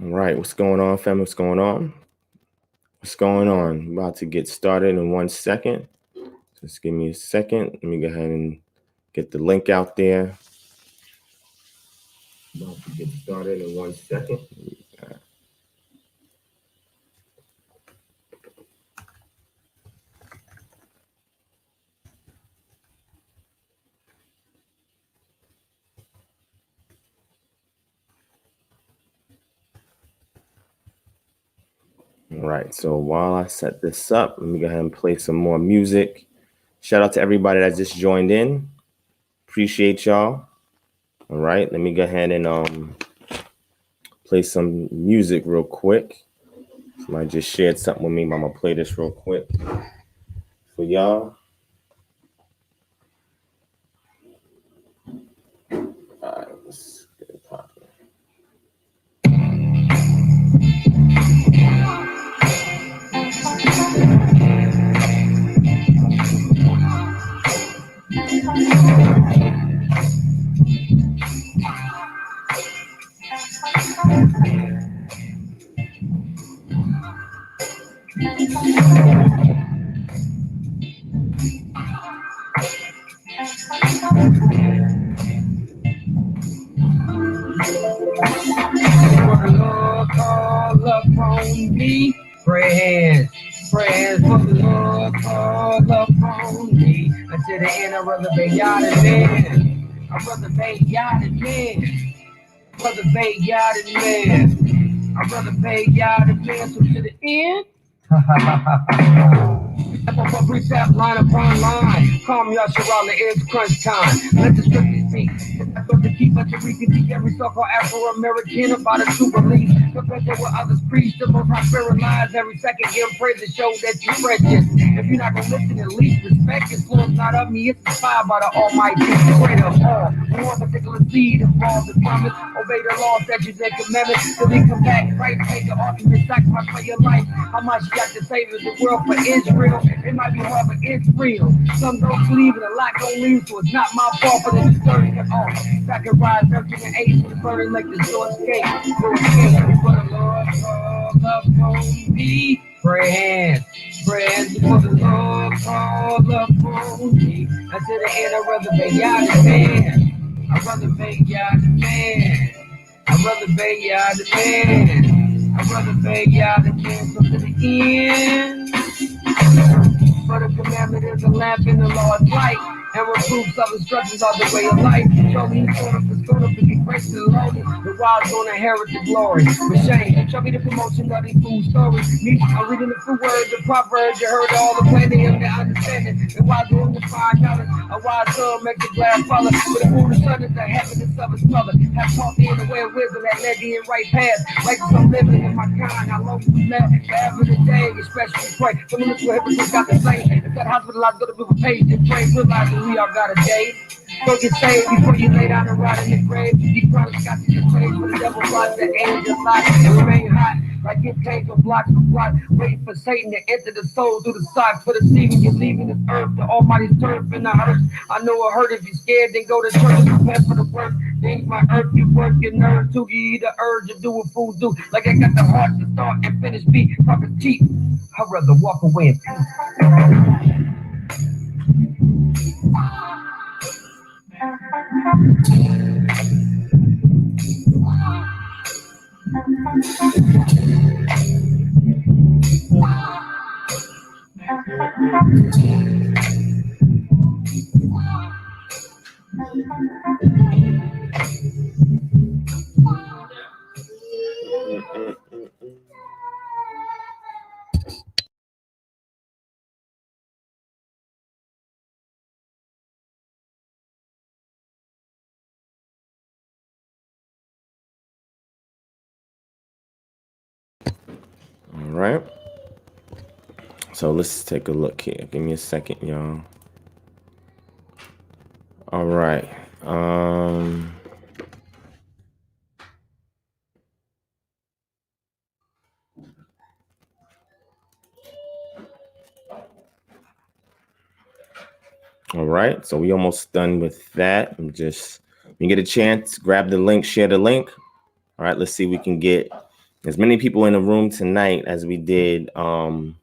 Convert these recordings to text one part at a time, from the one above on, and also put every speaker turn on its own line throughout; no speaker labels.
All right, what's going on, fam? What's going on? What's going on? I'm about to get started in 1 second. Just give me a second. Let me go ahead and get the link out there. About to get started in 1 second. All right, so while I set this up, let me go ahead and play some more music. Shout out to everybody that just joined in. Appreciate y'all. All right, let me go ahead and play some music real quick. Somebody just shared something with me, but I'm gonna play this real quick for y'all. All right, let's get it popping. Me, prayers for the Lord call upon me. Until the end, I'd rather be y'all than man. I'd rather be y'all than man. I'd rather be y'all than man. I'd rather be y'all than man. So to the end. Step up a precept, line upon line. Calm y'all, Sherrod, it's crunch time. Let the scriptures speak. I'm going to keep us to reconfigure every so-called Afro-American about a true belief. Compared to what others preach, the most prosperous lies every second. Give praise to show that you're precious. If you're not going to listen, at least respect it. Floor's not of me, it's inspired by the Almighty. Greater of all. One particular seed involves the promise. Obey the law, statutes, and commandments. Till they come back, right? Take the ultimate sacrifice for your life. How much you got to save the world for Israel? It might be hard, but it's real. Some don't believe it, a lot don't leave, so it's not my fault, but it's dirty at all. Sacrifice 13 and 8 for the burning like the short escape. No escape for the Lord, call upon me. Prayers for the Lord, call upon me. Until the end, I'd rather be y'all the man. I'd rather be y'all the man. I'd rather be y'all the man. I'd rather be y'all the man. So to the end. For the commandment is a lamp in the Lord's light, and reproofs of instructions are the way of life. Show me who's going to be gracious and lowly. The wise going to inherit the glory. With shame, show me the promotion of these food stories. Me, I'm reading the true words, the proverbs. You heard all the planning of the understanding. The wise one to find knowledge. A wise son makes a glad father. But the foolish son is the happiness of his mother. Have taught me in the way of wisdom that led me in right path. Like some living in my kind, how long we left. Every day, especially pray. Some of the hypocrites got the same. If that hospitalized, go to people paid to pray, realizing we all got a day. So get saved before you lay down and rot in the grave. You probably got to get praise for the devil watch the angel light and remain hot. Like it takes a block to block, waiting for Satan to enter the soul through the socks. For the season you're leaving this earth, the Almighty's turf in the hurt. I know it hurt if you're scared, then go to church and prepare for the work. Things might hurt you, work your nerves to give you the urge to do what fools do. Like I got the heart to start and finish beat, probably cheap. I'd rather walk away in peace. All right. So let's take a look here. Give me a second, y'all. All right. All right. So we almost done with that. I'm just, when you get a chance, grab the link, share the link. All right. Let's see if we can get
as many people in the room tonight as we did on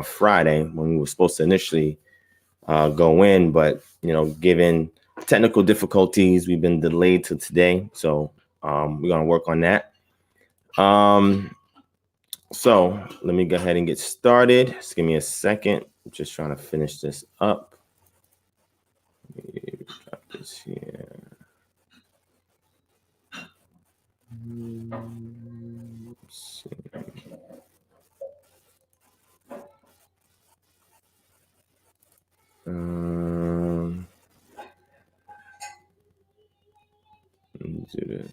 Friday when we were supposed to initially go in, but given technical difficulties, we've been delayed to today. So we're gonna work on that. So let me go ahead and get started. Just give me a second. I'm just trying to finish this up. Let me drop this here. Let's see. Let me do this.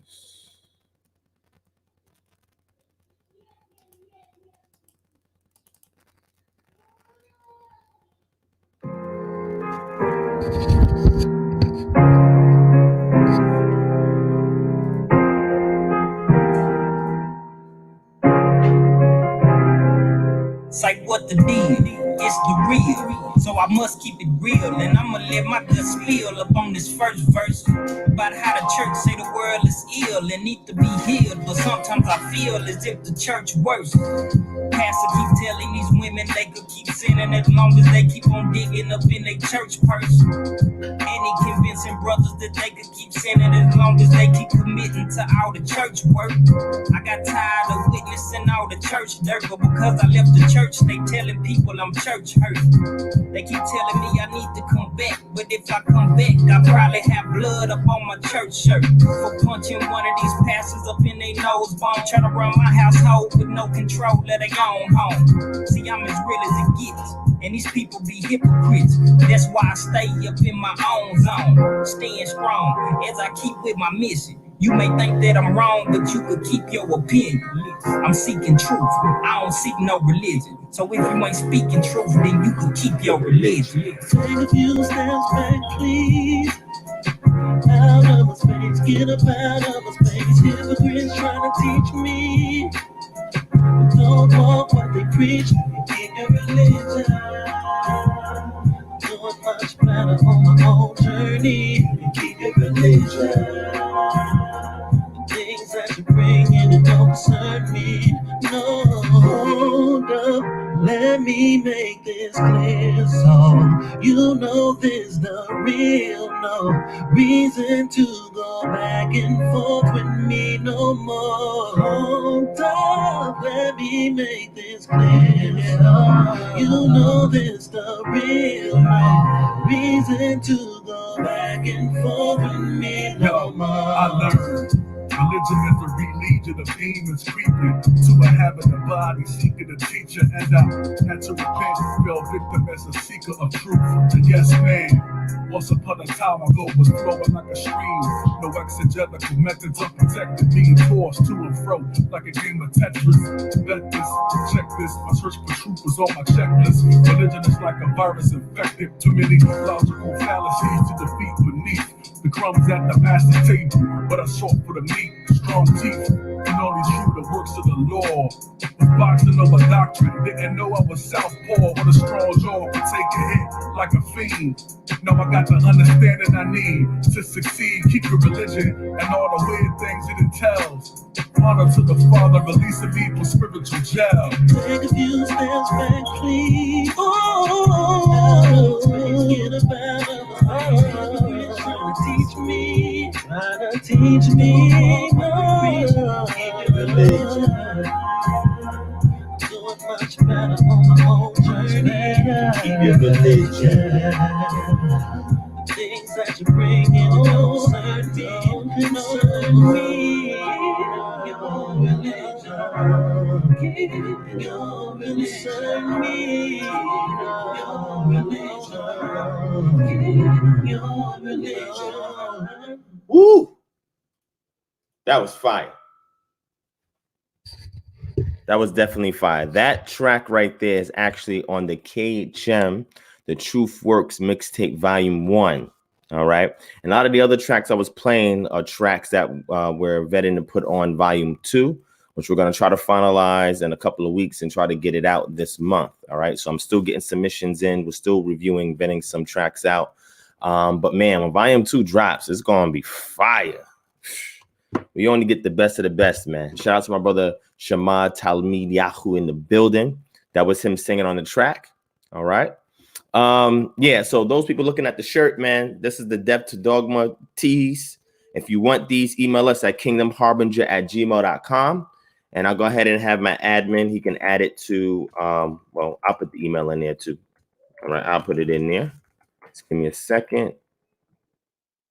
Say what the deal, it's the real. So I must keep it real, and I'ma let my gut spill up on this first verse about how the church say the world is ill and need to be healed. But sometimes I feel as if the church worse. Pastor keep telling these women they could keep sinning as long as they keep on digging up in their church purse. And he convincing brothers that they could keep sinning as long as they keep committing to all the church work. I got tired of witnessing all the church dirt, but because I left the church, they telling people I'm church hurt. They keep telling me I need to come back, but if I come back, I probably have blood up on my church shirt for punching one of these pastors up in their nose bone, trying to run my household with no control of their own home. See, I'm as real as it gets, and these people be hypocrites. That's why I stay up in my own zone, staying strong as I keep with my mission. You may think that I'm wrong, but you could keep your opinion. I'm seeking truth, I don't seek no religion. So if you ain't speaking truth, then you can keep your religion.
Take a few steps back, please. Out of my space, get up out of my space. Hypocrites trying to teach me. Don't walk what they preach, keep your religion. Doing much better on my own journey, keep your religion. Things that you bring in, it don't concern me. No, hold up, let me make this clear. So you know this the real, no reason to go back and forth with me no more. Hold up, let me make this clear. So you know this the real, no reason to go back and forth with me no more.
I learned religion is the religion of demons creeping to a habit of body seeking a teacher, and I had to repent, fell victim as a seeker of truth. And yes, man, once upon a time my blood was flowing like a stream. No exegetical methods unprotected, being tossed to and fro like a game of Tetris. Bet this, check this, my search for truth was on my checklist. Religion is like a virus infected, too many logical fallacies to defeat beneath the crumbs at the master's table, but I sought for the meat, strong teeth, and only true the works of the law. Was boxing over doctrine, didn't know I was southpaw with a strong jaw, could take a hit like a fiend. Now I got the understanding I need to succeed. Keep your religion and all the weird things it entails. Honor to the Father, releasing me from spiritual jail.
Take a few steps back, please. Oh, get up out of my space. Trying to teach me, no, keep your religion. Doing much better on my own journey. Keep your religion. Things that you bring in don't concern me. Your religion. Keep your religion. Me. Your religion. Keep your religion.
Woo! That was fire. That was definitely fire. That track right there is actually on the KHM, The Truth Works Mixtape Volume 1. All right. And a lot of the other tracks I was playing are tracks that we're vetting to put on Volume 2, which we're going to try to finalize in a couple of weeks and try to get it out this month. All right. So I'm still getting submissions in. We're still reviewing, vetting some tracks out. But man, when Volume 2 drops, it's going to be fire. We only get the best of the best, man. Shout out to my brother Shamad Talmid Yahoo in the building. That was him singing on the track. All right. Yeah, so those people looking at the shirt, man, this is the Depth to Dogma tees. If you want these, email us at kingdomharbinger@gmail.com. And I'll go ahead and have my admin. He can add it to, well, I'll put the email in there too. All right, I'll put it in there. Just give me a second.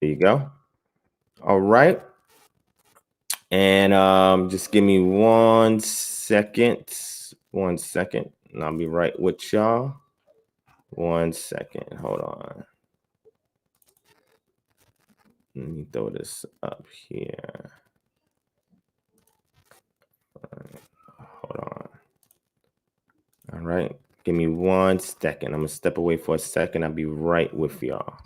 There you go. All right. And just give me 1 second. 1 second. And I'll be right with y'all. 1 second. Hold on. Let me throw this up here. Hold on. All right. Give me 1 second. I'm going to step away for a second. I'll be right with y'all.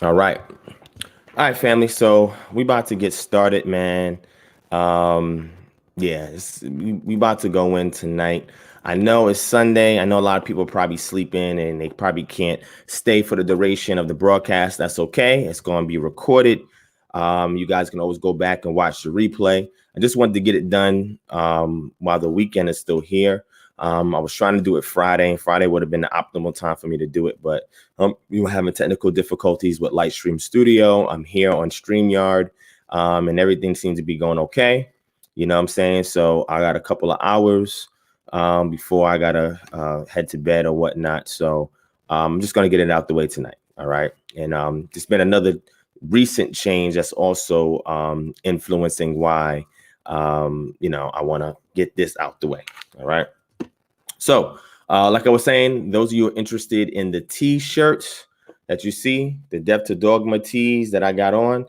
All right. All right, family. So we about to get started, man. Yeah, we about to go in tonight. I know it's Sunday. I know a lot of people probably sleeping and they probably can't stay for the duration of the broadcast. That's okay. It's going to be recorded. You guys can always go back and watch the replay. I just wanted to get it done while the weekend is still here. I was trying to do it Friday. Friday would have been the optimal time for me to do it, but we were having technical difficulties with Lightstream Studio. I'm here on StreamYard, and everything seems to be going okay. You know what I'm saying? So I got a couple of hours before I got to head to bed or whatnot. So I'm just going to get it out the way tonight. All right. And there's been another recent change that's also influencing why, you know, I want to get this out the way. All right. So like I was saying, those of you who are interested in the t-shirts that you see, the Depth to Dogma tees that I got on,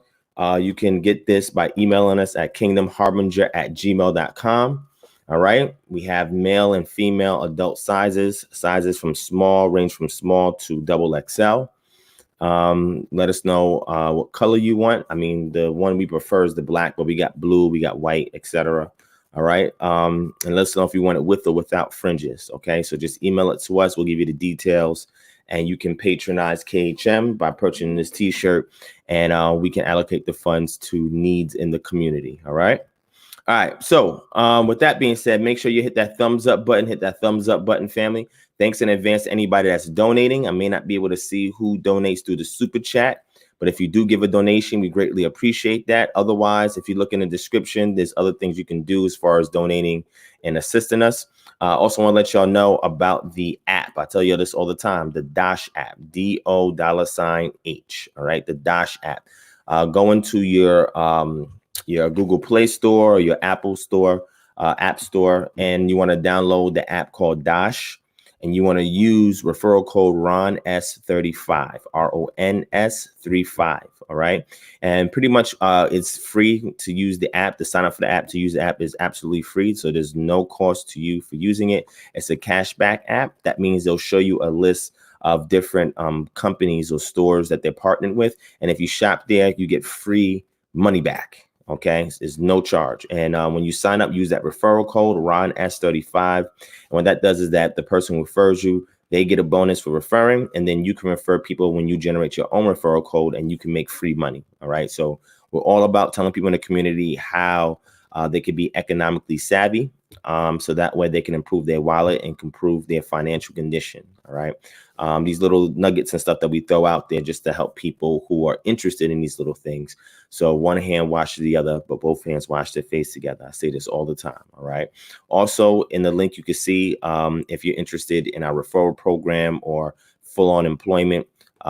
you can get this by emailing us at kingdomharbinger@gmail.com. All right. We have male and female adult sizes from small, range from small to XXL. Let us know what color you want. I mean, the one we prefer is the black, but we got blue, we got white, etc. All right. And let us know if you want it with or without fringes. Okay. So just email it to us. We'll give you the details, and you can patronize KHM by purchasing this t-shirt, and we can allocate the funds to needs in the community. All right. All right. So with that being said, make sure you hit that thumbs up button, family. Thanks in advance to anybody that's donating. I may not be able to see who donates through the super chat, but if you do give a donation, we greatly appreciate that. Otherwise, if you look in the description, there's other things you can do as far as donating and assisting us. Also want to let y'all know about the app. I tell you this all the time, the Dash app, DO$H. All right, the Dash app. Go into your Google Play Store or your Apple Store, App Store, and you want to download the app called Dash. And you want to use referral code RONS35, RONS35. All right. And pretty much it's free to use the app. To sign up for the app, to use the app is absolutely free. So there's no cost to you for using it. It's a cashback app. That means they'll show you a list of different companies or stores that they're partnered with. And if you shop there, you get free money back. Okay, it's no charge. And when you sign up, use that referral code RONS35. And what that does is that the person who refers you They get a bonus for referring, and then you can refer people when you generate your own referral code, and you can make free money. All right. So we're all about telling people in the community how they could be economically savvy, so that way they can improve their wallet and can improve their financial condition. All right. These little nuggets and stuff that we throw out there just to help people who are interested in these little things. So one hand washes the other, but both hands wash their face together. I say this all the time. All right. Also, in the link, you can see if you're interested in our referral program or full-on employment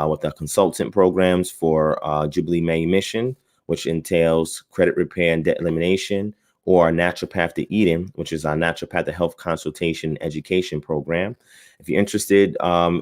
with our consultant programs for Jubilee Manumission, which entails credit repair and debt elimination, or our naturopathtoeden, which is our naturopathic health consultation education program. If you're interested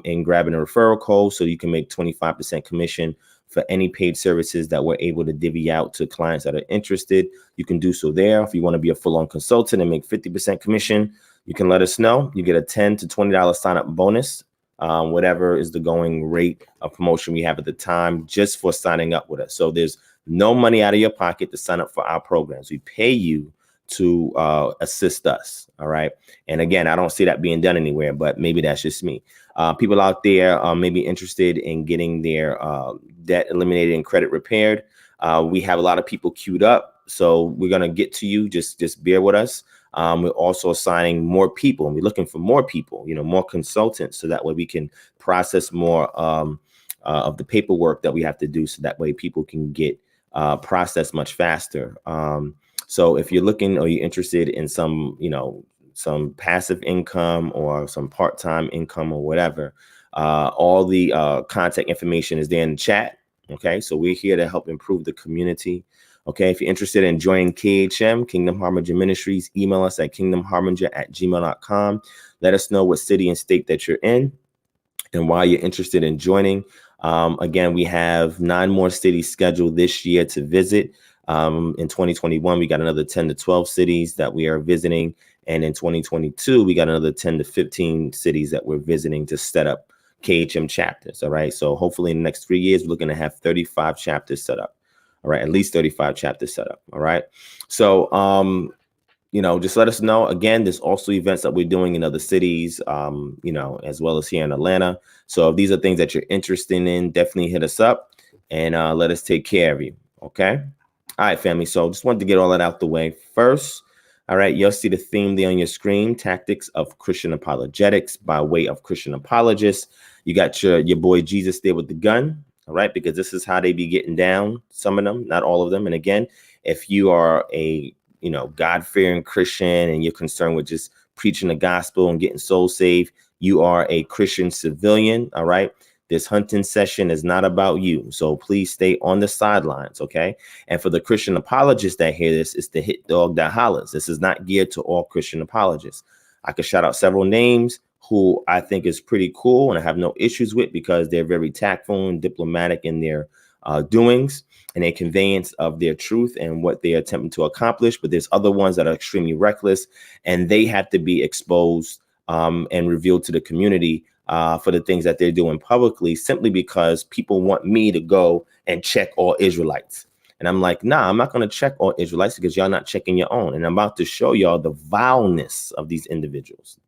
in grabbing a referral code so you can make 25% commission for any paid services that we're able to divvy out to clients that are interested, you can do so there. If you want to be a full-on consultant and make 50% commission, you can let us know. You get a $10 to $20 sign-up bonus, whatever is the going rate of promotion we have at the time, just for signing up with us. So there's no money out of your pocket to sign up for our programs. We pay you to assist us. All right. And again, I don't see that being done anywhere, but maybe that's just me. People out there may be interested in getting their debt eliminated and credit repaired. We have a lot of people queued up, so we're going to get to you. Just bear with us. We're also assigning more people, and we're looking for more people, more consultants, so that way we can process more of the paperwork that we have to do, so that way people can get processed much faster. So if you're looking or you're interested in some passive income or some part-time income or whatever, all the contact information is there in the chat. Okay, so we're here to help improve the community. Okay, if you're interested in joining KHM, Kingdom Harbinger Ministries, email us at kingdomharbinger@gmail.com. Let us know what city and state that you're in and why you're interested in joining. Again, we have 9 more cities scheduled this year to visit. In 2021, we got another 10 to 12 cities that we are visiting. And in 2022, we got another 10 to 15 cities that we're visiting to set up KHM chapters. All right. So hopefully in the next 3 years, we're looking to have 35 chapters set up. All right. At least 35 chapters set up. All right. So, just let us know. Again, there's also events that we're doing in other cities, as well as here in Atlanta. So if these are things that you're interested in, definitely hit us up and let us take care of you. Okay. All right, family. So just wanted to get all that out the way first. All right. You'll see the theme there on your screen: Tactics of Christian Apologetics by way of Christian Apologist. You got your boy Jesus there with the gun. All right. Because this is how they be getting down. Some of them, not all of them. And again, if you are a God-fearing Christian and you're concerned with just preaching the gospel and getting souls saved, you are a Christian civilian. All right. This hunting session is not about you. So please stay on the sidelines. Okay. And for the Christian apologists that hear this, it's the hit dog that hollers. This is not geared to all Christian apologists. I could shout out several names who I think is pretty cool and I have no issues with, because they're very tactful and diplomatic in their doings and a conveyance of their truth and what they're attempting to accomplish. But there's other ones that are extremely reckless, and they have to be exposed and revealed to the community for the things that they're doing publicly, simply because people want me to go and check all Israelites. And I'm like, nah, I'm not going to check all Israelites because y'all not checking your own. And I'm about to show y'all the vileness of these individuals,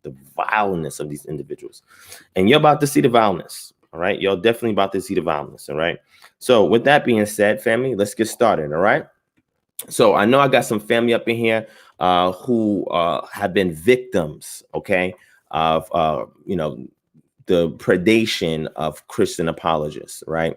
And you're about to see the vileness. All right. You're definitely about to see the vileness. All right. So with that being said, family, let's get started. All right. So I know I got some family up in here who have been victims, okay, of, the predation of Christian apologists, right?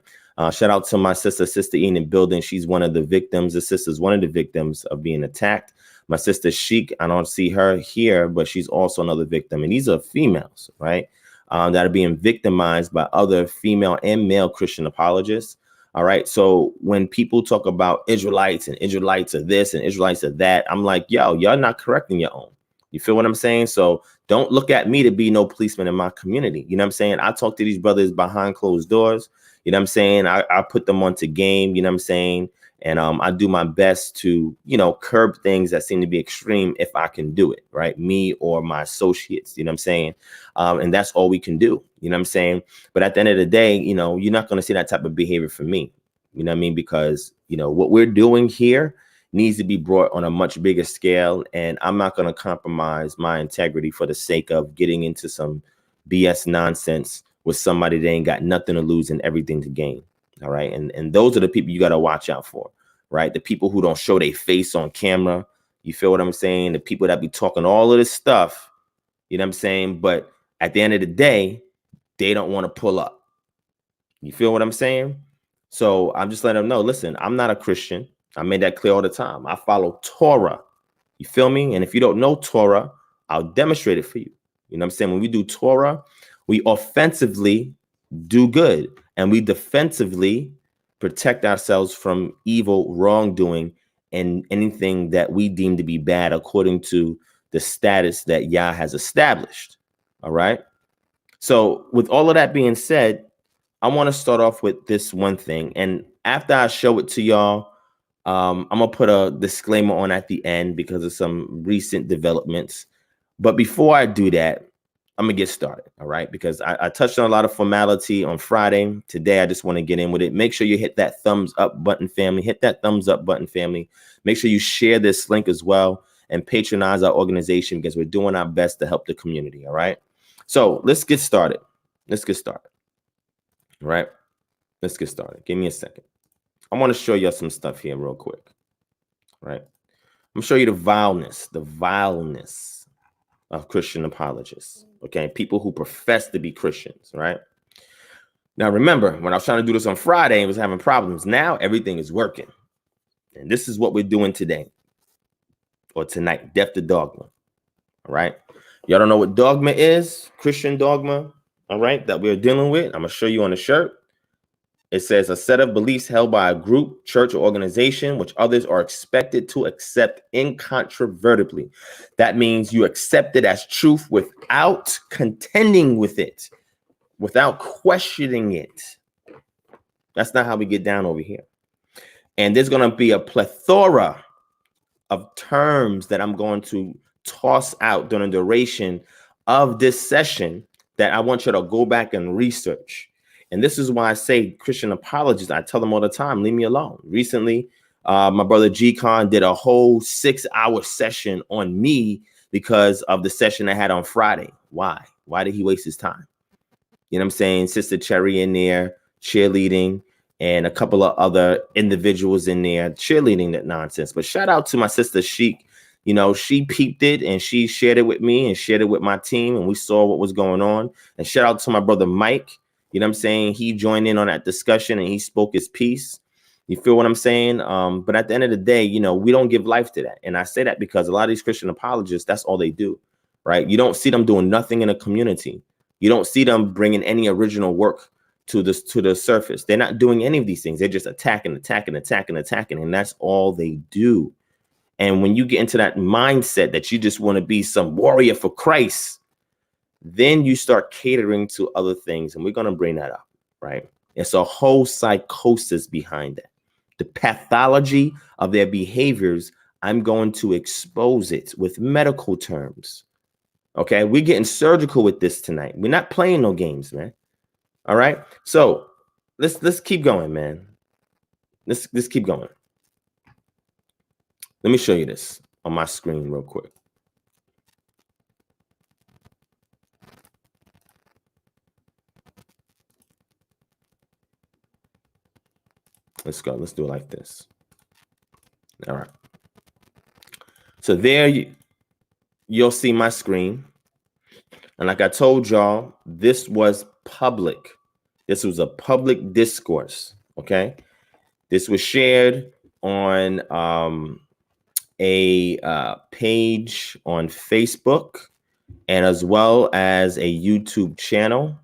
Shout out to my Sister Ian in building. She's one of the victims. The sister's one of the victims of being attacked. My sister Sheik, I don't see her here, but she's also another victim. And these are females, right? That are being victimized by other female and male Christian apologists. All right. So when people talk about Israelites and Israelites are this and Israelites are that, I'm like, yo, y'all not correcting your own. You feel what I'm saying? So don't look at me to be no policeman in my community. You know what I'm saying? I talk to these brothers behind closed doors. You know what I'm saying? I put them onto game. You know what I'm saying? And I do my best to, curb things that seem to be extreme if I can do it, right? Me or my associates, you know what I'm saying? And that's all we can do, you know what I'm saying? But at the end of the day, you're not going to see that type of behavior from me, you know what I mean? Because, what we're doing here needs to be brought on a much bigger scale. And I'm not going to compromise my integrity for the sake of getting into some BS nonsense with somebody that ain't got nothing to lose and everything to gain. All right. And those are the people you got to watch out for, right? The people who don't show their face on camera. You feel what I'm saying? The people that be talking all of this stuff, you know what I'm saying? But at the end of the day, they don't want to pull up. You feel what I'm saying? So I'm just letting them know, listen, I'm not a Christian. I made that clear all the time. I follow Torah. You feel me? And if you don't know Torah, I'll demonstrate it for you. You know what I'm saying? When we do Torah, we offensively do good, and we defensively protect ourselves from evil wrongdoing and anything that we deem to be bad according to the status that Yah has established. All right. So with all of that being said, I want to start off with this one thing. And after I show it to y'all, I'm going to put a disclaimer on at the end because of some recent developments. But before I do that, I'm going to get started. All right. Because I touched on a lot of formality on Friday. Today, I just want to get in with it. Make sure you hit that thumbs up button, family. Hit that thumbs up button, family. Make sure you share this link as well and patronize our organization because we're doing our best to help the community. All right. So let's get started. Let's get started. All right. Let's get started. Give me a second. I want to show you some stuff here real quick. All right. I'm going to show you the vileness of Christian apologists. Okay. People who profess to be Christians. Right. Now, remember, when I was trying to do this on Friday, I was having problems. Now everything is working. And this is what we're doing today or tonight. Death to dogma. All right. Y'all don't know what dogma is? Christian dogma. All right. That we're dealing with. I'm going to show you on the shirt. It says a set of beliefs held by a group, church, or organization, which others are expected to accept incontrovertibly. That means you accept it as truth without contending with it, without questioning it. That's not how we get down over here. And there's going to be a plethora of terms that I'm going to toss out during the duration of this session that I want you to go back and research. And this is why I say Christian apologists, I tell them all the time, leave me alone. Recently, my brother G-Con did a whole 6-hour session on me because of the session I had on Friday. Why? Why did he waste his time? You know what I'm saying? Sister Cherry in there, cheerleading, and a couple of other individuals in there cheerleading that nonsense. But shout out to my sister Sheik. You know, she peeped it and she shared it with me and shared it with my team. And we saw what was going on. And shout out to my brother Mike. You know what I'm saying? He joined in on that discussion and he spoke his piece. You feel what I'm saying? But at the end of the day, you know, we don't give life to that. And I say that because a lot of these Christian apologists, that's all they do, right? You don't see them doing nothing in a community. You don't see them bringing any original work to the surface. They're not doing any of these things. They're just attacking. And that's all they do. And when you get into that mindset that you just want to be some warrior for Christ, then you start catering to other things. And we're going to bring that up, right? It's a whole psychosis behind that. The pathology of their behaviors, I'm going to expose it with medical terms. Okay, we're getting surgical with this tonight. We're not playing no games, man. All right. So let's keep going, man. Let's keep going. Let me show you this on my screen real quick. Let's go. Let's do it like this. All right. So there you'll see my screen. And like I told y'all, this was public. This was a public discourse. Okay. This was shared on a page on Facebook and as well as a YouTube channel.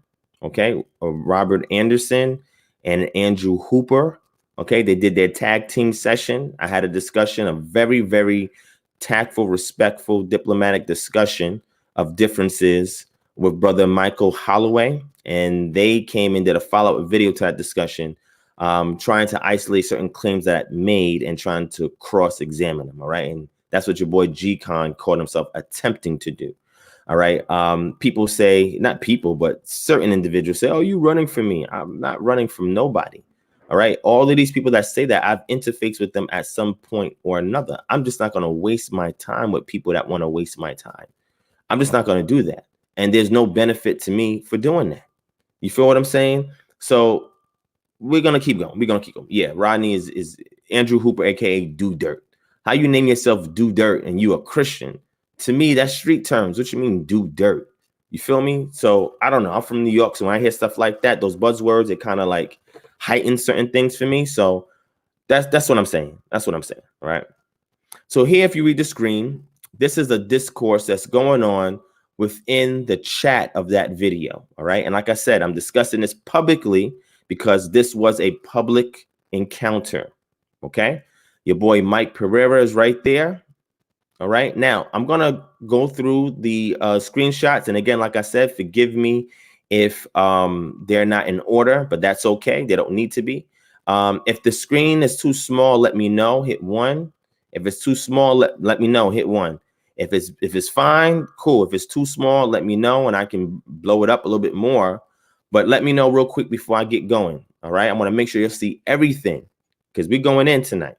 Okay. Robert Anderson and Andrew Hooper. Okay, they did their tag team session. I had a discussion, a very, very tactful, respectful, diplomatic discussion of differences with brother Michael Holloway. And they came and did a follow-up video to that discussion, trying to isolate certain claims that I made and trying to cross-examine them. All right. And that's what your boy G-Con called himself attempting to do. All right. People say, not people, but certain individuals say, oh, you running from me. I'm not running from nobody. All right. All of these people that say that, I've interfaced with them at some point or another. I'm just not going to waste my time with people that want to waste my time. I'm just not going to do that. and there's no benefit to me for doing that. You feel what I'm saying? So we're gonna keep going. We're gonna keep going. Yeah, Rodney is Andrew Hooper, aka Do Dirt. How you name yourself Do Dirt and you a Christian? To me, that's street terms. What you mean do dirt? You feel me? So I don't know. I'm from New York, so when I hear stuff like that, those buzzwords, it kind of like heighten certain things for me. So that's what I'm saying. That's what I'm saying. All right. So here, if you read the screen, this is a discourse that's going on within the chat of that video. All right. And like I said, I'm discussing this publicly because this was a public encounter. Okay. Your boy Mike Pereira is right there. All right. Now I'm going to go through the screenshots. And again, like I said, forgive me if they're not in order, but that's okay. They don't need to be. If the screen is too small, let me know. Hit 1. If it's too small, let me know. Hit 1. If it's fine, cool. If it's too small, let me know and I can blow it up a little bit more. But let me know real quick before I get going. All right. I want to make sure you'll see everything because we're going in tonight.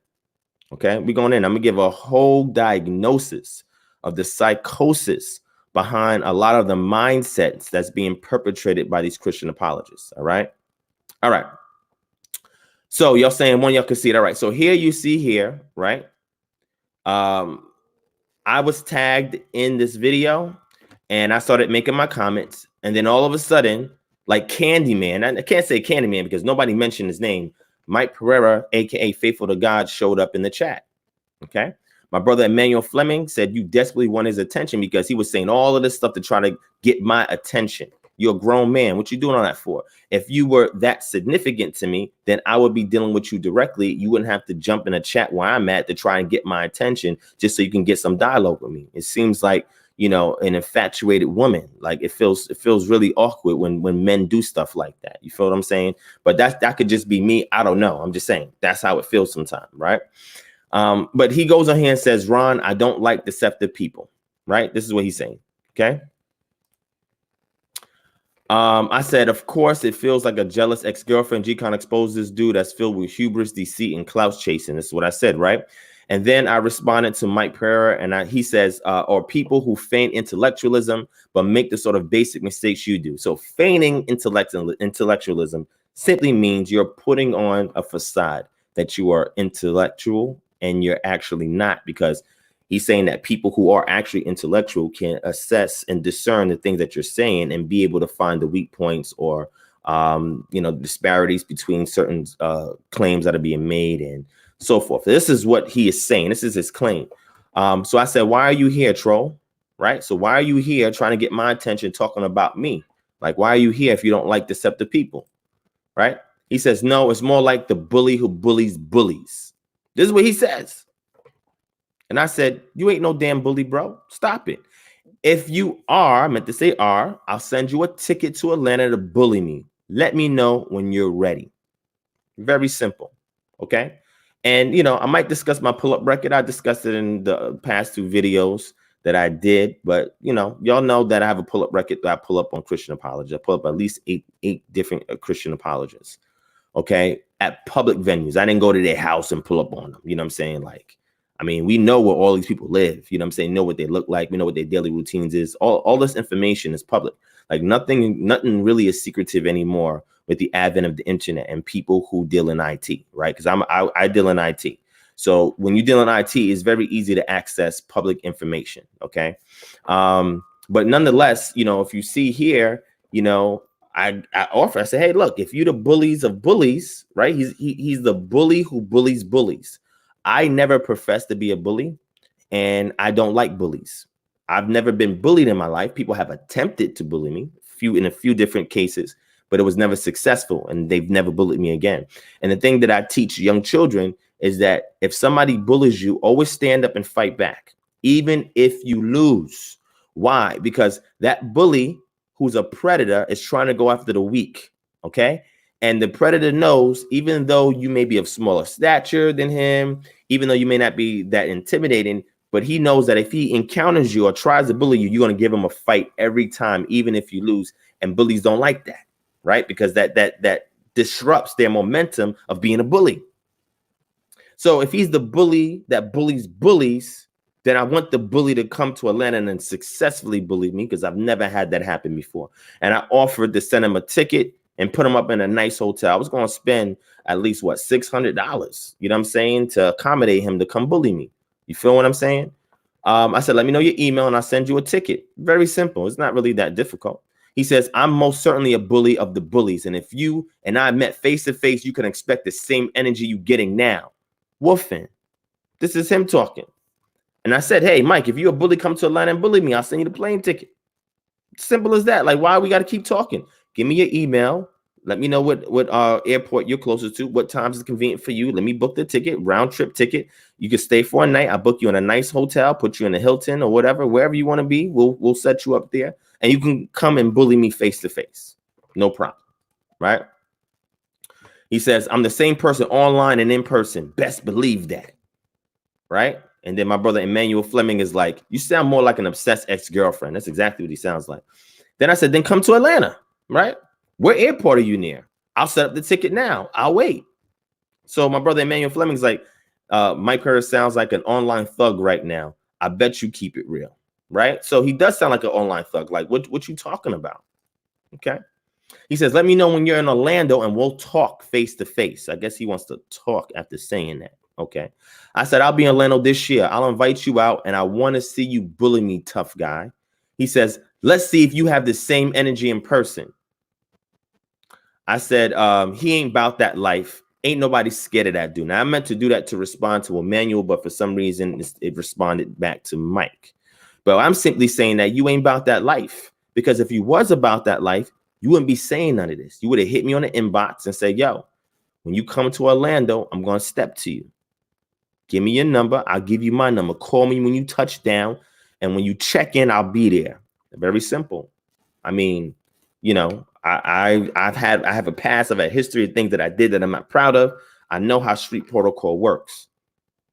Okay. We're going in. I'm going to give a whole diagnosis of the psychosis behind a lot of the mindsets that's being perpetrated by these Christian apologists. All right. All right. So y'all saying one, y'all can see it. All right. So here you see here, right? I was tagged in this video and I started making my comments. And then all of a sudden, like Candyman, I can't say Candyman because nobody mentioned his name. Mike Pereira, aka Faithful to God, showed up in the chat. Okay. My brother Emmanuel Fleming said you desperately want his attention because he was saying all of this stuff to try to get my attention. You're a grown man. What you doing all that for? If you were that significant to me, then I would be dealing with you directly. You wouldn't have to jump in a chat where I'm at to try and get my attention just so you can get some dialogue with me. It seems like, you know, an infatuated woman. Like it feels really awkward when men do stuff like that. You feel what I'm saying? But that could just be me. I don't know. I'm just saying that's how it feels sometimes. Right. But he goes on here and says, Ron, I don't like deceptive people. Right. This is what he's saying. OK. I said, of course, it feels like a jealous ex-girlfriend. G-Con exposed this dude that's filled with hubris, deceit, and clout chasing. This is what I said, right? And then I responded to Mike Pereira, and he says, or people who feign intellectualism, but make the sort of basic mistakes you do. So feigning intellectualism simply means you're putting on a facade that you are intellectual, and you're actually not, because he's saying that people who are actually intellectual can assess and discern the things that you're saying and be able to find the weak points or, disparities between certain claims that are being made and so forth. This is what he is saying. This is his claim. So I said, why are you here, troll? Right. So why are you here trying to get my attention talking about me? Like, why are you here if you don't like deceptive people? Right. He says, no, it's more like the bully who bullies bullies. This is what he says. And I said, you ain't no damn bully, bro. Stop it. If you are, I meant to say are, I'll send you a ticket to Atlanta to bully me. Let me know when you're ready. Very simple. Okay. And, I might discuss my pull-up record. I discussed it in the past 2 videos that I did. But, y'all know that I have a pull-up record that I pull up on Christian apologists. I pull up at least eight different Christian apologists. Okay. At public venues. I didn't go to their house and pull up on them. You know what I'm saying? Like, I mean, we know where all these people live, you know what I'm saying? Know what they look like. We know what their daily routines is. All this information is public. Like nothing really is secretive anymore with the advent of the internet and people who deal in IT, right? Because I deal in IT. So when you deal in IT, it's very easy to access public information, okay? But nonetheless, if you see here, I offer, I say, hey, look, if you're the bullies of bullies, right? He's the bully who bullies bullies. I never professed to be a bully, and I don't like bullies. I've never been bullied in my life. People have attempted to bully me in a few different cases, but it was never successful, and they've never bullied me again. And the thing that I teach young children is that if somebody bullies you, always stand up and fight back, even if you lose. Why? Because that bully who's a predator is trying to go after the weak, okay? And the predator knows, even though you may be of smaller stature than him, even though you may not be that intimidating, but he knows that if he encounters you or tries to bully you, you're going to give him a fight every time, even if you lose. And bullies don't like that, right? Because that disrupts their momentum of being a bully. So if he's the bully that bullies bullies, then I want the bully to come to Atlanta and then successfully bully me, because I've never had that happen before. And I offered to send him a ticket and put him up in a nice hotel. I was going to spend at least, what, $600, you know what I'm saying, to accommodate him to come bully me. You feel what I'm saying? I said, let me know your email and I'll send you a ticket. Very simple. It's not really that difficult. He says, I'm most certainly a bully of the bullies. And if you and I met face to face, you can expect the same energy you're getting now. Woofing. This is him talking. And I said, hey, Mike, if you're a bully, come to Atlanta and bully me. I'll send you the plane ticket. Simple as that. Like, why we got to keep talking? Give me your email. Let me know what airport you're closest to, what times is convenient for you. Let me book the ticket, round trip ticket. You can stay for a night. I'll book you in a nice hotel, put you in a Hilton or whatever, wherever you want to be. We'll set you up there, and you can come and bully me face to face. No problem, right? He says, I'm the same person online and in person. Best believe that, right? And then my brother Emmanuel Fleming is like, you sound more like an obsessed ex-girlfriend. That's exactly what he sounds like. Then I said, then come to Atlanta, right? Where airport are you near? I'll set up the ticket now. I'll wait. So my brother Emmanuel Fleming's like, Mike Harris sounds like an online thug right now. I bet you keep it real, right? So he does sound like an online thug. Like, what you talking about? Okay. He says, let me know when you're in Orlando and we'll talk face to face. I guess he wants to talk after saying that. Okay. I said, I'll be in Orlando this year. I'll invite you out and I want to see you bully me, tough guy. He says, let's see if you have the same energy in person. I said, he ain't about that life. Ain't nobody scared of that dude. Now, I meant to do that to respond to Emmanuel, but for some reason, it responded back to Mike. But I'm simply saying that you ain't about that life, because if you was about that life, you wouldn't be saying none of this. You would have hit me on the inbox and said, yo, when you come to Orlando, I'm going to step to you. Give me your number. I'll give you my number. Call me when you touch down. And when you check in, I'll be there. Very simple. I mean, you know, I have a past, I've had history of things that I did that I'm not proud of. I know how street protocol works.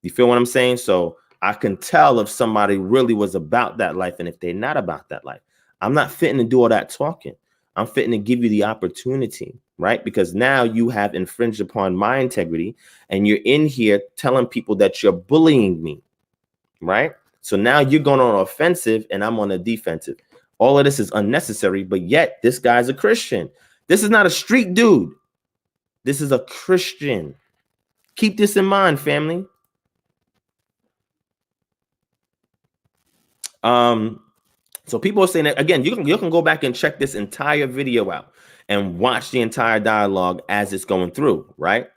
You feel what I'm saying? So I can tell if somebody really was about that life and if they're not about that life. I'm not fitting to do all that talking. I'm fitting to give you the opportunity, right? Because now you have infringed upon my integrity and you're in here telling people that you're bullying me, right? So now you're going on offensive and I'm on a defensive. All of this is unnecessary, but yet this guy's a Christian. This is not a street dude. This is a Christian. Keep this in mind, family. So people are saying that, again, you can go back and check this entire video out and watch the entire dialogue as it's going through, right?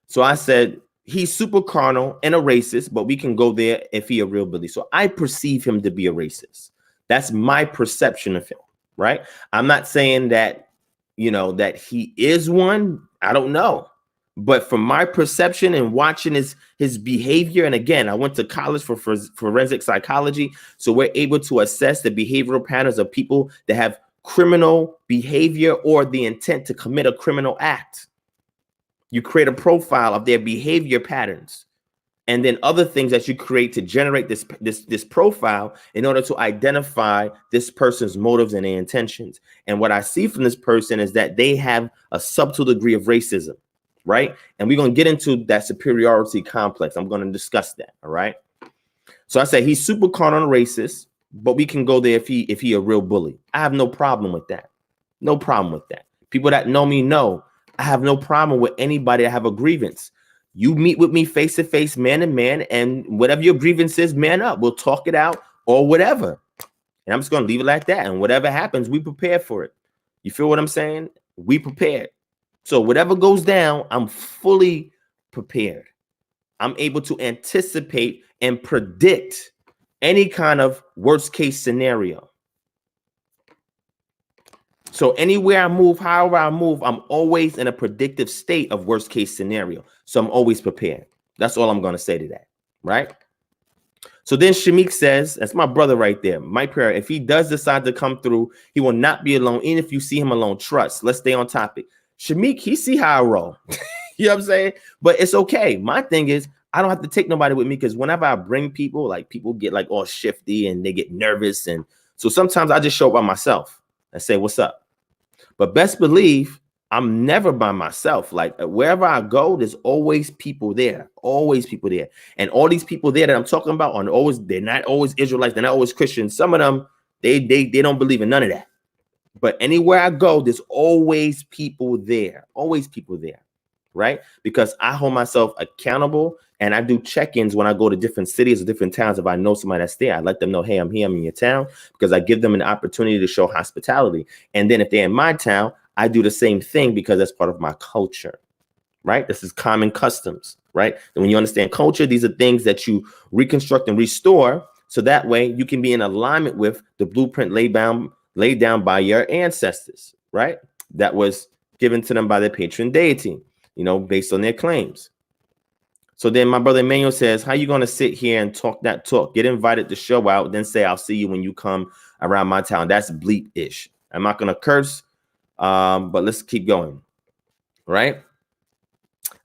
So I said, he's super carnal and a racist, but we can go there if he a real bully. So I perceive him to be a racist. That's my perception of him, right? I'm not saying that, you know, that he is one. I don't know. But from my perception and watching his behavior, and again, I went to college for forensic psychology, so we're able to assess the behavioral patterns of people that have criminal behavior or the intent to commit a criminal act. You create a profile of their behavior patterns. And then other things that you create to generate this profile in order to identify this person's motives and their intentions. And what I see from this person is that they have a subtle degree of racism, right? And we're going to get into that superiority complex. I'm going to discuss that, all right? So I say he's super carnal and racist, but we can go there if he a real bully. I have no problem with that. No problem with that. People that know me know I have no problem with anybody that have a grievance. You meet with me face to face, man to man, and whatever your grievance is, man up. We'll talk it out or whatever. And I'm just going to leave it like that. And whatever happens, we prepare for it. You feel what I'm saying? We prepared. So whatever goes down, I'm fully prepared. I'm able to anticipate and predict any kind of worst case scenario. So anywhere I move, however I move, I'm always in a predictive state of worst case scenario. So I'm always prepared. That's all I'm going to say to that, right? So then Shamik says, that's my brother right there. My prayer, if he does decide to come through, he will not be alone. Even if you see him alone, trust. Let's stay on topic. Shamik, he see how I roll. You know what I'm saying? But it's okay. My thing is, I don't have to take nobody with me because whenever I bring people, like people get like all shifty and they get nervous. And so sometimes I just show up by myself and say, what's up? But best believe I'm never by myself. Like wherever I go, there's always people there, always people there. And all these people there that I'm talking about are always, they're not always Israelites, they're not always Christians. Some of them, they don't believe in none of that. But anywhere I go, there's always people there, right? Because I hold myself accountable and I do check-ins when I go to different cities or different towns. If I know somebody that's there, I let them know, hey, I'm here, I'm in your town, because I give them an opportunity to show hospitality. And then if they're in my town, I do the same thing because that's part of my culture, right? This is common customs, right? And when you understand culture, these are things that you reconstruct and restore. So that way you can be in alignment with the blueprint laid down by your ancestors, right? That was given to them by their patron deity, you know, based on their claims. So then my brother Emmanuel says, how you going to sit here and talk that talk? Get invited to show out, then say, I'll see you when you come around my town. That's bleep-ish. I'm not going to curse, but let's keep going, right?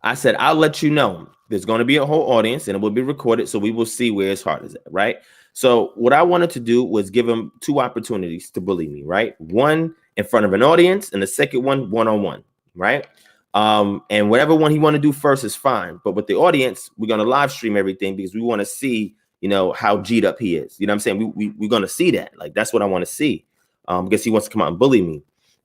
I said, I'll let you know. There's going to be a whole audience and it will be recorded, so we will see where his heart is at, right? So what I wanted to do was give him 2 opportunities to bully me, right? One in front of an audience and the second one one-on-one, right? And whatever one he want to do first is fine. But with the audience, we're going to live stream everything because we want to see, you know, how G'd up he is. You know what I'm saying? We're going to see that. Like, that's what I want to see. Because he wants to come out and bully me.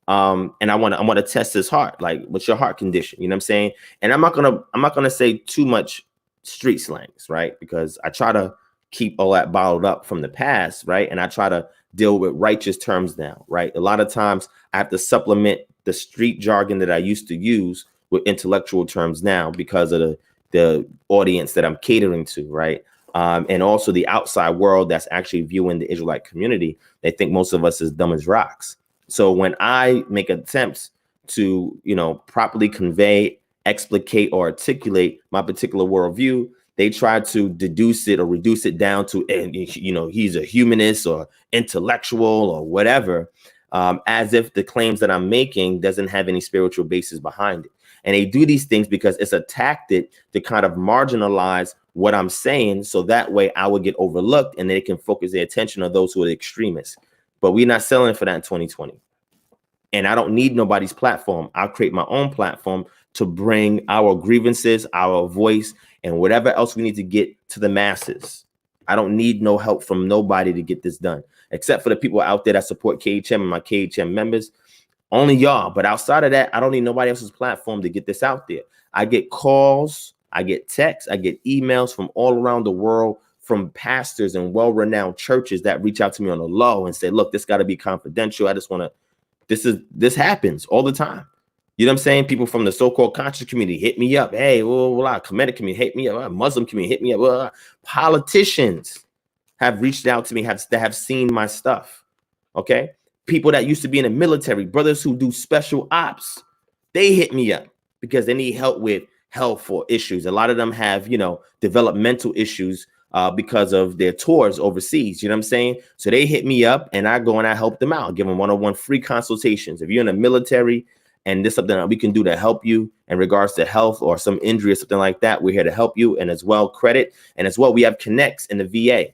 And I want to test his heart. Like, what's your heart condition? You know what I'm saying? And I'm not gonna say too much street slangs, right? Because I try to keep all that bottled up from the past, right? And I try to deal with righteous terms now, right? A lot of times I have to supplement the street jargon that I used to use with intellectual terms now because of the audience that I'm catering to, right? And also the outside world that's actually viewing the Israelite community. They think most of us is dumb as rocks. So when I make attempts to, you know, properly convey, explicate, or articulate my particular worldview, they try to deduce it or reduce it down to, you know, he's a humanist or intellectual or whatever, as if the claims that I'm making doesn't have any spiritual basis behind it. And they do these things because it's a tactic to kind of marginalize what I'm saying, so that way I would get overlooked and they can focus their attention on those who are the extremists. But we're not selling for that in 2020. And I don't need nobody's platform. I'll create my own platform to bring our grievances, our voice, and whatever else we need to get to the masses. I don't need no help from nobody to get this done, except for the people out there that support KHM and my KHM members. Only y'all. But outside of that, I don't need nobody else's platform to get this out there. I get calls, I get texts, I get emails from all around the world from pastors and well-renowned churches that reach out to me on the low and say, look, this got to be confidential. I just want to, this happens all the time. You know what I'm saying? People from the so-called conscious community hit me up. Hey, well, Kemetic community hit me up. Muslim community hit me up. Politicians have reached out to me, that have seen my stuff. Okay. People that used to be in the military, brothers who do special ops, they hit me up because they need help with health or issues. A lot of them have, you know, developmental issues because of their tours overseas. You know what I'm saying? So they hit me up and I go and I help them out, give them one-on-one free consultations. If you're in the military and there's something that we can do to help you in regards to health or some injury or something like that, we're here to help you. And as well, credit. And as well, we have connects in the VA.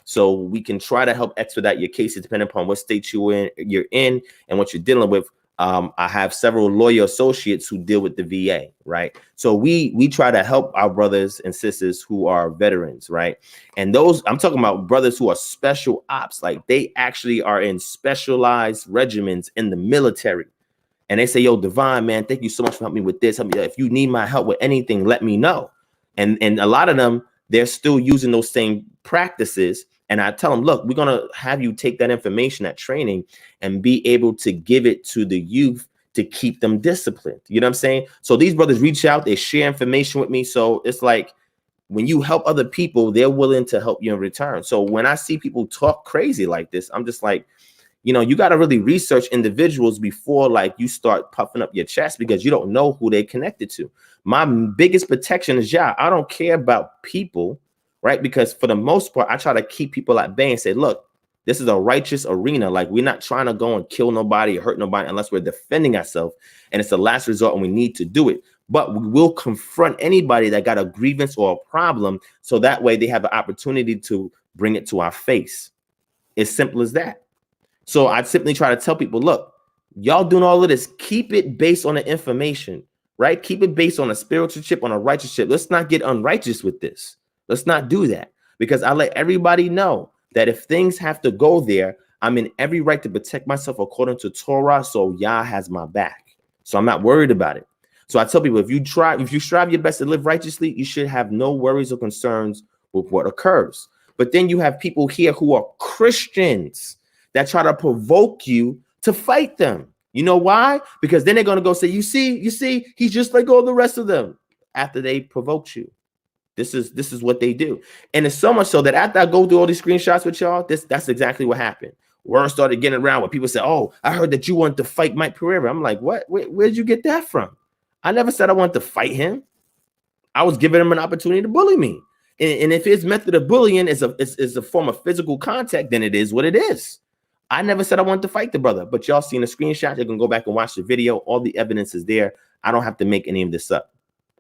So we can try to help expedite your cases depending upon what state you're in and what you're dealing with. I have several lawyer associates who deal with the VA, right? So we try to help our brothers and sisters who are veterans, right? And those, I'm talking about brothers who are special ops, like they actually are in specialized regiments in the military. And they say, yo, Divine, man, thank you so much for helping me with this. If you need my help with anything, let me know. And a lot of them, they're still using those same practices. And I tell them, look, we're going to have you take that information, that training, and be able to give it to the youth to keep them disciplined. You know what I'm saying? So these brothers reach out, they share information with me. So it's like when you help other people, they're willing to help you in return. So when I see people talk crazy like this, I'm just like, you know, you got to really research individuals before like you start puffing up your chest because you don't know who they're connected to. My biggest protection is, I don't care about people. Right? Because for the most part, I try to keep people at bay and say, look, this is a righteous arena. Like we're not trying to go and kill nobody or hurt nobody unless we're defending ourselves. And it's the last resort and we need to do it. But we will confront anybody that got a grievance or a problem. So that way they have an opportunity to bring it to our face. It's simple as that. So I simply try to tell people, look, Y'all doing all of this. Keep it based on the information, right? Keep it based on a spiritual chip, on a righteous chip. Let's not get unrighteous with this. Let's not do that, because I let everybody know that if things have to go there, I'm in every right to protect myself according to Torah. So Yah has my back. So I'm not worried about it. So I tell people, if you strive your best to live righteously, you should have no worries or concerns with what occurs. But then you have people here who are Christians that try to provoke you to fight them. You know why? Because then they're going to go say, you see, he's just like all the rest of them after they provoked you. This is what they do. And it's so much so that after I go through all these screenshots with y'all, that's exactly what happened. Word started getting around where people said, oh, I heard that you wanted to fight Mike Pereira. I'm like, what? Where'd you get that from? I never said I wanted to fight him. I was giving him an opportunity to bully me. And if his method of bullying is a form of physical contact, then it is what it is. I never said I wanted to fight the brother, but y'all seen the screenshot. You can go back and watch the video. All the evidence is there. I don't have to make any of this up.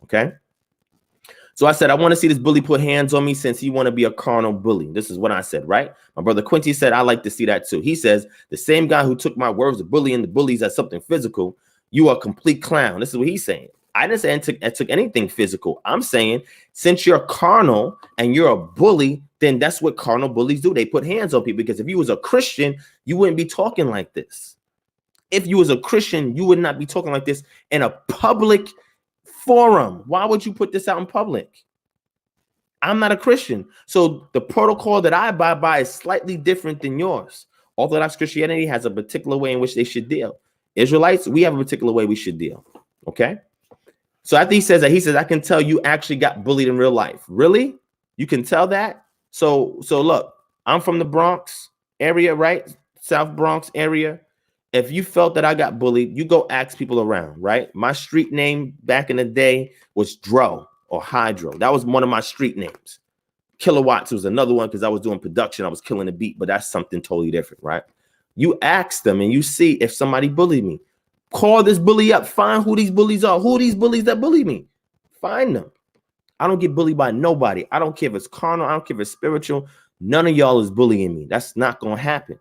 Okay. So I said, I want to see this bully put hands on me since he want to be a carnal bully. This is what I said, right? My brother Quincy said, I like to see that too. He says, the same guy who took my words of bullying the bullies as something physical, you are a complete clown. This is what he's saying. I didn't say I took anything physical. I'm saying since you're carnal and you're a bully, then that's what carnal bullies do. They put hands on people, because if you was a Christian, you wouldn't be talking like this. If you was a Christian, you would not be talking like this in a public forum. Why would you put this out in public? I'm not a Christian. So the protocol that I abide by is slightly different than yours. Orthodox Christianity has a particular way in which they should deal. Israelites, we have a particular way we should deal. Okay. So after he says that, he says, I can tell you actually got bullied in real life. Really? You can tell that? So look, I'm from the Bronx area, right? South Bronx area. If you felt that I got bullied, you go ask people around, right? My street name back in the day was Dro or Hydro. That was one of my street names. Kilowatts was another one because I was doing production. I was killing the beat, but that's something totally different, right? You ask them and you see if somebody bullied me. Call this bully up. Find who these bullies are. Who are these bullies that bully me? Find them. I don't get bullied by nobody. I don't care if it's carnal. I don't care if it's spiritual. None of y'all is bullying me. That's not going to happen.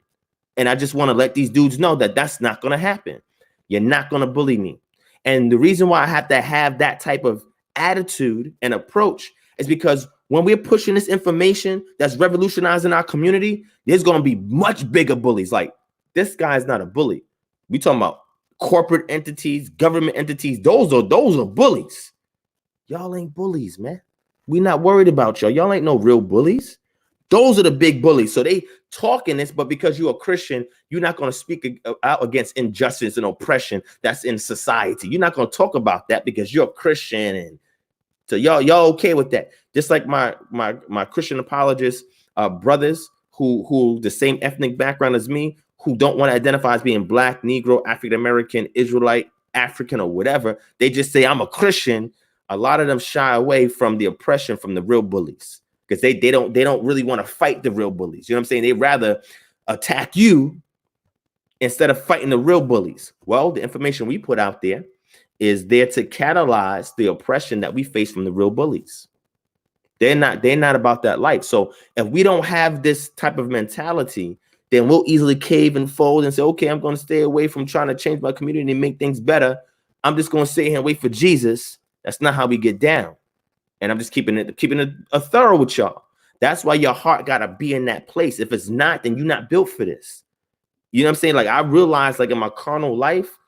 And I just want to let these dudes know that that's not going to happen. You're not going to bully me. And the reason why I have to have that type of attitude and approach is because when we're pushing this information that's revolutionizing our community, there's going to be much bigger bullies. Like, this guy's not a bully. We talking about corporate entities, government entities. Those are bullies. Y'all ain't bullies, man. We not worried about y'all. Y'all ain't no real bullies. Those are the big bullies. So they talking this, but because you're a Christian, you're not going to speak out against injustice and oppression that's in society. You're not going to talk about that because you're a Christian, and so y'all okay with that. Just like my Christian apologist brothers who the same ethnic background as me, who don't want to identify as being Black, Negro, African American, Israelite, African, or whatever. They just say, I'm a Christian. A lot of them shy away from the oppression from the real bullies, because they don't really want to fight the real bullies. You know what I'm saying? They rather attack you instead of fighting the real bullies. Well, the information we put out there is there to catalyze the oppression that we face from the real bullies. They're not about that life. So if we don't have this type of mentality, then we'll easily cave and fold and say, okay, I'm going to stay away from trying to change my community and make things better. I'm just going to sit here and wait for Jesus. That's not how we get down. And I'm just keeping it a thorough with y'all. That's why your heart got to be in that place. If it's not, then you're not built for this. You know what I'm saying? Like, I realized, like, in my carnal life,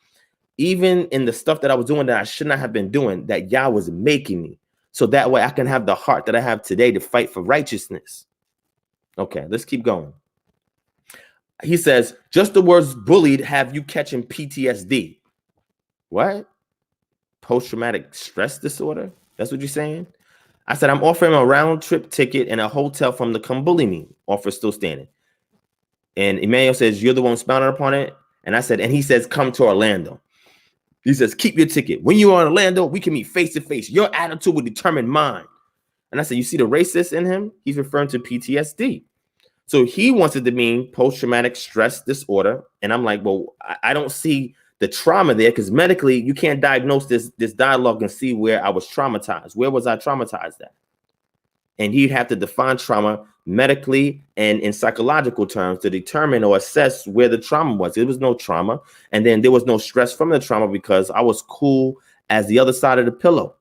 even in the stuff that I was doing that I should not have been doing, that Yah was making me. So that way I can have the heart that I have today to fight for righteousness. Okay, let's keep going. He says, just the words bullied have you catching PTSD. What? Post-traumatic stress disorder? That's what you're saying? I said, I'm offering a round trip ticket and a hotel from the Come Bully Me. Offer still standing. And Emmanuel says, you're the one expounding upon it. And I said, and he says, come to Orlando. He says, keep your ticket. When you are in Orlando, we can meet face to face. Your attitude will determine mine. And I said, you see the racist in him? He's referring to PTSD. So he wants it to mean post-traumatic stress disorder. And I'm like, well, I don't see the trauma there, because medically you can't diagnose this dialogue and see where I was traumatized. Where was I traumatized at? And he'd have to define trauma medically and in psychological terms to determine or assess where the trauma was. There was no trauma. And then there was no stress from the trauma because I was cool as the other side of the pillow,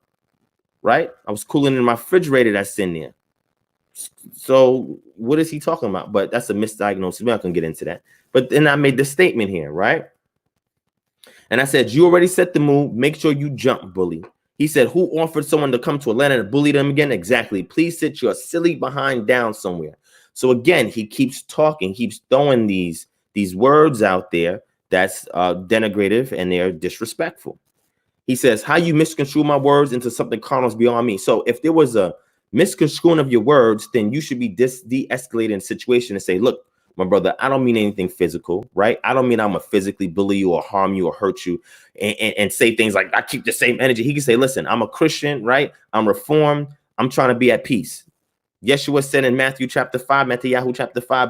right? I was cooling in my refrigerator that's in there. So what is he talking about? But that's a misdiagnosis. We're not going to get into that. But then I made this statement here, right? And I said, you already set the mood. Make sure you jump, bully. He said, who offered someone to come to Atlanta to bully them again? Exactly. Please sit your silly behind down somewhere. So again, he keeps talking, keeps throwing these words out there that's denigrative and they're disrespectful. He says, how you misconstrue my words into something carnal is beyond me. So if there was a misconstruing of your words, then you should be de-escalating the situation and say, look, my brother, I don't mean anything physical, right? I don't mean I'm gonna physically bully you or harm you or hurt you and say things like, I keep the same energy. He can say, listen, I'm a Christian, right? I'm reformed. I'm trying to be at peace. Yeshua said in Matthew chapter 5,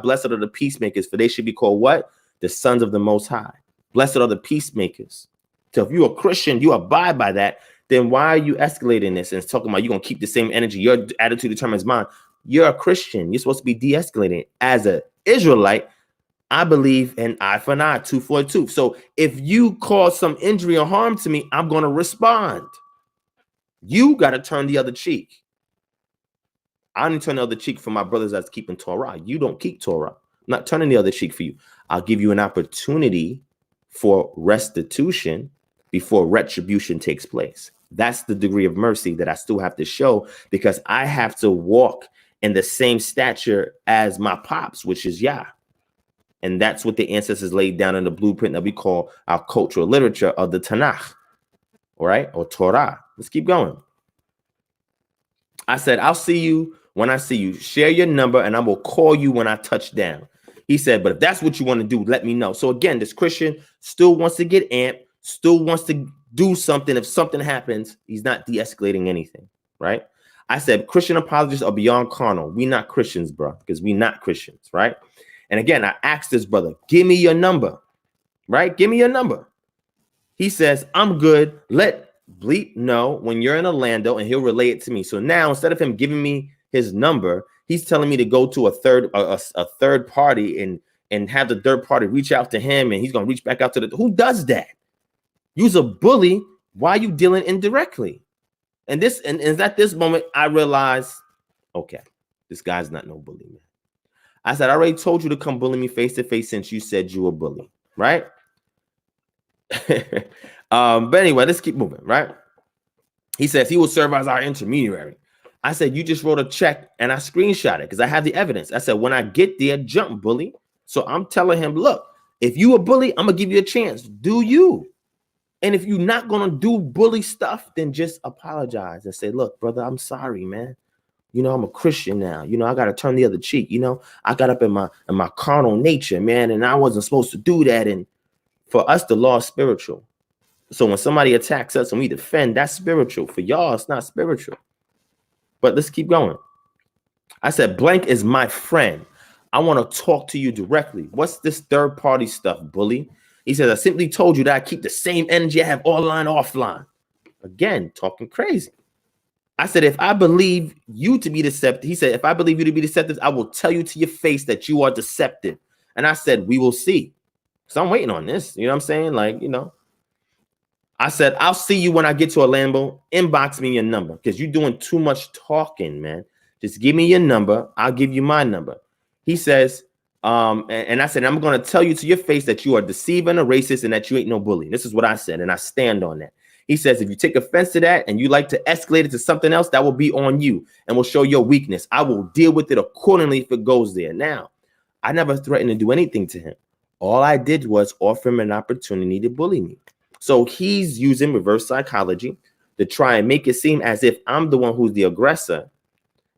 blessed are the peacemakers, for they should be called what? The sons of the Most High. Blessed are the peacemakers. So if you're a Christian, you abide by that, then why are you escalating this and talking about you're going to keep the same energy? Your attitude determines mine. You're a Christian. You're supposed to be de-escalating. As an Israelite, I believe in eye for an eye, tooth for a tooth. So if you cause some injury or harm to me, I'm going to respond. You got to turn the other cheek. I only turn the other cheek for my brothers that's keeping Torah. You don't keep Torah. I'm not turning the other cheek for you. I'll give you an opportunity for restitution before retribution takes place. That's the degree of mercy that I still have to show because I have to walk in the same stature as my pops, which is Yah. And that's what the ancestors laid down in the blueprint that we call our cultural literature of the Tanakh, all right, or Torah. Let's keep going. I said, I'll see you when I see you. Share your number and I will call you when I touch down. He said, but if that's what you want to do, let me know. So again, this Christian still wants to get amped, still wants to do something. If something happens, he's not de-escalating anything, right? I said, Christian apologists are beyond carnal. We not Christians, bro, because we not Christians, right? And again, I asked this brother, give me your number, right? Give me your number. He says, I'm good. Let Bleep know when you're in Orlando and he'll relay it to me. So now instead of him giving me his number, he's telling me to go to a third party and have the third party reach out to him and he's going to reach back out to the, who does that? You's a bully. Why are you dealing indirectly? And at this moment, I realized, okay, this guy's not no bully, man. I said, I already told you to come bully me face to face since you said you were a bully, right? But anyway, let's keep moving, right? He says he will serve as our intermediary. I said, you just wrote a check and I screenshot it because I have the evidence. I said, when I get there, jump, bully. So I'm telling him, look, if you a bully, I'm going to give you a chance. Do you? And if you're not going to do bully stuff, then just apologize and say, look, brother, I'm sorry, man. You know, I'm a Christian now. You know, I got to turn the other cheek. You know, I got up in my carnal nature, man, and I wasn't supposed to do that. And for us, the law is spiritual. So when somebody attacks us and we defend, that's spiritual. For y'all, it's not spiritual. But let's keep going. I said, blank is my friend. I want to talk to you directly. What's this third party stuff, bully? He says, I simply told you that I keep the same energy I have online, offline. Again, talking crazy. I said, if I believe you to be deceptive, he said, if I believe you to be deceptive, I will tell you to your face that you are deceptive. And I said, we will see. So I'm waiting on this. You know what I'm saying? Like, you know, I said, I'll see you when I get to Orlando. Inbox me your number because you're doing too much talking, man. Just give me your number. I'll give you my number. He says, and I said, I'm going to tell you to your face that you are deceiving, a racist, and that you ain't no bully. This is what I said, and I stand on that. He says, if you take offense to that and you like to escalate it to something else, that will be on you and will show your weakness. I will deal with it accordingly if it goes there. Now, I never threatened to do anything to him. All I did was offer him an opportunity to bully me. So he's using reverse psychology to try and make it seem as if I'm the one who's the aggressor.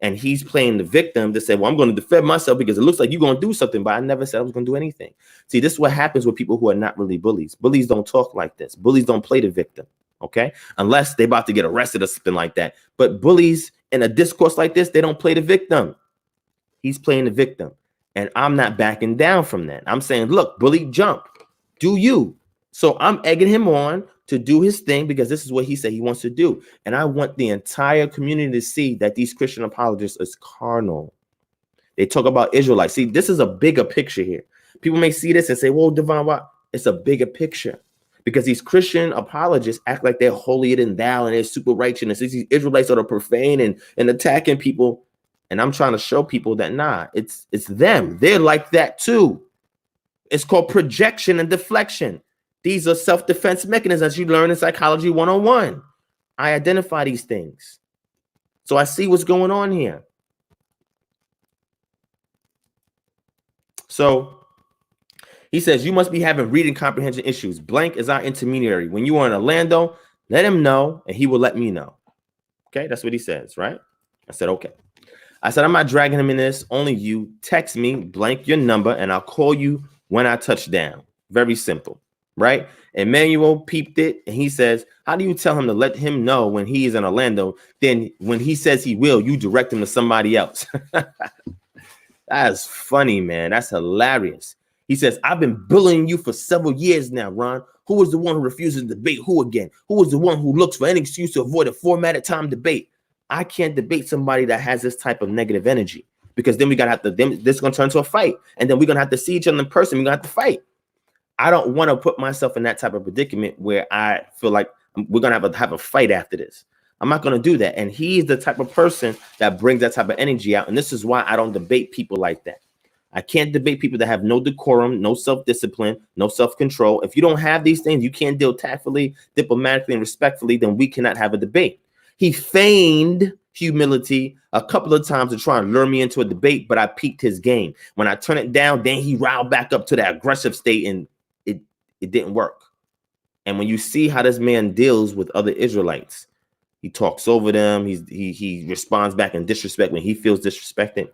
And he's playing the victim to say, well, I'm going to defend myself because it looks like you're going to do something. But I never said I was going to do anything. See, this is what happens with people who are not really bullies. Bullies don't talk like this. Bullies don't play the victim. OK, unless they're about to get arrested or something like that. But bullies in a discourse like this, they don't play the victim. He's playing the victim. And I'm not backing down from that. I'm saying, look, bully, jump. Do you? So I'm egging him on to do his thing because this is what he said he wants to do. And I want the entire community to see that these Christian apologists is carnal. They talk about Israelites. See, this is a bigger picture here. People may see this and say, well, Divine, what? It's a bigger picture. Because these Christian apologists act like they're holier than thou and they're super righteous. These Israelites are profane and attacking people. And I'm trying to show people that, nah, it's them. They're like that too. It's called projection and deflection. These are self-defense mechanisms you learn in Psychology 101. I identify these things. So I see what's going on here. So he says, you must be having reading comprehension issues. Blank is our intermediary. When you are in Orlando, let him know and he will let me know. Okay, that's what he says, right? I said, okay. I said, I'm not dragging him in this. Only you. Text me, blank your number, and I'll call you when I touch down. Very simple, right? Emmanuel peeped it, and he says, how do you tell him to let him know when he is in Orlando? Then when he says he will, you direct him to somebody else. That's funny, man. That's hilarious. He says, I've been bullying you for several years now, Ron. Who is the one who refuses to debate who again? Who is the one who looks for any excuse to avoid a formatted time debate? I can't debate somebody that has this type of negative energy because then this is going to turn into a fight. And then we're going to have to see each other in person. We're going to have to fight. I don't want to put myself in that type of predicament where I feel like we're going to have a fight after this. I'm not going to do that. And he's the type of person that brings that type of energy out. And this is why I don't debate people like that. I can't debate people that have no decorum, no self-discipline, no self-control. If you don't have these things, you can't deal tactfully, diplomatically, and respectfully, then we cannot have a debate. He feigned humility a couple of times to try and lure me into a debate, but I peaked his game. When I turn it down, then he riled back up to that aggressive state, and it didn't work. And when you see how this man deals with other Israelites, he talks over them. He responds back in disrespect when he feels disrespected.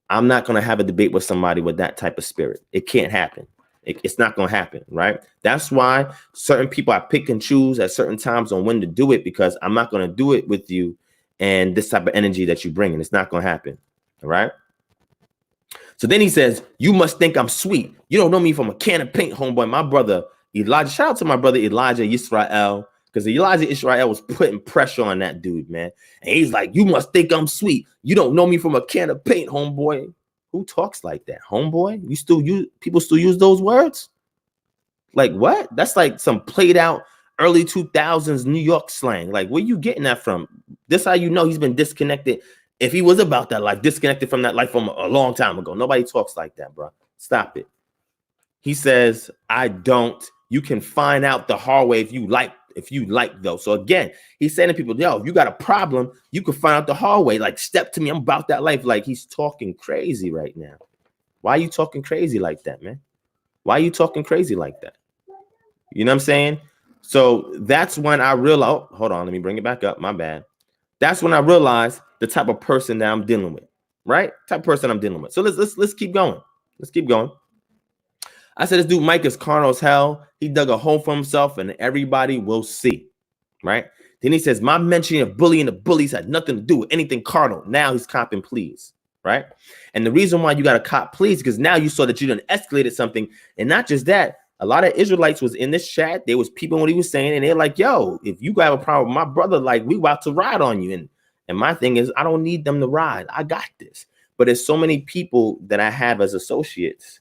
I'm not going to have a debate with somebody with that type of spirit. It can't happen. It's not going to happen, right? That's why certain people I pick and choose at certain times on when to do it, because I'm not going to do it with you and this type of energy that you bring in. It's not going to happen, all right? So then he says, you must think I'm sweet. You don't know me from a can of paint, homeboy. My brother Elijah, shout out to my brother Elijah Yisrael, because Elijah Israel was putting pressure on that dude, man. And he's like, you must think I'm sweet. You don't know me from a can of paint, homeboy. Who talks like that, homeboy? People still use those words? Like what? That's like some played out early 2000s New York slang. Like, where you getting that from? This how you know he's been disconnected. If he was about that life, disconnected from that life from a long time ago. Nobody talks like that, bro. Stop it. He says, I don't. You can find out the hard way if you like though. So again, he's saying to people, yo, if you got a problem, you can find out the hard way. Like, step to me. I'm about that life. Like, he's talking crazy right now. Why are you talking crazy like that, man? Why are you talking crazy like that? You know what I'm saying? So that's when I realized, hold on, let me bring it back up. My bad. That's when I realized the type of person that I'm dealing with, right? Type of person I'm dealing with. So let's keep going. Let's keep going. I said, this dude Mike is carnal as hell. He dug a hole for himself and everybody will see, right? Then he says, my mentioning of bullying the bullies had nothing to do with anything carnal. Now he's copping pleas, right? And the reason why you got to cop pleas, because now you saw that you done escalated something. And not just that, a lot of Israelites was in this chat. There was people what he was saying, and they're like, yo, if you have a problem with my brother, like, we about to ride on you. And my thing is, I don't need them to ride. I got this. But there's so many people that I have as associates.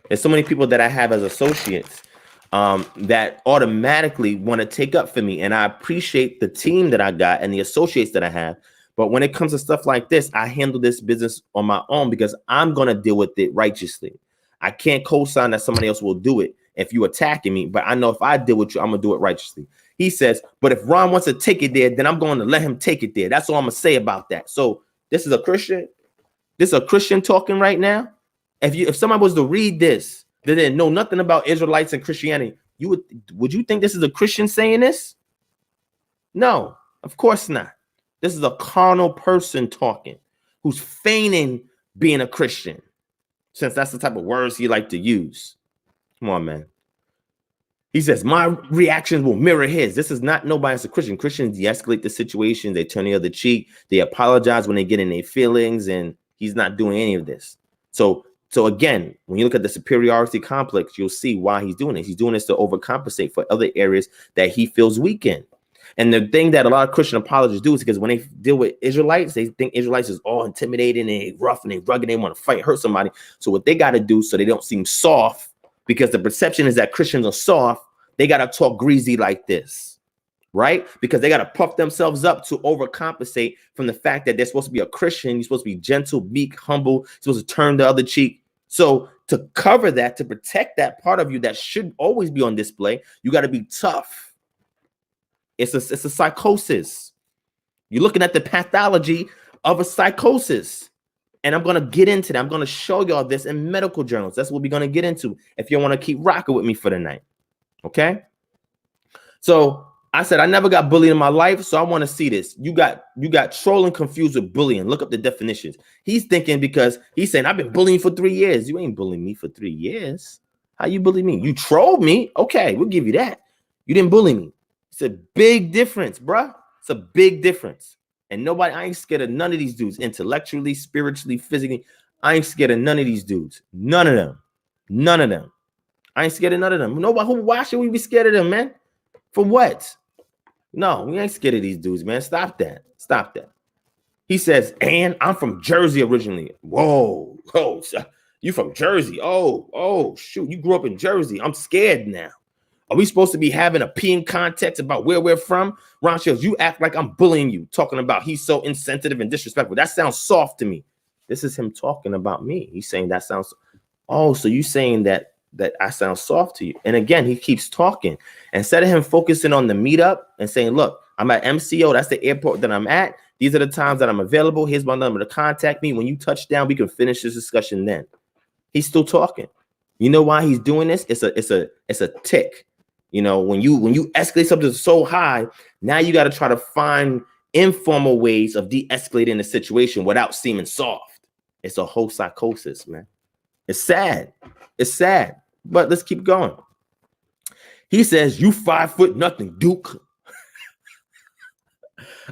There's so many people that I have as associates that automatically want to take up for me. And I appreciate the team that I got and the associates that I have. But when it comes to stuff like this, I handle this business on my own because I'm going to deal with it righteously. I can't co-sign that somebody else will do it if you're attacking me. But I know if I deal with you, I'm going to do it righteously. He says, but if Ron wants to take it there, then I'm going to let him take it there. That's all I'm going to say about that. So this is a Christian. This is a Christian talking right now. If somebody was to read this, they didn't know nothing about Israelites and Christianity, would you think this is a Christian saying this? No, of course not. This is a carnal person talking who's feigning being a Christian, since that's the type of words he like to use. Come on, man. He says, my reactions will mirror his. This is not nobody as a Christian. Christians de-escalate the situation. They turn the other cheek. They apologize when they get in their feelings, and he's not doing any of this. So So again, when you look at the superiority complex, you'll see why he's doing this. He's doing this to overcompensate for other areas that he feels weak in. And the thing that a lot of Christian apologists do is because when they deal with Israelites, they think Israelites is all intimidating and rough and they rugged, they want to fight, hurt somebody. So what they got to do so they don't seem soft, because the perception is that Christians are soft, they got to talk greasy like this, right? Because they got to puff themselves up to overcompensate from the fact that they're supposed to be a Christian. You're supposed to be gentle, meek, humble, supposed to turn the other cheek. So to cover that, to protect that part of you that should always be on display, you got to be tough. It's a psychosis. You're looking at the pathology of a psychosis. And I'm going to get into that. I'm going to show y'all this in medical journals. That's what we're going to get into if you want to keep rocking with me for the night. Okay? So I said I never got bullied in my life, so I want to see this. You got trolling confused with bullying. Look up the definitions. He's thinking because he's saying I've been bullying for 3 years. You ain't bullying me for 3 years. How you bully me? You trolled me. Okay, we'll give you that. You didn't bully me. It's a big difference, bruh. It's a big difference. And I ain't scared of none of these dudes, intellectually, spiritually, physically. I ain't scared of none of these dudes. None of them. None of them. I ain't scared of none of them. Why should we be scared of them, man? For what? No, we ain't scared of these dudes, man. Stop that. Stop that. He says, and I'm from Jersey originally. Whoa. Oh, you from Jersey? Oh, shoot. You grew up in Jersey. I'm scared now. Are we supposed to be having a peeing context about where we're from? Ron Shields, you act like I'm bullying you, talking about he's so insensitive and disrespectful. That sounds soft to me. This is him talking about me. He's saying that sounds, so you saying that I sound soft to you. And again, he keeps talking. Instead of him focusing on the meetup and saying, look, I'm at MCO. That's the airport that I'm at. These are the times that I'm available. Here's my number to contact me. When you touch down, we can finish this discussion then. He's still talking. You know why he's doing this? It's a tick. You know, when you escalate something so high, now you got to try to find informal ways of de-escalating the situation without seeming soft. It's a whole psychosis, man. It's sad. It's sad. But let's keep going. He says, you 5 foot nothing, Duke.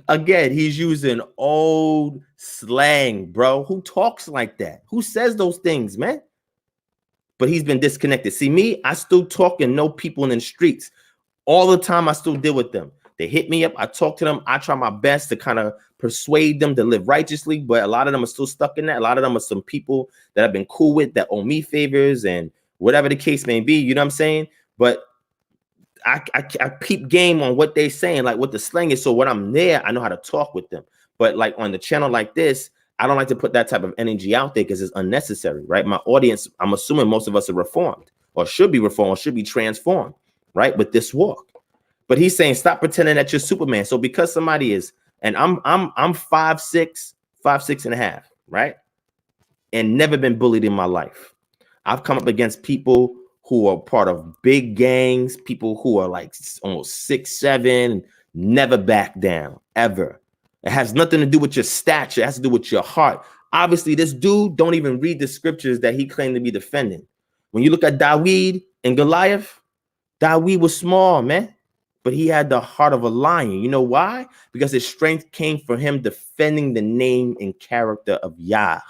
Again, he's using old slang, bro. Who talks like that? Who says those things, man? But he's been disconnected. See, me, I still talk and know people in the streets. All the time, I still deal with them. They hit me up. I talk to them. I try my best to kind of persuade them to live righteously. But a lot of them are still stuck in that. A lot of them are some people that I've been cool with that owe me favors and whatever the case may be. You know what I'm saying? But I peep game on what they're saying, like what the slang is. So when I'm there, I know how to talk with them. But like on the channel like this, I don't like to put that type of energy out there because it's unnecessary, right? My audience, I'm assuming most of us are reformed or should be reformed or should be transformed, right? With this walk. But he's saying, stop pretending that you're Superman. So because somebody is, and I'm 5'6" and a half, right? And never been bullied in my life. I've come up against people who are part of big gangs, people who are like almost 6'7", never back down, ever. It has nothing to do with your stature. It has to do with your heart. Obviously, this dude don't even read the scriptures that he claimed to be defending. When you look at David and Goliath, David was small, man. But he had the heart of a lion. You know why? Because his strength came from him defending the name and character of Yah.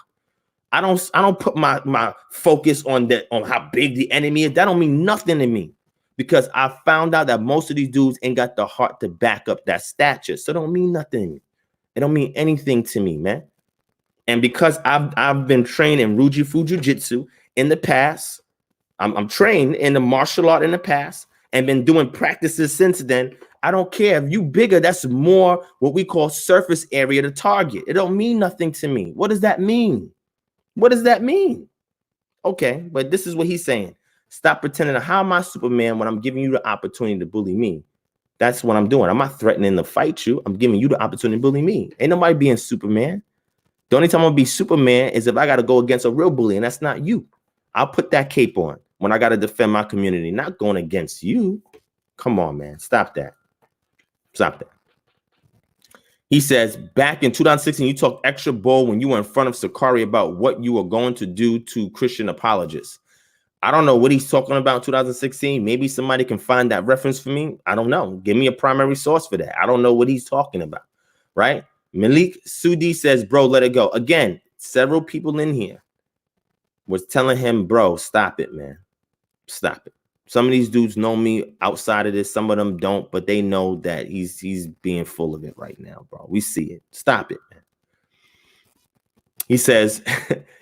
I don't put my focus on how big the enemy is. That don't mean nothing to me. Because I found out that most of these dudes ain't got the heart to back up that stature. So it don't mean nothing. It don't mean anything to me, man. And because I've been trained in Ruji-Fu Jiu-Jitsu in the past, I'm trained in the martial art in the past and been doing practices since then. I don't care if you bigger, that's more what we call surface area to target. It don't mean nothing to me. What does that mean? What does that mean? Okay, but this is what he's saying. Stop pretending. How am I Superman when I'm giving you the opportunity to bully me? That's what I'm doing. I'm not threatening to fight you. I'm giving you the opportunity to bully me. Ain't nobody being Superman. The only time I'm gonna be Superman is if I got to go against a real bully, and that's not you. I'll put that cape on when I got to defend my community, not going against you. Come on, man. Stop that. Stop that. He says, back in 2016, you talked extra bold when you were in front of Sakari about what you were going to do to Christian apologists. I don't know what he's talking about in 2016. Maybe somebody can find that reference for me. I don't know. Give me a primary source for that. I don't know what he's talking about, right? Malik Sudi says, bro, let it go. Again, several people in here was telling him, bro, stop it, man. Stop it. Some of these dudes know me outside of this. Some of them don't, but they know that he's being full of it right now, bro. We see it. Stop it, man. He says,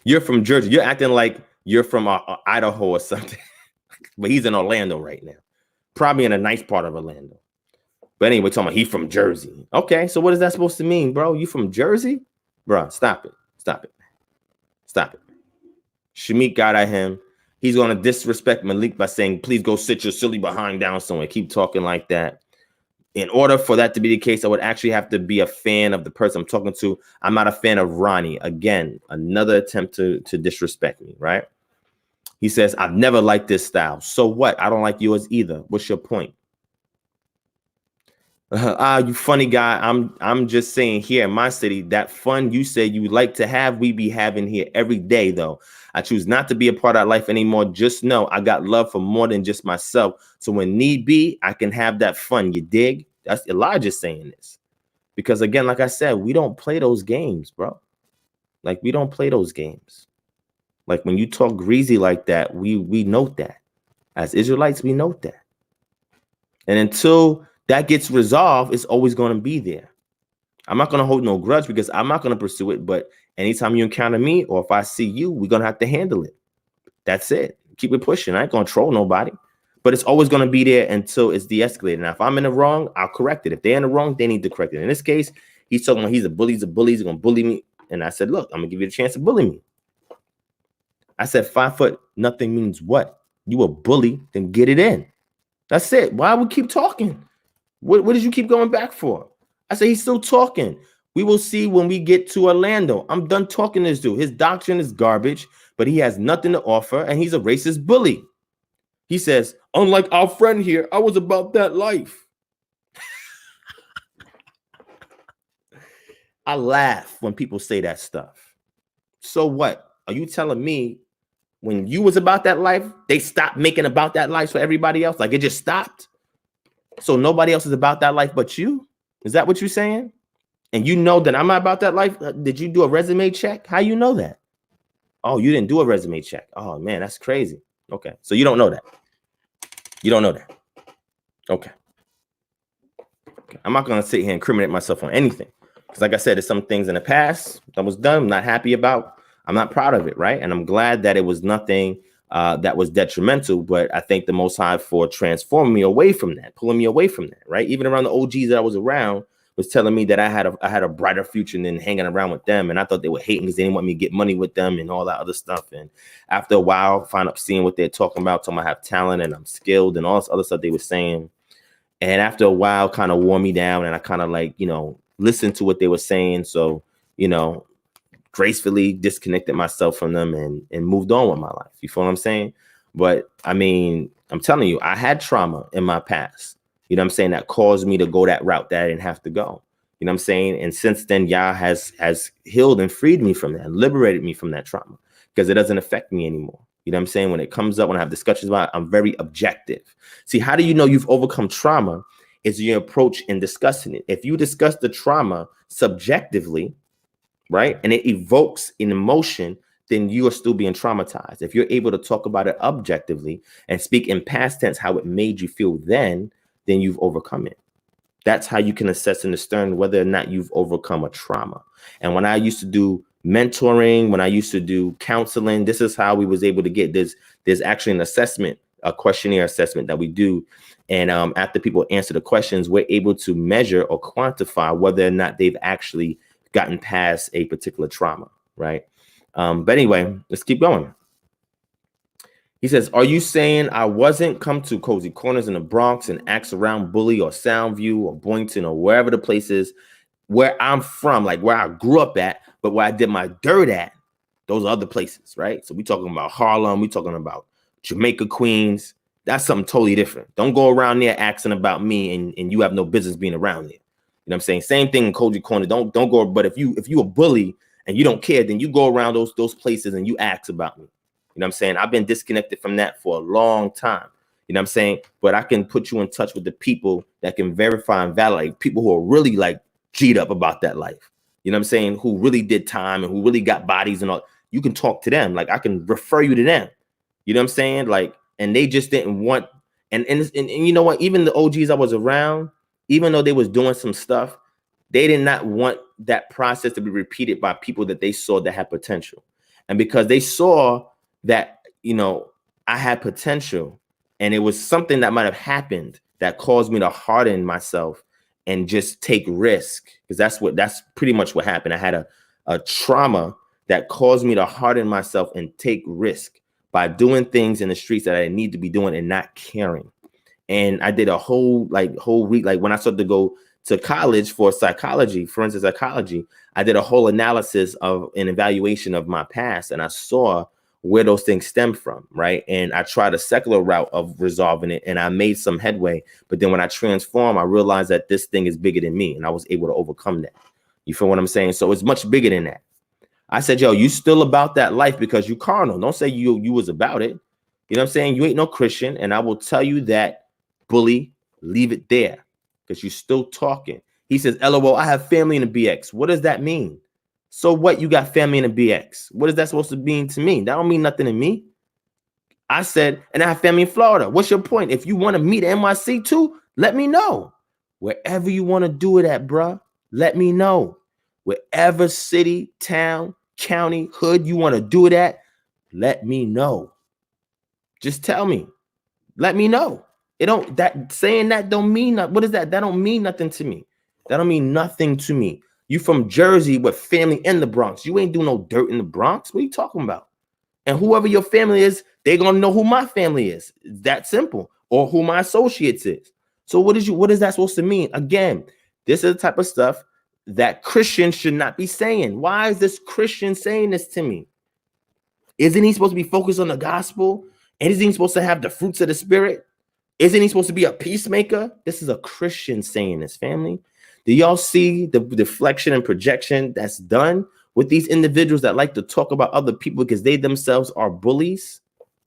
you're from Jersey. You're acting like you're from Idaho or something. But he's in Orlando right now. Probably in a nice part of Orlando. But anyway, talking about he's from Jersey. Okay, so what is that supposed to mean, bro? You from Jersey? Bro, stop it. Stop it. Stop it. Shamik got at him. He's going to disrespect Malik by saying, please go sit your silly behind down somewhere. Keep talking like that. In order for that to be the case, I would actually have to be a fan of the person I'm talking to. I'm not a fan of Ronnie. Again, another attempt to disrespect me, right? He says, I've never liked this style. So what? I don't like yours either. What's your point? You funny guy. I'm just saying here in my city, that fun you said you would like to have, we be having here every day, though. I choose not to be a part of that life anymore. Just know I got love for more than just myself. So when need be, I can have that fun. You dig? That's Elijah saying this. Because again, like I said, we don't play those games, bro. Like we don't play those games. Like when you talk greasy like that, we note that. As Israelites, we note that. And until that gets resolved, it's always going to be there. I'm not going to hold no grudge because I'm not going to pursue it. But anytime you encounter me or if I see you, we're going to have to handle it. That's it. Keep it pushing. I ain't going to troll nobody. But it's always going to be there until it's de-escalated. Now, if I'm in the wrong, I'll correct it. If they're in the wrong, they need to correct it. In this case, he's talking about he's a bully. He's going to bully me. And I said, look, I'm going to give you a chance to bully me. I said, 5 foot, nothing means what? You a bully, then get it in. That's it. Why would we keep talking? What did you keep going back for? I said, he's still talking. We will see when we get to Orlando. I'm done talking to this dude. His doctrine is garbage, but he has nothing to offer, and he's a racist bully. He says, unlike our friend here, I was about that life. I laugh when people say that stuff. So what? Are you telling me when you was about that life, they stopped making about that life for everybody else? Like it just stopped? So nobody else is about that life but you? Is that what you're saying? And you know that I'm not about that life? Did you do a resume check? How you know that? Oh, you didn't do a resume check. Oh, man, that's crazy. Okay, so you don't know that. You don't know that. Okay. I'm not going to sit here and incriminate myself on anything. Because like I said, there's some things in the past that was done I'm not happy about. I'm not proud of it, right? And I'm glad that it was nothing that was detrimental, but I thank the Most High for transforming me away from that, pulling me away from that, right? Even around the OGs that I was around was telling me that I had a brighter future than hanging around with them, and I thought they were hating because they didn't want me to get money with them and all that other stuff. And after a while, find up seeing what they're talking about, talking about I have talent and I'm skilled and all this other stuff they were saying. And after a while, kind of wore me down, and I kind of like, listened to what they were saying. So, gracefully disconnected myself from them and moved on with my life. You feel what I'm saying? But I mean, I'm telling you, I had trauma in my past, that caused me to go that route that I didn't have to go. You know what I'm saying? And since then, Yah has healed and freed me from that, and liberated me from that trauma because it doesn't affect me anymore. You know what I'm saying? When it comes up, when I have discussions about it, I'm very objective. See, how do you know you've overcome trauma? Is your approach in discussing it. If you discuss the trauma subjectively, right, and it evokes an emotion, then you are still being traumatized. If you're able to talk about it objectively and speak in past tense how it made you feel then you've overcome it. That's how you can assess and discern whether or not you've overcome a trauma. And when I used to do mentoring, when I used to do counseling, this is how we was able to get this. There's actually an assessment, a questionnaire assessment that we do. And after people answer the questions, we're able to measure or quantify whether or not they've actually gotten past a particular trauma, right? But anyway, let's keep going. He says, are you saying I wasn't come to Cozy Corners in the Bronx and ask around Bully or Soundview or Boynton or wherever the place is where I'm from, like where I grew up at, but where I did my dirt at, those are other places, right? So we talking about Harlem, we talking about Jamaica, Queens. That's something totally different. Don't go around there asking about me and you have no business being around there. You know what I'm saying? Same thing in Cozy Corner. Don't go, but if you a bully and you don't care, then you go around those places and you ask about me. You know what I'm saying? I've been disconnected from that for a long time. You know what I'm saying? But I can put you in touch with the people that can verify and validate, people who are really like G'd up about that life. You know what I'm saying? Who really did time and who really got bodies and all. you can talk to them. Like I can refer you to them. You know what I'm saying? Like, and they just didn't want, and you know what? Even the OGs I was around, even though they was doing some stuff, they did not want that process to be repeated by people that they saw that had potential. And because they saw that, you know, I had potential and it was something that might have happened that caused me to harden myself and just take risk. Because that's pretty much what happened. I had a trauma that caused me to harden myself and take risk by doing things in the streets that I didn't need to be doing and not caring. And I did a whole week. Like when I started to go to college for psychology, forensic psychology, I did a whole analysis of an evaluation of my past, and I saw where those things stem from, right? And I tried a secular route of resolving it, and I made some headway. But then when I transformed, I realized that this thing is bigger than me, and I was able to overcome that. You feel what I'm saying? So it's much bigger than that. I said, yo, you still about that life because you carnal. Don't say you was about it. You know what I'm saying? You ain't no Christian, and I will tell you that, bully, leave it there. Because you're still talking. He says, LOL, I have family in the BX. What does that mean? So what? You got family in the BX. What is that supposed to mean to me? That don't mean nothing to me. I said, and I have family in Florida. What's your point? If you want to meet NYC too, let me know. Wherever you want to do it at, bruh, let me know. Wherever city, town, county, hood you want to do it at, let me know. Just tell me. Let me know. It don't, that saying that don't mean nothing. What is that? That don't mean nothing to me. That don't mean nothing to me. You from Jersey with family in the Bronx. You ain't doing no dirt in the Bronx. What are you talking about? And whoever your family is, they're gonna know who my family is. It's that simple. Or who my associates is. So what is that supposed to mean? Again, this is the type of stuff that Christians should not be saying. Why is this Christian saying this to me? Isn't he supposed to be focused on the gospel? And isn't he supposed to have the fruits of the spirit? Isn't he supposed to be a peacemaker? This is a Christian saying this, family. Do y'all see the deflection and projection that's done with these individuals that like to talk about other people because they themselves are bullies?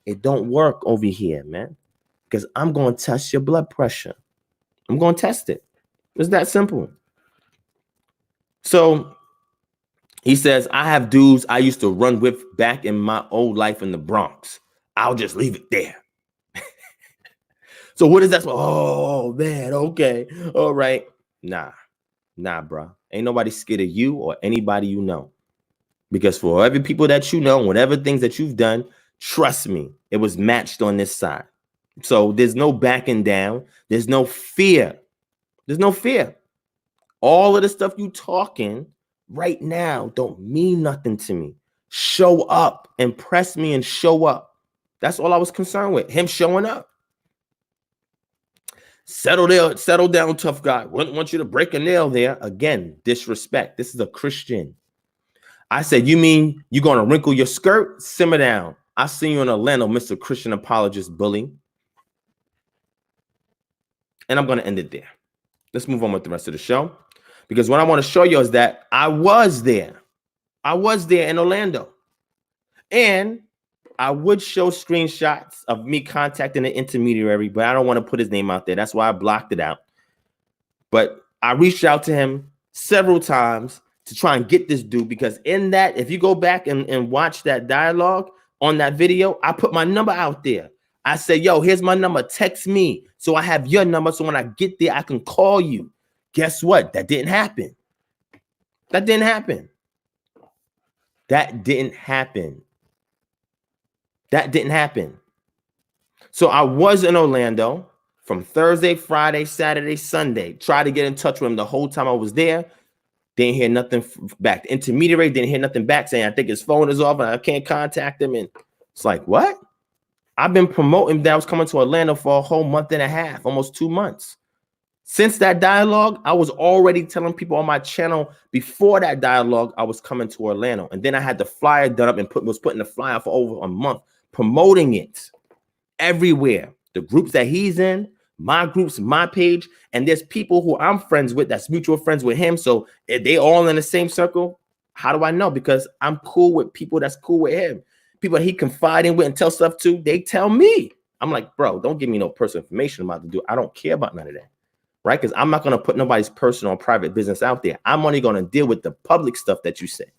It don't work over here, man. Because I'm going to test your blood pressure. I'm going to test it. It's that simple. So he says, I have dudes I used to run with back in my old life in the Bronx. I'll just leave it there. So what is that? Oh, man. Okay. All right. Nah, bro. Ain't nobody scared of you or anybody you know. Because for every people that you know, whatever things that you've done, trust me, it was matched on this side. So there's no backing down. There's no fear. There's no fear. All of the stuff you talking right now don't mean nothing to me. Show up. Impress me and show up. That's all I was concerned with. Him showing up. Settle down, tough guy. Wouldn't want you to break a nail there. Again, disrespect. This is a Christian. I said, you mean you're going to wrinkle your skirt? Simmer down. I'll see you in Atlanta, Mr. Christian Apologist bully. And I'm going to end it there. Let's move on with the rest of the show. Because what I want to show you is that I was there. I was there in Orlando. And I would show screenshots of me contacting an intermediary, but I don't want to put his name out there. That's why I blocked it out. But I reached out to him several times to try and get this dude, because in that, if you go back and watch that dialogue on that video, I put my number out there. I said, yo, here's my number. Text me so I have your number. So when I get there, I can call you. Guess what? That didn't happen. That didn't happen. That didn't happen. That didn't happen. So I was in Orlando from Thursday, Friday, Saturday, Sunday. Tried to get in touch with him the whole time I was there. Didn't hear nothing back. The intermediary didn't hear nothing back, saying I think his phone is off and I can't contact him. And it's like, what? I've been promoting that I was coming to Orlando for a whole month and a half, almost 2 months. Since that dialogue, I was already telling people on my channel before that dialogue I was coming to Orlando. And then I had the flyer done up and was putting the flyer for over a month, promoting it everywhere. The groups that he's in, my groups, my page, and there's people who I'm friends with that's mutual friends with him. So if they all in the same circle, how do I know? Because I'm cool with people that's cool with him. People he confiding with and tell stuff to, they tell me. I'm like, bro, don't give me no personal information about the dude. I don't care about none of that. Right? Because I'm not going to put nobody's personal or private business out there. I'm only going to deal with the public stuff that you say.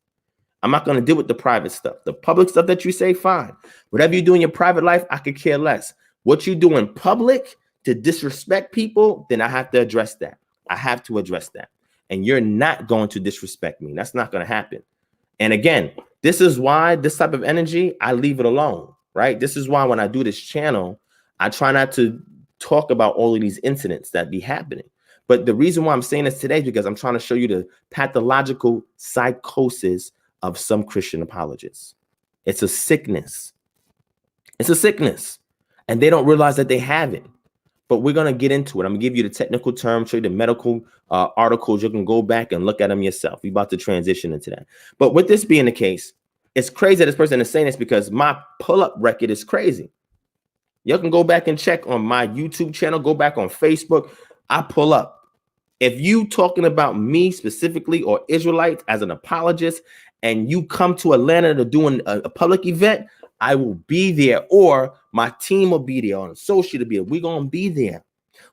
I'm not going to deal with the private stuff. The public stuff that you say, fine. Whatever you do in your private life, I could care less. What you do in public to disrespect people, then I have to address that. I have to address that. And you're not going to disrespect me. That's not going to happen. And again, this is why this type of energy, I leave it alone, right? This is why when I do this channel, I try not to talk about all of these incidents that be happening. But the reason why I'm saying this today is because I'm trying to show you the pathological psychosis of some Christian apologists. It's a sickness. It's a sickness. And they don't realize that they have it. But we're going to get into it. I'm going to give you the technical terms, show you the medical articles. You can go back and look at them yourself. We're about to transition into that. But with this being the case, it's crazy that this person is saying this because my pull-up record is crazy. You can go back and check on my YouTube channel. Go back on Facebook. I pull up. If you talking about me specifically or Israelites as an apologist and you come to Atlanta to do a public event, I will be there, or my team will be there, or an associate will be there. We're going to be there.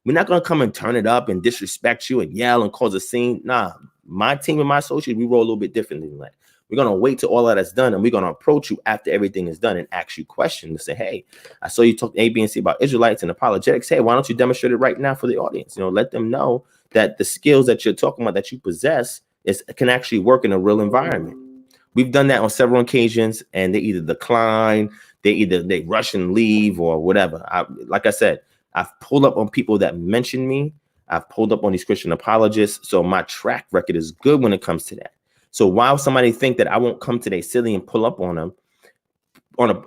We're not going to come and turn it up and disrespect you and yell and cause a scene. Nah, my team and my associate, we roll a little bit differently than that. We're going to wait till all of that's done, and we're going to approach you after everything is done and ask you questions to say, hey, I saw you talk A, B, and C about Israelites and apologetics. Hey, why don't you demonstrate it right now for the audience? You know, let them know that the skills that you're talking about that you possess can actually work in a real environment. We've done that on several occasions, and they either decline, they rush and leave, or whatever. Like I said, I've pulled up on people that mention me. I've pulled up on these Christian apologists, so my track record is good when it comes to that. So why would somebody think that I won't come to their silly and pull up on them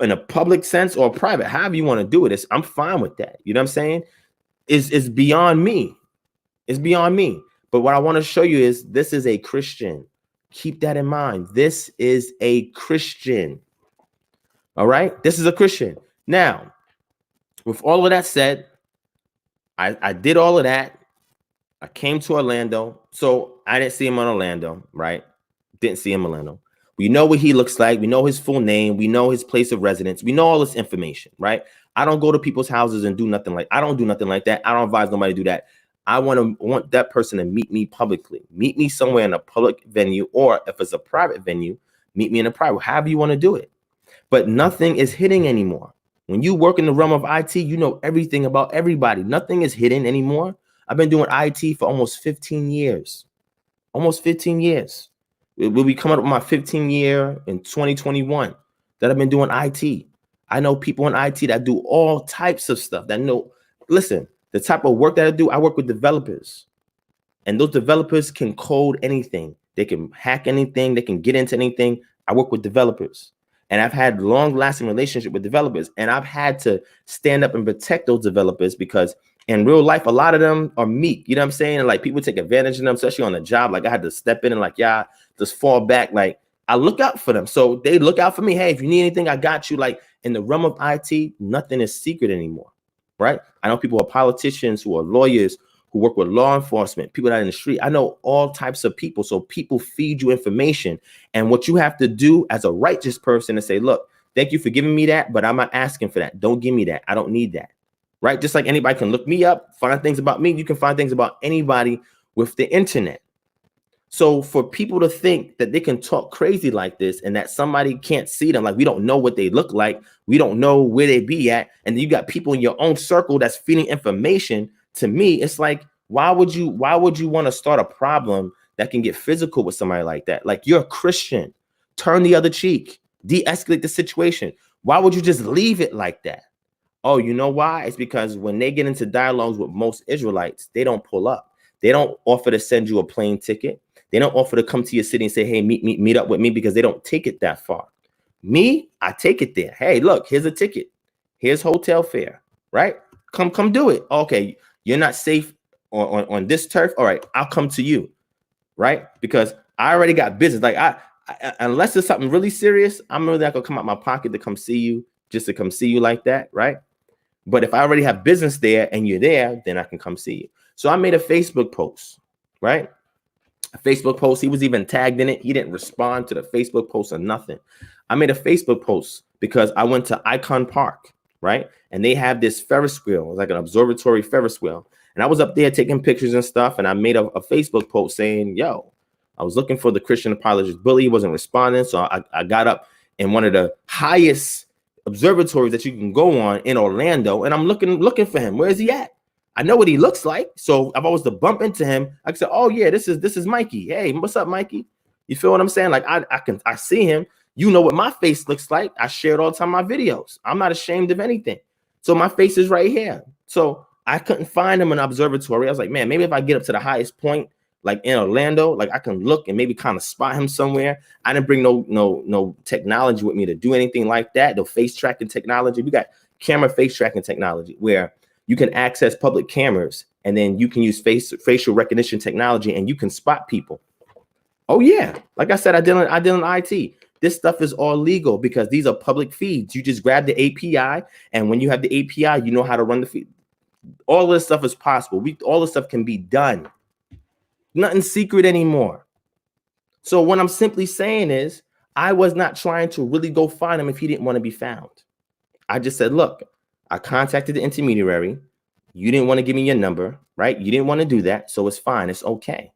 in a public sense or private? However you want to do it, I'm fine with that. You know what I'm saying? It's beyond me. It's beyond me. But what I want to show you is this is a Christian. Keep that in mind. This is a Christian. All right? This is a Christian. Now, with all of that said, I did all of that. I came to Orlando. So I didn't see him in Orlando, right? Didn't see him in Orlando. We know what he looks like. We know his full name. We know his place of residence. We know all this information, right? I don't go to people's houses and do nothing like I don't do nothing like that. I don't advise nobody to do that. I want that person to meet me publicly. Meet me somewhere in a public venue, or if it's a private venue, meet me in a private, however you want to do it. But nothing is hidden anymore. When you work in the realm of IT, you know everything about everybody. Nothing is hidden anymore. I've been doing IT for almost 15 years. Almost 15 years. We'll be coming up with my 15th year in 2021 that I've been doing IT. I know people in IT that do all types of stuff that know, listen, the type of work that I do, I work with developers. And those developers can code anything. They can hack anything. They can get into anything. I work with developers. And I've had long-lasting relationship with developers. And I've had to stand up and protect those developers because in real life, a lot of them are meek. You know what I'm saying? And like people take advantage of them, especially on the job. Like I had to step in and like, yeah, just fall back. Like I look out for them. So they look out for me. Hey, if you need anything, I got you. Like in the realm of IT, nothing is secret anymore. Right? I know people are politicians, who are lawyers, who work with law enforcement, people that are in the street. I know all types of people. So people feed you information. And what you have to do as a righteous person is say, look, thank you for giving me that, but I'm not asking for that. Don't give me that. I don't need that. Right? Just like anybody can look me up, find things about me. You can find things about anybody with the internet. So for people to think that they can talk crazy like this and that somebody can't see them, like we don't know what they look like, we don't know where they be at, and you got people in your own circle that's feeding information to me, it's like, why would you want to start a problem that can get physical with somebody like that? Like you're a Christian, turn the other cheek, de-escalate the situation. Why would you just leave it like that? Oh, you know why? It's because when they get into dialogues with most Israelites, they don't pull up. They don't offer to send you a plane ticket. They don't offer to come to your city and say, hey, meet up with me, because they don't take it that far. Me, I take it there. Hey, look, here's a ticket. Here's hotel fare, right? Come do it. Okay, you're not safe on this turf. All right, I'll come to you, right? Because I already got business. Like I unless it's something really serious, I'm really not gonna come out my pocket to come see you, just to come see you like that, right? But if I already have business there and you're there, then I can come see you. So I made a Facebook post, right? A Facebook post. He was even tagged in it. He didn't respond to the Facebook post or nothing. I made a Facebook post because I went to Icon Park, right? And they have this Ferris wheel, like an observatory Ferris wheel. And I was up there taking pictures and stuff. And I made a Facebook post saying, yo, I was looking for the Christian Apologist bully. He wasn't responding. So I got up in one of the highest observatories that you can go on in Orlando. And I'm looking for him. Where is he at? I know what he looks like. So if I was to bump into him, I could say, oh yeah, this is Mikey. Hey, what's up, Mikey? You feel what I'm saying? Like I see him. You know what my face looks like. I share it all the time in my videos. I'm not ashamed of anything. So my face is right here. So I couldn't find him in an observatory. I was like, man, maybe if I get up to the highest point, like in Orlando, like I can look and maybe kind of spot him somewhere. I didn't bring no technology with me to do anything like that. The face tracking technology. We got camera face tracking technology where you can access public cameras and then you can use facial recognition technology and you can spot people. Oh yeah, like I said, I did in IT. This stuff is all legal because these are public feeds. You just grab the API, and when you have the API, you know how to run the feed. All of this stuff is possible. All this stuff can be done. Nothing secret anymore. So what I'm simply saying is, I was not trying to really go find him if he didn't want to be found. I just said, look, I contacted the intermediary. You didn't want to give me your number, right? You didn't want to do that, so it's fine. It's okay.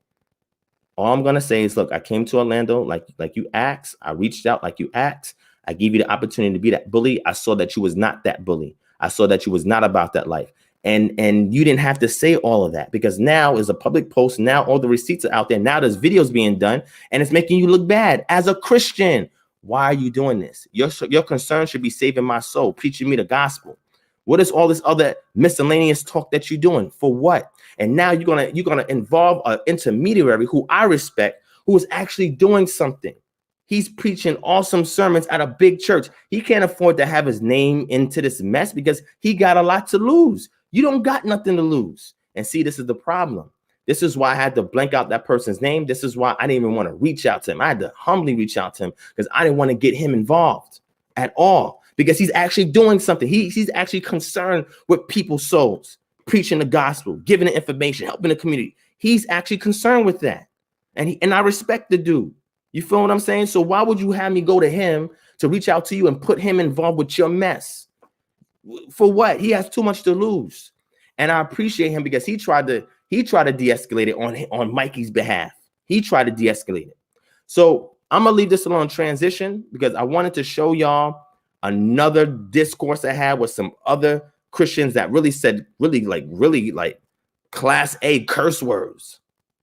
All I'm going to say is, look, I came to Orlando like you asked. I reached out like you asked. I gave you the opportunity to be that bully. I saw that you was not that bully. I saw that you was not about that life. And you didn't have to say all of that because now is a public post. Now all the receipts are out there. Now there's videos being done and it's making you look bad as a Christian. Why are you doing this? Your concern should be saving my soul, preaching me the gospel. What is all this other miscellaneous talk that you're doing? For what? And now you're gonna involve an intermediary who I respect, who is actually doing something. He's preaching awesome sermons at a big church. He can't afford to have his name into this mess because he got a lot to lose. You don't got nothing to lose. And see, this is the problem. This is why I had to blank out that person's name. This is why I didn't even want to reach out to him. I had to humbly reach out to him because I didn't want to get him involved at all because he's actually doing something. He's actually concerned with people's souls, preaching the gospel, giving the information, helping the community. He's actually concerned with that. And I respect the dude. You feel what I'm saying? So why would you have me go to him to reach out to you and put him involved with your mess? For what? He has too much to lose. And I appreciate him because he tried to de-escalate it on Mikey's behalf. He tried to de-escalate it. So I'm gonna leave this alone, transition, because I wanted to show y'all another discourse I had with some other Christians that really said really class A curse words.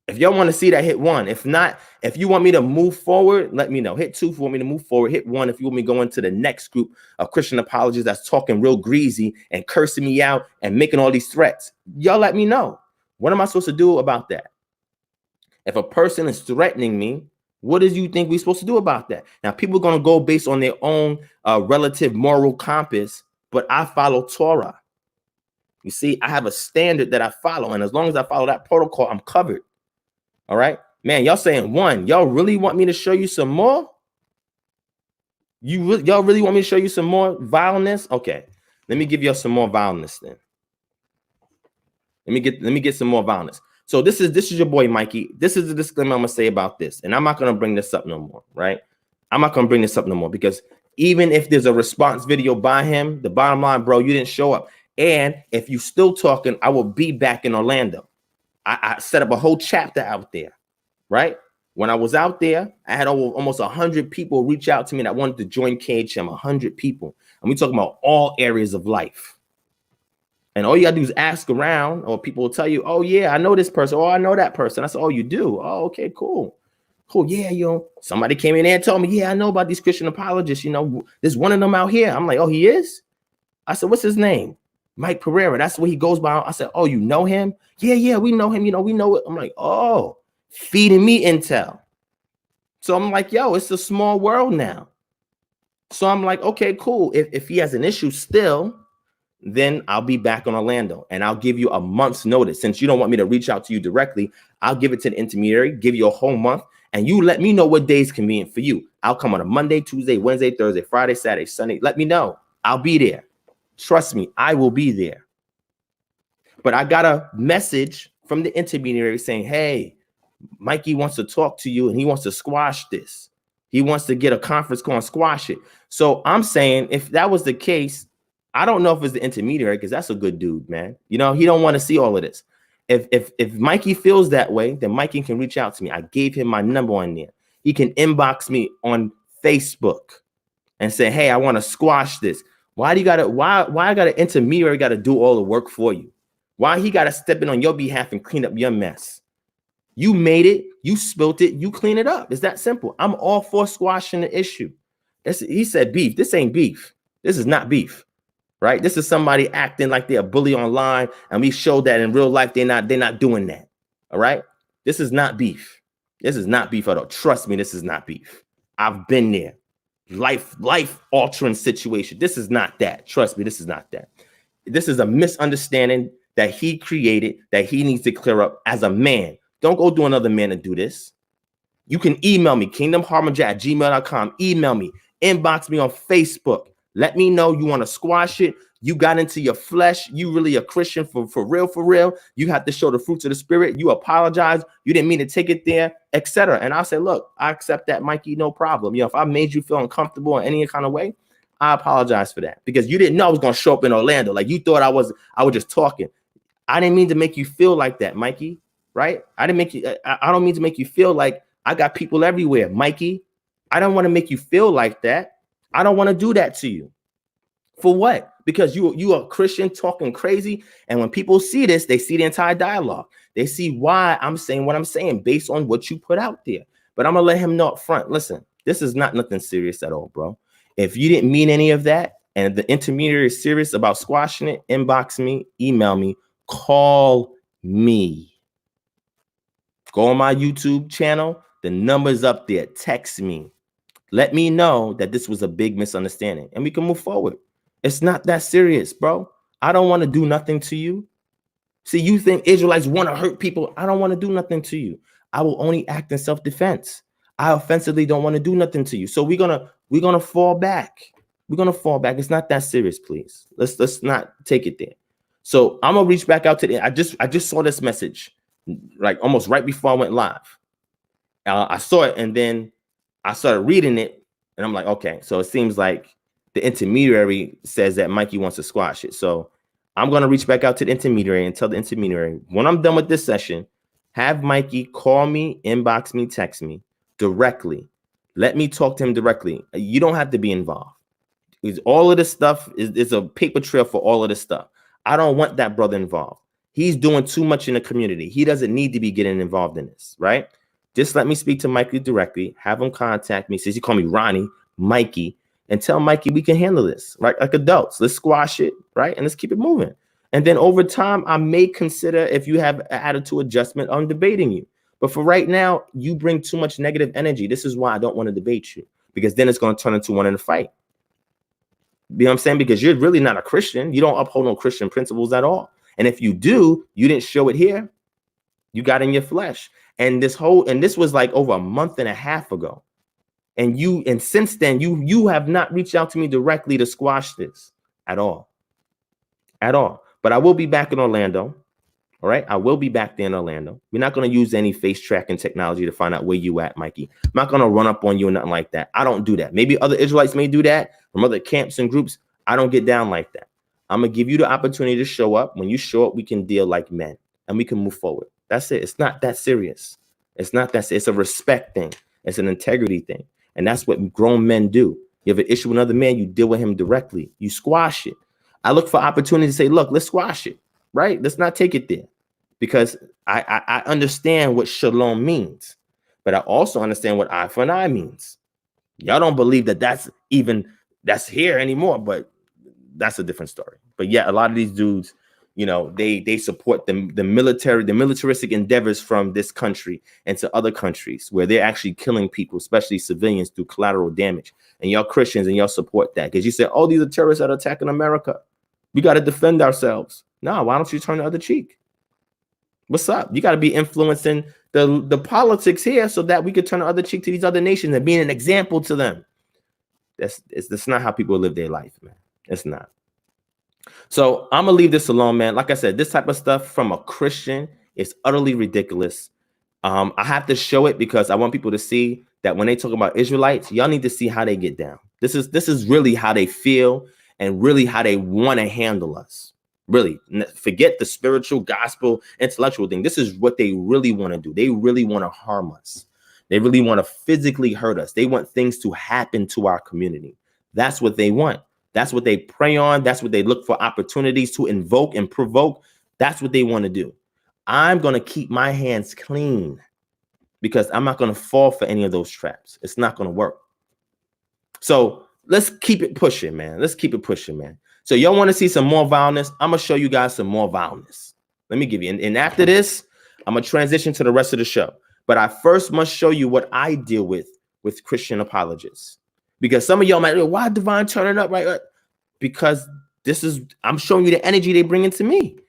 If y'all want to see that, hit 1. If not, if you want me to move forward, let me know. Hit 2 if you want me to move forward. Hit 1 if you want me to go into the next group of Christian apologists that's talking real greasy and cursing me out and making all these threats. Y'all let me know. What am I supposed to do about that? If a person is threatening me, what do you think we're supposed to do about that? Now, people are going to go based on their own relative moral compass, but I follow Torah. You see, I have a standard that I follow, and as long as I follow that protocol, I'm covered. All right, man, y'all saying 1. Y'all really want me to show you some more? Y'all really want me to show you some more vileness? Okay, let me give y'all some more vileness then. Let me get some more violence. So this is your boy Mikey. This is the disclaimer I'm gonna say about this, and I'm not gonna bring this up no more, right? I'm not gonna bring this up no more because even if there's a response video by him, the bottom line, bro, you didn't show up. And if you still talking, I will be back in Orlando. I set up a whole chapter out there, right? When I was out there, I had almost 100 people reach out to me that wanted to join KHM. 100 people, and we talking about all areas of life. And all you gotta do is ask around, or people will tell you, "Oh yeah, I know this person. Oh, I know that person." I said, "Oh, you do? Oh, okay, cool, cool. Yeah, somebody came in there and told me, yeah, I know about these Christian apologists. There's one of them out here." I'm like, "Oh, he is?" I said, "What's his name?" "Mike Pereira. That's what he goes by." I said, "Oh, you know him?" Yeah, we know him. We know it. I'm like, "Oh, feeding me intel." So I'm like, "Yo, it's a small world now." So I'm like, "Okay, cool. If he has an issue still, then I'll be back in Orlando and I'll give you a month's notice. Since you don't want me to reach out to you directly, I'll give it to the intermediary, give you a whole month, and you let me know what day is convenient for you. I'll come on a Monday, Tuesday, Wednesday, Thursday, Friday, Saturday, Sunday. Let me know. I'll be there. Trust me, I will be there." But I got a message from the intermediary saying, "Hey, Mikey wants to talk to you and he wants to squash this. He wants to get a conference call and squash it." So I'm saying, if that was the case, I don't know if it's the intermediary, because that's a good dude, man. He don't want to see all of this. if Mikey feels that way, then Mikey can reach out to me. I gave him my number on there. He can inbox me on Facebook and say, hey, I want to squash this. Why I got an intermediary got to do all the work for you? Why he got to step in on your behalf and clean up your mess? You made it, you spilt it, you clean it up. It's that simple. I'm all for squashing the issue. He said beef. This ain't beef. This is not beef, right? This is somebody acting like they're a bully online, and we showed that in real life they're not doing that. All right? This is not beef. This is not beef at all. Trust me, this is not beef. I've been there. Life altering situation. This is not that. Trust me, this is not that. This is a misunderstanding that he created that he needs to clear up as a man. Don't go do another man to do this. You can email me, kingdomharmonger@gmail.com. Email me, inbox me on Facebook. Let me know you want to squash it. You got into your flesh. You really a Christian for real. You have to show the fruits of the spirit. You apologize. You didn't mean to take it there, etc. And I'll say, look, I accept that, Mikey, no problem. If I made you feel uncomfortable in any kind of way, I apologize for that, because you didn't know I was going to show up in Orlando. Like you thought I was just talking. I didn't mean to make you feel like that, Mikey, right? I don't mean to make you feel like I got people everywhere, Mikey. I don't want to make you feel like that. I don't want to do that to you. For what? Because you are a Christian talking crazy. And when people see this, they see the entire dialogue. They see why I'm saying what I'm saying based on what you put out there. But I'm going to let him know up front. Listen, this is not nothing serious at all, bro. If you didn't mean any of that and the intermediary is serious about squashing it, inbox me, email me, call me. Go on my YouTube channel. The number's up there. Text me. Let me know that this was a big misunderstanding and we can move forward. It's not that serious, bro. I don't want to do nothing to you. See, you think Israelites want to hurt people. I don't want to do nothing to you. I will only act in self-defense. I offensively don't want to do nothing to you. So we're gonna fall back. We're gonna fall back. It's not that serious, please. Let's not take it there. So I'm gonna reach back out to the. I just saw this message, like almost right before I went live. I saw it and then I started reading it, and I'm like, okay. So it seems like the intermediary says that Mikey wants to squash it. So I'm gonna reach back out to the intermediary and tell the intermediary when I'm done with this session, have Mikey call me, inbox me, text me directly. Let me talk to him directly. You don't have to be involved. All of this stuff is a paper trail for all of this stuff. I don't want that brother involved. He's doing too much in the community. He doesn't need to be getting involved in this, right? Just let me speak to Mikey directly. Have him contact me. Since he called me Ronnie, Mikey, and tell Mikey we can handle this, right? Like adults. Let's squash it, right? And let's keep it moving. And then over time, I may consider, if you have an attitude adjustment, on debating you. But for right now, you bring too much negative energy. This is why I don't want to debate you, because then it's going to turn into one in a fight. You know what I'm saying? Because you're really not a Christian. You don't uphold no Christian principles at all. And if you do, you didn't show it here. You got in your flesh. And this was like over a month and a half ago. And since then, you have not reached out to me directly to squash this at all. At all. But I will be back in Orlando. All right, I will be back there in Orlando. We're not going to use any face tracking technology to find out where you at, Mikey. I'm not going to run up on you or nothing like that. I don't do that. Maybe other Israelites may do that from other camps and groups. I don't get down like that. I'm going to give you the opportunity to show up. When you show up, we can deal like men and we can move forward. That's it. It's not that serious. It's not that. It's a respect thing. It's an integrity thing. And that's what grown men do. You have an issue with another man, you deal with him directly. You squash it. I look for opportunity to say, look, let's squash it. Right? Let's not take it there, because I understand what shalom means, but I also understand what eye for an eye means. Y'all don't believe that that's here anymore, but that's a different story. But yeah, a lot of these dudes, you know, they support the militaristic endeavors from this country and to other countries where they're actually killing people, especially civilians, through collateral damage. And y'all Christians, and y'all support that because you say, oh, these are terrorists that are attacking America. We got to defend ourselves. No, why don't you turn the other cheek? What's up? You got to be influencing the politics here so that we could turn the other cheek to these other nations and being an example to them. That's not how people live their life, man. It's not. So I'm gonna leave this alone, man. Like I said, this type of stuff from a Christian is utterly ridiculous. I have to show it because I want people to see that when they talk about Israelites, y'all need to see how they get down. This is really how they feel and really how they want to handle us. Really, forget the spiritual, gospel, intellectual thing. This is what they really want to do. They really want to harm us. They really want to physically hurt us. They want things to happen to our community. That's what they want. That's what they prey on. That's what they look for opportunities to invoke and provoke. That's what they want to do. I'm going to keep my hands clean because I'm not going to fall for any of those traps. It's not going to work. So let's keep it pushing, man. Let's keep it pushing, man. So y'all want to see some more vileness? I'm going to show you guys some more vileness. Let me give you. And after this, I'm going to transition to the rest of the show. But I first must show you what I deal with Christian apologists. Because some of y'all might go, why Divine turning up? Right? Because I'm showing you the energy they bring into me.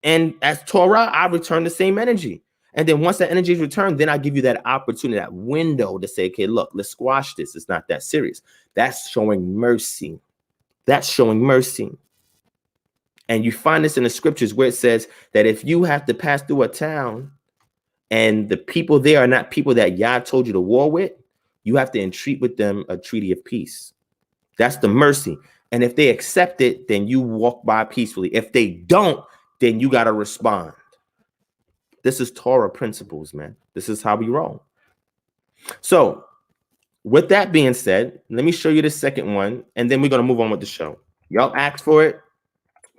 And as Torah, I return the same energy. And then once that energy is returned, then I give you that opportunity, that window to say, okay, look, let's squash this. It's not that serious. That's showing mercy. That's showing mercy. And you find this in the scriptures where it says that if you have to pass through a town and the people there are not people that Yah told you to war with, you have to entreat with them a treaty of peace. That's the mercy. And if they accept it, then you walk by peacefully. If they don't, then you got to respond. This is Torah principles, man. This is how we roll. So with that being said, let me show you the second one, and then we're going to move on with the show. Y'all asked for it.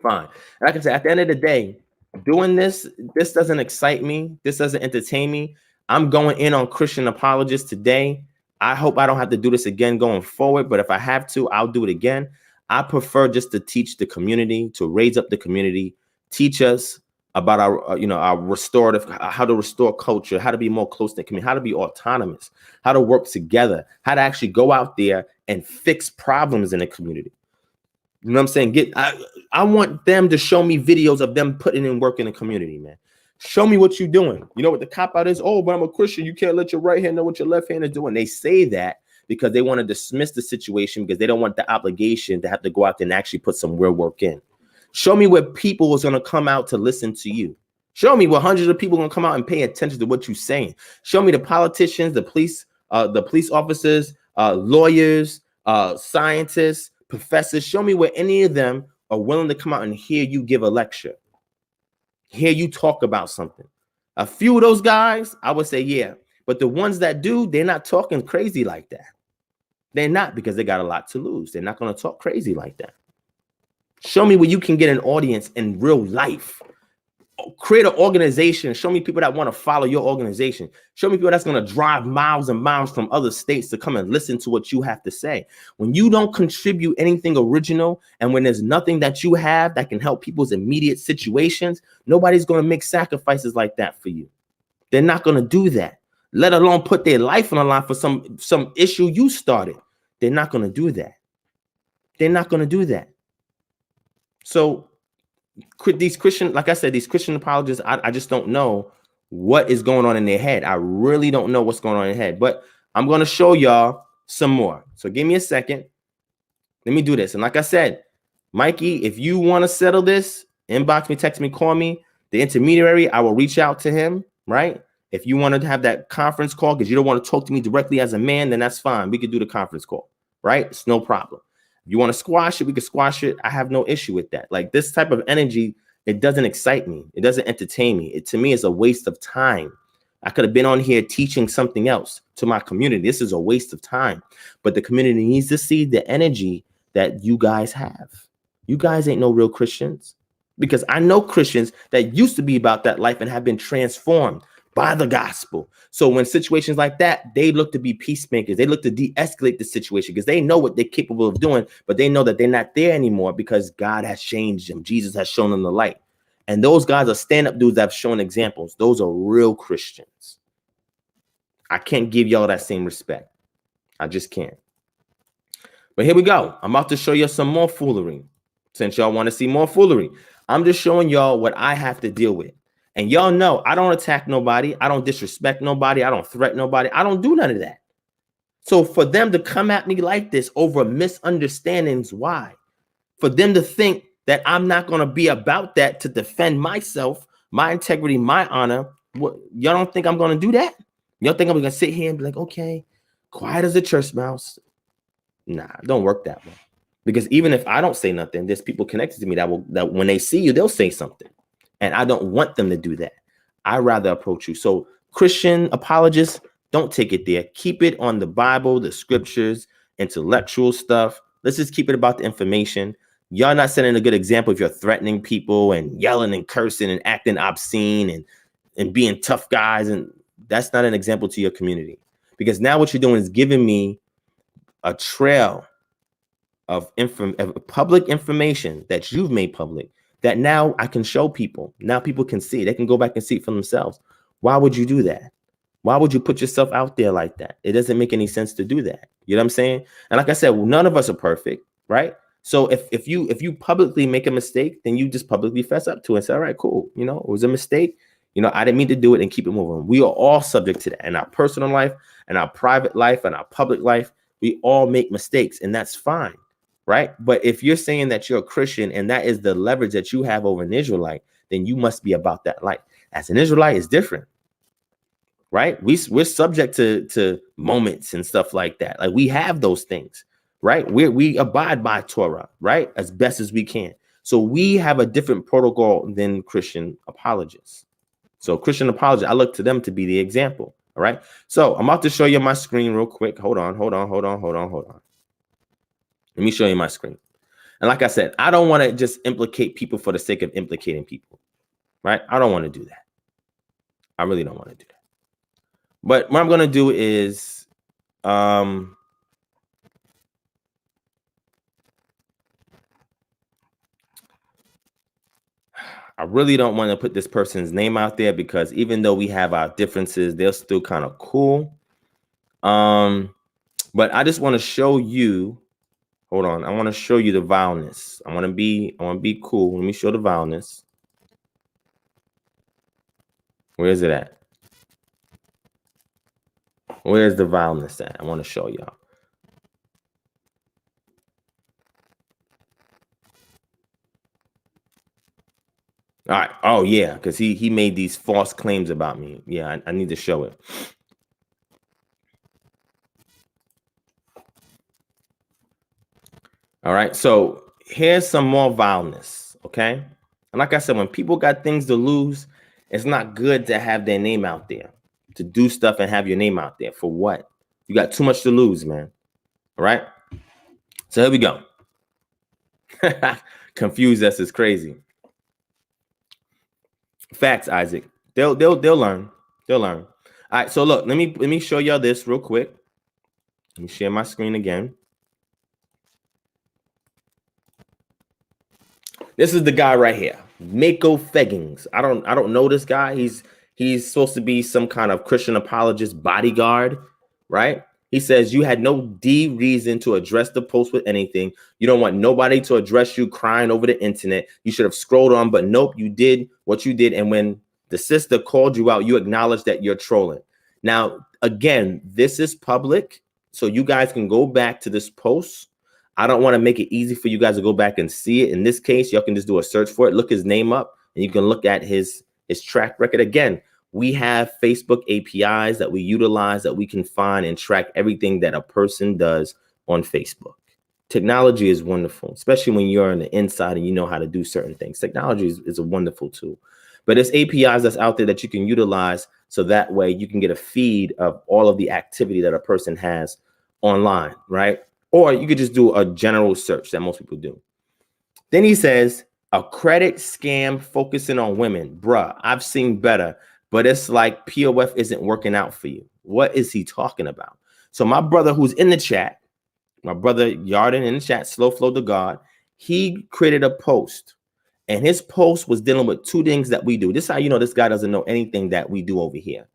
Fine. Like I said, at the end of the day, doing this doesn't excite me. This doesn't entertain me. I'm going in on Christian apologists today. I hope I don't have to do this again going forward, but if I have to, I'll do it again. I prefer just to teach the community, to raise up the community, teach us about our restorative, how to restore culture, how to be more close to the community, how to be autonomous, how to work together, how to actually go out there and fix problems in the community. You know what I'm saying? I want them to show me videos of them putting in work in the community, man. Show me what you're doing. You know what the cop out is? Oh, but I'm a Christian. You can't let your right hand know what your left hand is doing. They say that because they want to dismiss the situation because they don't want the obligation to have to go out there and actually put some real work in. Show me where people is going to come out to listen to you. Show me where hundreds of people are going to come out and pay attention to what you're saying. Show me the politicians, the police officers, lawyers, scientists, professors. Show me where any of them are willing to come out and hear you give a lecture, hear you talk about something. A few of those guys, I would say, yeah. But the ones that do, they're not talking crazy like that. They're not, because they got a lot to lose. They're not going to talk crazy like that. Show me where you can get an audience in real life. Create an organization. Show me people that want to follow your organization. Show me people that's going to drive miles and miles from other states to come and listen to what you have to say. When you don't contribute anything original, and when there's nothing that you have that can help people's immediate situations, nobody's going to make sacrifices like that for you. They're not going to do that, let alone put their life on the line for some issue you started. They're not going to do that. They're not going to do that. So these Christian, like I said, these Christian apologists, I just don't know what is going on in their head. I really don't know what's going on in their head, but I'm going to show y'all some more. So give me a second. Let me do this. And like I said, Mikey, if you want to settle this, inbox me, text me, call me. The intermediary, I will reach out to him, right? If you want to have that conference call because you don't want to talk to me directly as a man, then that's fine. We could do the conference call, right? It's no problem. If you want to squash it, we can squash it. I have no issue with that. Like, this type of energy, it doesn't excite me. It doesn't entertain me. It, to me, is a waste of time. I could have been on here teaching something else to my community. This is a waste of time. But the community needs to see the energy that you guys have. You guys ain't no real Christians, because I know Christians that used to be about that life and have been transformed by the gospel. So when situations like that, they look to be peacemakers. They look to de-escalate the situation because they know what they're capable of doing, but they know that they're not there anymore because God has changed them. Jesus has shown them the light. And those guys are stand-up dudes that have shown examples. Those are real Christians. I can't give y'all that same respect. I just can't. But here we go. I'm about to show you some more foolery. Since y'all want to see more foolery, I'm just showing y'all what I have to deal with. And y'all know I don't attack nobody. I don't disrespect nobody. I don't threaten nobody. I don't do none of that. So for them to come at me like this over misunderstandings, why? For them to think that I'm not going to be about that to defend myself, my integrity, my honor. What, y'all don't think I'm going to do that? Y'all think I'm going to sit here and be like, okay, quiet as a church mouse? Nah, it don't work that way. Because even if I don't say nothing, there's people connected to me that when they see you, they'll say something. And I don't want them to do that. I rather approach you. So Christian apologists, don't take it there. Keep it on the Bible, the scriptures, intellectual stuff. Let's just keep it about the information. Y'all not setting a good example if you're threatening people and yelling and cursing and acting obscene and being tough guys. And that's not an example to your community. Because now what you're doing is giving me a trail of public information that you've made public that now I can show people. Now people can see. They can go back and see it for themselves. Why would you do that? Why would you put yourself out there like that? It doesn't make any sense to do that. You know what I'm saying? And like I said, none of us are perfect, right? So if you publicly make a mistake, then you just publicly fess up to it and say, all right, cool. You know, it was a mistake. You know, I didn't mean to do it, and keep it moving. We are all subject to that in our personal life and our private life and our public life. We all make mistakes, and that's fine, right? But if you're saying that you're a Christian and that is the leverage that you have over an Israelite, then you must be about that life. As an Israelite, it's different, right? We're subject to moments and stuff like that. Like we have those things, right? We abide by Torah, right? As best as we can. So we have a different protocol than Christian apologists. So Christian apologists, I look to them to be the example. All right. So I'm about to show you my screen real quick. Hold on. Let me show you my screen. And like I said, I don't want to just implicate people for the sake of implicating people. Right. I don't want to do that. I really don't want to do that. But what I'm going to do is I really don't want to put this person's name out there because even though we have our differences, they're still kind of cool. But I just want to show you. Hold on. I want to show you the vileness. I want to be cool. Let me show the vileness. Where is it at? Where's the vileness at? I want to show y'all. All right. Oh, yeah, because he made these false claims about me. Yeah, I need to show it. All right. So here's some more vileness. OK, and like I said, when people got things to lose, it's not good to have their name out there, to do stuff and have your name out there. For what? You got too much to lose, man. All right. So here we go. Confused us is crazy. Facts, Isaac. They'll learn. They'll learn. All right. So look, let me show y'all this real quick. Let me share my screen again. This is the guy right here, Mako Feggings. I don't know this guy. He's supposed to be some kind of Christian apologist bodyguard, right? He says you had no reason to address the post with anything. You don't want nobody to address you crying over the internet. You should have scrolled on, but nope, you did what you did. And when the sister called you out, you acknowledged that you're trolling. Now, again, this is public, so you guys can go back to this post. I don't want to make it easy for you guys to go back and see it. In this case, y'all can just do a search for it. Look his name up, and you can look at his track record. Again, we have Facebook APIs that we utilize that we can find and track everything that a person does on Facebook. Technology is wonderful, especially when you're on the inside and you know how to do certain things. Technology is a wonderful tool. But there's APIs that's out there that you can utilize so that way you can get a feed of all of the activity that a person has online, right? Or you could just do a general search that most people do. Then he says, a credit scam focusing on women. Bruh, I've seen better, but it's like POF isn't working out for you. What is he talking about? So my brother who's in the chat, my brother Yarden in the chat, Slow Flow to God, he created a post. And his post was dealing with two things that we do. This is how you know this guy doesn't know anything that we do over here.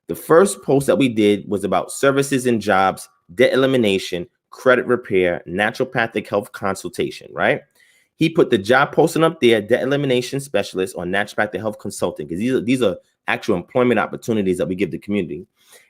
The first post that we did was about services and jobs, debt elimination, credit repair, naturopathic health consultation, right? He put the job posting up there, debt elimination specialist or naturopathic health consulting, because these are actual employment opportunities that we give the community.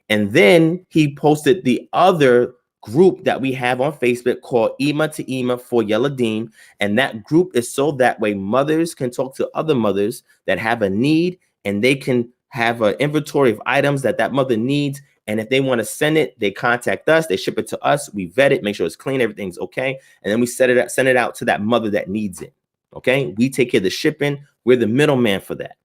And then he posted the other group that we have on Facebook called Ema to Ema for Yeladim. And that group is so that way mothers can talk to other mothers that have a need, and they can have an inventory of items that mother needs, And if they want to send it, they contact us, they ship it to us, we vet it, make sure it's clean, everything's okay. And then we send it out to that mother that needs it. Okay. We take care of the shipping. We're the middleman for that.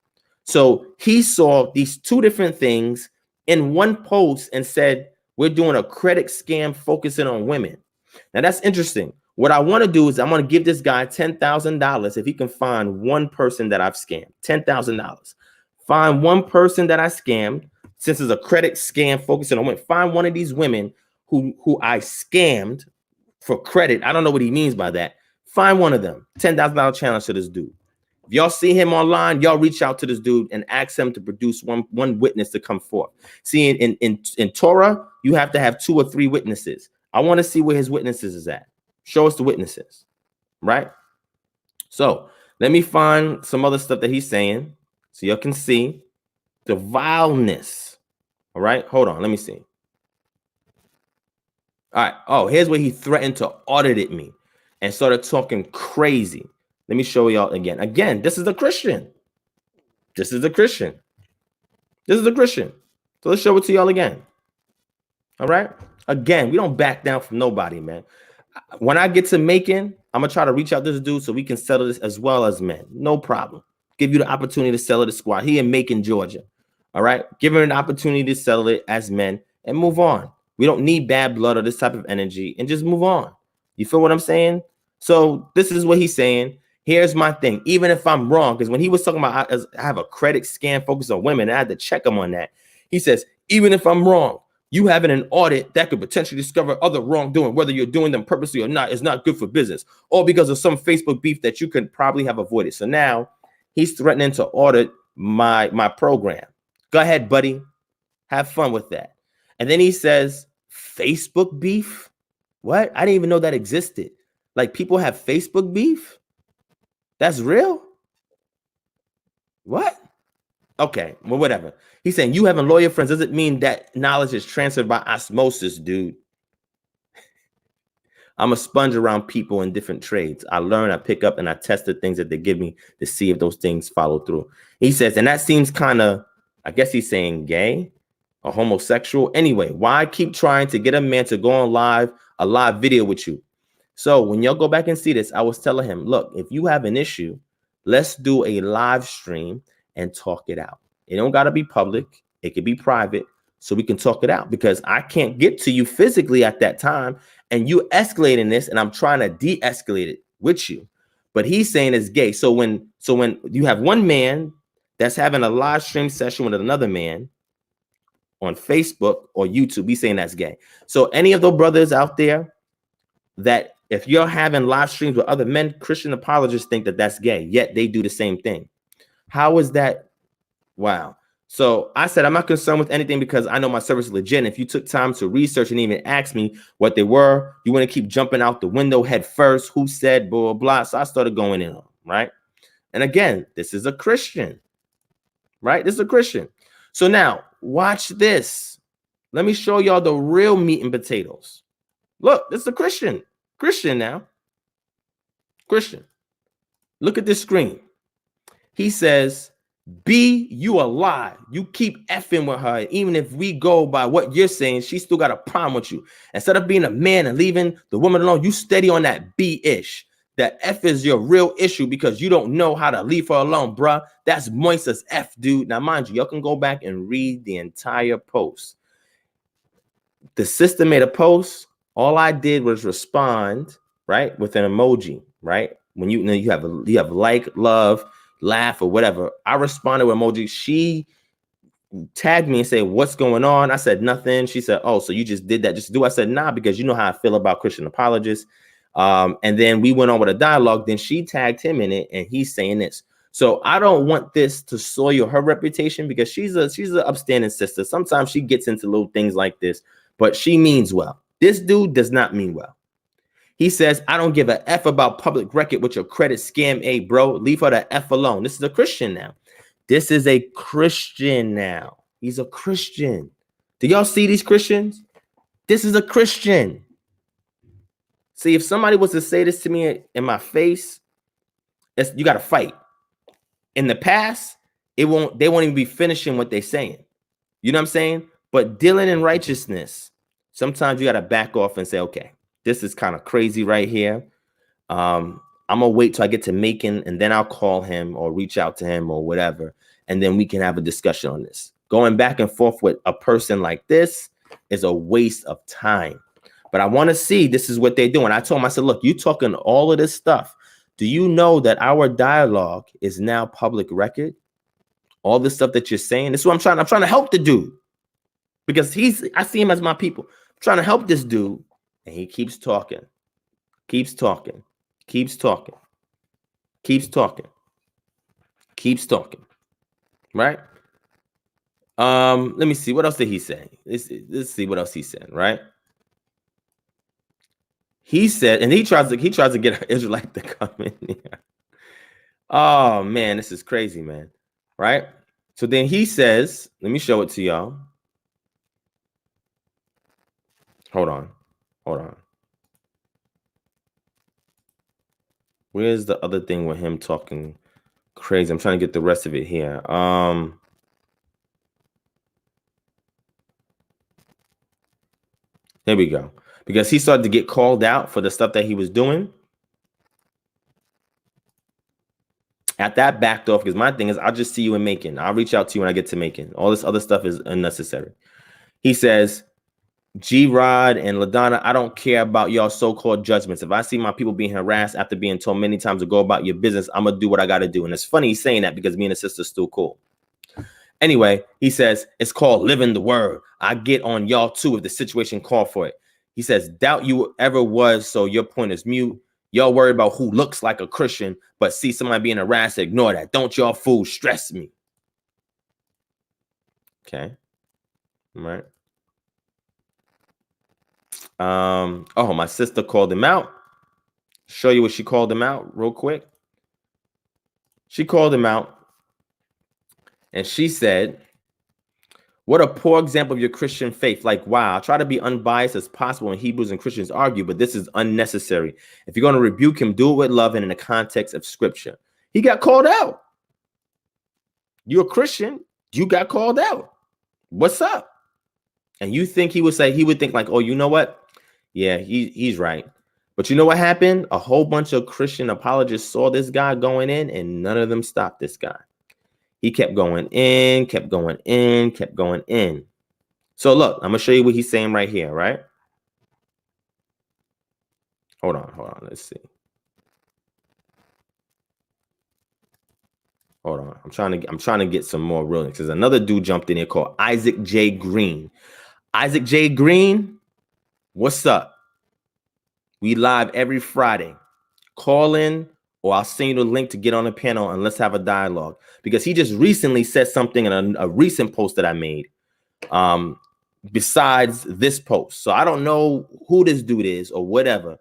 So he saw these two different things in one post and said, we're doing a credit scam focusing on women. Now that's interesting. What I want to do is I'm going to give this guy $10,000 if he can find one person that I've scammed. $10,000. Find one person that I scammed. Since it's a credit scam focusing on women, find one of these women who I scammed for credit. I don't know what he means by that. Find one of them. $10,000 challenge to this dude. If y'all see him online, y'all reach out to this dude and ask him to produce one witness to come forth. See, in Torah, you have to have 2 or 3 witnesses. I want to see where his witnesses is at. Show us the witnesses, right? So let me find some other stuff that he's saying so y'all can see the vileness. All right, hold on. Let me see. All right. Oh, here's where he threatened to audit me and started talking crazy. Let me show y'all again. Again, this is a Christian. This is a Christian. This is a Christian. So let's show it to y'all again. All right. Again, we don't back down from nobody, man. When I get to Macon, I'm going to try to reach out to this dude so we can settle this as well as men. No problem. Give you the opportunity to settle the squad. He in Macon, Georgia. All right. Give him an opportunity to settle it as men and move on. We don't need bad blood or this type of energy and just move on. You feel what I'm saying? So this is what he's saying. Here's my thing. Even if I'm wrong, because when he was talking about I have a credit scan focused on women, I had to check him on that. He says, even if I'm wrong, you having an audit that could potentially discover other wrongdoing, whether you're doing them purposely or not, is not good for business, or because of some Facebook beef that you could probably have avoided. So now he's threatening to audit my program. Go ahead, buddy. Have fun with that. And then he says, Facebook beef? What? I didn't even know that existed. Like, people have Facebook beef? That's real? What? Okay, well, whatever. He's saying you having lawyer friends doesn't mean that knowledge is transferred by osmosis, dude. I'm a sponge around people in different trades. I learn, I pick up, and I test the things that they give me to see if those things follow through. He says, and that seems kind of, I guess he's saying gay or homosexual. Anyway, why keep trying to get a man to go on a live video with you? So when y'all go back and see this, I was telling him, look, if you have an issue, let's do a live stream and talk it out. It don't got to be public. It could be private so we can talk it out, because I can't get to you physically at that time. And you escalating this and I'm trying to de-escalate it with you. But he's saying it's gay. So when you have one man that's having a live stream session with another man on Facebook or YouTube, he's saying that's gay. So any of those brothers out there that if you're having live streams with other men, Christian apologists think that that's gay, yet they do the same thing. How is that? Wow. So I said, I'm not concerned with anything because I know my service is legit. And if you took time to research and even ask me what they were, you want to keep jumping out the window head first. Who said blah, blah, blah. So I started going in on, right? And again, this is a Christian, right? This is a Christian. So now watch this. Let me show y'all the real meat and potatoes. Look, this is a Christian. Christian now. Christian. Look at this screen. He says, B, you a lie. You keep effing with her. Even if we go by what you're saying, she still got a problem with you. Instead of being a man and leaving the woman alone, you steady on that B-ish. That F is your real issue because you don't know how to leave her alone, bruh. That's moist as F, dude. Now, mind you, y'all can go back and read the entire post. The sister made a post. All I did was respond, right, with an emoji, right? When you have like, love, laugh, or whatever. I responded with emoji. She tagged me and said, what's going on? I said, nothing. She said, oh, so you just did that just to do? I said, nah, because you know how I feel about Christian apologists. And then we went on with a dialogue. Then she tagged him in it, and he's saying this. So I don't want this to soil her reputation because she's an upstanding sister. Sometimes she gets into little things like this, but she means well. This dude does not mean well. He says, I don't give a F about public record with your credit scam. Hey, bro, leave her the F alone. This is a Christian now. This is a Christian now. He's a Christian. Do y'all see these Christians? This is a Christian. See, if somebody was to say this to me in my face, you got to fight. In the past, they won't even be finishing what they're saying. You know what I'm saying? But dealing in righteousness, sometimes you got to back off and say, okay, this is kind of crazy right here. I'm going to wait till I get to Macon, and then I'll call him or reach out to him or whatever. And then we can have a discussion on this. Going back and forth with a person like this is a waste of time. But I want to see, this is what they're doing. I told him, I said, look, you talking all of this stuff. Do you know that our dialogue is now public record? All the stuff that you're saying, this is what I'm trying to help the dude. Because I see him as my people. I'm trying to help this dude. And he keeps talking, keeps talking, keeps talking, keeps talking, keeps talking. Right? Let me see. What else did he say? Let's see what else he said, right? He said, and he tries to get an Israelite to come in here. Oh man, this is crazy, man. Right? So then he says, let me show it to y'all. Hold on. Where's the other thing with him talking crazy? I'm trying to get the rest of it here. Here we go. Because he started to get called out for the stuff that he was doing. At that, backed off, because my thing is, I'll just see you in Macon. I'll reach out to you when I get to Macon. All this other stuff is unnecessary. He says, G-Rod and LaDonna, I don't care about y'all so-called judgments. If I see my people being harassed after being told many times to go about your business, I'm going to do what I got to do. And it's funny he's saying that because me and his sister's still cool. Anyway, he says, it's called living the word. I get on y'all too if the situation called for it. He says, doubt you ever was, so your point is mute. Y'all worry about who looks like a Christian, but see somebody being harassed, ignore that. Don't y'all fools stress me. Okay. All right. Oh, my sister called him out. Show you what she called him out real quick. She called him out. And she said, what a poor example of your Christian faith. Like, wow, I try to be unbiased as possible when Hebrews and Christians argue, but this is unnecessary. If you're going to rebuke him, do it with love and in the context of scripture. He got called out. You're a Christian. You got called out. What's up? And you think he would think like, oh, you know what? Yeah, he's right. But you know what happened? A whole bunch of Christian apologists saw this guy going in and none of them stopped this guy. He kept going in, kept going in, kept going in. So look, I'm going to show you what he's saying right here, right? Hold on. Let's see. Hold on. I'm trying to get some more realness. There's another dude jumped in here called Isaac J. Green. Isaac J. Green, what's up? We live every Friday. Call in or I'll send you the link to get on the panel and let's have a dialogue. Because he just recently said something in a recent post that I made besides this post. So I don't know who this dude is or whatever,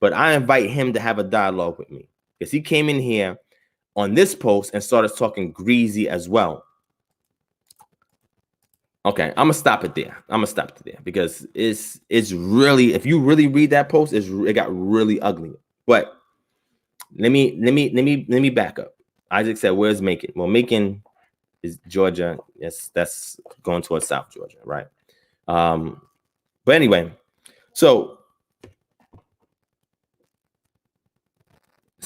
but I invite him to have a dialogue with me. Because he came in here on this post and started talking greasy as well. Okay, I'm gonna stop it there. Because it's really, if you really read that post, it got really ugly. But let me back up. Isaac said, "Where's Macon?" Well, Macon is Georgia. Yes, that's going towards South Georgia, right? But anyway, so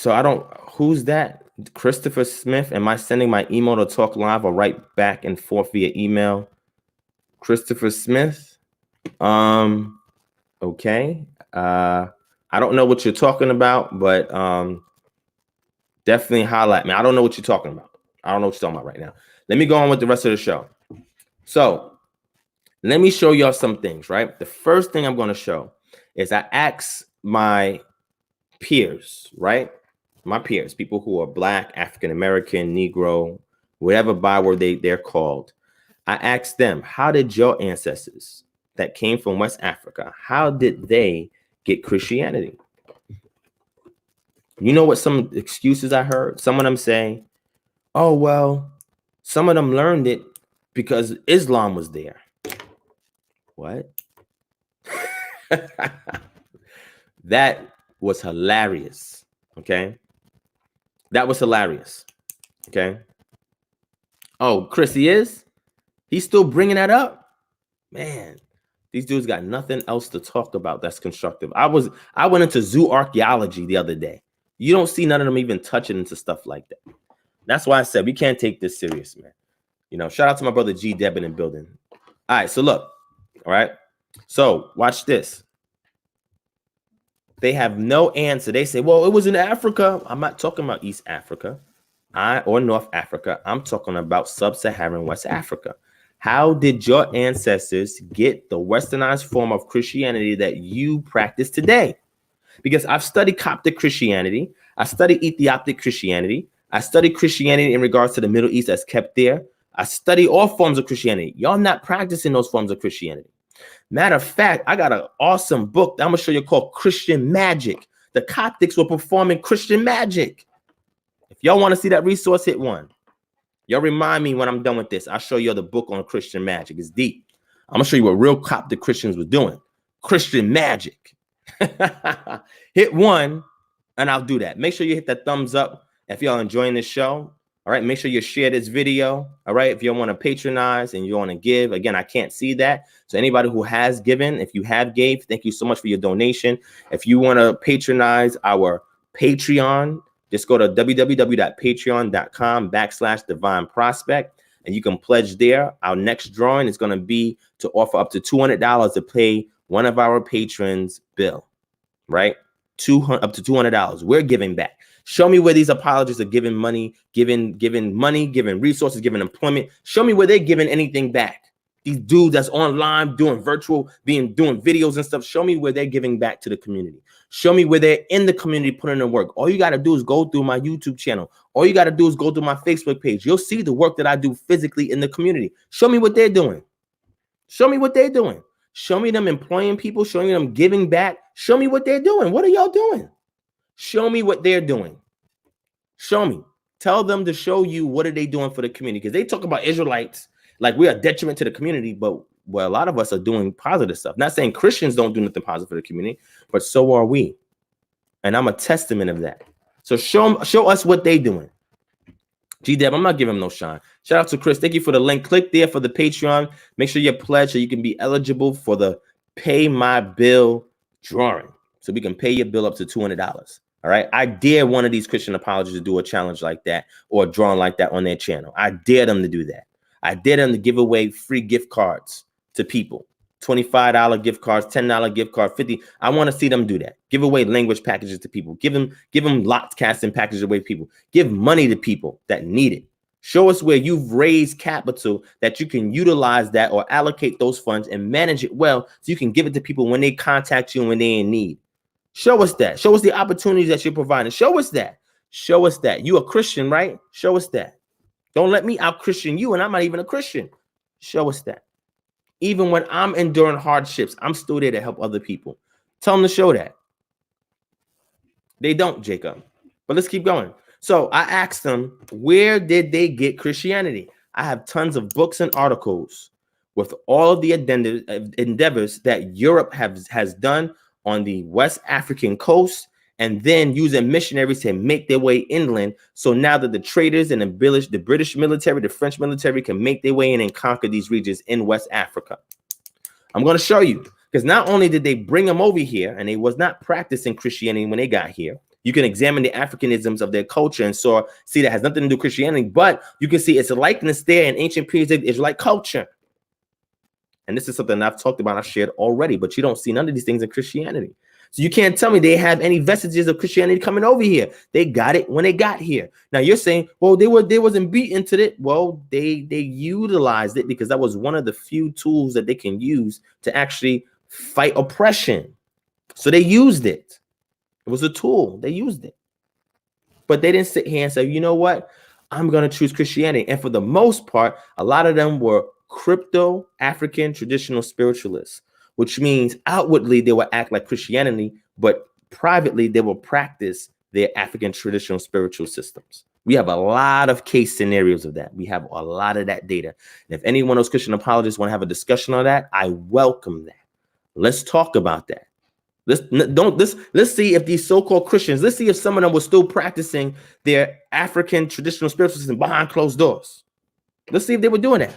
I don't. Who's that? Christopher Smith. Am I sending my email to talk live or write back and forth via email? Christopher Smith. Okay. I don't know what you're talking about, but definitely highlight me. I don't know what you're talking about. Right now. Let me go on with the rest of the show. So let me show y'all some things, right? The first thing I'm going to show is I asked my peers, right? My peers, people who are Black, African-American, Negro, whatever byword they're called. I asked them, how did your ancestors that came from West Africa, how did they get Christianity? You know what some excuses I heard? Some of them say, oh, well, some of them learned it because Islam was there. What? That was hilarious. Okay. That was hilarious. Okay. Oh, Chris, he's still bringing that up. Man, these dudes got nothing else to talk about that's constructive. I went into zoo archaeology the other day. You don't see none of them even touching into stuff like that. That's why I said we can't take this serious, man. You know, shout out to my brother G Deb in the building. All right, so look, all right. So watch this. They have no answer. They say, well, it was in Africa. I'm not talking about East Africa or North Africa. I'm talking about sub-Saharan West Africa. How did your ancestors get the westernized form of Christianity that you practice today? Because I've studied Coptic Christianity. I studied Ethiopic Christianity. I studied Christianity in regards to the Middle East that's kept there. I study all forms of Christianity. Y'all not practicing those forms of Christianity. Matter of fact, I got an awesome book that I'm going to show you called Christian Magic. The Coptics were performing Christian magic. If y'all want to see that resource, hit one. Y'all remind me when I'm done with this. I'll show you the book on Christian magic. It's deep. I'm going to show you what real Coptic Christians were doing. Christian magic. Hit one, and I'll do that. Make sure you hit that thumbs up if y'all enjoying this show. All right, make sure you share this video. All right, if you want to patronize and you want to give, again, I can't see that. So anybody who has given, if you have gave, thank you so much for your donation. If you want to patronize our Patreon, just go to www.patreon.com/DivineProspect, and you can pledge there. Our next drawing is going to be to offer up to $200 to pay one of our patrons' bill, right? Up to $200. We're giving back. Show me where these apologists are giving money, giving resources, giving employment. Show me where they're giving anything back. These dudes that's online doing virtual, doing videos and stuff. Show me where they're giving back to the community. Show me where they're in the community putting in work. All you got to do is go through my YouTube channel. All you got to do is go through my Facebook page. You'll see the work that I do physically in the community. Show me what they're doing. Show me what they're doing. Show me them employing people. Show me them giving back. Show me what they're doing. What are y'all doing? Show me what they're doing. Show me. Tell them to show you what are they doing for the community. Because they talk about Israelites like we are detriment to the community, but well, a lot of us are doing positive stuff. Not saying Christians don't do nothing positive for the community, but so are we. And I'm a testament of that. So show us what they're doing. G-Deb, I'm not giving him no shine. Shout out to Chris. Thank you for the link. Click there for the Patreon. Make sure you pledge so you can be eligible for the Pay My Bill drawing. So we can pay your bill up to $200. All right. I dare one of these Christian apologists to do a challenge like that or a drawing like that on their channel. I dare them to do that. I dare them to give away free gift cards to people. $25 gift cards, $10 gift card, $50. I want to see them do that. Give away language packages to people. Give them lots casting packages away to people. Give money to people that need it. Show us where you've raised capital that you can utilize that or allocate those funds and manage it well so you can give it to people when they contact you and when they're in need. Show us that. Show us the opportunities that you're providing. Show us that. Show us that. You a Christian, right? Show us that. Don't let me out-Christian you, and I'm not even a Christian. Show us that. Even when I'm enduring hardships, I'm still there to help other people. Tell them to show that. They don't, Jacob. But let's keep going. So I asked them, where did they get Christianity? I have tons of books and articles with all of the endeavors that Europe has done on the West African coast, and then using missionaries to make their way inland. So now that the traders and the British military, the French military can make their way in and conquer these regions in West Africa. I'm going to show you, because not only did they bring them over here, and they was not practicing Christianity when they got here. You can examine the Africanisms of their culture and see that has nothing to do with Christianity, but you can see it's a likeness there in ancient periods of Israelite culture. And this is something I've talked about, I've shared already, but you don't see none of these things in Christianity. So you can't tell me they have any vestiges of Christianity coming over here. They got it when they got here. Now you're saying, well, they wasn't beaten to it. Well, they utilized it because that was one of the few tools that they can use to actually fight oppression. So they used it. It was a tool. They used it. But they didn't sit here and say, you know what? I'm going to choose Christianity. And for the most part, a lot of them were crypto-African traditional spiritualists, which means outwardly they will act like Christianity, but privately they will practice their African traditional spiritual systems. We have a lot of case scenarios of that. We have a lot of that data. And if any one of those Christian apologists want to have a discussion on that, I welcome that. Let's talk about that. Let's see if these so-called Christians, let's see if some of them were still practicing their African traditional spiritual system behind closed doors. Let's see if they were doing that.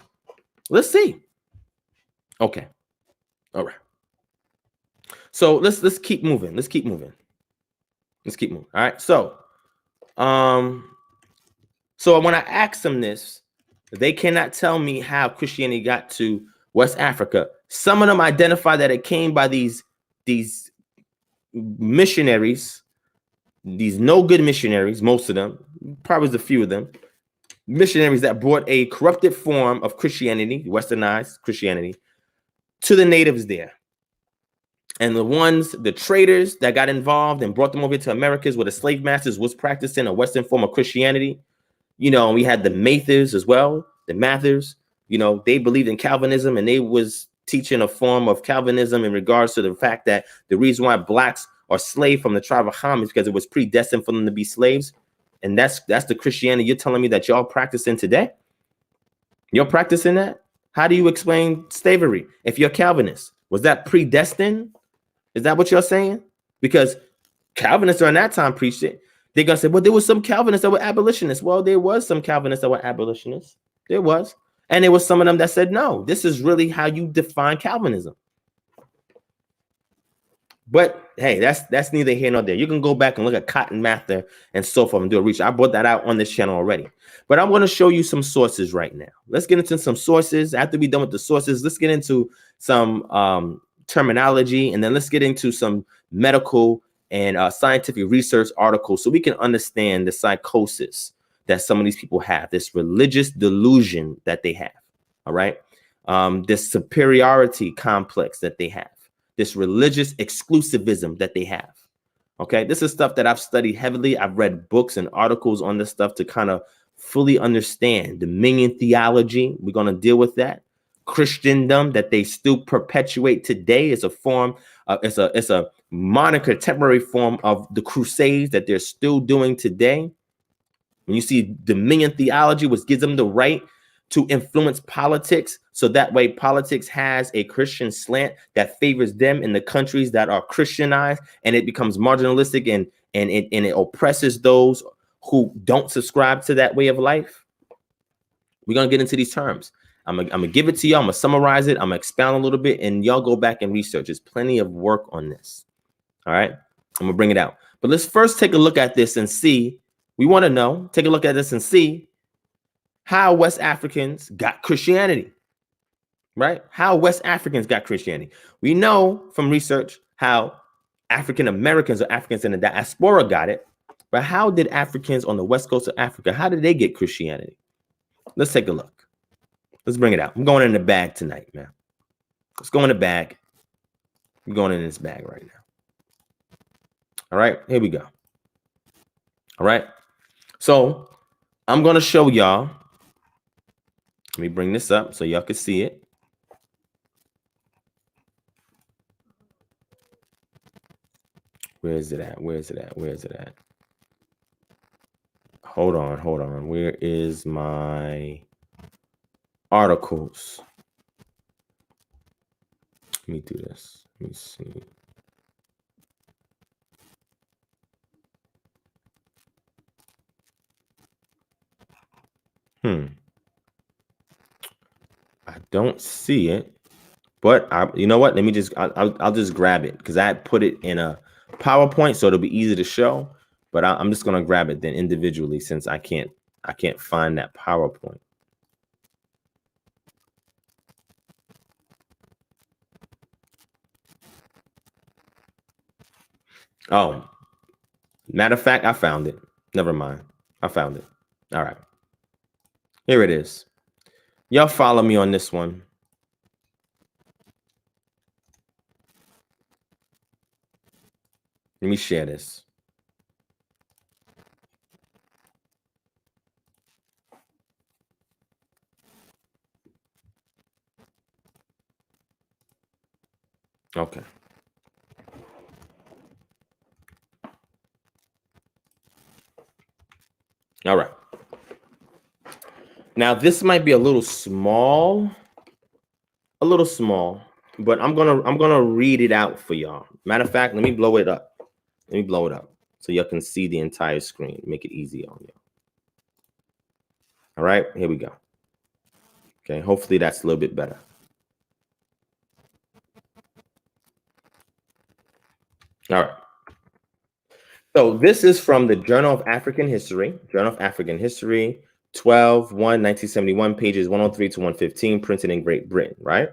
Let's see. Okay. All right. So let's keep moving. Let's keep moving. Let's keep moving. All right. So when I ask them this, they cannot tell me how Christianity got to West Africa. Some of them identify that it came by these missionaries, these no good missionaries, most of them, probably a few of them, missionaries that brought a corrupted form of Christianity, westernized Christianity, to the natives there. And the traders that got involved and brought them over to Americas where the slave masters was practicing a Western form of Christianity. You know, we had the Mathers as well, the Mathers, you know, they believed in Calvinism and they was teaching a form of Calvinism in regards to the fact that the reason why blacks are slaves from the tribe of Ham is because it was predestined for them to be slaves. And that's the Christianity you're telling me that y'all practicing today? You're practicing that? How do you explain slavery if you're Calvinist? Was that predestined? Is that what you're saying? Because Calvinists during that time preached it. They're going to say, well, there was some Calvinists that were abolitionists. Well, there was some Calvinists that were abolitionists. There was. And there was some of them that said, no, this is really how you define Calvinism. But hey, that's neither here nor there. You can go back and look at Cotton Mather and so forth and do a research. I brought that out on this channel already. But I'm going to show you some sources right now. Let's get into some sources. After we're done with the sources, let's get into some terminology, and then let's get into some medical and scientific research articles so we can understand the psychosis that some of these people have, this religious delusion that they have, all right? This superiority complex that they have, this religious exclusivism that they have, okay? This is stuff that I've studied heavily. I've read books and articles on this stuff to kind of fully understand Dominion theology. We're going to deal with that. Christendom that they still perpetuate today is a form, it's a moniker, temporary form of the Crusades that they're still doing today. When you see Dominion theology, which gives them the right to influence politics, so that way politics has a Christian slant that favors them in the countries that are Christianized, and it becomes marginalistic and it oppresses those who don't subscribe to that way of life. We're gonna get into these terms. I'm gonna give it to y'all. I'm gonna summarize it. I'm gonna expound a little bit, and y'all go back and research. There's plenty of work on this. All right, I'm gonna bring it out. But let's first take a look at this and see. We want to know. Take a look at this and see how West Africans got Christianity. Right? How West Africans got Christianity. We know from research how African Americans or Africans in the diaspora got it. But how did Africans on the west coast of Africa? How did they get Christianity? Let's take a look. Let's bring it out. I'm going in the bag tonight, man. Let's go in the bag. I'm going in this bag right now. All right, here we go. All right. So I'm going to show y'all. Let me bring this up so y'all can see it. Where is it at? Where is it at? Where is it at? Hold on, hold on. Where is my articles? Let me do this. Let me see. I don't see it, but you know what? Let me just, I'll just grab it because I put it in a PowerPoint, so it'll be easy to show. But I'm just gonna grab it then individually since I can't find that PowerPoint. Oh, matter of fact, I found it. Never mind. I found it. All right. Here it is. Y'all follow me on this one. Let me share this. Okay. All right. Now this might be a little small, but I'm gonna read it out for y'all. Matter of fact, let me blow it up. Let me blow it up so y'all can see the entire screen. Make it easy on you. All right, here we go. Okay, hopefully that's a little bit better. All right. So this is from the Journal of African History, 1971, pages 103 to 115, printed in Great Britain, right?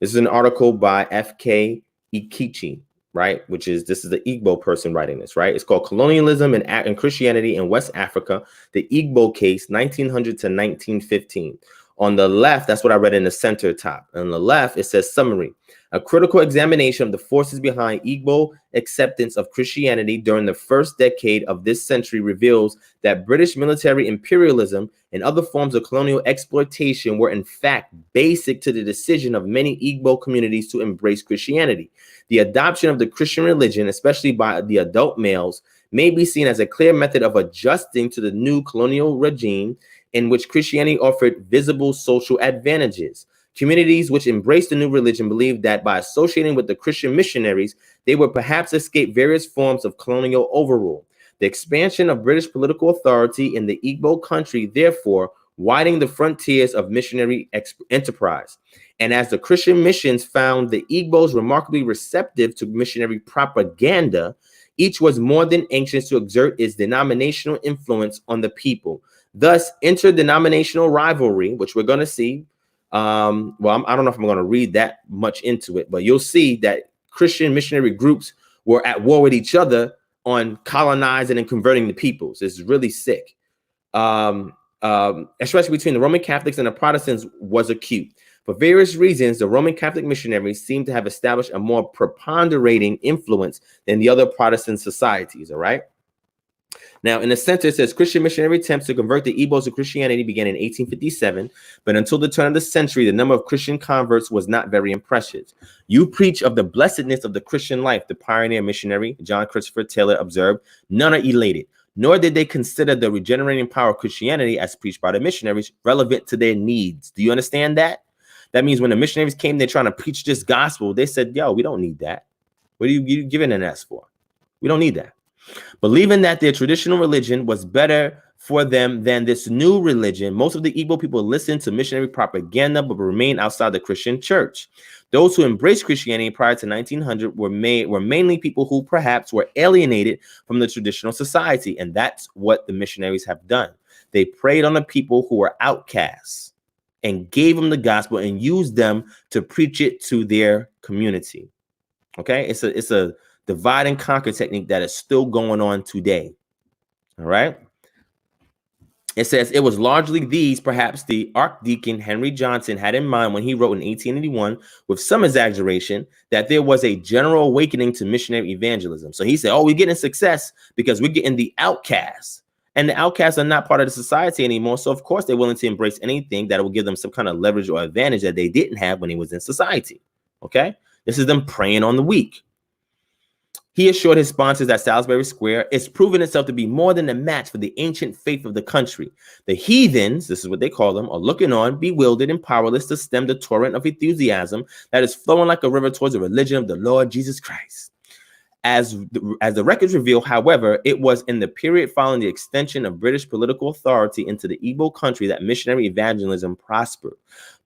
This is an article by F.K. Ikichi, right? This is the Igbo person writing this, right? It's called Colonialism and Christianity in West Africa, the Igbo Case, 1900 to 1915. On the left, that's what I read in the center top. On the left, it says summary. A critical examination of the forces behind Igbo acceptance of Christianity during the first decade of this century reveals that British military imperialism and other forms of colonial exploitation were in fact basic to the decision of many Igbo communities to embrace Christianity. The adoption of the Christian religion, especially by the adult males, may be seen as a clear method of adjusting to the new colonial regime in which Christianity offered visible social advantages. Communities which embraced the new religion believed that by associating with the Christian missionaries, they would perhaps escape various forms of colonial overrule. The expansion of British political authority in the Igbo country, therefore, widening the frontiers of missionary enterprise. And as the Christian missions found the Igbos remarkably receptive to missionary propaganda, each was more than anxious to exert its denominational influence on the people. Thus, interdenominational rivalry, which we're going to see. I don't know if I'm going to read that much into it, but you'll see that Christian missionary groups were at war with each other on colonizing and converting the peoples. It's really sick. Especially between the Roman Catholics and the Protestants was acute. For various reasons, the Roman Catholic missionaries seem to have established a more preponderating influence than the other Protestant societies, all right? Now, in the center, it says Christian missionary attempts to convert the Igbos to Christianity began in 1857, but until the turn of the century, the number of Christian converts was not very impressive. You preach of the blessedness of the Christian life, the pioneer missionary John Christopher Taylor observed. None are elated, nor did they consider the regenerating power of Christianity as preached by the missionaries relevant to their needs. Do you understand that? That means when the missionaries came, they're trying to preach this gospel. They said, yo, we don't need that. What are you giving an S for? We don't need that. Believing that their traditional religion was better for them than this new religion, most of the Igbo people listened to missionary propaganda but remained outside the Christian church. Those who embraced Christianity prior to 1900 were mainly people who perhaps were alienated from the traditional society, and that's what the missionaries have done. They preyed on the people who were outcasts and gave them the gospel and used them to preach it to their community. Okay, it's a divide and conquer technique that is still going on today. All right. It says it was largely these, perhaps the Archdeacon Henry Johnson had in mind when he wrote in 1881, with some exaggeration, that there was a general awakening to missionary evangelism. So he said, oh, we're getting success because we're getting the outcasts. And the outcasts are not part of the society anymore. So, of course, they're willing to embrace anything that will give them some kind of leverage or advantage that they didn't have when he was in society. Okay. This is them preying on the weak. He assured his sponsors at Salisbury Square, it's proven itself to be more than a match for the ancient faith of the country. The heathens, this is what they call them, are looking on, bewildered and powerless to stem the torrent of enthusiasm that is flowing like a river towards the religion of the Lord Jesus Christ. As the records reveal, however, it was in the period following the extension of British political authority into the Igbo country that missionary evangelism prospered.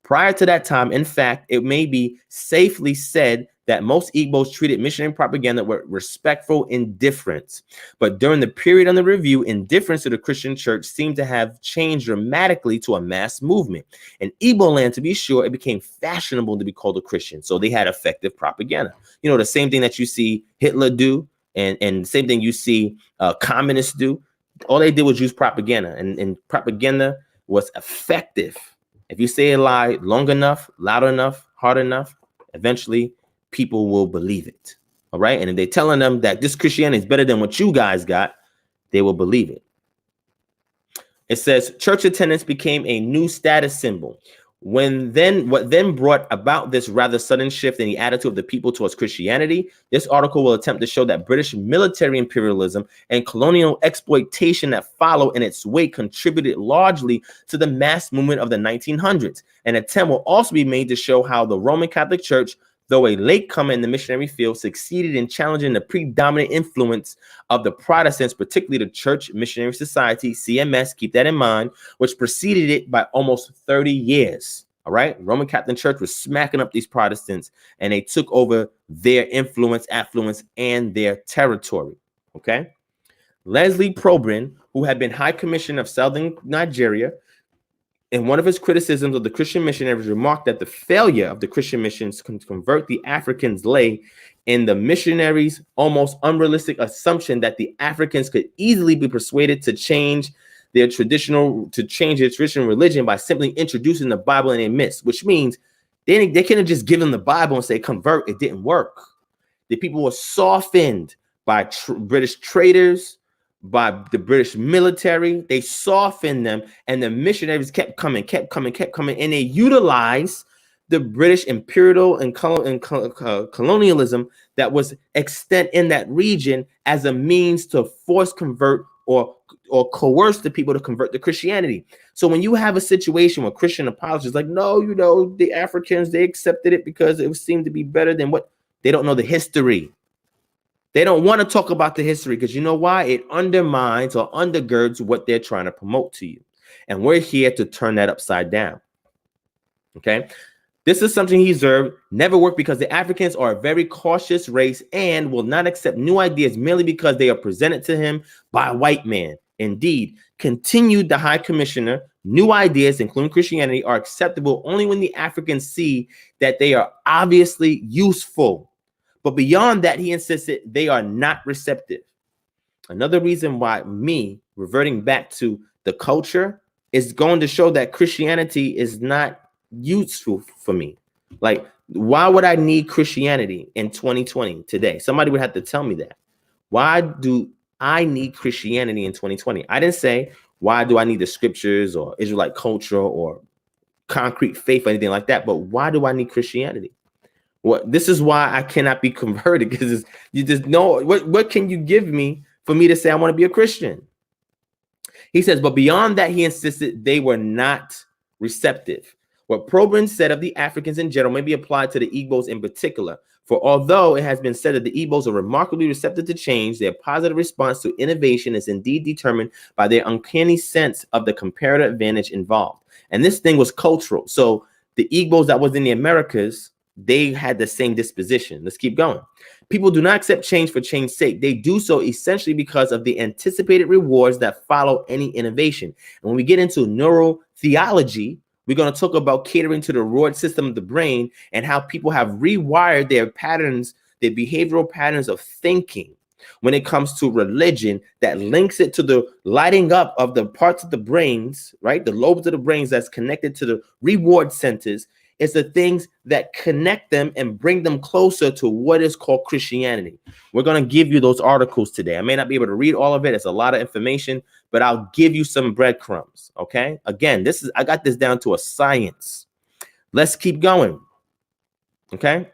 Prior to that time, in fact, it may be safely said that most Igbos treated missionary propaganda with respectful indifference. But during the period under review, indifference to the Christian church seemed to have changed dramatically to a mass movement. In Igbo land, to be sure, it became fashionable to be called a Christian. So they had effective propaganda. You know, the same thing that you see Hitler do and the same thing you see communists do. All they did was use propaganda, and propaganda was effective. If you say a lie long enough, loud enough, hard enough, eventually people will believe it. All right. And if they're telling them that this Christianity is better than what you guys got, they will believe it. It says church attendance became a new status symbol. What then brought about this rather sudden shift in the attitude of the people towards Christianity? This article will attempt to show that British military imperialism and colonial exploitation that follow in its wake contributed largely to the mass movement of the 1900s. An attempt will also be made to show how the Roman Catholic Church, though a latecomer in the missionary field, succeeded in challenging the predominant influence of the Protestants, particularly the Church Missionary Society, CMS, keep that in mind, which preceded it by almost 30 years. All right. Roman Catholic Church was smacking up these Protestants, and they took over their influence, affluence, and their territory. Okay. Leslie Probin, who had been High Commissioner of Southern Nigeria, in one of his criticisms of the Christian missionaries, remarked that the failure of the Christian missions to convert the Africans lay in the missionaries' almost unrealistic assumption that the Africans could easily be persuaded to change their traditional religion by simply introducing the Bible in their midst, which means they couldn't have just given the Bible and say convert. It didn't work. The people were softened by British traders, by the British military. They softened them, and the missionaries kept coming, and they utilized the British imperial and colonialism that was extant in that region as a means to force convert or coerce the people to convert to Christianity. So when you have a situation where Christian apologists like, no, the Africans, they accepted it because it seemed to be better than what they don't know the history. They don't want to talk about the history because you know why? It undermines or undergirds what they're trying to promote to you. And we're here to turn that upside down. Okay. This is something he observed never worked because the Africans are a very cautious race and will not accept new ideas merely because they are presented to him by a white man. Indeed, continued the High Commissioner, new ideas, including Christianity, are acceptable only when the Africans see that they are obviously useful. But beyond that, he insisted they are not receptive. Another reason why me reverting back to the culture is going to show that Christianity is not useful for me. Like, why would I need Christianity in 2020 today? Somebody would have to tell me that. Why do I need Christianity in 2020? I didn't say, why do I need the scriptures or Israelite culture or concrete faith or anything like that? But why do I need Christianity? Well, this is why I cannot be converted, because you just know what can you give me for me to say I want to be a Christian? He says, but beyond that, he insisted they were not receptive. What Probin said of the Africans in general may be applied to the Igbos in particular. For although it has been said that the Igbos are remarkably receptive to change, their positive response to innovation is indeed determined by their uncanny sense of the comparative advantage involved. And this thing was cultural. So the Igbos that was in the Americas, they had the same disposition. Let's keep going. People do not accept change for change's sake. They do so essentially because of the anticipated rewards that follow any innovation. And when we get into neurotheology, we're going to talk about catering to the reward system of the brain and how people have rewired their patterns, their behavioral patterns of thinking when it comes to religion that links it to the lighting up of the parts of the brains, right? The lobes of the brains that's connected to the reward centers. It's the things that connect them and bring them closer to what is called Christianity. We're going to give you those articles today. I may not be able to read all of it. It's a lot of information, but I'll give you some breadcrumbs. Okay. Again, I got this down to a science. Let's keep going. Okay.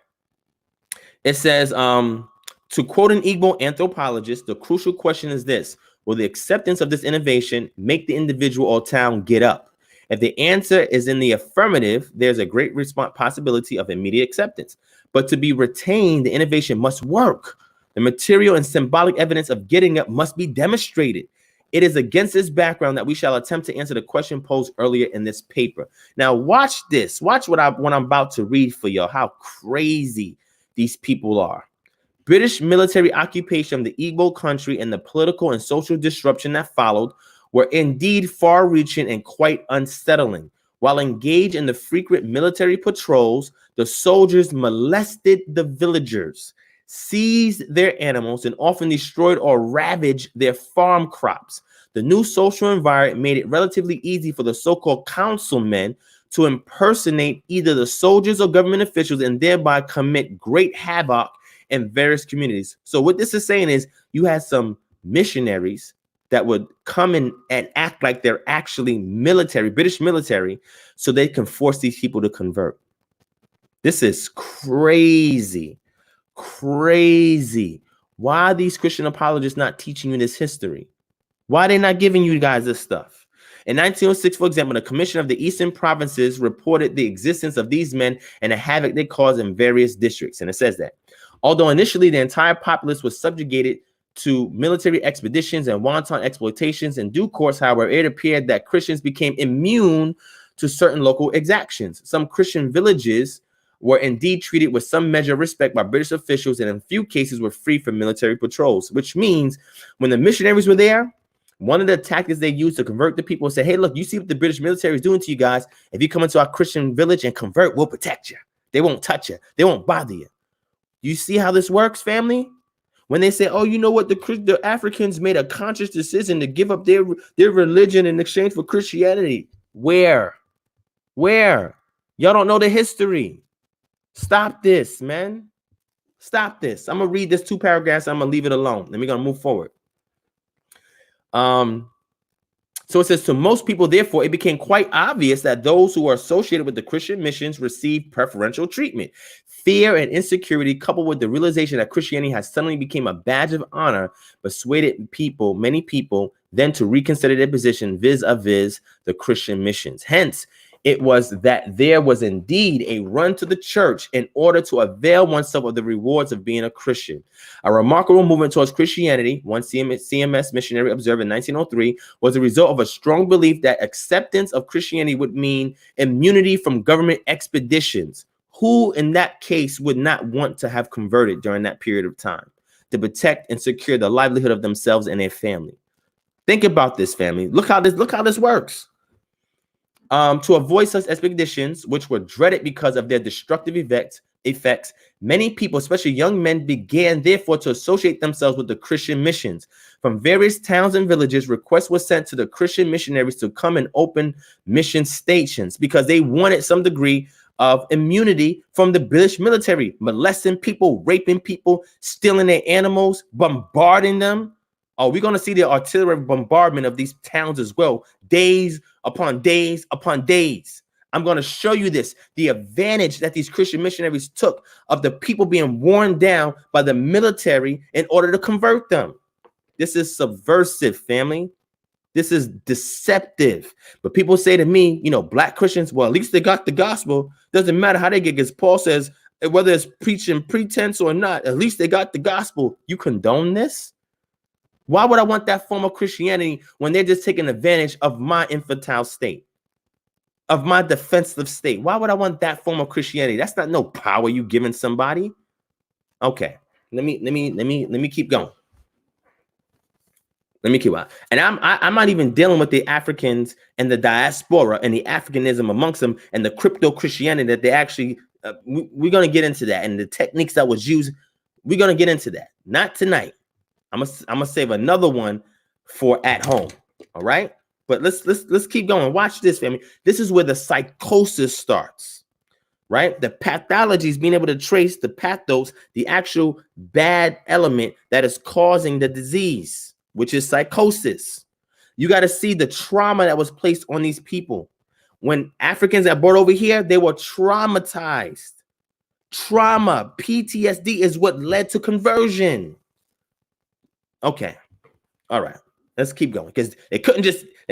It says, to quote an Igbo anthropologist, the crucial question is this: will the acceptance of this innovation make the individual or town get up? If the answer is in the affirmative, there's a great possibility of immediate acceptance. But to be retained, the innovation must work. The material and symbolic evidence of getting up must be demonstrated. It is against this background that we shall attempt to answer the question posed earlier in this paper. Now, watch this. Watch what I'm about to read for y'all, how crazy these people are. British military occupation of the Igbo country and the political and social disruption that followed were indeed far-reaching and quite unsettling. While engaged in the frequent military patrols, the soldiers molested the villagers, seized their animals, and often destroyed or ravaged their farm crops. The new social environment made it relatively easy for the so-called councilmen to impersonate either the soldiers or government officials and thereby commit great havoc in various communities. So what this is saying is you had some missionaries that would come in and act like they're actually military, British military, so they can force these people to convert. This is crazy, crazy. Why are these Christian apologists not teaching you this history? Why are they not giving you guys this stuff? In 1906, for example, the Commission of the Eastern Provinces reported the existence of these men and the havoc they caused in various districts. And it says that although initially the entire populace was subjugated to military expeditions and wanton exploitations, in due course, however, it appeared that Christians became immune to certain local exactions. Some Christian villages were indeed treated with some measure of respect by British officials, and in a few cases were free from military patrols, which means when the missionaries were there, one of the tactics they used to convert the people said, hey, look, you see what the British military is doing to you guys. If you come into our Christian village and convert, we'll protect you. They won't touch you. They won't bother you. You see how this works, family? When they say, oh, you know what, the Africans made a conscious decision to give up their religion in exchange for Christianity. Where? Y'all don't know the history. Stop this, man. Stop this. I'm going to read this 2 paragraphs. I'm going to leave it alone. Then we're going to move forward. So it says, to most people, therefore, it became quite obvious that those who are associated with the Christian missions received preferential treatment. Fear and insecurity, coupled with the realization that Christianity has suddenly become a badge of honor, persuaded many people, then to reconsider their position vis-a-vis the Christian missions. Hence, it was that there was indeed a run to the church in order to avail oneself of the rewards of being a Christian. A remarkable movement towards Christianity, one CMS missionary observed in 1903, was a result of a strong belief that acceptance of Christianity would mean immunity from government expeditions. Who in that case would not want to have converted during that period of time to protect and secure the livelihood of themselves and their family? Think about this, family. Look how this works. To avoid such expeditions, which were dreaded because of their destructive effects, many people, especially young men, began therefore to associate themselves with the Christian missions. From various towns and villages, requests were sent to the Christian missionaries to come and open mission stations because they wanted some degree of immunity from the British military, molesting people, raping people, stealing their animals, bombarding them. Oh, we're going to see the artillery bombardment of these towns as well, days upon days upon days. I'm going to show you this, the advantage that these Christian missionaries took of the people being worn down by the military in order to convert them. This is subversive, family. This is deceptive. But people say to me, you know, black Christians, well, at least they got the gospel. Doesn't matter how they get, because Paul says, whether it's preaching pretense or not, at least they got the gospel. You condone this? Why would I want that form of Christianity when they're just taking advantage of my infantile state, of my defensive state? Why would I want that form of Christianity? That's not no power you giving somebody. Okay, let me keep going. Let me keep on. And I'm not even dealing with the Africans and the diaspora and the Africanism amongst them and the crypto Christianity that they actually. We're gonna get into that and the techniques that was used. We're gonna get into that. Not tonight. I'm gonna save another one for at home. All right, but let's keep going. Watch this, family. This is where the psychosis starts, right? The pathology is being able to trace the pathos, the actual bad element that is causing the disease, which is psychosis. You got to see the trauma that was placed on these people. When Africans that brought over here, they were traumatized. Trauma, PTSD is what led to conversion. Okay. All right. Let's keep going because they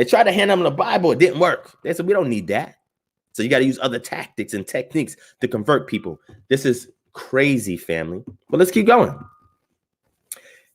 tried to hand them the Bible. It didn't work. They said, we don't need that. So you got to use other tactics and techniques to convert people. This is crazy, family. But let's keep going.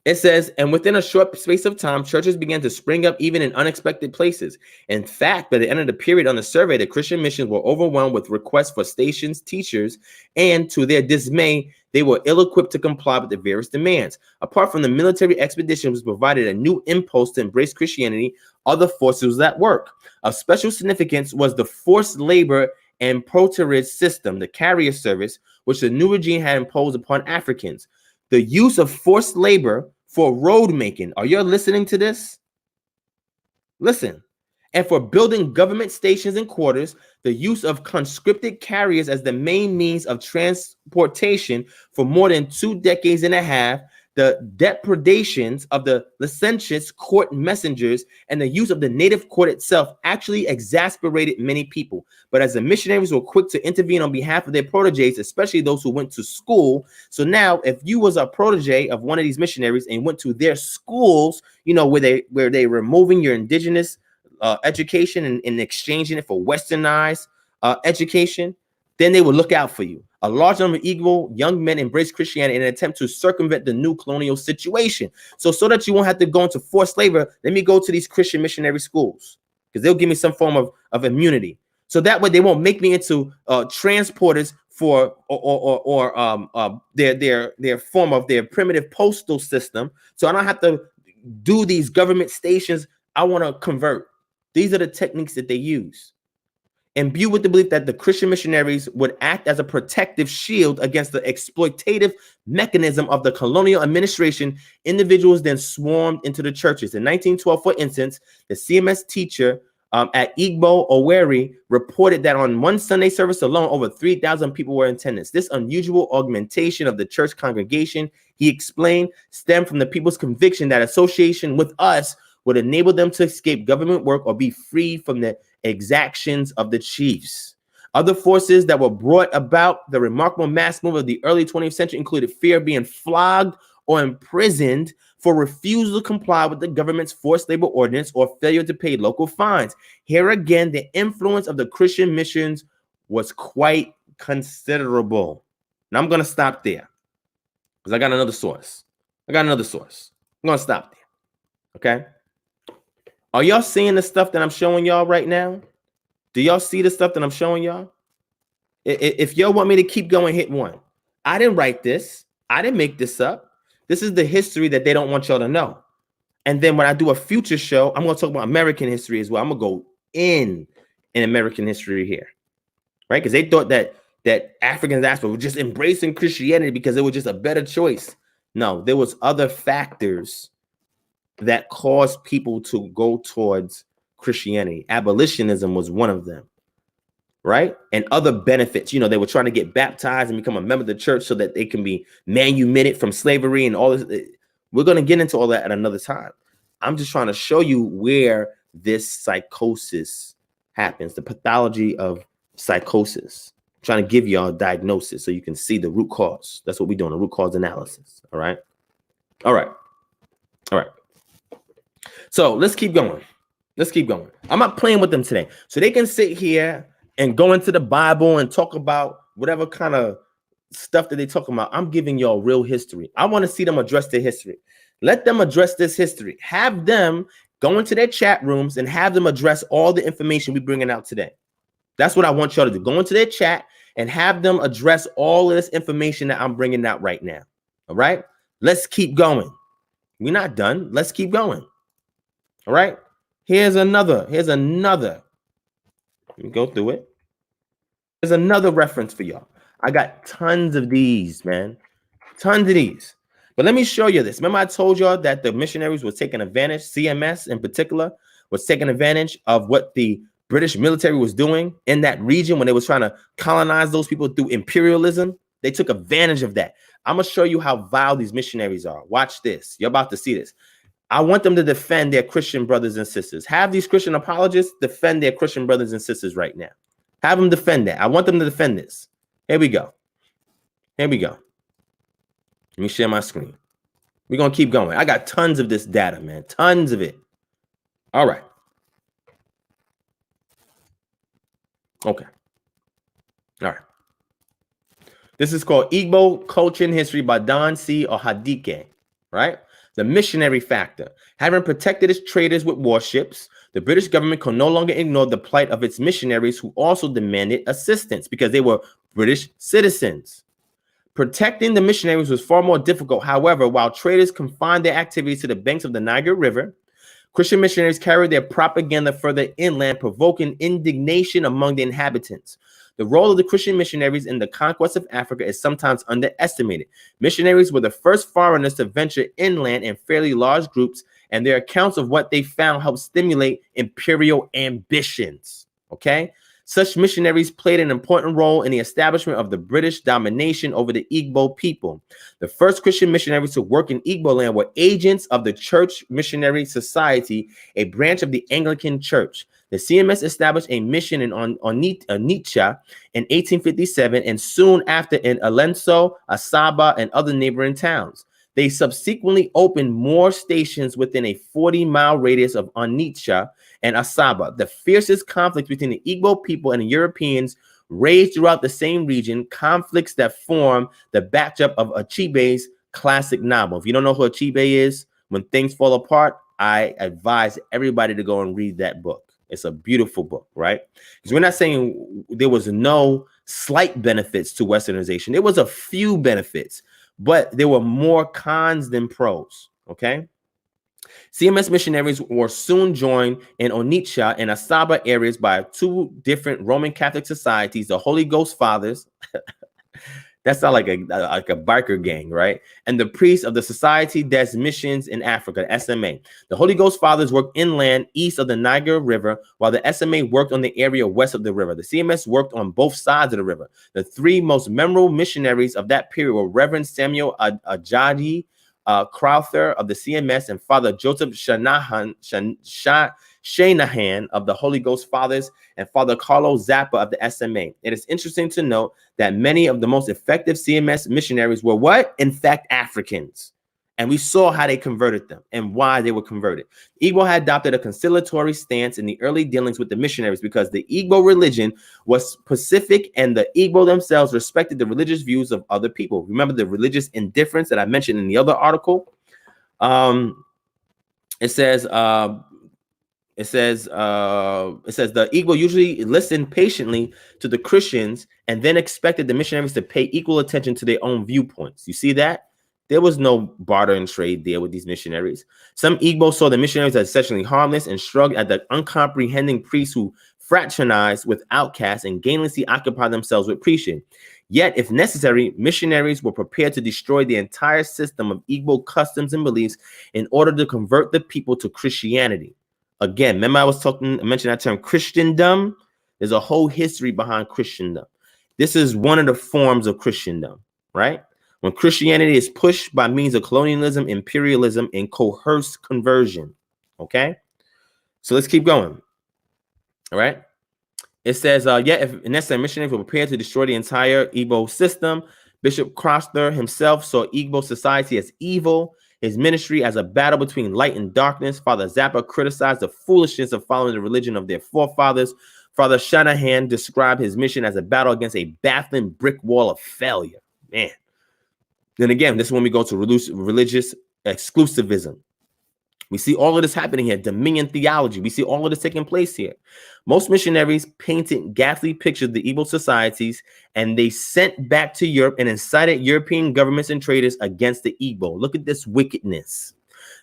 It says, and within a short space of time, churches began to spring up even in unexpected places. In fact, by the end of the period on the survey, the Christian missions were overwhelmed with requests for stations, teachers, and to their dismay, they were ill-equipped to comply with the various demands. Apart from the military expeditions provided a new impulse to embrace Christianity, other forces were at work. Of special significance was the forced labor and proterage system, the carrier service, which the new regime had imposed upon Africans. The use of forced labor for road making. Are you listening to this? Listen. And for building government stations and quarters, the use of conscripted carriers as the main means of transportation for more than 2 decades and a half, the depredations of the licentious court messengers, and the use of the native court itself actually exasperated many people. But as the missionaries were quick to intervene on behalf of their proteges, especially those who went to school. So now if you was a protege of one of these missionaries and went to their schools, you know, where they were removing your indigenous education and exchanging it for westernized education, then they would look out for you. A large number of Igbo young men embraced Christianity in an attempt to circumvent the new colonial situation. So that you won't have to go into forced labor, let me go to these Christian missionary schools because they'll give me some form of immunity. So that way they won't make me into transporters for their form of their primitive postal system. So I don't have to do these government stations. I want to convert. These are the techniques that they use. Imbued with the belief that the Christian missionaries would act as a protective shield against the exploitative mechanism of the colonial administration, individuals then swarmed into the churches. In 1912, for instance, the CMS teacher at Igbo Owerri reported that on one Sunday service alone, over 3,000 people were in attendance. This unusual augmentation of the church congregation, he explained, stemmed from the people's conviction that association with us would enable them to escape government work or be free from the exactions of the chiefs. Other forces that were brought about the remarkable mass movement of the early 20th century included fear of being flogged or imprisoned for refusal to comply with the government's forced labor ordinance or failure to pay local fines. Here again, the influence of the Christian missions was quite considerable. Now I'm going to stop there because I got another source. I'm going to stop there. Okay. Are y'all seeing the stuff that I'm showing y'all right now? Do y'all see the stuff that I'm showing y'all? If y'all want me to keep going, hit 1. I didn't write this. I didn't make this up. This is the history that they don't want y'all to know. And then when I do a future show, I'm going to talk about American history as well. I'm going to go in American history here, right? Because they thought that African diaspora were just embracing Christianity because it was just a better choice. No, there was other factors that caused people to go towards Christianity. Abolitionism was one of them, right? And other benefits. You know, they were trying to get baptized and become a member of the church so that they can be manumitted from slavery and all this. We're going to get into all that at another time. I'm just trying to show you where this psychosis happens, the pathology of psychosis. I'm trying to give y'all a diagnosis so you can see the root cause. That's what we're doing, a root cause analysis. All right. So let's keep going. I'm not playing with them today. So they can sit here and go into the Bible and talk about whatever kind of stuff that they're talking about. I'm giving y'all real history. I want to see them address their history. Let them address this history. Have them go into their chat rooms and have them address all the information we're bringing out today. That's what I want y'all to do. Go into their chat and have them address all of this information that I'm bringing out right now. All right? Let's keep going. We're not done. Let's keep going. All right. Here's another. Let me go through it. There's another reference for y'all. I got tons of these, man. Tons of these. But let me show you this. Remember I told y'all that the missionaries were taking advantage, CMS in particular, was taking advantage of what the British military was doing in that region when they was trying to colonize those people through imperialism. They took advantage of that. I'm going to show you how vile these missionaries are. Watch this. You're about to see this. I want them to defend their Christian brothers and sisters. Have these Christian apologists defend their Christian brothers and sisters right now. Have them defend that. I want them to defend this. Here we go. Let me share my screen. We're going to keep going. I got tons of this data, man. Tons of it. All right. Okay. All right. This is called Igbo Culture and History by Don C. Ohadike, right? The missionary factor. Having protected its traders with warships, the British government could no longer ignore the plight of its missionaries who also demanded assistance because they were British citizens. Protecting the missionaries was far more difficult. However, while traders confined their activities to the banks of the Niger River, Christian missionaries carried their propaganda further inland, provoking indignation among the inhabitants. The role of the Christian missionaries in the conquest of Africa is sometimes underestimated. Missionaries were the first foreigners to venture inland in fairly large groups, and their accounts of what they found helped stimulate imperial ambitions. Okay? Such missionaries played an important role in the establishment of the British domination over the Igbo people. The first Christian missionaries to work in Igbo land were agents of the Church Missionary Society, a branch of the Anglican Church. The CMS established a mission in Onitsha in 1857 and soon after in Alenso, Asaba, and other neighboring towns. They subsequently opened more stations within a 40-mile radius of Onitsha and Asaba. The fiercest conflicts between the Igbo people and the Europeans raged throughout the same region, conflicts that form the backdrop of Achibe's classic novel. If you don't know who Achibe is, When Things Fall Apart, I advise everybody to go and read that book. It's a beautiful book, right? Because we're not saying there was no slight benefits to Westernization. There was a few benefits, but there were more cons than pros, okay? CMS missionaries were soon joined in Onitsha and Asaba areas by two different Roman Catholic societies, the Holy Ghost Fathers. That's not like a biker gang, right? And the priests of the Society des Missions in Africa, SMA. The Holy Ghost Fathers worked inland east of the Niger River, while the SMA worked on the area west of the river. The CMS worked on both sides of the river. The three most memorable missionaries of that period were Reverend Samuel Ajadi Crowther of the CMS and Father Joseph Shanahan of the Holy Ghost Fathers and Father Carlo Zappa of the SMA. It is interesting to note that many of the most effective CMS missionaries were what? In fact, Africans. And we saw how they converted them and why they were converted. Igbo had adopted a conciliatory stance in the early dealings with the missionaries because the Igbo religion was pacific and the Igbo themselves respected the religious views of other people. Remember the religious indifference that I mentioned in the other article? It says the Igbo usually listened patiently to the Christians and then expected the missionaries to pay equal attention to their own viewpoints. You see that? There was no barter and trade there with these missionaries. Some Igbo saw the missionaries as essentially harmless and shrugged at the uncomprehending priests who fraternized with outcasts and gainlessly occupied themselves with preaching. Yet, if necessary, missionaries were prepared to destroy the entire system of Igbo customs and beliefs in order to convert the people to Christianity. Again, remember I mentioned that term Christendom? There's a whole history behind Christendom. This is one of the forms of Christendom, right? When Christianity is pushed by means of colonialism, imperialism, and coerced conversion. Okay? So let's keep going. All right? It says, if necessary, missionaries were prepared to destroy the entire Igbo system. Bishop Crosshairs himself saw Igbo society as evil, his ministry as a battle between light and darkness. Father Zappa criticized the foolishness of following the religion of their forefathers. Father Shanahan described his mission as a battle against a baffling brick wall of failure. Man. Then again, this is when we go to religious exclusivism. We see all of this happening here. Dominion theology. We see all of this taking place here. Most missionaries painted ghastly pictures of the Igbo societies, and they sent back to Europe and incited European governments and traders against the Igbo. Look at this wickedness.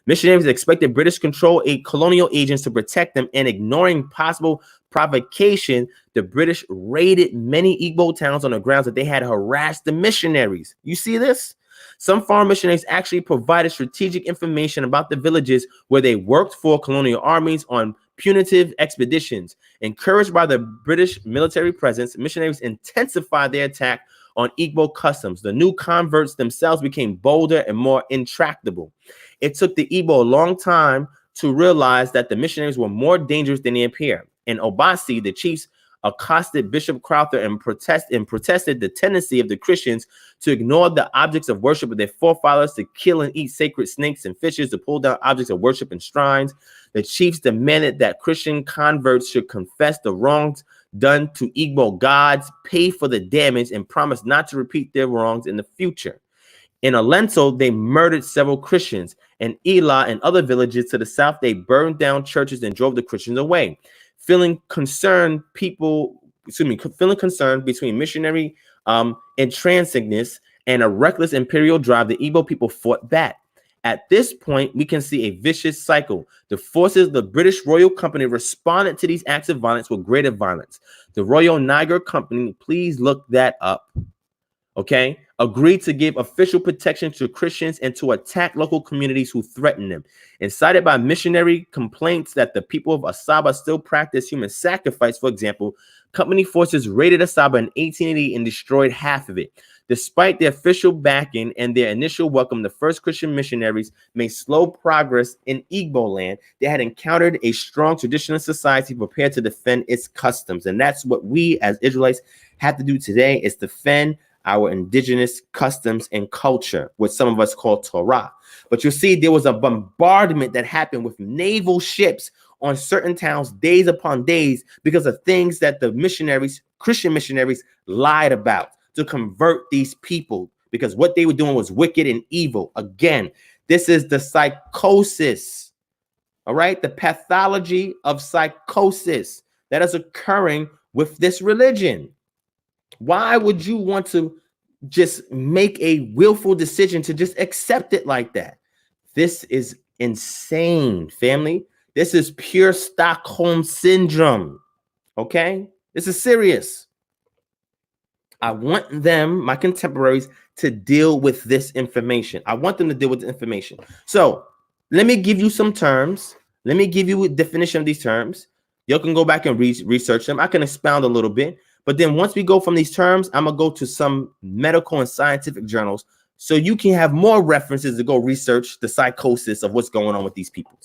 Missionaries expected British colonial agents to protect them, and ignoring possible provocation, the British raided many Igbo towns on the grounds that they had harassed the missionaries. You see this? Some foreign missionaries actually provided strategic information about the villages where they worked for colonial armies on punitive expeditions. Encouraged by the British military presence, missionaries intensified their attack on Igbo customs. The new converts themselves became bolder and more intractable. It took the Igbo a long time to realize that the missionaries were more dangerous than they appear. In Obasi, the chiefs accosted Bishop Crowther and protested the tendency of the Christians to ignore the objects of worship of their forefathers, to kill and eat sacred snakes and fishes, to pull down objects of worship and shrines. The chiefs demanded that Christian converts should confess the wrongs done to Igbo gods, pay for the damage, and promise not to repeat their wrongs in the future. In Alento, they murdered several Christians. In Ela and other villages to the south, they burned down churches and drove the Christians away. Feeling concerned between missionary intransigence and a reckless imperial drive, the Igbo people fought back. At this point, we can see a vicious cycle. The forces of the British Royal Company responded to these acts of violence with greater violence. The Royal Niger Company, please look that up, okay, agreed to give official protection to Christians and to attack local communities who threatened them. Incited by missionary complaints that the people of Asaba still practice human sacrifice, for example, company forces raided Asaba in 1880 and destroyed half of it. Despite their official backing and their initial welcome, the first Christian missionaries made slow progress in Igbo land. They had encountered a strong traditional society prepared to defend its customs. And that's what we as Israelites have to do today, is defend our indigenous customs and culture, what some of us call Torah. But you see, there was a bombardment that happened with naval ships on certain towns days upon days because of things that the missionaries, Christian missionaries, lied about to convert these people, because what they were doing was wicked and evil. Again, this is the psychosis All right, the pathology of psychosis that is occurring with this religion. Why would you want to just make a willful decision to just accept it like that? This is insane, family. This is pure Stockholm syndrome. Okay, this is serious. I want them, my contemporaries, to deal with this information. I want them to deal with the information. So let me give you some terms. Let me give you a definition of these terms. You can go back and research them. I can expound a little bit. But then once we go from these terms, I'm going to go to some medical and scientific journals so you can have more references to go research the psychosis of what's going on with these people.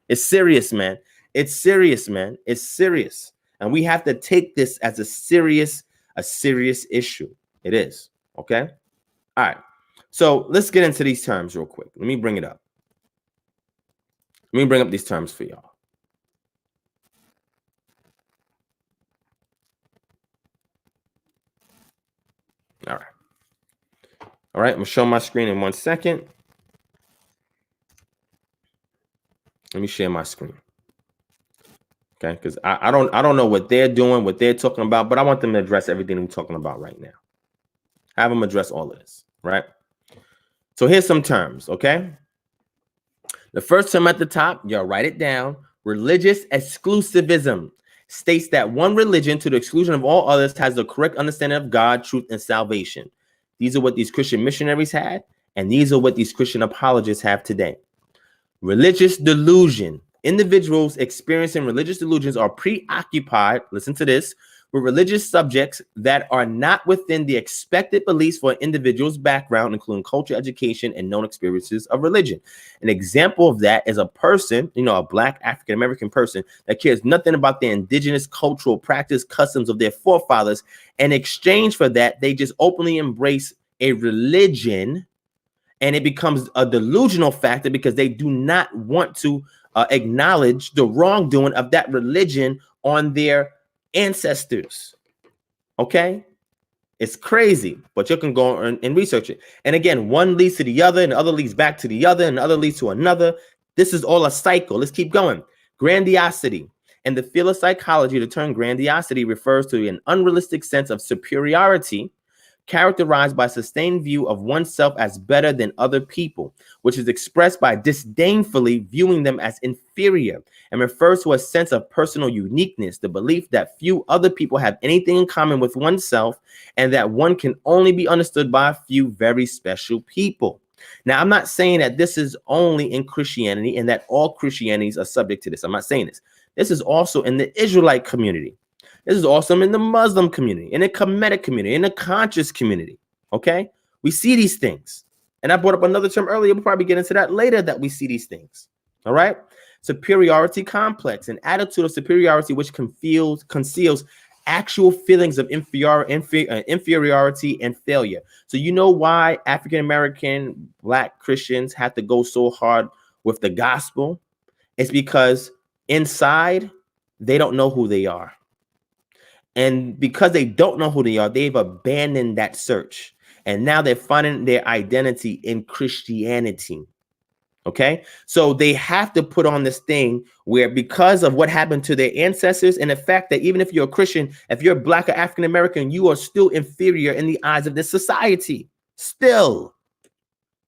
It's serious, man. It's serious, man. It's serious. And we have to take this as a serious issue. It is. Okay. All right. So let's get into these terms real quick. Let me bring it up. Let me bring up these terms for y'all. All right. All right. I'm gonna show my screen in 1 second. Let me share my screen. Okay, because I don't know what they're doing, what they're talking about, but I want them to address everything we're talking about right now. Have them address all of this, right? So here's some terms, okay? The first term at the top, y'all write it down. Religious exclusivism states that one religion, to the exclusion of all others, has the correct understanding of God, truth, and salvation. These are what these Christian missionaries had, and these are what these Christian apologists have today. Religious delusion. Individuals experiencing religious delusions are preoccupied, listen to this, with religious subjects that are not within the expected beliefs for an individual's background, including culture, education, and known experiences of religion. An example of that is a person, a Black African-American person that cares nothing about the indigenous cultural practice, customs of their forefathers. In exchange for that, they just openly embrace a religion, and it becomes a delusional factor because they do not want to acknowledge the wrongdoing of that religion on their ancestors. Okay, it's crazy, but you can go and research it. And again, one leads to the other, and the other leads back to the other, and the other leads to another. This is all a cycle. Let's keep going. Grandiosity. In the field of psychology, the term grandiosity refers to an unrealistic sense of superiority characterized by a sustained view of oneself as better than other people, which is expressed by disdainfully viewing them as inferior, and refers to a sense of personal uniqueness, the belief that few other people have anything in common with oneself, and that one can only be understood by a few very special people. Now, I'm not saying that this is only in Christianity and that all Christianities are subject to this. I'm not saying this. This is also in the Israelite community. This is awesome in the Muslim community, in the Kemetic community, in the conscious community. Okay, we see these things, and I brought up another term earlier. We'll probably get into that later. That we see these things. All right, superiority complex, an attitude of superiority which conceals actual feelings of inferiority and failure. So you know why African American Black Christians have to go so hard with the gospel? It's because inside they don't know who they are. And because they don't know who they are, they've abandoned that search. And now they're finding their identity in Christianity. Okay, so they have to put on this thing where, because of what happened to their ancestors and the fact that even if you're a Christian, if you're Black or African American, you are still inferior in the eyes of this society. Still.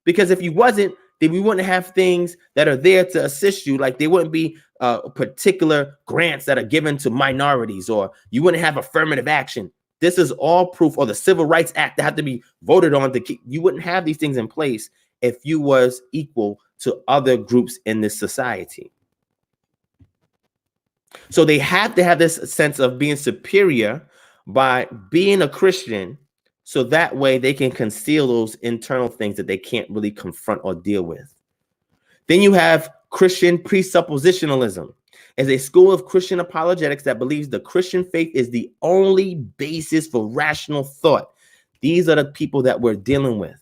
Because if you wasn't, then we wouldn't have things that are there to assist you. Like there wouldn't be particular grants that are given to minorities, or you wouldn't have affirmative action. This is all proof, or the Civil Rights Act that had to be voted on to keep. You wouldn't have these things in place if you was equal to other groups in this society. So they have to have this sense of being superior by being a Christian, so that way they can conceal those internal things that they can't really confront or deal with. Then you have Christian presuppositionalism, as a school of Christian apologetics that believes the Christian faith is the only basis for rational thought. These are the people that we're dealing with.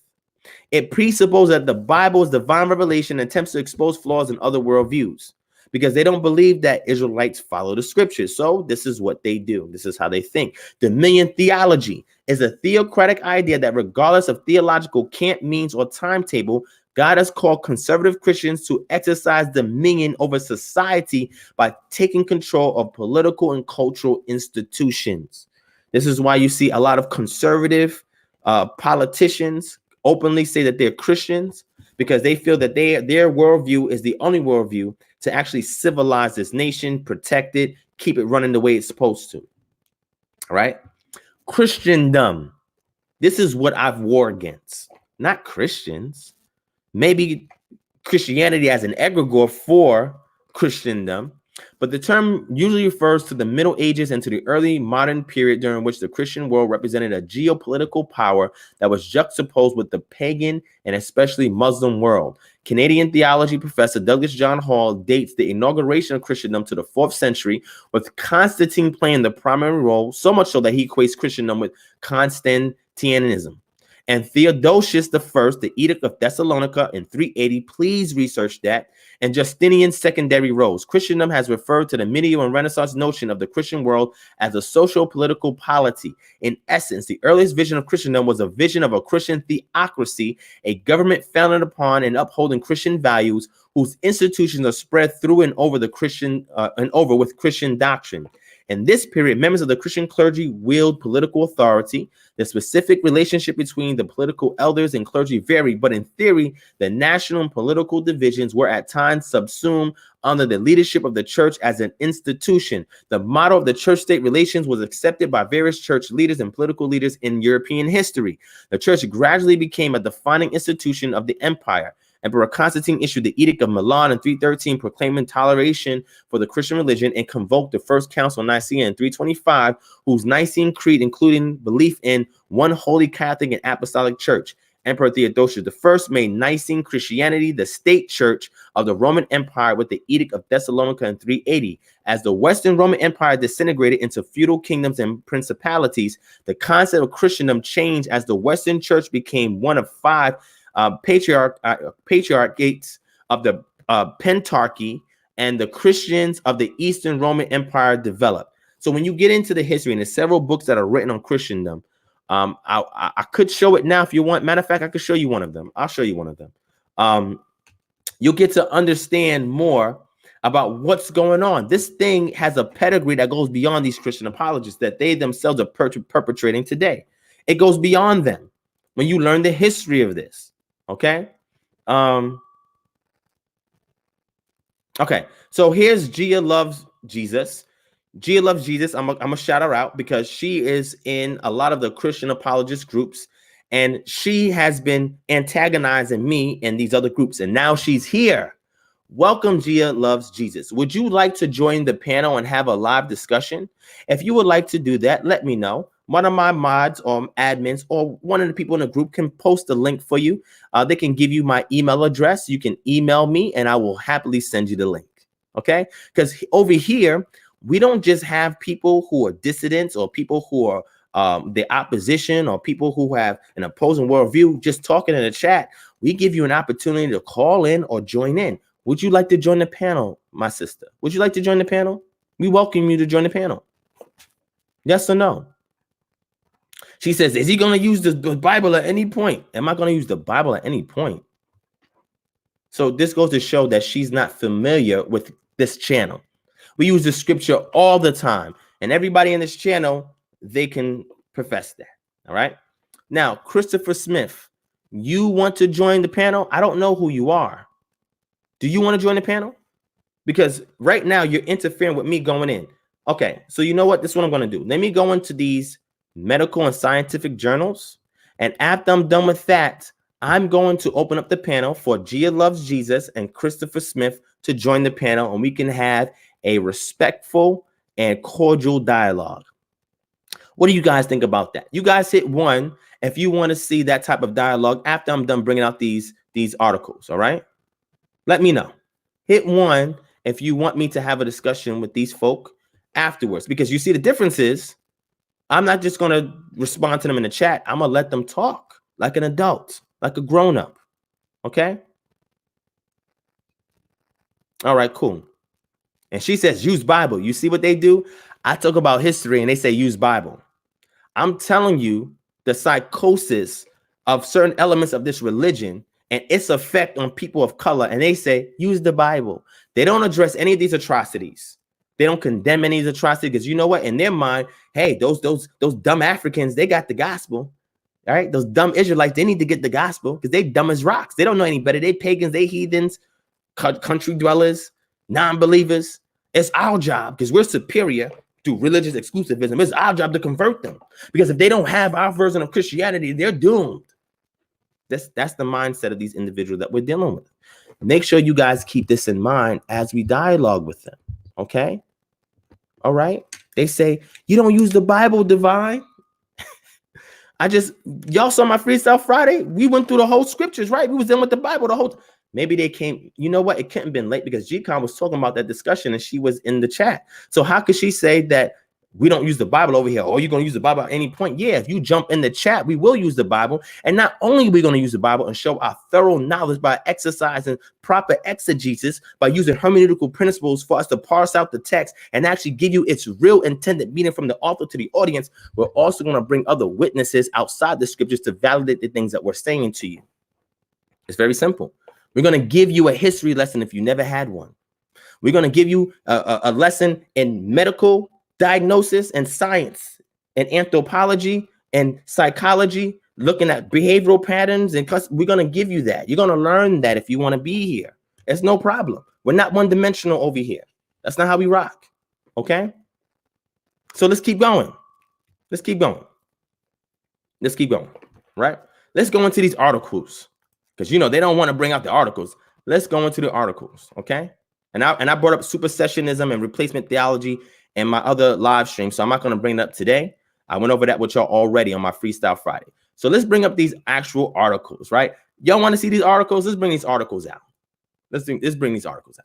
It presupposes that the Bible is divine revelation and attempts to expose flaws in other worldviews, because they don't believe that Israelites follow the scriptures. So this is what they do. This is how they think. Dominion theology is a theocratic idea that regardless of theological cant, means, or timetable, God has called conservative Christians to exercise dominion over society by taking control of political and cultural institutions. This is why you see a lot of conservative politicians openly say that they're Christians, because they feel that their worldview is the only worldview to actually civilize this nation, protect it, keep it running the way it's supposed to. All right? Christendom. This is what I've war against. Not Christians. Maybe Christianity as an egregore for Christendom, but the term usually refers to the Middle Ages and to the early modern period during which the Christian world represented a geopolitical power that was juxtaposed with the pagan and especially Muslim world. Canadian theology professor Douglas John Hall dates the inauguration of Christendom to the 4th century, with Constantine playing the primary role, so much so that he equates Christendom with Constantianism. And Theodosius I, the Edict of Thessalonica in 380, please research that, and Justinian's secondary roles. Christendom has referred to the medieval and Renaissance notion of the Christian world as a social-political polity. In essence, the earliest vision of Christendom was a vision of a Christian theocracy, a government founded upon and upholding Christian values, whose institutions are spread through and over the Christian with Christian doctrine. In this period, members of the Christian clergy wield political authority. The specific relationship between the political elders and clergy varied, but in theory, the national and political divisions were at times subsumed under the leadership of the church as an institution. The model of the church-state relations was accepted by various church leaders and political leaders in European history. The church gradually became a defining institution of the empire. Emperor Constantine issued the Edict of Milan in 313, proclaiming toleration for the Christian religion, and convoked the First Council of Nicaea in 325, whose Nicene Creed including belief in one holy Catholic and Apostolic Church. Emperor Theodosius I made Nicene Christianity the state church of the Roman Empire with the Edict of Thessalonica in 380. As the Western Roman Empire disintegrated into feudal kingdoms and principalities, the concept of Christendom changed as the Western Church became one of 5 patriarchates of the Pentarchy, and the Christians of the Eastern Roman Empire developed. So when you get into the history, and there's several books that are written on Christendom, I could show it now if you want. Matter of fact, I could show you one of them. I'll show you one of them. You'll get to understand more about what's going on. This thing has a pedigree that goes beyond these Christian apologists that they themselves are perpetrating today. It goes beyond them when you learn the history of this. Okay. Okay. So here's Gia Loves Jesus. Gia Loves Jesus. I'm gonna shout her out because she is in a lot of the Christian apologist groups, and she has been antagonizing me and these other groups, and now she's here. Welcome, Gia Loves Jesus. Would you like to join the panel and have a live discussion? If you would like to do that, let me know. One of my mods or admins or one of the people in the group can post a link for you. They can give you my email address. You can email me and I will happily send you the link. Okay? Because over here, we don't just have people who are dissidents or people who are the opposition or people who have an opposing worldview just talking in the chat. We give you an opportunity to call in or join in. Would you like to join the panel, my sister? Would you like to join the panel? We welcome you to join the panel. Yes or no? She says, is he going to use the Bible at any point? Am I going to use the Bible at any point? So this goes to show that she's not familiar with this channel. We use the scripture all the time, and everybody in this channel, they can profess that. All right. Now, Christopher Smith, you want to join the panel? I don't know who you are. Do you want to join the panel? Because right now you're interfering with me going in. Okay. So you know what? This is what I'm going to do. Let me go into these medical and scientific journals. And after I'm done with that, I'm going to open up the panel for Gia Loves Jesus and Christopher Smith to join the panel, and we can have a respectful and cordial dialogue. What do you guys think about that? You guys hit 1 if you want to see that type of dialogue after I'm done bringing out these articles. All right. Let me know. Hit 1 if you want me to have a discussion with these folk afterwards, because you see the difference is I'm not just going to respond to them in the chat. I'm going to let them talk like an adult, like a grown-up. Okay? All right, cool. And she says, use Bible. You see what they do? I talk about history and they say use Bible. I'm telling you the psychosis of certain elements of this religion and its effect on people of color. And they say, use the Bible. They don't address any of these atrocities. They don't condemn any of these atrocities because you know what? In their mind, hey, those dumb Africans, they got the gospel. All right. Those dumb Israelites, they need to get the gospel because they dumb as rocks. They don't know any better. They pagans, they heathens, country dwellers, non-believers. It's our job because we're superior to religious exclusivism. It's our job to convert them because if they don't have our version of Christianity, they're doomed. That's the mindset of these individuals that we're dealing with. Make sure you guys keep this in mind as we dialogue with them. Okay. All right. They say, you don't use the Bible, Divine. Y'all saw my Freestyle Friday. We went through the whole scriptures, right? We was in with the Bible the whole Maybe they came, you know what? It couldn't have been late because G-Con was talking about that discussion and she was in the chat. So how could she say that we don't use the Bible over here? Or you're going to use the Bible at any point? Yeah, if you jump in the chat, we will use the Bible. And not only are we going to use the Bible and show our thorough knowledge by exercising proper exegesis, by using hermeneutical principles for us to parse out the text and actually give you its real intended meaning from the author to the audience, we're also going to bring other witnesses outside the scriptures to validate the things that we're saying to you. It's very simple. We're going to give you a history lesson if you never had one. We're going to give you a lesson in medical diagnosis and science and anthropology and psychology, looking at behavioral patterns. And we're going to give you that. You're going to learn that if you want to be here. It's no problem. We're not one-dimensional over here. That's not how we rock. Okay? So let's keep going. Let's keep going. Let's keep going. Right? Let's go into these articles. Because, you know, they don't want to bring out the articles. Let's go into the articles, okay? And I brought up supersessionism and replacement theology in my other live stream, so I'm not going to bring it up today. I went over that with y'all already on my Freestyle Friday. So let's bring up these actual articles, right? Y'all want to see these articles? Let's bring these articles out. Let's bring these articles out.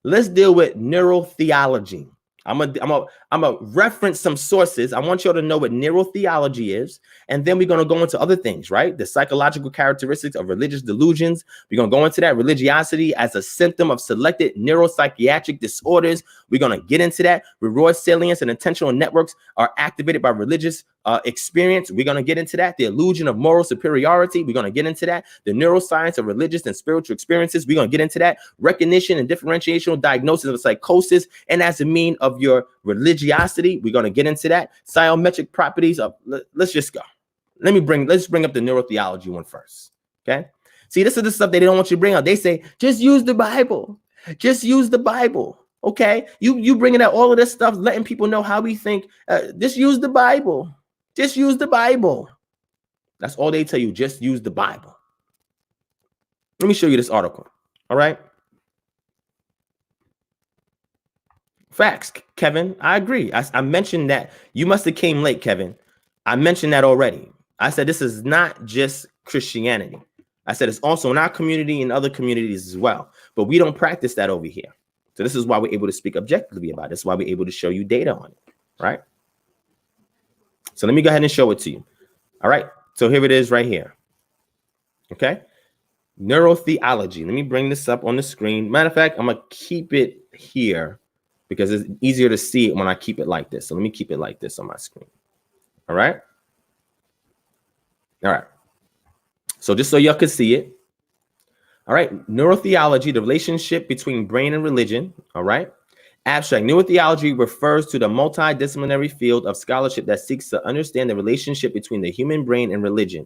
Let's deal with neurotheology. I'm gonna reference some sources. I want y'all to know what neurotheology is, and then we're gonna go into other things, right? The psychological characteristics of religious delusions. We're gonna go into that. Religiosity as a symptom of selected neuropsychiatric disorders. We're gonna get into that. Reward salience and intentional networks are activated by religious experience. We're gonna get into that. The illusion of moral superiority. We're gonna get into that. The neuroscience of religious and spiritual experiences. We're gonna get into that. Recognition and differentiational diagnosis of psychosis and as a mean of your religiosity. We're gonna get into that. Psychometric properties of. Let's just go. Let's bring up the neurotheology one first. Okay. See, this is the stuff they don't want you to bring up. They say just use the Bible. Just use the Bible. Okay. You bringing out all of this stuff, letting people know how we think. Just use the Bible. Just use the Bible. That's all they tell you. Just use the Bible. Let me show you this article. All right. Facts, Kevin. I agree. I mentioned that. You must have came late, Kevin. I mentioned that already. I said this is not just Christianity. I said it's also in our community and other communities as well. But we don't practice that over here. So this is why we're able to speak objectively about it. This is why we're able to show you data on it. Right? So let me go ahead and show it to you. All right. So here it is right here. Okay. Neurotheology. Let me bring this up on the screen. Matter of fact, I'm going to keep it here because it's easier to see it when I keep it like this. So let me keep it like this on my screen. All right. All right. So just so y'all could see it. All right. Neurotheology, the relationship between brain and religion. All right. Abstract. Neurotheology refers to the multidisciplinary field of scholarship that seeks to understand the relationship between the human brain and religion.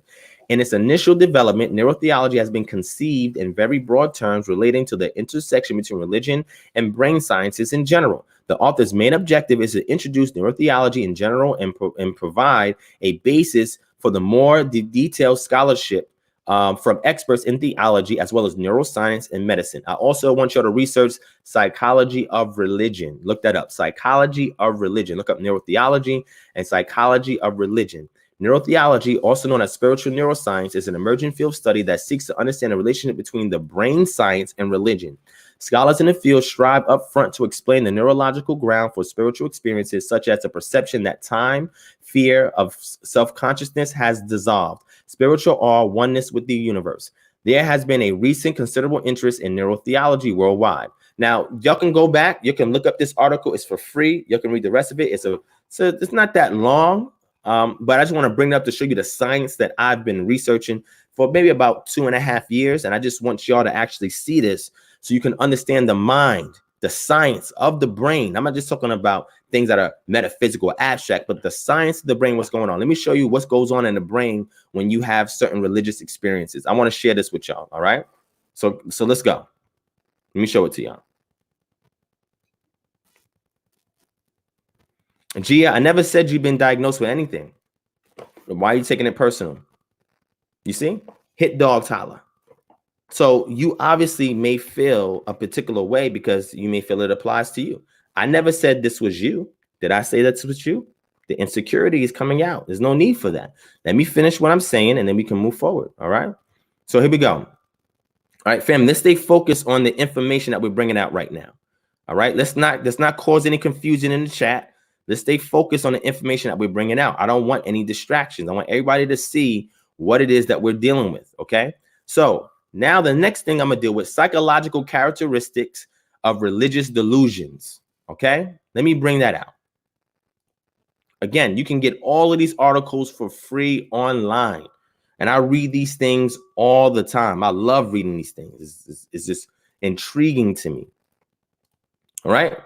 In its initial development, neurotheology has been conceived in very broad terms relating to the intersection between religion and brain sciences in general. The author's main objective is to introduce neurotheology in general and provide a basis for the more detailed scholarship from experts in theology, as well as neuroscience and medicine. I also want you to research psychology of religion. Look that up. Psychology of religion. Look up neurotheology and psychology of religion. Neurotheology, also known as spiritual neuroscience, is an emerging field study that seeks to understand the relationship between the brain science and religion. Scholars in the field strive up front to explain the neurological ground for spiritual experiences, such as the perception that time, fear of self-consciousness has dissolved, spiritual awe, oneness with the universe. There has been a recent considerable interest in neurotheology worldwide. Now, y'all can go back. You can look up this article. It's for free. You can read the rest of it. It's not that long, but I just want to bring it up to show you the science that I've been researching for maybe about 2.5 years. And I just want y'all to actually see this so you can understand the mind, the science of the brain. I'm not just talking about things that are metaphysical, abstract, but the science of the brain, what's going on. Let me show you what goes on in the brain when you have certain religious experiences. I want to share this with y'all, all right? So let's go. Let me show it to y'all. Gia, I never said you've been diagnosed with anything. Why are you taking it personal? You see? Hit dog holler. So you obviously may feel a particular way because you may feel it applies to you. I never said this was you. Did I say this was you? The insecurity is coming out. There's no need for that. Let me finish what I'm saying and then we can move forward. All right. So here we go. All right, fam, let's stay focused on the information that we're bringing out right now. All right. Let's not cause any confusion in the chat. Let's stay focused on the information that we're bringing out. I don't want any distractions. I want everybody to see what it is that we're dealing with. Okay. So now the next thing I'm going to deal with, psychological characteristics of religious delusions. Okay. Let me bring that out. Again, you can get all of these articles for free online. And I read these things all the time. I love reading these things. It's just intriguing to me. All right.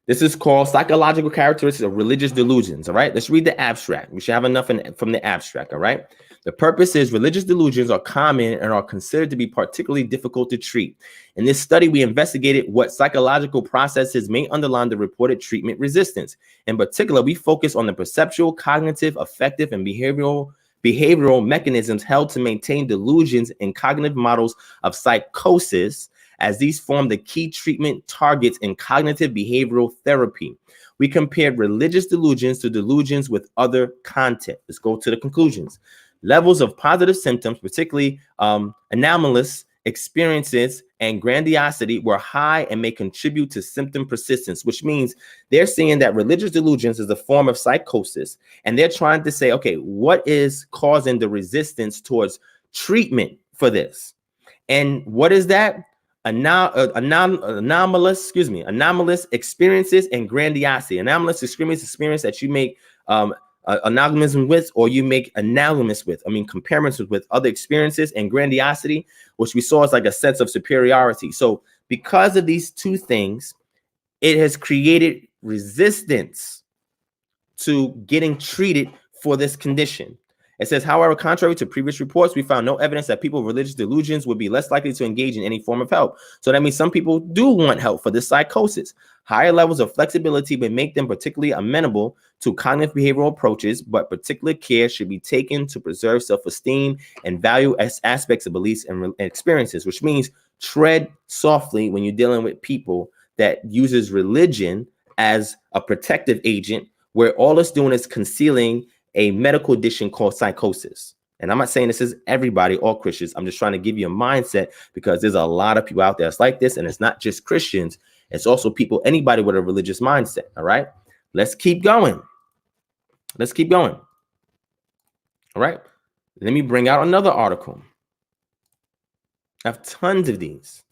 This is called psychological characteristics of religious delusions. All right. Let's read the abstract. We should have enough from the abstract. All right. The purpose is religious delusions are common and are considered to be particularly difficult to treat. In this study, we investigated what psychological processes may underlie the reported treatment resistance. In particular, we focus on the perceptual, cognitive, affective, and behavioral mechanisms held to maintain delusions in cognitive models of psychosis, as these form the key treatment targets in cognitive behavioral therapy. We compared religious delusions to delusions with other content. Let's go to the conclusions. Levels of positive symptoms, particularly anomalous experiences and grandiosity, were high and may contribute to symptom persistence, which means they're saying that religious delusions is a form of psychosis. And they're trying to say, okay, what is causing the resistance towards treatment for this? And what is that? Anomalous experiences and grandiosity. Anomalous experience that you make analogism with, or you make analogous with, comparisons with other experiences, and grandiosity, which we saw as like a sense of superiority. So because of these two things, it has created resistance to getting treated for this condition. It says, however, contrary to previous reports, we found no evidence that people with religious delusions would be less likely to engage in any form of help. So that means some people do want help for this psychosis. Higher levels of flexibility may make them particularly amenable to cognitive behavioral approaches, but particular care should be taken to preserve self-esteem and value as aspects of beliefs and experiences, which means tread softly when you're dealing with people that uses religion as a protective agent, where all it's doing is concealing a medical condition called psychosis. And I'm not saying this is everybody, all Christians. I'm just trying to give you a mindset, because there's a lot of people out there that's like this. And it's not just Christians. It's also people, anybody with a religious mindset. All right. Let's keep going. Let's keep going. All right. Let me bring out another article. I have tons of these.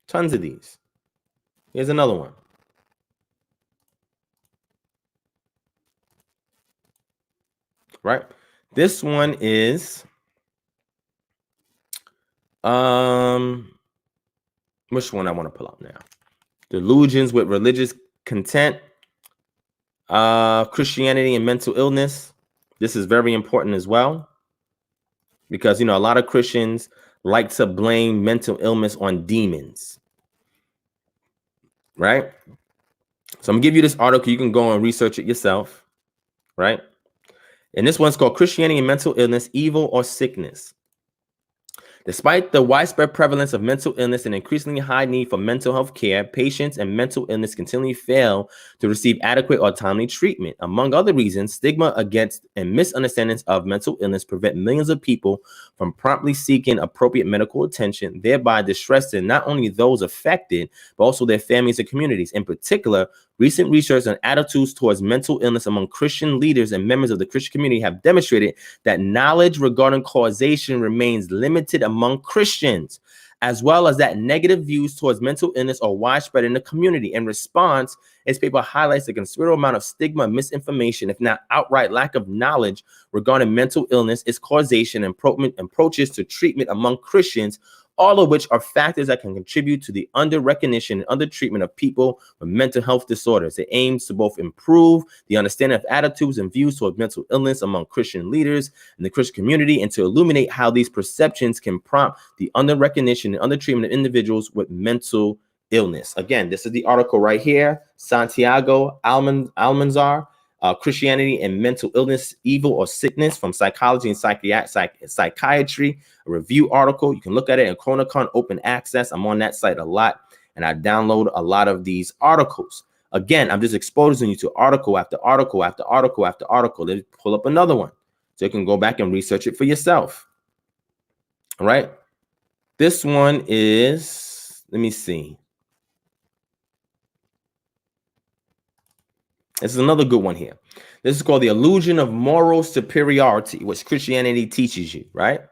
Tons of these. Here's another one. Right. This one is which one I want to pull out now? Delusions with religious content, Christianity and mental illness. This is very important as well, because a lot of Christians like to blame mental illness on demons. Right. So I'm gonna give you this article. You can go and research it yourself. Right. And this one's called Christianity and Mental Illness, Evil or Sickness. Despite the widespread prevalence of mental illness and increasingly high need for mental health care, patients and mental illness continually fail to receive adequate or timely treatment. Among other reasons, stigma against and misunderstandings of mental illness prevent millions of people from promptly seeking appropriate medical attention, thereby distressing not only those affected, but also their families and communities. In particular, recent research on attitudes towards mental illness among Christian leaders and members of the Christian community have demonstrated that knowledge regarding causation remains limited among Christians. as well as that negative views towards mental illness are widespread in the community. In response, this paper highlights a considerable amount of stigma, misinformation, if not outright lack of knowledge regarding mental illness, its causation, and approaches to treatment among Christians, all of which are factors that can contribute to the under-recognition and under-treatment of people with mental health disorders. It aims to both improve the understanding of attitudes and views toward mental illness among Christian leaders in the Christian community, and to illuminate how these perceptions can prompt the under-recognition and under-treatment of individuals with mental illness. Again, this is the article right here, Santiago Almanzar, Christianity and Mental Illness, Evil or Sickness, from Psychology and Psychiatry, a review article. You can look at it in Chronocon Open Access. I'm on that site a lot, and I download a lot of these articles. Again, I'm just exposing you to article after article after article after article. Then pull up another one so you can go back and research it for yourself. All right. This one is, let me see. This is another good one here. This is called The Illusion of Moral Superiority, which Christianity teaches you, right?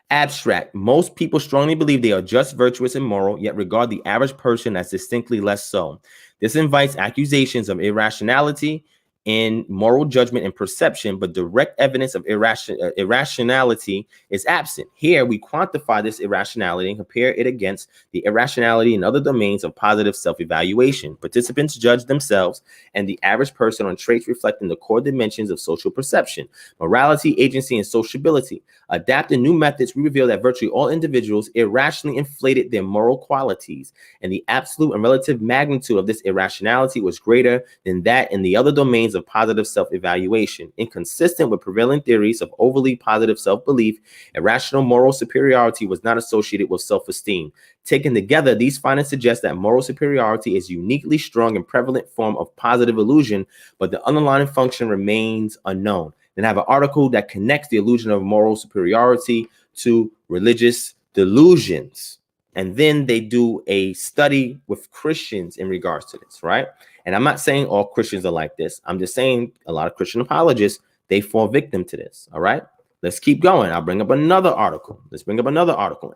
Abstract. Most people strongly believe they are just, virtuous, and moral, yet regard the average person as distinctly less so. This invites accusations of irrationality in moral judgment and perception, but direct evidence of irrationality is absent. Here, we quantify this irrationality and compare it against the irrationality in other domains of positive self-evaluation. Participants judge themselves and the average person on traits reflecting the core dimensions of social perception, morality, agency, and sociability. Adapting new methods, we reveal that virtually all individuals irrationally inflated their moral qualities, and the absolute and relative magnitude of this irrationality was greater than that in the other domains of positive self-evaluation. Inconsistent with prevailing theories of overly positive self-belief, irrational moral superiority was not associated with self-esteem. Taken together, these findings suggest that moral superiority is a uniquely strong and prevalent form of positive illusion, but the underlying function remains unknown. Then I have an article that connects the illusion of moral superiority to religious delusions. And then they do a study with Christians in regards to this, right? And I'm not saying all Christians are like this. I'm just saying a lot of Christian apologists, they fall victim to this, all right? Let's keep going. I'll bring up another article. Let's bring up another article.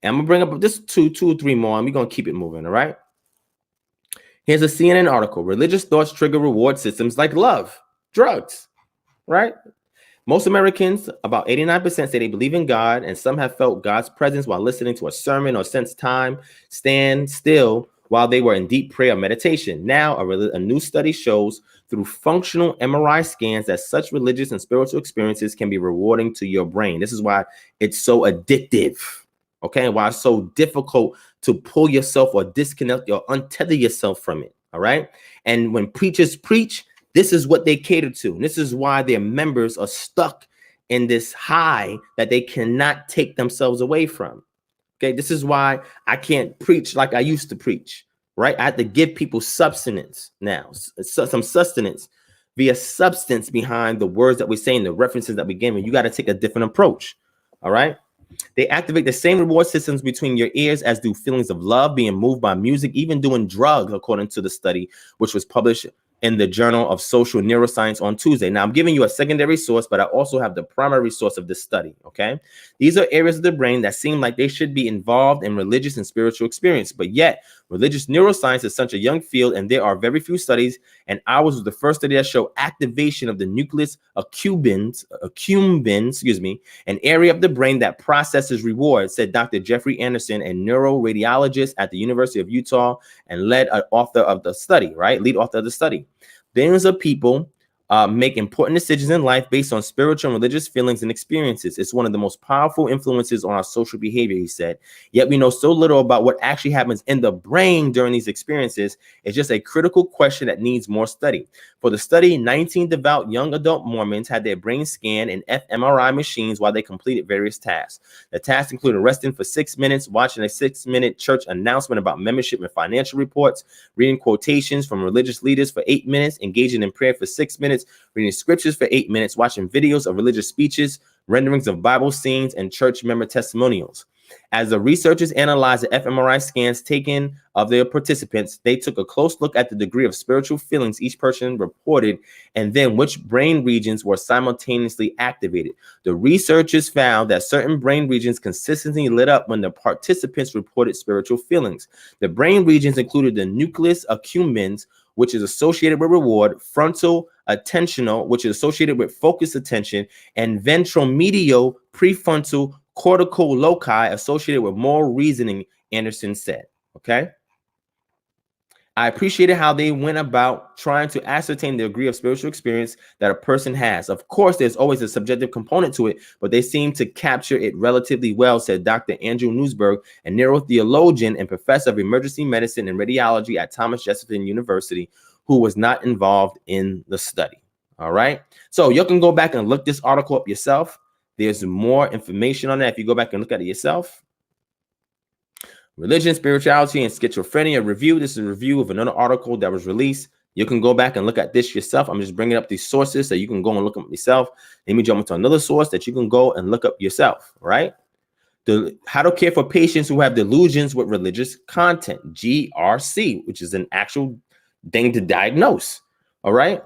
And I'm going to bring up just two or three more, and we're going to keep it moving, all right? Here's a CNN article. Religious thoughts trigger reward systems like love, drugs, right? Most Americans, about 89%, say they believe in God, and some have felt God's presence while listening to a sermon or sense time stand still while they were in deep prayer or meditation. Now, a new study shows through functional MRI scans that such religious and spiritual experiences can be rewarding to your brain. This is why it's so addictive, okay? Why it's so difficult to pull yourself or disconnect or untether yourself from it, all right? And when preachers preach, this is what they cater to. And this is why their members are stuck in this high that they cannot take themselves away from. Okay, this is why I can't preach like I used to preach, right? I have to give people substance now, some sustenance via substance behind the words that we're saying, the references that we give. And you got to take a different approach, all right? They activate the same reward systems between your ears as do feelings of love, being moved by music, even doing drugs, according to the study, which was published in the Journal of Social Neuroscience on Tuesday. Now, I'm giving you a secondary source, but I also have the primary source of this study, okay? These are areas of the brain that seem like they should be involved in religious and spiritual experience, but yet religious neuroscience is such a young field, and there are very few studies, and ours was the first study that showed activation of the nucleus accumbens, an area of the brain that processes rewards, said Dr. Jeffrey Anderson, a neuroradiologist at the University of Utah and lead author of the study, Billions of people make important decisions in life based on spiritual and religious feelings and experiences. It's one of the most powerful influences on our social behavior, he said. Yet we know so little about what actually happens in the brain during these experiences. It's just a critical question that needs more study. For the study, 19 devout young adult Mormons had their brains scanned in fMRI machines while they completed various tasks. The tasks included resting for 6 minutes, watching a 6-minute church announcement about membership and financial reports, reading quotations from religious leaders for 8 minutes, engaging in prayer for 6 minutes, reading scriptures for 8 minutes, watching videos of religious speeches, renderings of Bible scenes, and church member testimonials. As the researchers analyzed the fMRI scans taken of their participants, they took a close look at the degree of spiritual feelings each person reported and then which brain regions were simultaneously activated. The researchers found that certain brain regions consistently lit up when the participants reported spiritual feelings. The brain regions included the nucleus accumbens, which is associated with reward, frontal attentional, which is associated with focused attention, and ventromedial prefrontal cortical loci associated with moral reasoning, Anderson said. Okay. I appreciated how they went about trying to ascertain the degree of spiritual experience that a person has. Of course, there's always a subjective component to it, but they seem to capture it relatively well, said Dr. Andrew Newsberg, a neurotheologian and professor of emergency medicine and radiology at Thomas Jefferson University, who was not involved in the study. All right. So you can go back and look this article up yourself. There's more information on that if you go back and look at it yourself. Religion, Spirituality, and Schizophrenia Review. This is a review of another article that was released. You can go back and look at this yourself. I'm just bringing up these sources so you can go and look them up yourself. Let me jump into another source that you can go and look up yourself, right? How to care for patients who have delusions with religious content, GRC, which is an actual thing to diagnose, all right?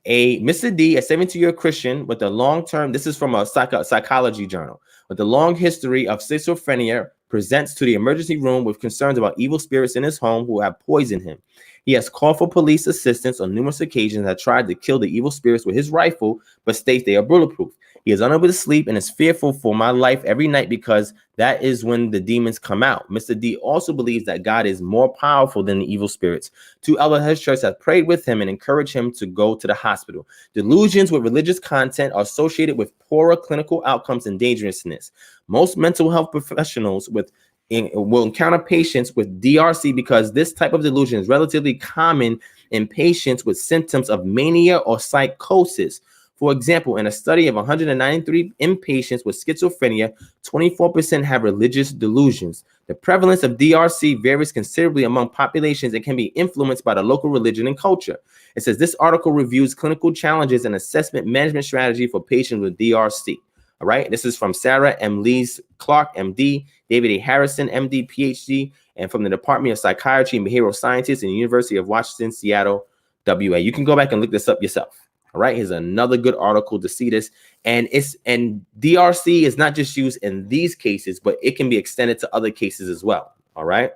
Mr. D, a 72-year Christian with a long-term, this is from a psychology journal, with a long history of schizophrenia, presents to the emergency room with concerns about evil spirits in his home who have poisoned him. He has called for police assistance on numerous occasions and has tried to kill the evil spirits with his rifle, but states they are bulletproof. He is unable to sleep and is fearful for my life every night because that is when the demons come out. Mr. D also believes that God is more powerful than the evil spirits. Two elders of his church have prayed with him and encouraged him to go to the hospital. Delusions with religious content are associated with poorer clinical outcomes and dangerousness. Most mental health professionals will encounter patients with DRC because this type of delusion is relatively common in patients with symptoms of mania or psychosis. For example, in a study of 193 inpatients with schizophrenia, 24% have religious delusions. The prevalence of DRC varies considerably among populations and can be influenced by the local religion and culture. It says this article reviews clinical challenges and assessment management strategy for patients with DRC. All right. This is from Sarah M. Lees Clark, MD, David A. Harrison, MD, PhD, and from the Department of Psychiatry and Behavioral Sciences in the University of Washington, Seattle, WA. You can go back and look this up yourself. All right. Here's another good article to see this. And DRC is not just used in these cases, but it can be extended to other cases as well. All right.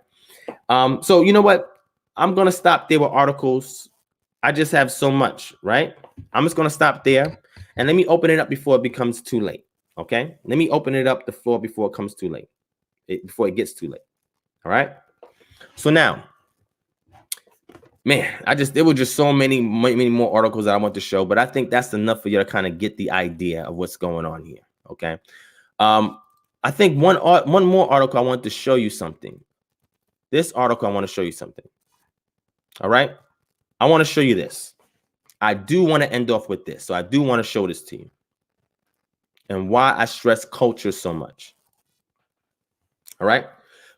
So you know what? I'm going to stop there with articles. I just have so much, right? I'm just going to stop there and let me open it up before it becomes too late. Okay. Let me open it up the floor before it comes too late, before it gets too late. All right. So now, man, there were just so many more articles that I want to show, but I think that's enough for you to kind of get the idea of what's going on here. Okay. I think one more article, I want to show you something. This article, I want to show you something. All right. I want to show you this. I do want to end off with this. So I do want to show this to you and why I stress culture so much. All right.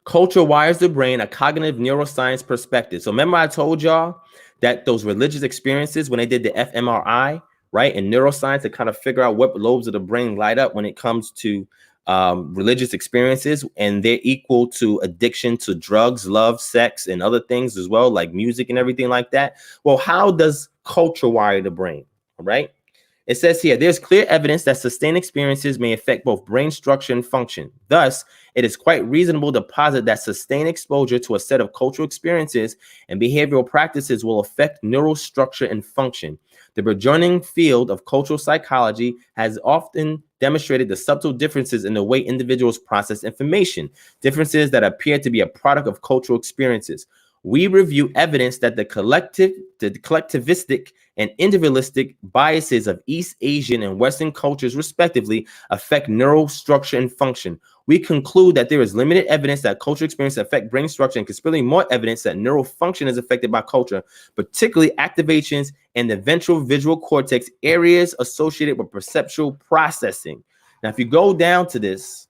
Culture wires the brain, a cognitive neuroscience perspective. So remember I told y'all that those religious experiences, when they did the fMRI, right, in neuroscience to kind of figure out what lobes of the brain light up when it comes to religious experiences, and they're equal to addiction to drugs, love, sex, and other things as well, like music and everything like that. Well, how does culture wire the brain? All right. It says here, there's clear evidence that sustained experiences may affect both brain structure and function. Thus, it is quite reasonable to posit that sustained exposure to a set of cultural experiences and behavioral practices will affect neural structure and function. The burgeoning field of cultural psychology has often demonstrated the subtle differences in the way individuals process information, differences that appear to be a product of cultural experiences. We review evidence that the collectivistic and individualistic biases of East Asian and Western cultures, respectively, affect neural structure and function. We conclude that there is limited evidence that cultural experiences affect brain structure and considerably more evidence that neural function is affected by culture, particularly activations in the ventral visual cortex, areas associated with perceptual processing. Now, if you go down to this,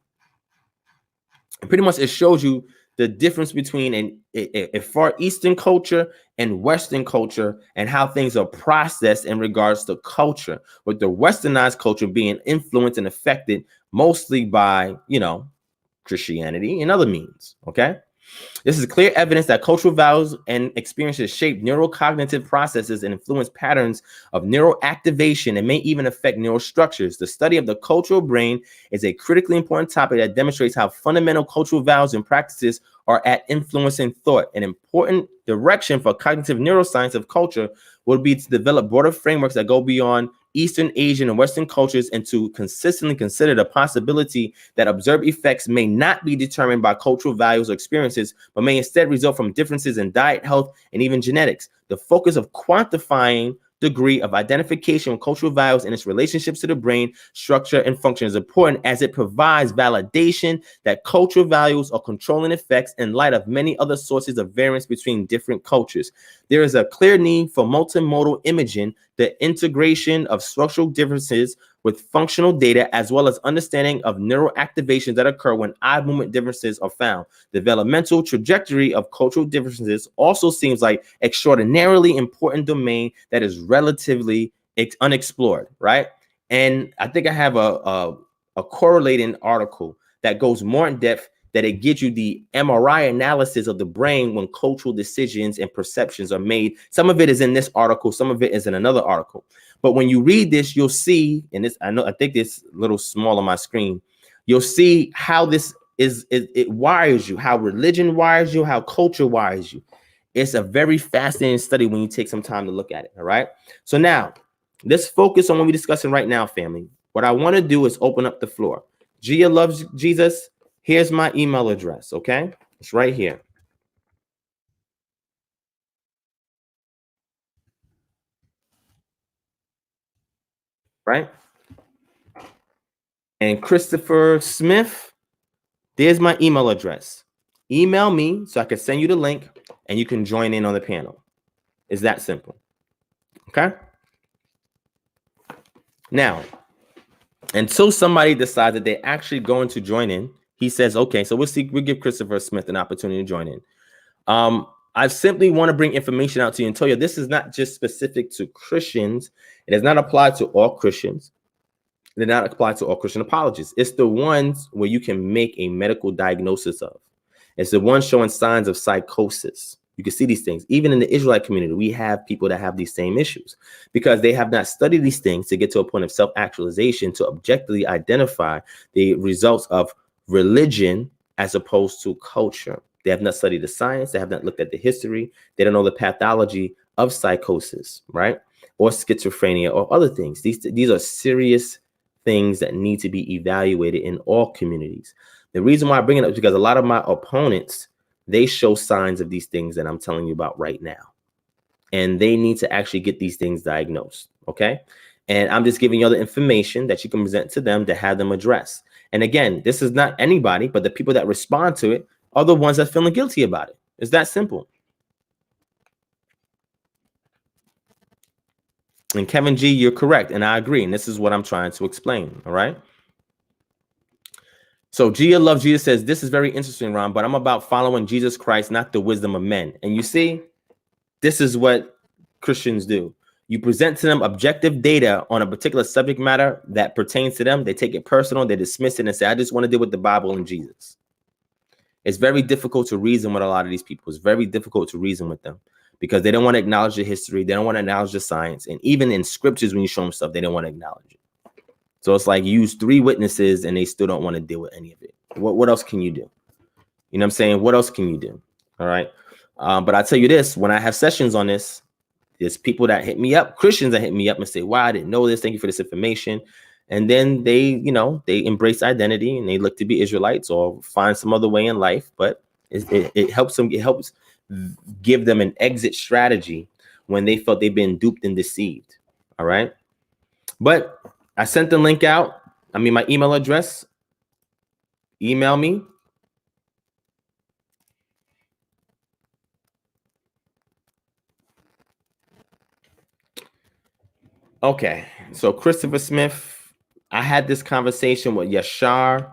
pretty much it shows you the difference between a Far Eastern culture and Western culture and how things are processed in regards to culture, with the Westernized culture being influenced and affected mostly by, Christianity, and other means. Okay. This is clear evidence that cultural values and experiences shape neurocognitive processes and influence patterns of neural activation and may even affect neural structures. The study of the cultural brain is a critically important topic that demonstrates how fundamental cultural values and practices are at influencing thought. An important direction for cognitive neuroscience of culture would be to develop broader frameworks that go beyond Eastern, Asian, and Western cultures and to consistently consider the possibility that observed effects may not be determined by cultural values or experiences, but may instead result from differences in diet, health, and even genetics. The focus of quantifying degree of identification with cultural values and its relationships to the brain structure and function is important, as it provides validation that cultural values are controlling effects in light of many other sources of variance between different cultures. There is a clear need for multimodal imaging, the integration of structural differences with functional data, as well as understanding of neural activations that occur when eye movement differences are found. The developmental trajectory of cultural differences also seems like extraordinarily important domain that is relatively unexplored, right? And I think I have a correlating article that goes more in depth, that it gives you the MRI analysis of the brain when cultural decisions and perceptions are made. Some of it is in this article, some of it is in another article. But when you read this, you'll see, and this, I think this a little small on my screen, you'll see how this it wires you, how religion wires you, how culture wires you. It's a very fascinating study when you take some time to look at it, all right? So now, let's focus on what we're discussing right now, family. What I want to do is open up the floor. Gia loves Jesus. Here's my email address, okay? It's right here. Right? And Christopher Smith, there's my email address. Email me so I can send you the link and you can join in on the panel. It's that simple. Okay? Now, until somebody decides that they're actually going to join in, he says, okay, so we'll give Christopher Smith an opportunity to join in. I simply want to bring information out to you and tell you this is not just specific to Christians. It does not apply to all Christians. It does not apply to all Christian apologists. It's the ones where you can make a medical diagnosis of. It's the ones showing signs of psychosis. You can see these things. Even in the Israelite community, we have people that have these same issues because they have not studied these things to get to a point of self-actualization to objectively identify the results of religion as opposed to culture. They have not studied the science. They have not looked at the history. They don't know the pathology of psychosis, right? Or schizophrenia or other things. These are serious things that need to be evaluated in all communities. The reason why I bring it up is because a lot of my opponents, they show signs of these things that I'm telling you about right now. And they need to actually get these things diagnosed, okay? And I'm just giving you the information that you can present to them to have them address. And again, this is not anybody, but the people that respond to it are the ones that are feeling guilty about it. It's that simple. And Kevin G, you're correct. And I agree. And this is what I'm trying to explain. All right. So Gia Love Jesus says, this is very interesting, Ron, but I'm about following Jesus Christ, not the wisdom of men. And you see, this is what Christians do. You present to them objective data on a particular subject matter that pertains to them. They take it personal. They dismiss it and say, I just want to deal with the Bible and Jesus. It's very difficult to reason with a lot of these people. It's very difficult to reason with them because they don't want to acknowledge the history. They don't want to acknowledge the science. And even in scriptures, when you show them stuff, they don't want to acknowledge it. So it's like you use 3 witnesses and they still don't want to deal with any of it. What else can you do? You know what I'm saying? What else can you do? All right. But I tell you this, when I have sessions on this, there's people that hit me up, Christians that hit me up and say, wow, I didn't know this. Thank you for this information. And then they embrace identity and they look to be Israelites or find some other way in life. But it helps them. It helps give them an exit strategy when they felt they've been duped and deceived. All right. But I sent the link out. I mean, my email address. Email me. Okay. So Christopher Smith, I had this conversation with Yashar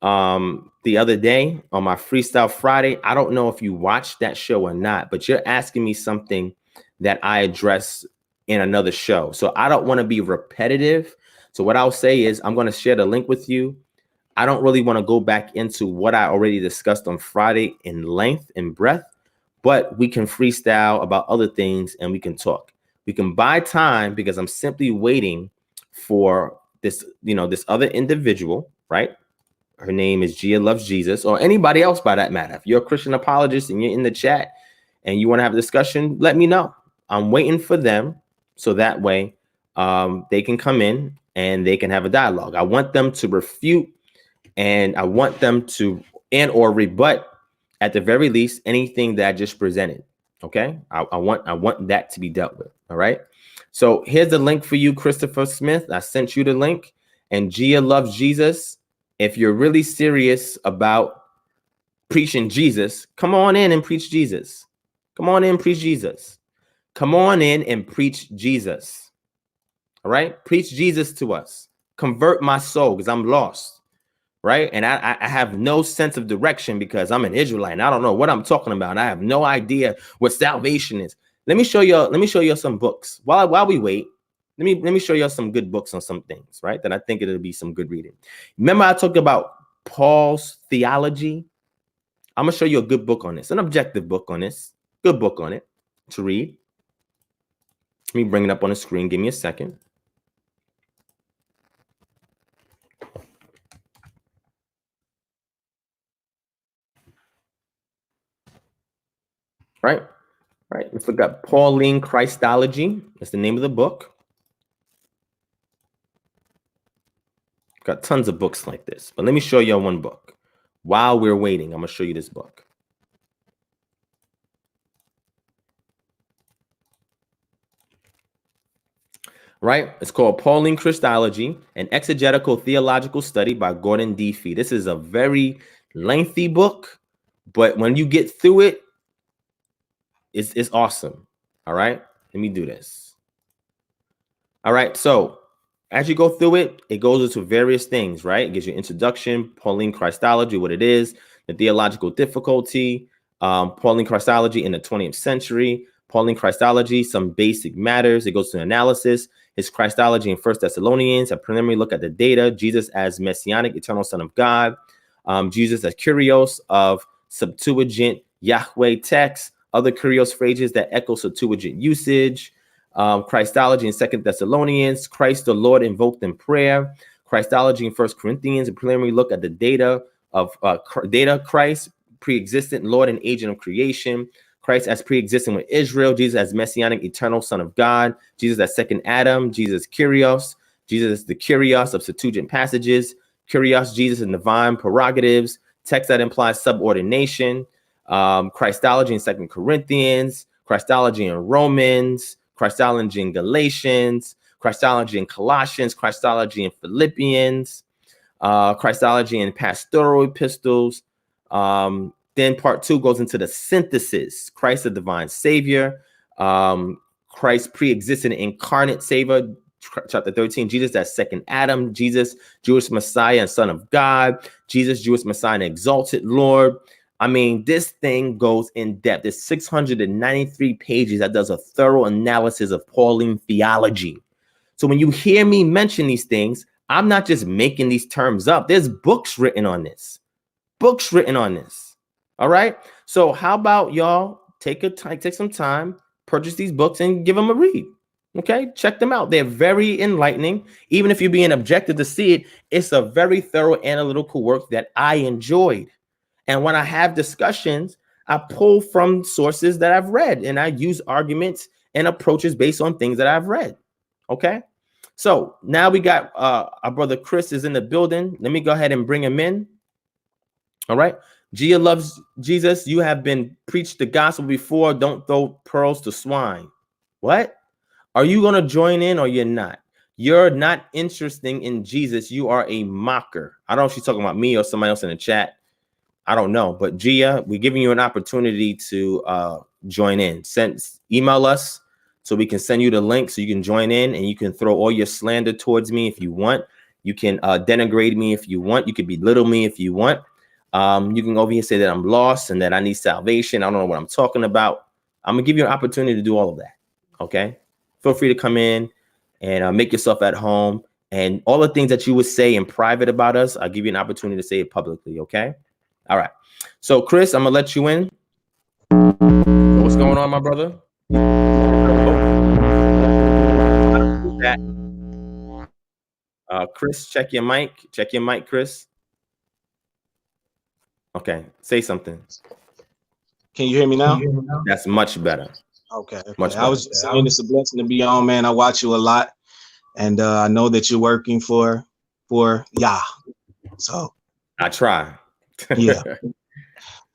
the other day on my Freestyle Friday. I don't know if you watched that show or not, but you're asking me something that I address in another show. So I don't want to be repetitive. So what I'll say is I'm going to share the link with you. I don't really want to go back into what I already discussed on Friday in length and breadth, but we can freestyle about other things and we can talk. We can buy time because I'm simply waiting for this, this other individual, right? Her name is Gia Loves Jesus, or anybody else by that matter. If you're a Christian apologist and you're in the chat and you want to have a discussion, let me know. I'm waiting for them so that way they can come in and they can have a dialogue. I want them to refute and I want them to or rebut at the very least anything that I just presented. Okay, I want that to be dealt with. All right. So here's the link for you, Christopher Smith. I sent you the link. And Gia Loves Jesus. If you're really serious about preaching Jesus, come on in and preach Jesus. Come on in and preach Jesus. Come on in and preach Jesus. All right. Preach Jesus to us. Convert my soul because I'm lost. Right. And I have no sense of direction because I'm an Israelite and I don't know what I'm talking about. I have no idea what salvation is. Let me show you some books while we wait. Let me show you some good books on some things, right? That I think it'll be some good reading. Remember, I talked about Paul's theology. I'm gonna show you a good book on this, an objective book on this, good book on it to read. Let me bring it up on the screen. Give me a second. Right. We forgot Pauline Christology. That's the name of the book. Got tons of books like this, but let me show you one book. While we're waiting, I'm gonna show you this book. Right? It's called Pauline Christology, an exegetical theological study by Gordon D. Fee. This is a very lengthy book, but when you get through it, it's awesome. All right, let me do this. All right, so as you go through it, it goes into various things, right? It gives you introduction, Pauline Christology, what it is, the theological difficulty, Pauline Christology in the 20th century, Pauline Christology, some basic matters. It goes to analysis, his Christology in 1 Thessalonians, a preliminary look at the data, Jesus as Messianic, eternal Son of God, Jesus as Kyrios of Septuagint Yahweh text, other Kyrios phrases that echo Septuagint usage, Christology in 2 Thessalonians, Christ the Lord invoked in prayer, Christology in 1 Corinthians, a preliminary look at the data of Christ, pre-existent Lord and agent of creation, Christ as pre-existing with Israel, Jesus as Messianic, eternal Son of God, Jesus as second Adam, Jesus Kyrios, Jesus the Kyrios of Septuagint passages, Kyrios, Jesus and divine prerogatives, text that implies subordination, Christology in 2 Corinthians, Christology in Romans, Christology in Galatians, Christology in Colossians, Christology in Philippians, Christology in pastoral epistles. Then part 2 goes into the synthesis, Christ the divine savior, Christ pre-existent incarnate savior, chapter 13, Jesus as second Adam, Jesus, Jewish Messiah and Son of God, Jesus, Jewish Messiah and exalted Lord. I mean, this thing goes in depth. There's 693 pages that does a thorough analysis of Pauline theology. So when you hear me mention these things, I'm not just making these terms up. There's books written on this. Books written on this. All right. So how about y'all take some time, purchase these books and give them a read. Okay. Check them out. They're very enlightening. Even if you're being objective to see it, it's a very thorough analytical work that I enjoyed. And when I have discussions, I pull from sources that I've read and I use arguments and approaches based on things that I've read. Okay. So now we got our brother Chris is in the building. Let me go ahead and bring him in. All right. Gia Loves Jesus. You have been preached the gospel before. Don't throw pearls to swine. What? Are you going to join in or you're not? You're not interested in Jesus. You are a mocker. I don't know if she's talking about me or somebody else in the chat. I don't know, but Gia, we're giving you an opportunity to join in. Email us so we can send you the link so you can join in and you can throw all your slander towards me if you want. You can denigrate me if you want. You can belittle me if you want. You can go over here and say that I'm lost and that I need salvation. I don't know what I'm talking about. I'm gonna give you an opportunity to do all of that. Okay, feel free to come in and make yourself at home And all the things that you would say in private about us, I'll give you an opportunity to say it publicly, okay? All right. So, Chris, I'm going to let you in. What's going on, my brother? Chris, check your mic. Check your mic, Chris. Okay, say something.
Can you hear me now?
That's much better.
Okay.
Much better.
I was just saying it's a blessing to be on, man. I watch you a lot, and I know that you're working for Yah. So
I try.
yeah.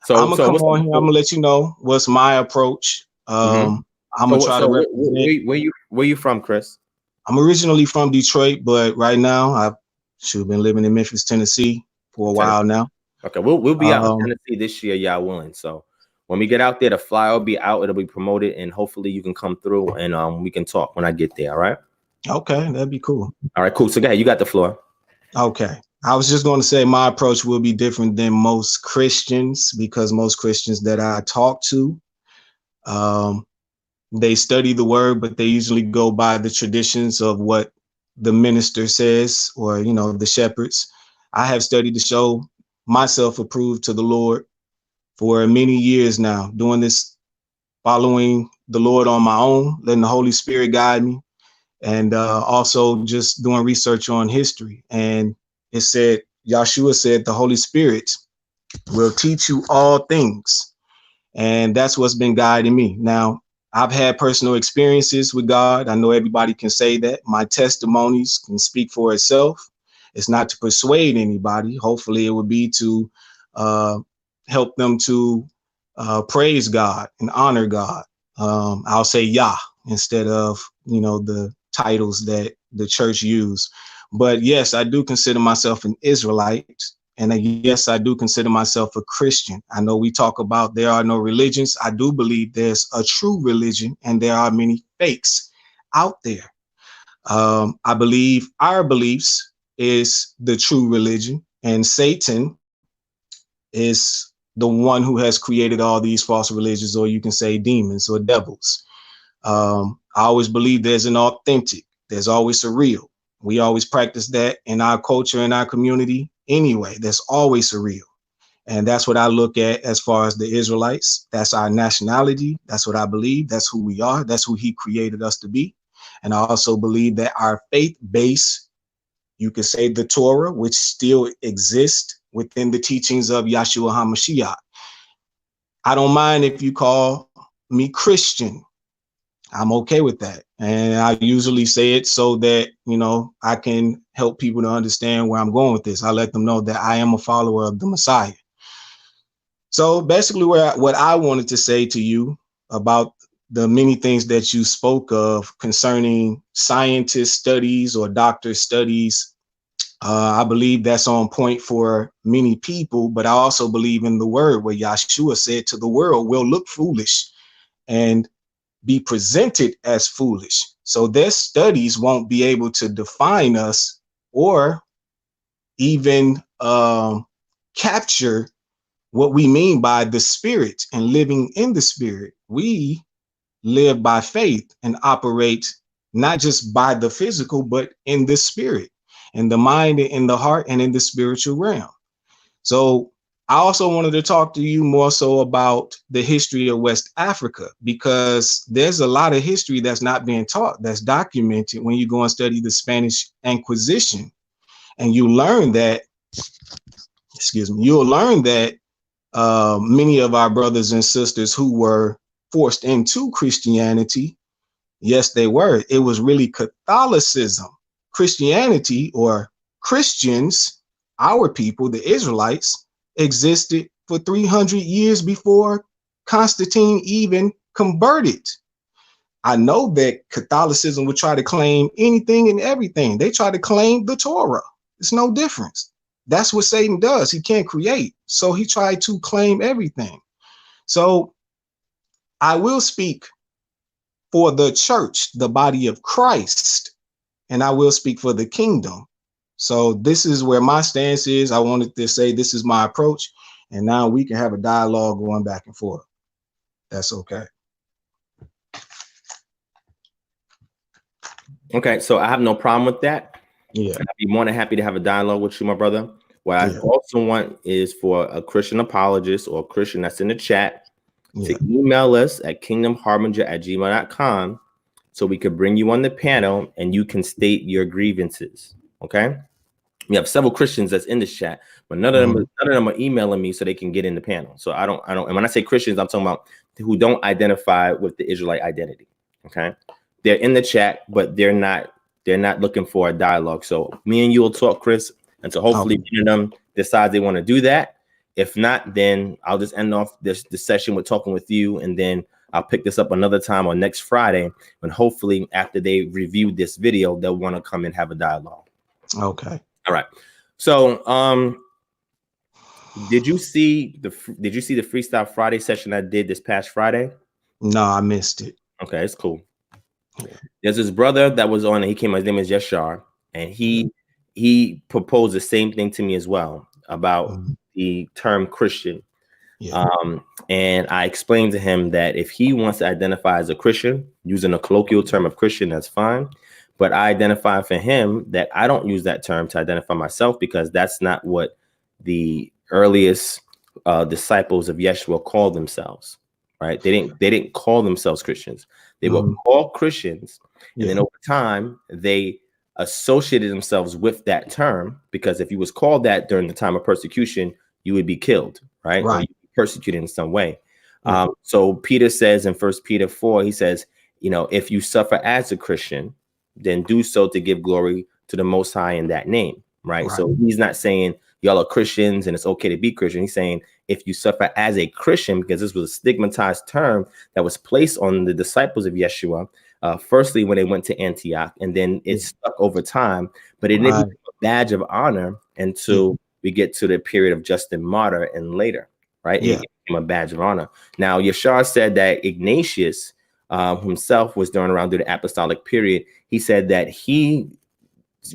So
I'm gonna come on here. I'm gonna let you know what's my approach. I'm gonna try to represent.
Where you from, Chris?
I'm originally from Detroit, but right now I've been living in Memphis, Tennessee for a while now.
Okay, we'll be out in Tennessee this year, y'all willing. So when we get out there, the flyer will be out, it'll be promoted, and hopefully you can come through and we can talk when I get there. All right.
Okay, that'd be cool.
All right, cool. So go ahead, you got the floor.
Okay. I was just going to say my approach will be different than most Christians, because most Christians that I talk to, they study the word, but they usually go by the traditions of what the minister says, or, you know, the shepherds. I have studied to show myself approved to the Lord for many years now, doing this, following the Lord on my own, letting the Holy Spirit guide me, and also just doing research on history. And it said, Yahshua said, the Holy Spirit will teach you all things. And that's what's been guiding me. Now, I've had personal experiences with God. I know everybody can say that. My testimonies can speak for itself. It's not to persuade anybody. Hopefully it would be to help them to praise God and honor God. I'll say Yah instead of, you know, the titles that the church use. But yes, I do consider myself an Israelite. And yes, I do consider myself a Christian. I know we talk about there are no religions. I do believe there's a true religion and there are many fakes out there. I believe our beliefs is the true religion, and Satan is the one who has created all these false religions, or you can say demons or devils. I always believe there's an authentic, there's always a real. We always practice that in our culture, in our community. Anyway, there's always a real. And that's what I look at as far as the Israelites. That's our nationality. That's what I believe. That's who we are. That's who he created us to be. And I also believe that our faith base, you could say the Torah, which still exists within the teachings of Yahshua HaMashiach. I don't mind if you call me Christian. I'm okay with that. And I usually say it so that, you know, I can help people to understand where I'm going with this. I let them know that I am a follower of the Messiah. So basically what I wanted to say to you about the many things that you spoke of concerning scientist studies or doctor studies, I believe that's on point for many people, but I also believe in the word where Yahshua said to the world will look foolish and be presented as foolish. So their studies won't be able to define us or even capture what we mean by the spirit and living in the spirit. We live by faith and operate not just by the physical, but in the spirit, in the mind, in the heart, and in the spiritual realm. So I also wanted to talk to you more so about the history of West Africa, because there's a lot of history that's not being taught, that's documented when you go and study the Spanish Inquisition. And you learn that, you'll learn that many of our brothers and sisters who were forced into Christianity, yes, they were. It was really Catholicism. Christianity, or Christians, our people, the Israelites, existed for 300 years before Constantine even converted. I know that Catholicism would try to claim anything and everything. They try to claim the Torah. It's no difference. That's what Satan does. He can't create. So he tried to claim everything. So I will speak for the church, the body of Christ, and I will speak for the kingdom. So this is where my stance is. I wanted to say this is my approach, and now we can have a dialogue going back and forth. That's okay.
Okay, so I have no problem with that.
Yeah.
I'd be more than happy to have a dialogue with you, my brother. What I
Yeah.
also want is for a Christian apologist or a Christian that's in the chat
Yeah.
to email us at kingdomharbinger@gmail.com so we could bring you on the panel and you can state your grievances. Okay. We have several Christians that's in this chat, but none of them are emailing me so they can get in the panel. So I don't. And when I say Christians, I'm talking about who don't identify with the Israelite identity. Okay. They're in the chat, but they're not looking for a dialogue. So me and you will talk, Chris. And so hopefully one of them decides they want to do that. If not, then I'll just end off this session with talking with you. And then I'll pick this up another time on next Friday. And hopefully after they review this video, they'll want to come and have a dialogue.
Okay.
All right. So did you see the Freestyle Friday session I did this past Friday?
No, I missed it.
Okay, it's cool. There's this brother that was on, and he came, his name is Yashar, and he proposed the same thing to me as well about the term Christian.
Yeah.
And I explained to him that if he wants to identify as a Christian using a colloquial term of Christian, that's fine. But I identify for him that I don't use that term to identify myself because that's not what the earliest disciples of Yeshua called themselves. Right? They didn't call themselves Christians. They were called Christians, and then over time they associated themselves with that term because if you was called that during the time of persecution, you would be killed, right? Or you'd be persecuted in some way. So Peter says in 1 Peter 4, he says, if you suffer as a Christian, then do so to give glory to the Most High in that name, right? So he's not saying y'all are Christians and it's okay to be Christian. He's saying if you suffer as a Christian, because this was a stigmatized term that was placed on the disciples of Yeshua, firstly when they went to Antioch, and then it stuck over time, but it didn't become a badge of honor until we get to the period of Justin Martyr and later, right? It became a badge of honor. Now, Yashar said that Ignatius himself was during the apostolic period. He said that he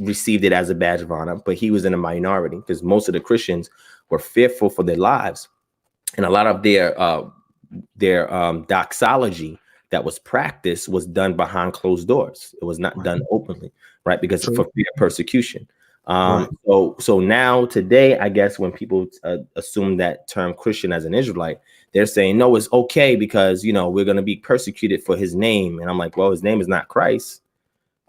received it as a badge of honor, but he was in a minority because most of the Christians were fearful for their lives, and a lot of their doxology that was practiced was done behind closed doors. It was not done openly, right? Because for fear of persecution. So now today, I guess when people assume that term Christian as an Israelite, they're saying, no, it's okay because, we're going to be persecuted for his name. And I'm like, well, his name is not Christ,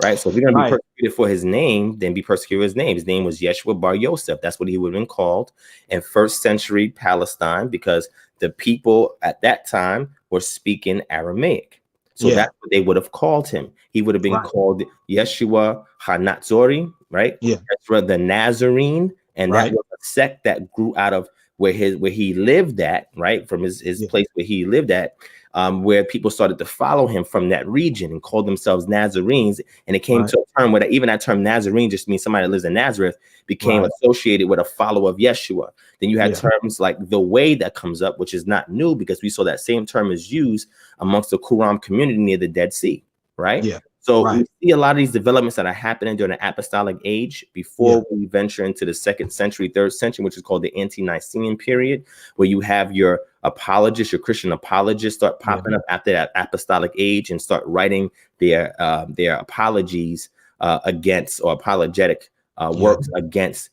right? So if you're going to be persecuted for his name, then be persecuted for his name. His name was Yeshua Bar Yosef. That's what he would have been called in first century Palestine because the people at that time were speaking Aramaic. So that's what they would have called him. He would have been called Yeshua HaNatzori, right? Yeshua the Nazarene. And that was a sect that grew out of where he lived at, right? From his place where he lived at, where people started to follow him from that region and called themselves Nazarenes. And it came to a term where even that term Nazarene just means somebody that lives in Nazareth became associated with a follower of Yeshua. Then you had terms like the way that comes up, which is not new because we saw that same term is used amongst the Qumran community near the Dead Sea, right? So we see a lot of these developments that are happening during the apostolic age before we venture into the 2nd century, 3rd century, which is called the Ante-Nicene period, where you have your apologists, your Christian apologists start popping up after that apostolic age and start writing their apologies against or apologetic works against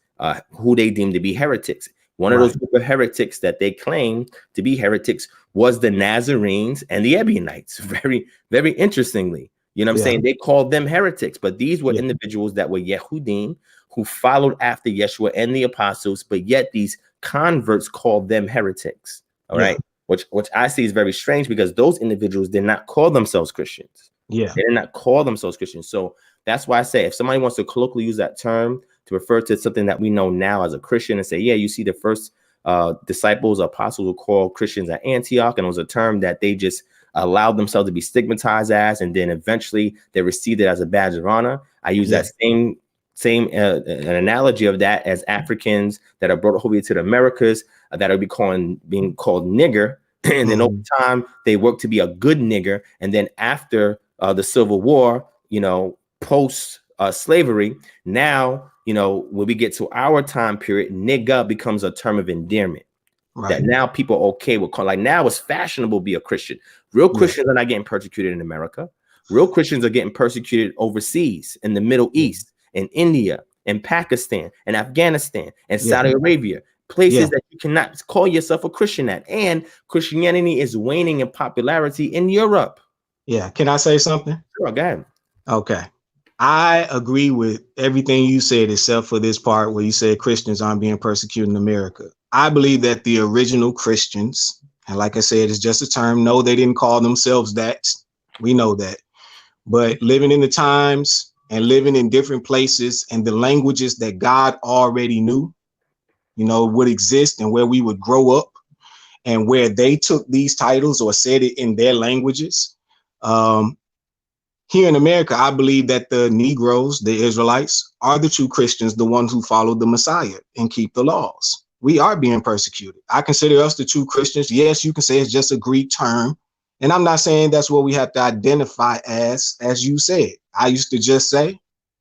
who they deem to be heretics. One of those group of heretics that they claim to be heretics was the Nazarenes and the Ebionites. Very, very interestingly. You know what I'm saying? They called them heretics, but these were individuals that were Yehudim who followed after Yeshua and the apostles, but yet these converts called them heretics. All right. Which I see is very strange because those individuals did not call themselves Christians. They did not call themselves Christians. So that's why I say if somebody wants to colloquially use that term to refer to something that we know now as a Christian and say, yeah, you see the first disciples, apostles were called Christians at Antioch, and it was a term that they just allowed themselves to be stigmatized as, and then eventually they received it as a badge of honor. I use that same an analogy of that as Africans that are brought over to the Americas that are being called nigger, and then over time they work to be a good nigger, and then after the Civil War, post slavery, now when we get to our time period, nigga becomes a term of endearment. That now people are okay with calling. Like now it's fashionable to be a Christian. Real Christians are not getting persecuted in America. Real Christians are getting persecuted overseas in the Middle East, in India, and Pakistan and Afghanistan and
Yeah.
Saudi Arabia, places
Yeah.
that you cannot call yourself a Christian at. And Christianity is waning in popularity in Europe.
Yeah. Can I say something?
Sure, go ahead.
Okay. I agree with everything you said, except for this part where you said Christians aren't being persecuted in America. I believe that the original Christians, and like I said, it's just a term. No, they didn't call themselves that. We know that. But living in the times and living in different places and the languages that God already knew, would exist and where we would grow up, and where they took these titles or said it in their languages. Here in America, I believe that the Negroes, the Israelites, are the true Christians, the ones who follow the Messiah and keep the laws. We are being persecuted. I consider us the true Christians. Yes, you can say it's just a Greek term. And I'm not saying that's what we have to identify as you said. I used to just say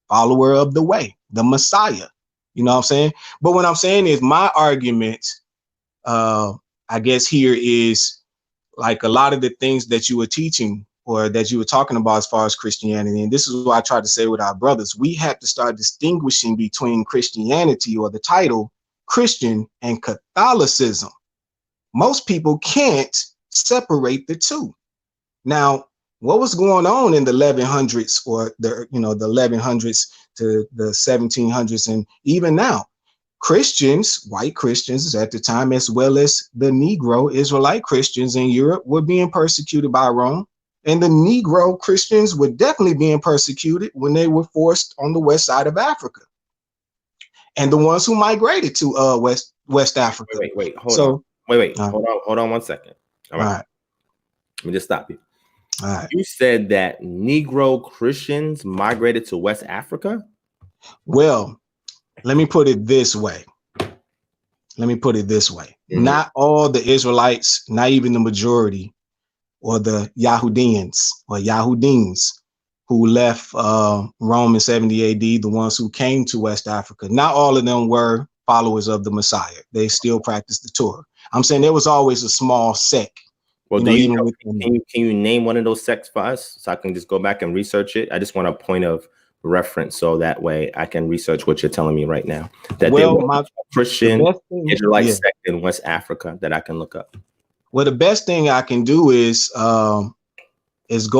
follower of the way, the Messiah. You know what I'm saying? But what I'm saying is my argument, I guess here is like a lot of the things that you were teaching or that you were talking about as far as Christianity. And this is what I try to say with our brothers. We have to start distinguishing between Christianity, or the title Christian, and Catholicism. Most people can't separate the two. Now, what was going on in the 1100s or the 1100s to the 1700s, and even now, Christians, white Christians at the time, as well as the Negro Israelite Christians in Europe, were being persecuted by Rome. And the Negro Christians were definitely being persecuted when they were forced on the west side of Africa. And the ones who migrated to West Africa.
Wait, hold on 1 second. All right. Let me just stop you.
All right.
You said that Negro Christians migrated to West Africa?
Well, let me put it this way. Mm-hmm. Not all the Israelites, not even the majority, or the Yahudians or Yahudins who left Rome in 70 AD, the ones who came to West Africa, not all of them were followers of the Messiah. They still practiced the Torah. I'm saying there was always a small sect.
Well, can you name one of those sects for us so I can just go back and research it? I just want a point of reference so that way I can research what you're telling me right now. That there was a Christian Israelite sect in West Africa that I can look up.
Well, the best thing I can do is go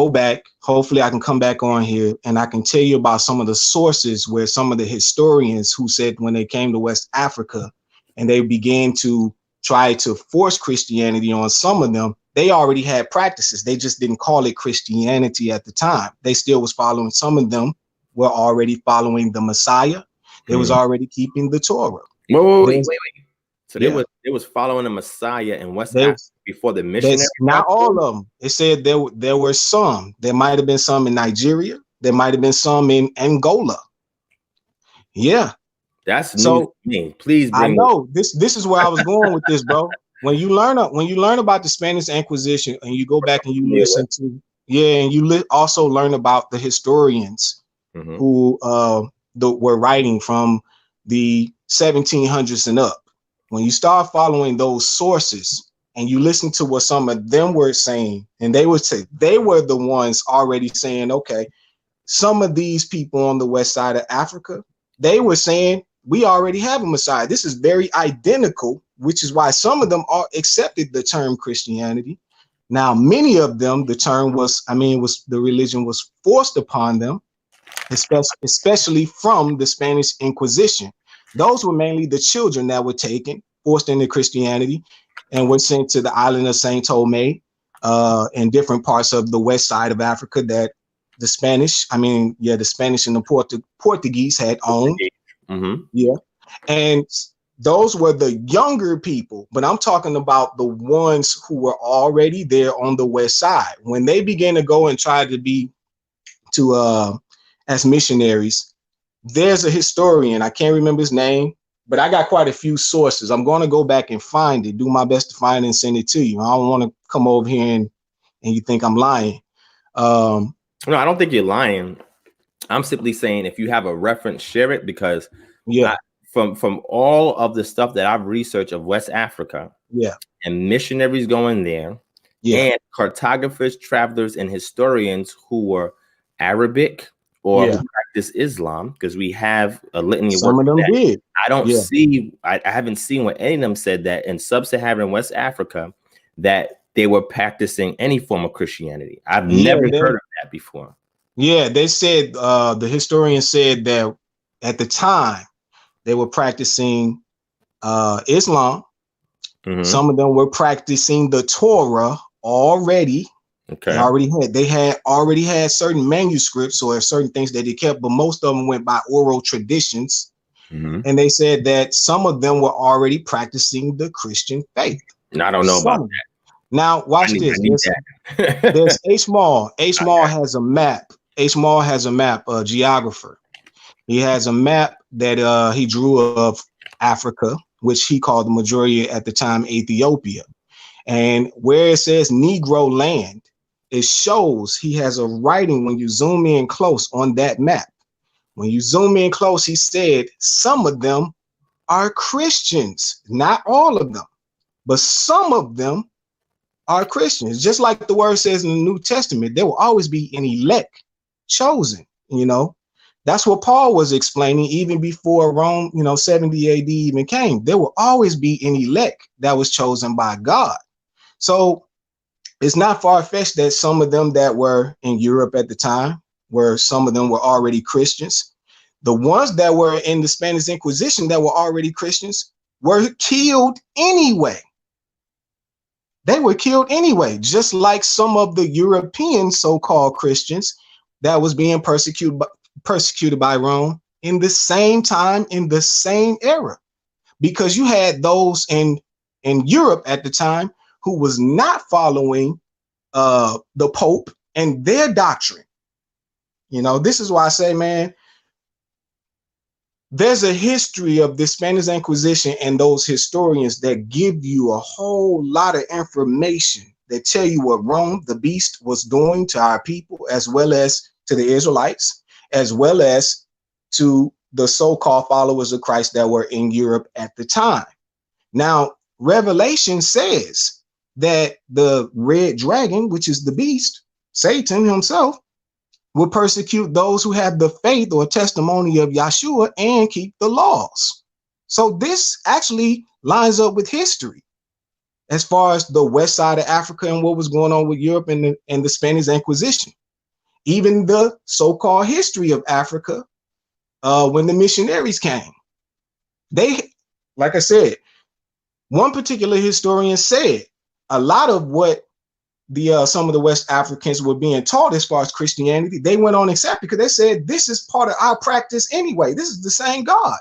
back. Hopefully I can come back on here and I can tell you about some of the sources where some of the historians who said when they came to West Africa and they began to try to force Christianity on some of them, they already had practices. They just didn't call it Christianity at the time. They still was following. Some of them were already following the Messiah. They was already keeping the Torah.
Wait. So they was following the Messiah in West Africa before the missionaries.
Not all of them. It said there were some. There might have been some in Nigeria. There might have been some in Angola. Yeah.
That's so new. Please bring
I know this is where I was going with this, bro. When you learn about the Spanish Inquisition and you go back and you listen to and you also learn about the historians who were writing from the 1700s and up. When you start following those sources and you listen to what some of them were saying, and they would say they were the ones already saying, okay, some of these people on the west side of Africa, they were saying we already have a Messiah. This is very identical, which is why some of them accepted the term Christianity. Now, many of them, the religion was forced upon them, especially from the Spanish Inquisition. Those were mainly the children that were taken, forced into Christianity, and were sent to the island of Saint Thome and different parts of the west side of Africa that the Spanish and the Portuguese had owned.
Mm-hmm.
Yeah. And those were the younger people, but I'm talking about the ones who were already there on the west side. When they began to go and try to as missionaries, there's a historian, I can't remember his name, but I got quite a few sources. I'm going to go back and find it, do my best to find it and send it to you. I don't want to come over here and you think I'm lying.
No, I don't think you're lying. I'm simply saying if you have a reference, share it, because from all of the stuff that I've researched of West Africa, and missionaries going there, and cartographers, travelers, and historians who were Arabic or who practice Islam, because we have a litany of
Some of them
that.
did.
I don't see, I haven't seen where any of them said that in sub-Saharan West Africa that they were practicing any form of Christianity. I've never heard of that before.
Yeah, they said, the historian said that at the time they were practicing Islam. Some of them were practicing the Torah already.
Okay.
They had already had certain manuscripts or certain things that they kept, but most of them went by oral traditions. And they said that some of them were already practicing the Christian faith.
And I don't know about that.
Now, watch this. There's H. Maul. H. Maul has a map. H. Maul has a map, a geographer. He has a map that he drew of Africa, which he called the majority at the time Ethiopia. And where it says Negro land, it shows he has a writing when you zoom in close on that map. When you zoom in close, he said some of them are Christians, not all of them, but some of them are Christians. Just like the word says in the New Testament, there will always be an elect chosen, you know. That's what Paul was explaining even before Rome, 70 AD even came. There will always be an elect that was chosen by God. So it's not far-fetched that some of them that were in Europe at the time, where some of them were already Christians, the ones that were in the Spanish Inquisition that were already Christians were killed anyway. They were killed anyway, just like some of the European so-called Christians that was being persecuted by Rome in the same time, in the same era, because you had those in Europe at the time who was not following the Pope and their doctrine. This is why I say, man, there's a history of the Spanish Inquisition and those historians that give you a whole lot of information that tell you what Rome, the beast, was doing to our people, as well as to the Israelites, as well as to the so-called followers of Christ that were in Europe at the time. Now, Revelation says that the red dragon, which is the beast, Satan himself, will persecute those who have the faith or testimony of Yahshua and keep the laws. So this actually lines up with history as far as the west side of Africa and what was going on with Europe and the Spanish Inquisition. Even the so-called history of Africa, when the missionaries came, they, like I said, one particular historian said a lot of what some of the West Africans were being taught as far as Christianity, they went on accept because they said, this is part of our practice anyway. This is the same God.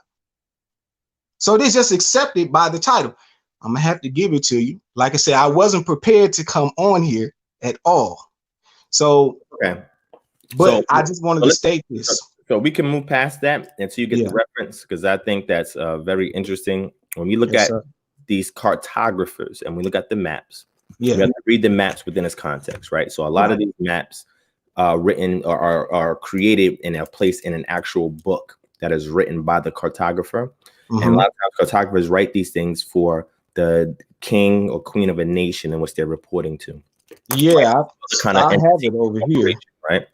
So they just accepted by the title. I'm gonna have to give it to you. Like I said, I wasn't prepared to come on here at all. So,
okay.
But I just wanted to state this.
So we can move past that until you get the reference, because I think that's very interesting. When we look at these cartographers and we look at the maps, we have to read the maps within its context, right? So a lot of these maps written or are created and are placed in an actual book that is written by the cartographer. And a lot of times cartographers write these things for the king or queen of a nation in which they're reporting to.
Yeah,
kind
I have it over here.
Right?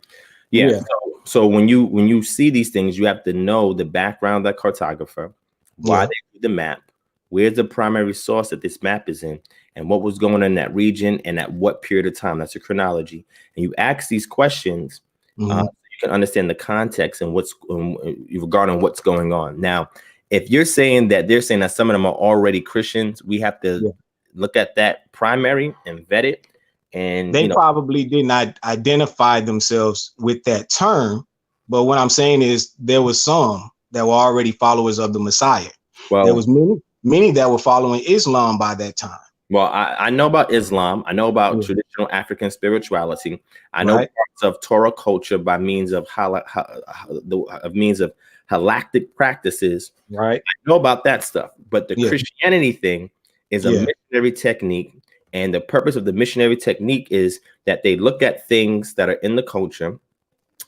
Yeah. So when you see these things, you have to know the background of that cartographer, why they do the map, where's the primary source that this map is in, and what was going on in that region and at what period of time. That's a chronology. And you ask these questions, you can understand the context and what's regarding what's going on. Now, if you're saying that they're saying that some of them are already Christians, we have to look at that primary and vet it. And
they probably did not identify themselves with that term. But what I'm saying is there was some that were already followers of the Messiah. Well, there was many that were following Islam by that time.
Well, I know about Islam. I know about traditional African spirituality. I know parts of Torah culture by means of halakhic practices.
Right.
I know about that stuff. But the Christianity thing is a missionary technique. And the purpose of the missionary technique is that they look at things that are in the culture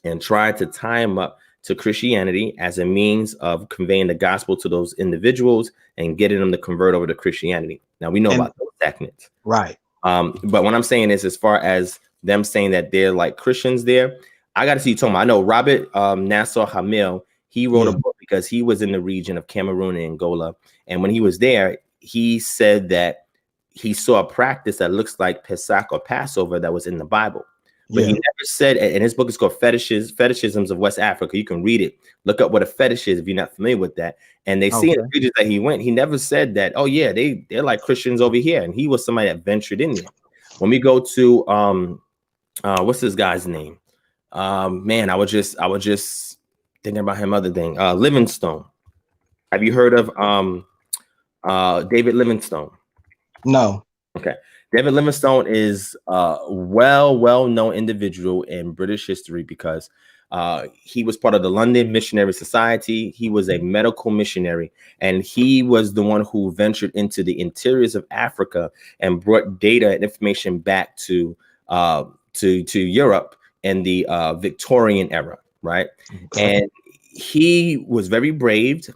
and try to tie them up to Christianity as a means of conveying the gospel to those individuals and getting them to convert over to Christianity. Now, we know about those techniques.
Right.
But what I'm saying is, as far as them saying that they're like Christians there, I got to see you talking about. I know Robert Nassau Hamil, he wrote a book because he was in the region of Cameroon and Angola. And when he was there, he said that he saw a practice that looks like Pesach or Passover that was in the Bible. But he never said, and his book is called Fetishisms of West Africa. You can read it. Look up what a fetish is if you're not familiar with that. And they see in the regions that he went, he never said that, oh yeah, they're like Christians over here. And he was somebody that ventured in there. When we go to what's this guy's name? Man, I was just thinking about him other thing. Livingstone. Have you heard of David Livingstone?
No.
Okay. David Livingstone is a well-known individual in British history because he was part of the London Missionary Society. He was a medical missionary, and he was the one who ventured into the interiors of Africa and brought data and information back to Europe in the Victorian era, right? Okay. And he was very brave.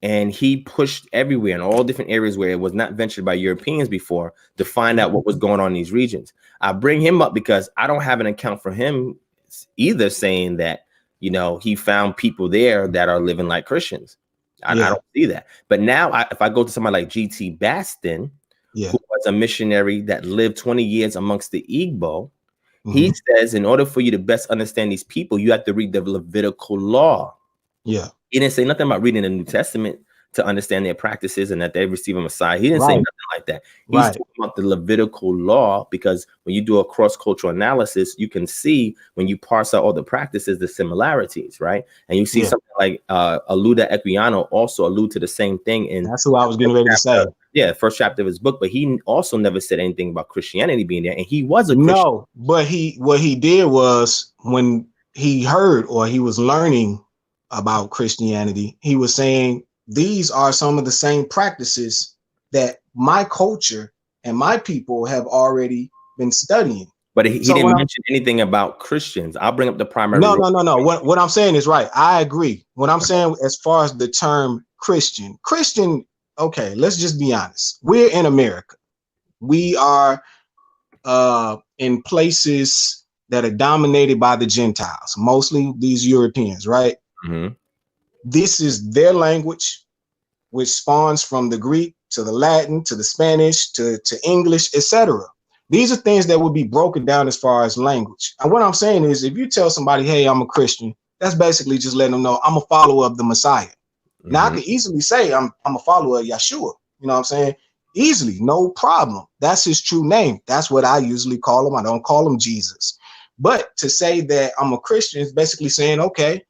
And he pushed everywhere in all different areas where it was not ventured by Europeans before to find out what was going on in these regions. I bring him up because I don't have an account for him either saying that, you know, he found people there that are living like Christians. I don't see that. But now if I go to somebody like G.T. Baston, who was a missionary that lived 20 years amongst the Igbo, he says in order for you to best understand these people, you have to read the Levitical law. Yeah. He didn't say nothing about reading the New Testament to understand their practices and that they receive a Messiah. He didn't say nothing like that. He's talking about the Levitical law, because when you do a cross-cultural analysis, you can see when you parse out all the practices, the similarities, right? And you see something like Aluda Equiano also allude to the same thing. And
that's what I was getting ready to say.
Yeah, first chapter of his book, but he also never said anything about Christianity being there. And he was a Christian.
No, but what he did was when he heard or he was learning about Christianity, he was saying these are some of the same practices that my culture and my people have already been studying.
But he didn't mention anything about Christians. I'll bring up the primary.
No. What I'm saying is right. I agree. What I'm saying as far as the term Christian, okay, let's just be honest. We're in America. We are in places that are dominated by the Gentiles, mostly these Europeans, right? Mm-hmm. This is their language, which spawns from the Greek to the Latin to the Spanish to English, etc. These are things that would be broken down as far as language. And what I'm saying is, if you tell somebody, hey, I'm a Christian, that's basically just letting them know I'm a follower of the Messiah. Mm-hmm. Now, I could easily say I'm a follower of Yeshua. You know what I'm saying? Easily, no problem. That's his true name. That's what I usually call him. I don't call him Jesus. But to say that I'm a Christian is basically saying, okay,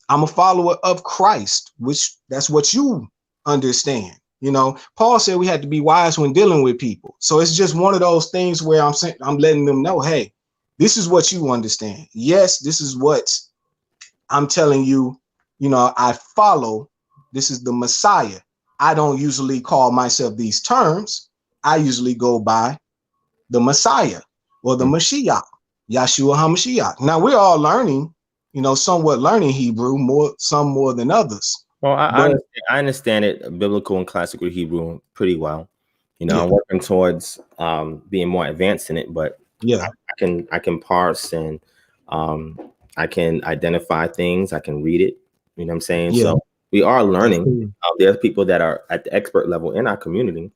I'm a follower of Christ, which that's what you understand. You know, Paul said we had to be wise when dealing with people. So it's just one of those things where I'm letting them know, hey, this is what you understand. Yes, this is what I'm telling you. You know, I follow. This is the Messiah. I don't usually call myself these terms. I usually go by the Messiah or the Mashiach, Yeshua HaMashiach. Now we're all learning, you know, somewhat learning Hebrew, some more than others.
Well, I understand it, biblical and classical Hebrew, pretty well. You know, I'm working towards being more advanced in it, but I can parse and I can identify things. I can read it. You know what I'm saying? Yeah. So we are learning. There's people that are at the expert level in our community,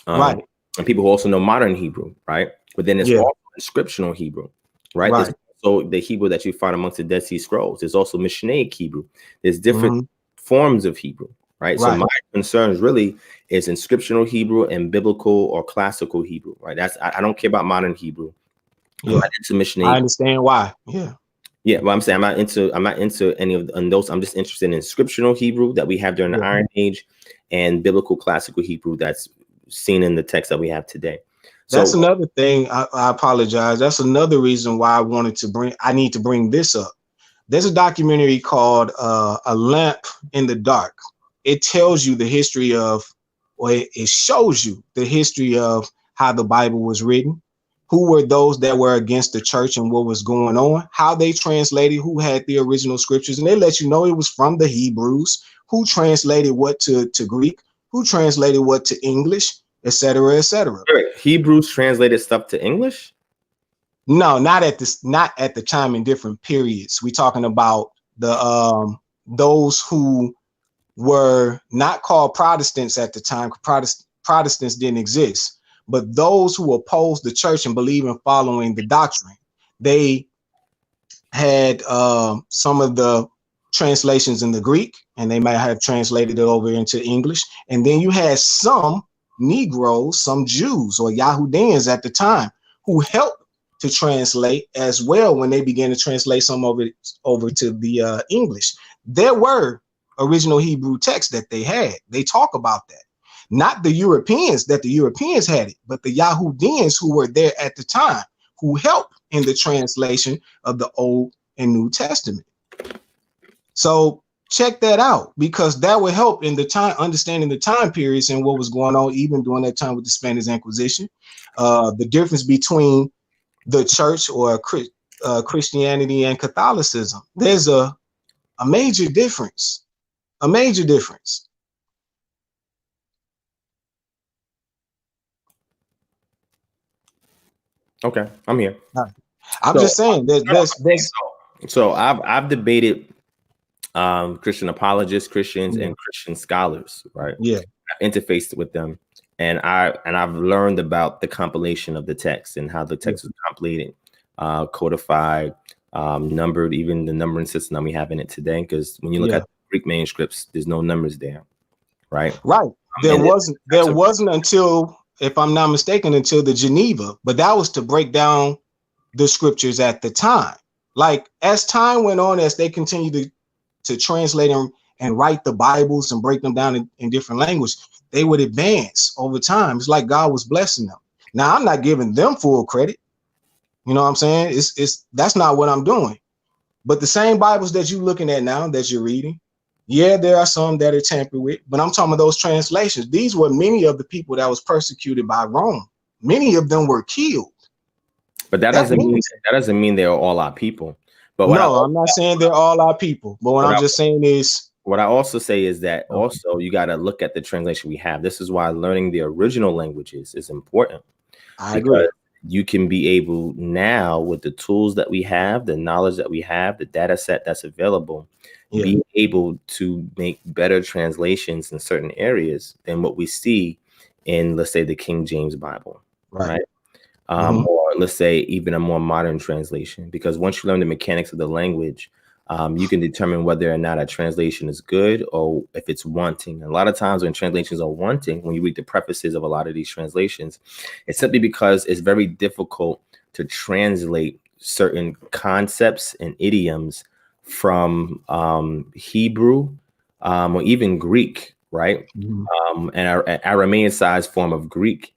right? And people who also know modern Hebrew, right? But then there's also inscriptional Hebrew, right? There's also the Hebrew that you find amongst the Dead Sea Scrolls. There's also Mishnaic Hebrew. There's different forms of Hebrew, right? So my concerns really is inscriptional Hebrew and biblical or classical Hebrew, right? I don't care about modern Hebrew. I'm not into Mishnaic.
I understand why.
Yeah, well, I'm saying I'm not into any of those. I'm just interested in inscriptional Hebrew that we have during the Iron Age and biblical classical Hebrew that's seen in the text that we have today. So
that's another thing. I apologize. That's another reason why I need to bring this up. There's a documentary called A Lamp in the Dark. It tells you the history of, or it shows you the history of how the Bible was written, who were those that were against the church and what was going on, how they translated, who had the original scriptures. And they let you know it was from the Hebrews, who translated what to Greek, who translated what to English, etc., etc.
Hebrews translated stuff to English?
No, not at the time in different periods. We're talking about the those who were not called Protestants at the time. Protestants didn't exist, but those who opposed the church and believe in following the doctrine, they had some of the translations in the Greek, and they might have translated it over into English. And then you had some Negroes, some Jews or Yahudians at the time who helped to translate as well when they began to translate some of it over to the English. There were original Hebrew texts that they had. They talk about that. Not the Europeans, that the Europeans had it, but the Yahudians who were there at the time who helped in the translation of the Old and New Testament. So check that out, because that would help in the time, understanding the time periods and what was going on, even during that time with the Spanish Inquisition. The difference between the church or Christianity and Catholicism. There's a major difference, a major difference.
Okay, I'm here.
I'm just saying there's
so I've debated Christian apologists, Christians, and Christian scholars, right?
Yeah.
I've interfaced with them, and I've learned about the compilation of the text and how the text was compilated, codified, numbered, even the numbering system that we have in it today. Because when you look at Greek manuscripts, there's no numbers there, right?
Right. There wasn't until, if I'm not mistaken, until the Geneva, but that was to break down the scriptures at the time. Like as time went on, as they continued to translate them and write the Bibles and break them down in different language, they would advance over time. It's like God was blessing them. Now, I'm not giving them full credit. You know what I'm saying? That's not what I'm doing. But the same Bibles that you're looking at now, that you're reading, yeah, there are some that are tampered with, but I'm talking about those translations. These were many of the people that was persecuted by Rome. Many of them were killed.
But that doesn't mean they're all our people. But
I'm not saying they're all our people. But what I'm just saying is,
what I also say is that also you got to look at the translation we have. This is why learning the original languages is important.
I agree.
You can be able now, with the tools that we have, the knowledge that we have, the data set that's available, be able to make better translations in certain areas than what we see in, let's say, the King James Bible, right? Or let's say even a more modern translation, because once you learn the mechanics of the language, you can determine whether or not a translation is good or if it's wanting. And a lot of times when translations are wanting, when you read the prefaces of a lot of these translations, it's simply because it's very difficult to translate certain concepts and idioms from Hebrew or even Greek, right? And an Aramaicized form of Greek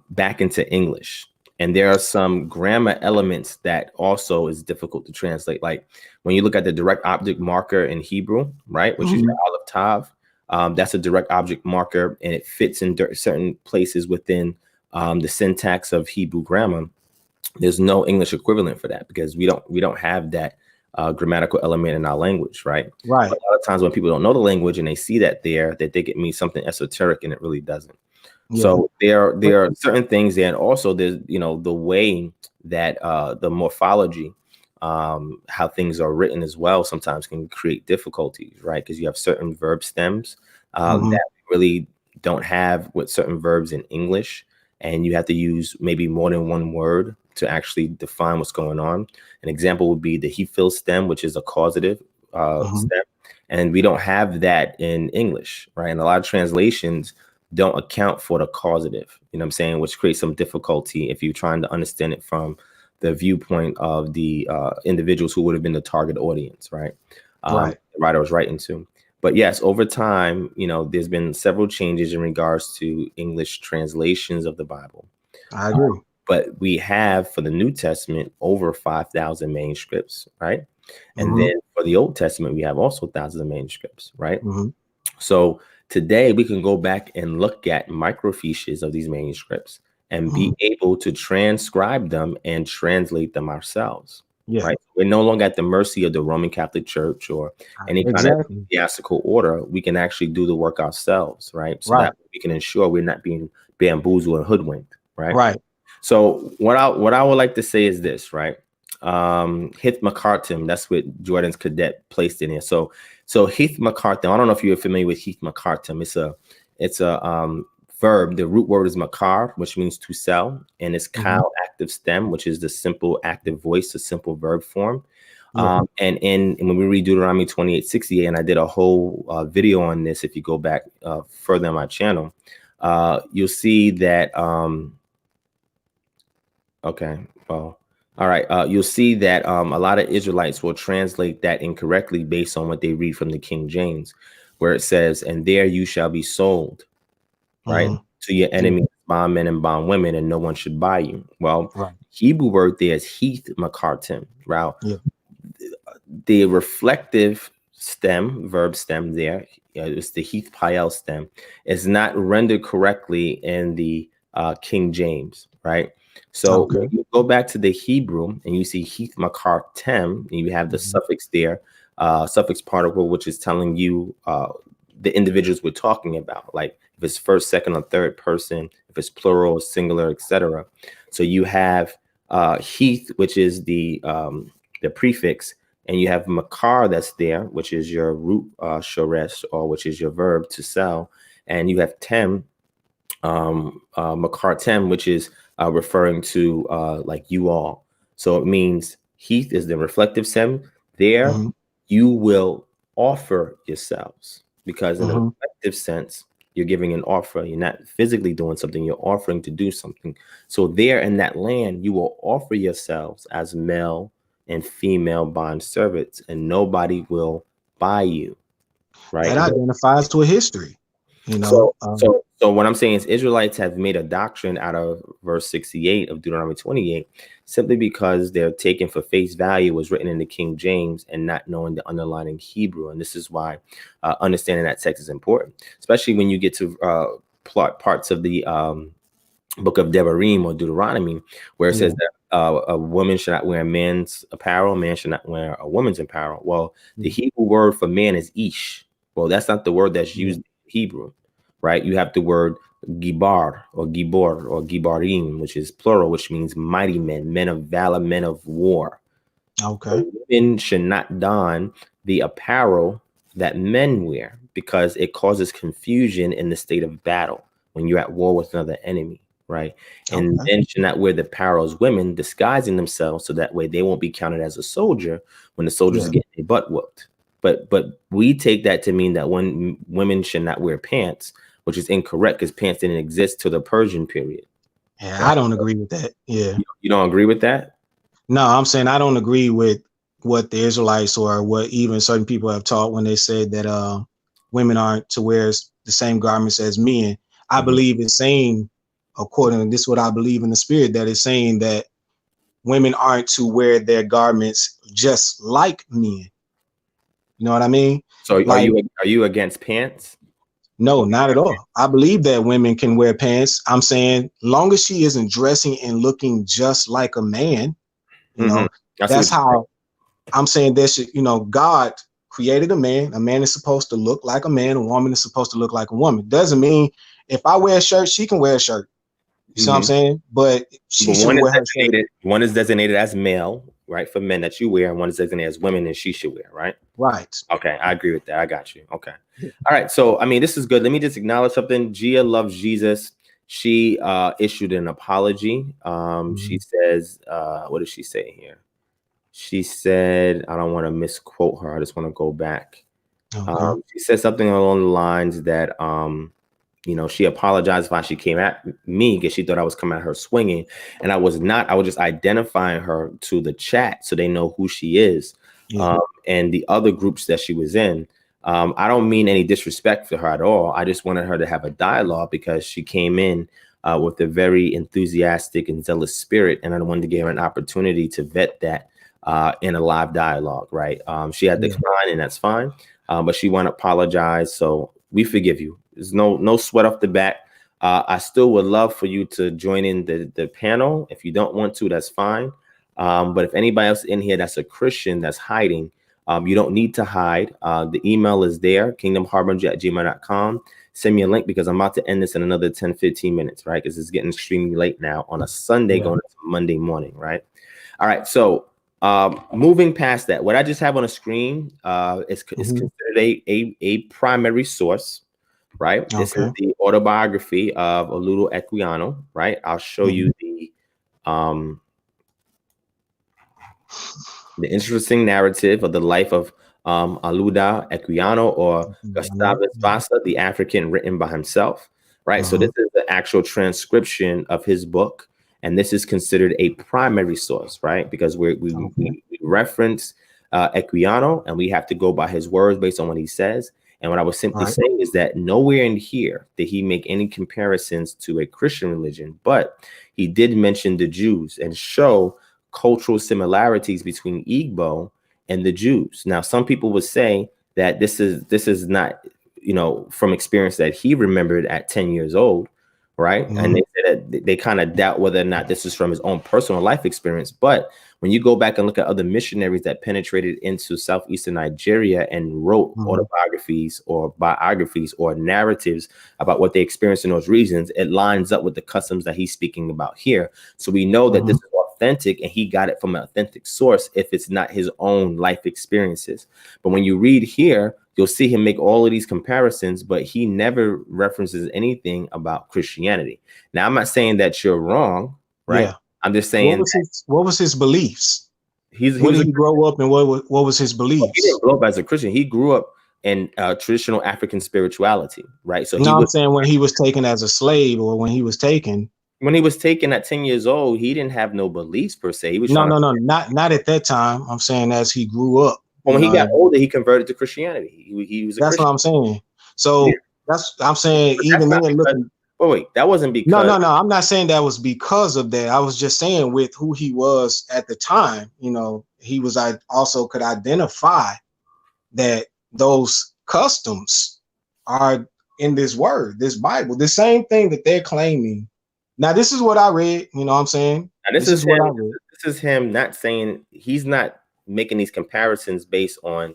back into English. And there are some grammar elements that also is difficult to translate. Like when you look at the direct object marker in Hebrew, right, which is your Aleph Tav, that's a direct object marker, and it fits in certain places within the syntax of Hebrew grammar. There's no English equivalent for that because we don't have that grammatical element in our language, right?
Right.
But a lot of times when people don't know the language and they see that there, that they get me something esoteric, and it really doesn't. So there are certain things there, and also there's the way that the morphology, how things are written as well, sometimes can create difficulties, right? Because you have certain verb stems that we really don't have with certain verbs in English, and you have to use maybe more than one word to actually define what's going on. An example would be the he feel stem, which is a causative stem, and we don't have that in English, right? And a lot of translations don't account for the causative, you know what I'm saying, which creates some difficulty if you're trying to understand it from the viewpoint of the individuals who would have been the target audience, right? The writer was writing to. But yes, over time, there's been several changes in regards to English translations of the Bible.
I agree.
But we have, for the New Testament, over 5,000 manuscripts, right? And then for the Old Testament, we have also thousands of manuscripts, right? So today we can go back and look at microfiches of these manuscripts and be able to transcribe them and translate them ourselves. Right? We're no longer at the mercy of the Roman Catholic Church or any kind of ecclesiastical order. We can actually do the work ourselves, right? So that we can ensure we're not being bamboozled and hoodwinked, right? So what I would like to say is this, right? Heath McCartan, that's what Jordan's cadet placed in here. So Heath McCartan, I don't know if you're familiar with Heath McCartan. It's a verb. The root word is makar, which means to sell, and it's kal active stem, which is the simple active voice, the simple verb form. And when we read Deuteronomy 28:68, and I did a whole video on this, if you go back further on my channel, you'll see that you'll see that a lot of Israelites will translate that incorrectly based on what they read from the King James, where it says, "And there you shall be sold, right, to your enemies, bondmen and bondwomen, and no one should buy you." Well, Hebrew word there is Heath McCartan. Right? Yeah. The reflective stem, verb stem there, it's the Heath Pael stem, is not rendered correctly in the King James, right? So when you go back to the Hebrew and you see Heath Makartem, and you have the suffix there, suffix particle, which is telling you the individuals we're talking about, like if it's first, second, or third person, if it's plural, singular, etc. So you have Heath, which is the prefix, and you have Makar that's there, which is your root shoresh, or which is your verb to sell, and you have Tem, Makar Tem, which is referring to like you all. So it means Heath is the reflective stem. There you will offer yourselves, because in a reflective sense, you're giving an offer. You're not physically doing something, you're offering to do something. So there in that land, you will offer yourselves as male and female bond servants, and nobody will buy you. Right.
That identifies to a history. You know,
so what I'm saying is Israelites have made a doctrine out of verse 68 of Deuteronomy 28 simply because they're taken for face value was written in the King James and not knowing the underlying Hebrew. And this is why understanding that text is important, especially when you get to parts of the book of Devarim or Deuteronomy, where it says that a woman should not wear a man's apparel, a man should not wear a woman's apparel. Well, the Hebrew word for man is ish. Well, that's not the word that's used in Hebrew, right? You have the word gibar or gibor or gibarim, which is plural, which means mighty men, men of valor, men of war.
Okay.
So women should not don the apparel that men wear because it causes confusion in the state of battle when you're at war with another enemy, right? And men should not wear the apparel as women, disguising themselves so that way they won't be counted as a soldier when the soldiers get their butt whooped. But we take that to mean that when women should not wear pants, which is incorrect because pants didn't exist till the Persian period.
Yeah, right? I don't agree with that. Yeah.
You don't agree with that?
No, I'm saying I don't agree with what the Israelites or what even certain people have taught when they said that women aren't to wear the same garments as men. I believe it's saying, according to this, is what I believe in the spirit, that it's saying that women aren't to wear their garments just like men. You know what I mean?
So like, are you against pants?
No, not at all. I believe that women can wear pants. I'm saying long as she isn't dressing and looking just like a man, you know, that's how I'm saying that should, you know, God created a man. A man is supposed to look like a man. A woman is supposed to look like a woman. Doesn't mean if I wear a shirt, she can wear a shirt. You see what I'm saying? But she should wear her shirt.
One is designated as male, right, for men that you wear, and one is designated as women and she should wear, right?
Right.
Okay, I agree with that. I got you. Okay. All right. So, I mean, this is good. Let me just acknowledge something. Gia loves Jesus. She issued an apology. She says, what does she say here? She said, I don't want to misquote her. I just want to go back. She said something along the lines that, you know, she apologized why she came at me because she thought I was coming at her swinging, and I was not. I was just identifying her to the chat so they know who she is, and the other groups that she was in. I don't mean any disrespect for her at all. I just wanted her to have a dialogue because she came in with a very enthusiastic and zealous spirit, and I wanted to give her an opportunity to vet that in a live dialogue. Right? She had declined, and that's fine, but she wanted to apologize, so we forgive you. There's no sweat off the back. I still would love for you to join in the panel. If you don't want to, that's fine. But if anybody else in here that's a Christian that's hiding, You don't need to hide. The email is there, kingdomharbinger@gmail.com. Send me a link because I'm about to end this in another 10, 15 minutes, right? Because it's getting extremely late now on a Sunday going into Monday morning, right? All right. So moving past that, what I just have on a screen is considered a primary source, right? This is the autobiography of Oludo Equiano, right? I'll show you the interesting narrative of the life of Oludo Equiano, or Gustavus Vassa, the African, written by himself, right? So this is the actual transcription of his book, and this is considered a primary source, right? Because we reference Equiano, and we have to go by his words based on what he says. And what I was simply saying is that nowhere in here did he make any comparisons to a Christian religion, but he did mention the Jews and show cultural similarities between Igbo and the Jews. Now, some people would say that this is not, from experience that he remembered at 10 years old, right? And they said that they kind of doubt whether or not this is from his own personal life experience. But when you go back and look at other missionaries that penetrated into southeastern Nigeria and wrote autobiographies or biographies or narratives about what they experienced in those regions, it lines up with the customs that he's speaking about here. So we know that this is authentic, and he got it from an authentic source if it's not his own life experiences. But when you read here, you'll see him make all of these comparisons, but he never references anything about Christianity. Now, I'm not saying that you're wrong, right? Yeah. I'm just saying
what was his beliefs?
Where
did he grow up, and what was his beliefs?
He didn't grow up as a Christian. He grew up in traditional African spirituality, right? So
I'm saying when he was taken as a slave, or when he was taken.
When he was taken at 10 years old, he didn't have no beliefs per se. He was
not at that time. I'm saying as he grew up.
When he got older, he converted to Christianity. He was.
That's Christian. What I'm saying. So I'm saying even then looking.
Oh wait, that wasn't because.
No. I'm not saying that was because of that. I was just saying with who he was at the time. He was. I also could identify that those customs are in this word, this Bible, the same thing that they're claiming. Now, this is what I read. You know what I'm saying?
Now, this is what I read. This is him not saying, he's not making these comparisons based on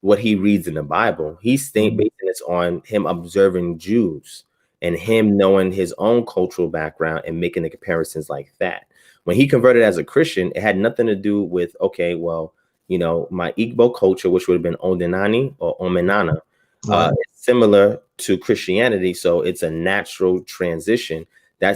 what he reads in the Bible. He's basing this on him observing Jews and him knowing his own cultural background and making the comparisons like that. When he converted as a Christian, it had nothing to do with, okay, well, my Igbo culture, which would have been Odenani or Omenana, is similar to Christianity. So it's a natural transition.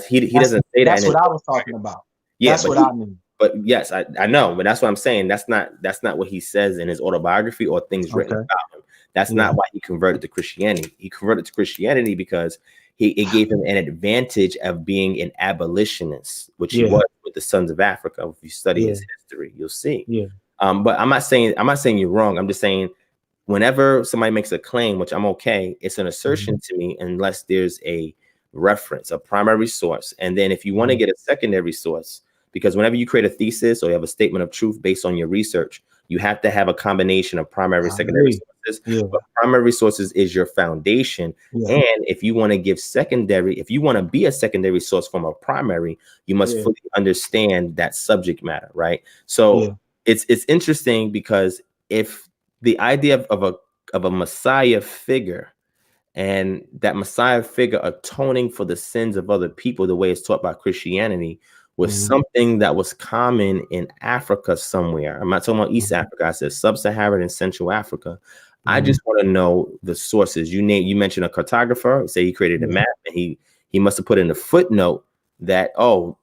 He doesn't say that.
That's what I was talking about. Yeah, that's what I mean.
But yes, I know, but that's what I'm saying. That's not what he says in his autobiography or things written about him. That's not why he converted to Christianity. He converted to Christianity because it gave him an advantage of being an abolitionist, which he was with the Sons of Africa. If you study his history, you'll see. Yeah. But I'm not saying you're wrong. I'm just saying whenever somebody makes a claim, which I'm okay, it's an assertion to me unless there's a reference, a primary source. And then if you want to get a secondary source, because whenever you create a thesis or you have a statement of truth based on your research, you have to have a combination of primary and secondary sources. Yeah. But primary sources is your foundation. Yeah. And if you want to give secondary, if you want to be a secondary source from a primary, you must fully understand that subject matter, right? So it's interesting because if the idea of a Messiah figure, and that Messiah figure atoning for the sins of other people, the way it's taught by Christianity, was something that was common in Africa somewhere. I'm not talking about East Africa. I said sub-Saharan and Central Africa. I just want to know the sources. You mentioned a cartographer. Say he created a map, and he must have put in a footnote that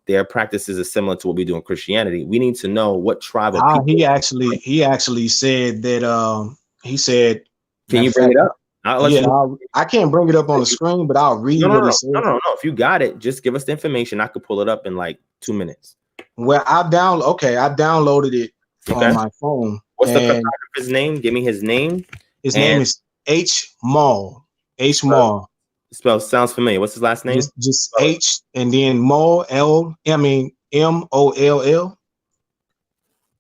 their practices are similar to what we do in Christianity. We need to know what tribe of people.
He actually said that. He said,
"Can you bring it up?"
I can't bring it up on the screen, but I'll read what he said.
No. If you got it, just give us the information. I could pull it up in like 2 minutes.
Well, I downloaded it on my phone.
What's the photographer's name? Give me his name.
His name is H. Mall. H. Mall.
Sounds familiar. What's his last name?
Just H and then Mall, Moll.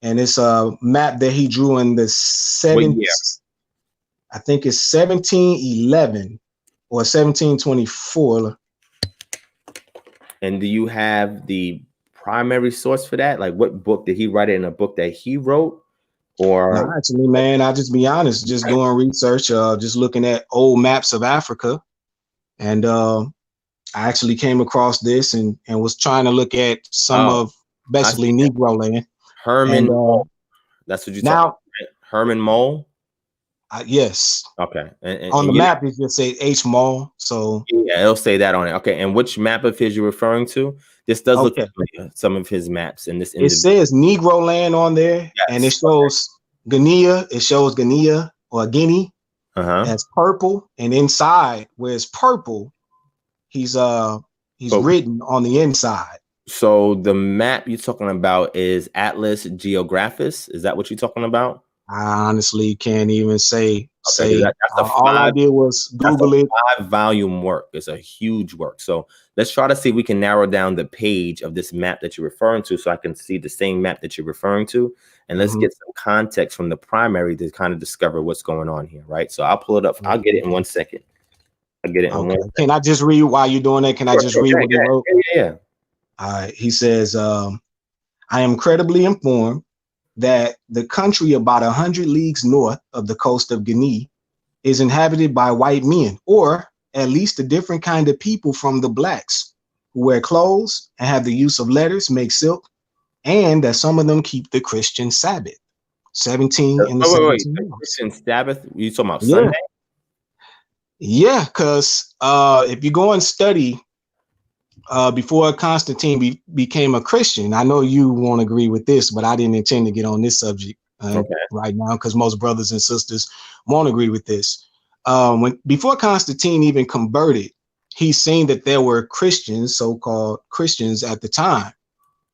And it's a map that he drew in the 70s. I think it's 1711 or 1724.
And do you have the primary source for that? Like, what book did he write it in? A book that he wrote? Or
No, actually, man, I'll just be honest, just doing research, just looking at old maps of Africa. And I actually came across this and was trying to look at some
oh,
of basically Negro land.
Herman
And
Mole. That's what you're talking
now,
about, right? Herman Mole.
yes,
Okay.
on the
you
map, it just say H Mall. So
yeah, it'll say that on it. Okay. And which map of his you're referring to? This does look
okay,
familiar, some of his maps in this
it
individual.
says Negro land on there, and it
Yes.
shows Guinea. It shows Guinea or Guinea as purple, and inside where it's purple, he's
But-
written on the inside.
So the map you're talking about is Atlas Geographus. Is that what you're talking about?
I honestly can't even say.
Okay, that's a
All I did was Google it.
5-volume work. It's a huge work. So let's try to see if we can narrow down the page of this map that you're referring to, so I can see the same map that you're referring to, and let's get some context from the primary to kind of discover what's going on here, right? So I'll pull it up. I'll get it in 1 second. I'll get it in
Okay.
1 second.
Can I just read while you're doing that? Can I just read what he wrote?
Yeah.
All right. He says, I am credibly informed that the country about 100 leagues north of the coast of Guinea is inhabited by white men, or at least a different kind of people from the blacks, who wear clothes and have the use of letters, make silk, and that some of them keep the Christian Sabbath. 17 in the 17
The Christian Sabbath? You talking about
Yeah.
Sunday?
Yeah, because if you go and study before Constantine became a Christian, I know you won't agree with this, but I didn't intend to get on this subject right now because most brothers and sisters won't agree with this. Before Constantine even converted, he's seen that there were Christians, so-called Christians at the time.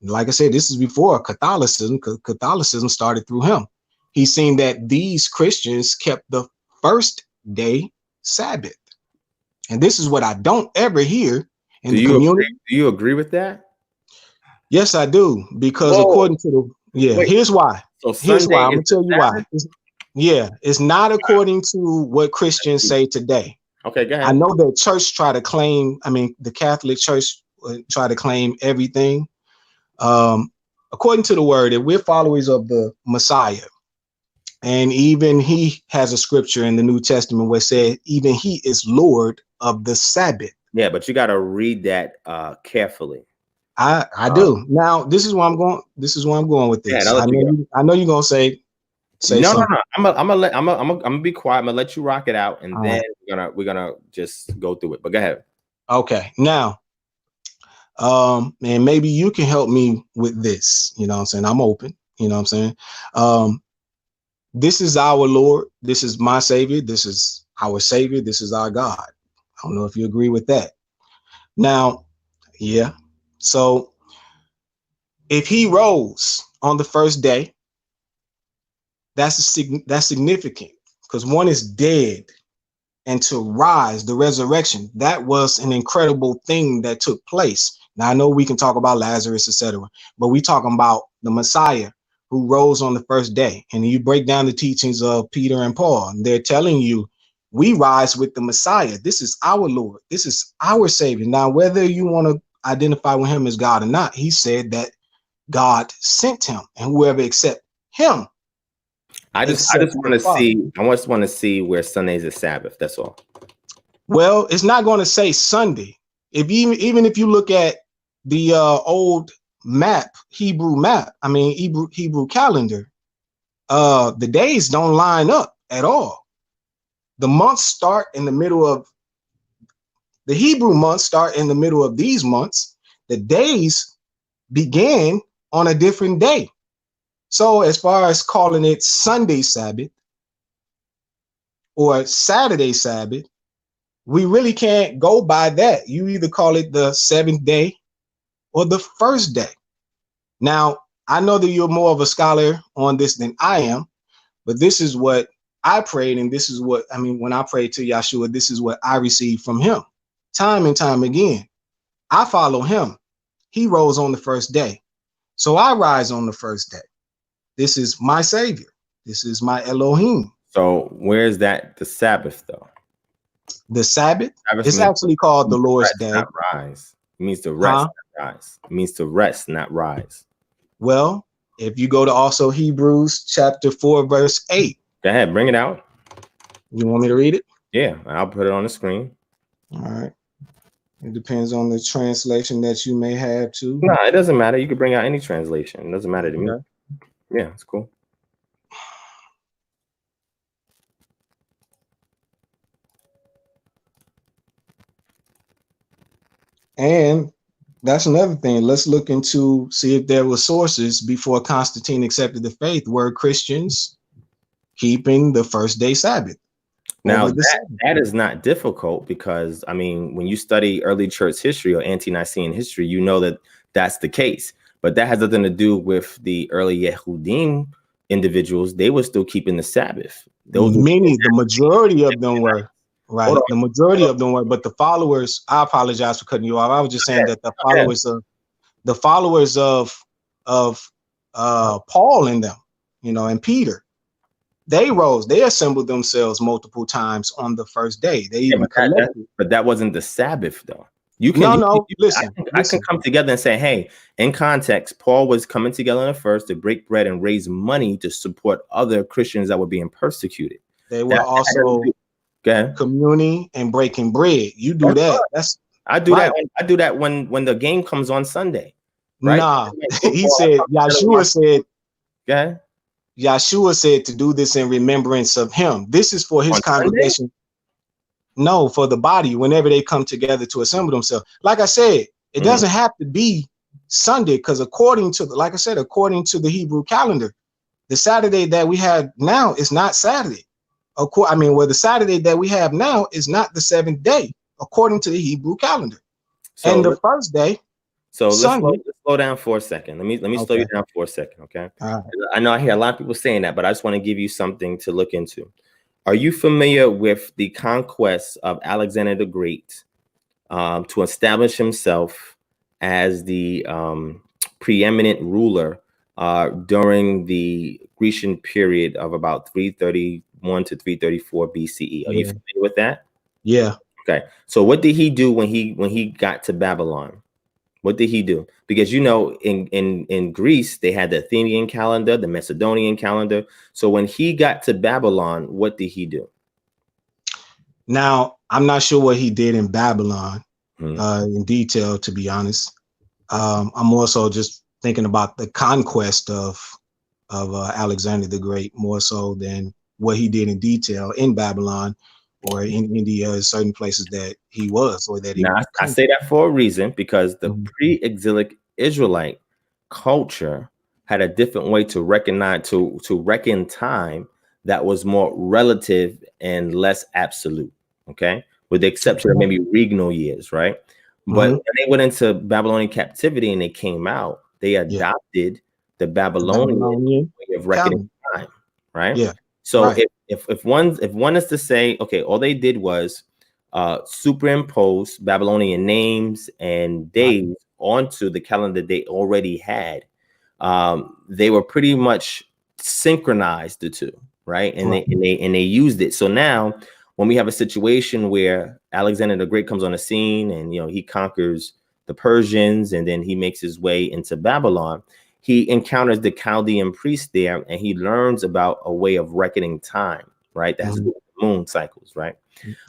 Like I said, this is before Catholicism, because Catholicism started through him. He's seen that these Christians kept the first day Sabbath. And this is what I don't ever hear in the community.
Do you agree with that?
Yes, I do. Because according to here's why.
So
here's why. I'm going to tell you
Sabbath?
why. It's not according to what Christians say today.
Okay, go ahead.
I know that church try to claim, the Catholic Church try to claim everything. According to the word, that we're followers of the Messiah. And even he has a scripture in the New Testament where it said, even he is Lord of the Sabbath.
Yeah, but you got to read that carefully.
I do. Now, this is where I'm going. This is where I'm going with this.
Yeah,
I know you're gonna say
no,
something.
no. I'm gonna be quiet. I'm gonna let you rock it out, and then we're gonna just go through it. But go ahead.
Okay. Now, and maybe you can help me with this. You know what I'm saying? I'm open. You know what I'm saying? This is our Lord. This is my Savior. This is our Savior. This is our God. I don't know if you agree with that. Now, yeah. So if he rose on the first day, that's significant, because one is dead, and to rise, the resurrection, that was an incredible thing that took place. Now, I know we can talk about Lazarus, etc., but we talking about the Messiah who rose on the first day. And you break down the teachings of Peter and Paul, and they're telling you, we rise with the Messiah. This is our Lord. This is our Savior. Now, whether you want to identify with him as God or not, he said that God sent him, and whoever accept him.
I just want to see where Sunday's a Sabbath. That's all.
Well, it's not going to say Sunday. Even if you look at the old map, Hebrew calendar, the days don't line up at all. The months start in the middle of the Hebrew months start in the middle of these months. The days began on a different day. So as far as calling it Sunday Sabbath or Saturday Sabbath, we really can't go by that. You either call it the seventh day or the first day. Now, I know that you're more of a scholar on this than I am, but this is what I prayed, and this is what, when I prayed to Yahshua, this is what I received from him. Time and time again, I follow him. He rose on the first day, so I rise on the first day. This is my Savior. This is my Elohim.
So where's that the Sabbath though?
The Sabbath is actually called the Lord's Day.
Not rise. It means to rest, not rise. It means to rest, not rise.
Well, If you go to also Hebrews chapter 4, verse 8.
Go ahead, bring it out.
You want me to read it?
Yeah, I'll put it on the screen.
All right. It depends on the translation that you may have too.
No, it doesn't matter. You can bring out any translation. It doesn't matter to me.
Okay.
Yeah, it's cool.
And that's another thing. Let's look into see if there were sources before Constantine accepted the faith were Christians keeping the first day Sabbath.
Now that is not difficult because I mean, when you study early church history or ante-Nicene history, you know that that's the case. But that has nothing to do with the early Yehudim individuals. They were still keeping the Sabbath.
The majority of them were. Right. The majority of them were, but the followers, I apologize for cutting you off. I was just saying that the followers of Paul and them, you know, and Peter, they assembled themselves multiple times on the first day. They even collected.
But that wasn't the Sabbath though.
Listen,
I can come together and say, hey, in context, Paul was coming together on the first to break bread and raise money to support other Christians that were being persecuted.
They were also communing and breaking bread. You do that.
I do that when the game comes on Sunday. Right?
Nah, he said Yeshua said to do this in remembrance of him. This is for his congregation. Sunday? No, for the body, whenever they come together to assemble themselves. Like I said, it doesn't have to be Sunday, because according to the Hebrew calendar, the Saturday that we have now is not Saturday. The Saturday that we have now is not the seventh day, according to the Hebrew calendar. So and the first day.
So let's slow down for a second. Let me slow you down for a second, okay? Right. I know I hear a lot of people saying that, but I just want to give you something to look into. Are you familiar with the conquest of Alexander the Great to establish himself as the preeminent ruler during the Grecian period of about 331 to 334 BCE? Are you familiar with that?
Yeah.
Okay. So what did he do when he got to Babylon? What did he do? Because, you know, in Greece, they had the Athenian calendar, the Macedonian calendar. So when he got to Babylon, what did he do?
Now, I'm not sure what he did in Babylon in detail, to be honest. I'm also just thinking about the conquest of Alexander the Great, more so than what he did in detail in Babylon or in India, certain places that he was, or that he.
Now, I say that for a reason, because the pre-exilic Israelite culture had a different way to recognize, to reckon time that was more relative and less absolute. Okay, with the exception of maybe regnal years, right? But when they went into Babylonian captivity and they came out, they adopted the Babylonian way of reckoning time, right? Yeah. So if one is to say, okay, all they did was superimpose Babylonian names and days onto the calendar they already had, they were pretty much synchronized the two, right? And they used it. So now, when we have a situation where Alexander the Great comes on the scene and, you know, he conquers the Persians and then he makes his way into Babylon, he encounters the Chaldean priest there and he learns about a way of reckoning time, right? That's the moon cycles, right?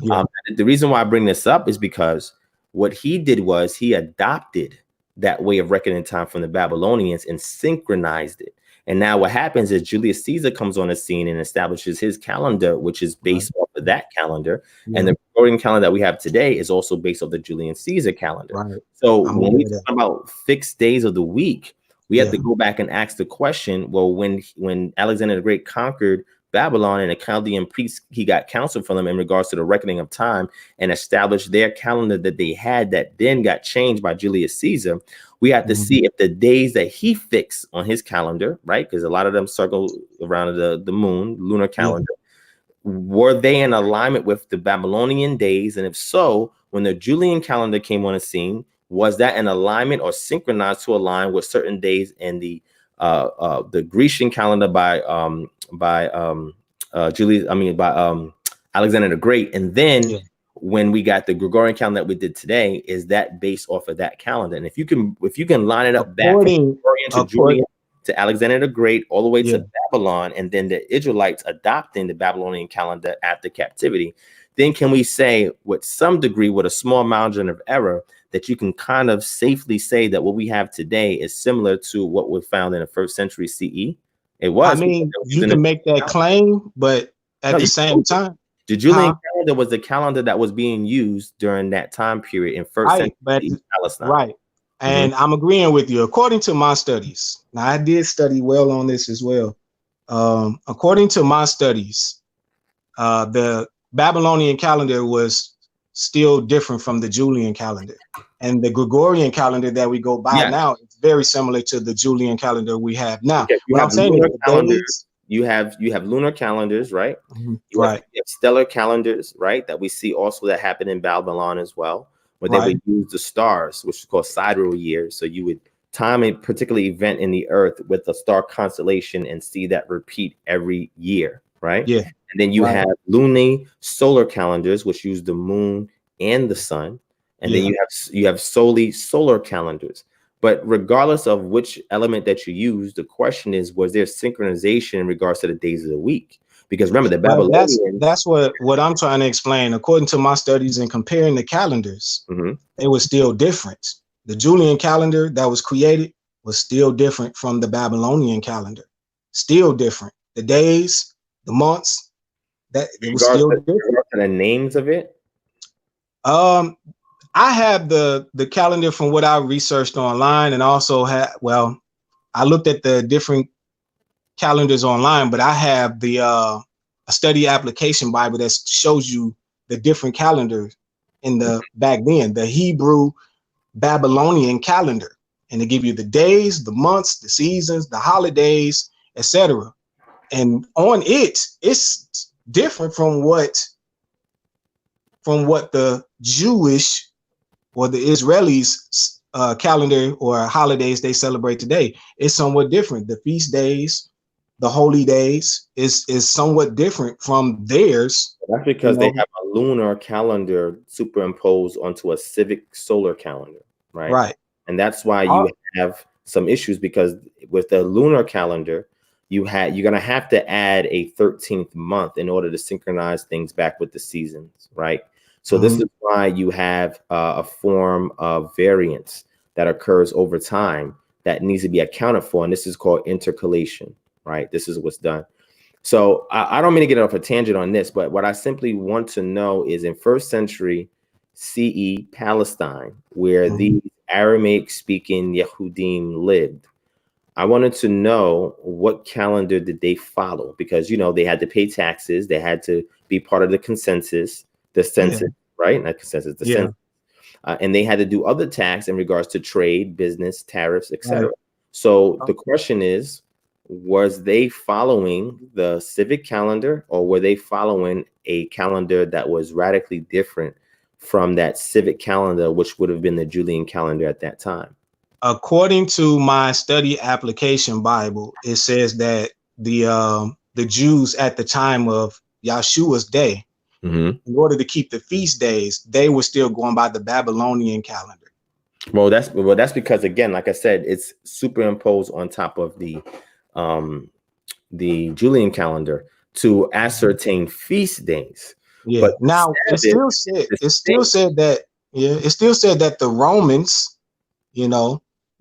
Yeah. The reason why I bring this up is because what he did was he adopted that way of reckoning time from the Babylonians and synchronized it. And now what happens is Julius Caesar comes on the scene and establishes his calendar, which is based off of that calendar. And the Gregorian calendar that we have today is also based off the Julian Caesar calendar. So when we talk about fixed days of the week, we have to go back and ask the question, well, when Alexander the Great conquered Babylon and the Chaldean priests, he got counsel from them in regards to the reckoning of time and established their calendar that they had that then got changed by Julius Caesar. We have to see if the days that he fixed on his calendar, right? Because a lot of them circle around the moon, lunar calendar. Were they in alignment with the Babylonian days? And if so, when the Julian calendar came on the scene, was that in alignment or synchronized to align with certain days in the Grecian calendar by Alexander the Great? And then when we got the Gregorian calendar that we did today, is that based off of that calendar? And if you can line it up back from Gregorian to Julian to Alexander the Great, all the way
Yeah.
to Babylon, and then the Israelites adopting the Babylonian calendar after captivity, then can we say with some degree, with a small margin of error, that you can kind of safely say that what we have today is similar to what was found in the 1st century CE? It was.
I mean, you can make that claim, but at the same time,
the Julian calendar was the calendar that was being used during that time period in 1st century Palestine.
Right. And I'm agreeing with you. According to my studies, now I did study well on this as well. According to my studies, the Babylonian calendar was still different from the Julian calendar. And the Gregorian calendar that we go by now is very similar to the Julian calendar we have now.
Okay,
what I'm saying is
calendars, you have lunar calendars, right? You have stellar calendars, right? That we see also that happened in Babylon as well, where they would use the stars, which is called sidereal years. So you would time a particular event in the earth with a star constellation and see that repeat every year, right? Yeah. And then you have solar calendars, which use the moon and the sun. And then you have solely solar calendars. But regardless of which element that you use, the question is, was there synchronization in regards to the days of the week? Because remember, the Babylonians...
That's what I'm trying to explain. According to my studies and comparing the calendars, it was still different. The Julian calendar that was created was still different from the Babylonian calendar. Still different. The days, the months, that it was still different.
The names of it?
I have the calendar from what I researched online, and also I looked at the different calendars online, but I have the a study application Bible that shows you the different calendars in the back then, the Hebrew Babylonian calendar, and they give you the days, the months, the seasons, the holidays, etc. And on it's different from what the Jewish or the Israelis calendar or holidays they celebrate today. It's somewhat different. The feast days, the holy days is somewhat different from theirs.
That's because they have a lunar calendar superimposed onto a civic solar calendar, right? Right. And that's why you have some issues, because with the lunar calendar, you're gonna have to add a 13th month in order to synchronize things back with the seasons, right? So this is why you have a form of variance that occurs over time that needs to be accounted for. And this is called intercalation, right? This is what's done. So I don't mean to get off a tangent on this, but what I simply want to know is in 1st century CE Palestine, where the Aramaic speaking Yehudim lived, I wanted to know what calendar did they follow, because, they had to pay taxes. They had to be part of the census, right? Not consensus, the census. And they had to do other tax in regards to trade, business, tariffs, etc. So the question is, was they following the civic calendar, or were they following a calendar that was radically different from that civic calendar, which would have been the Julian calendar at that time?
According to my study application Bible, it says that the Jews at the time of Yahshua's day, in order to keep the feast days, they were still going by the Babylonian calendar.
Well, that's because, again, like I said, it's superimposed on top of the Julian calendar to ascertain feast days.
Yeah. But now it still said that the Romans,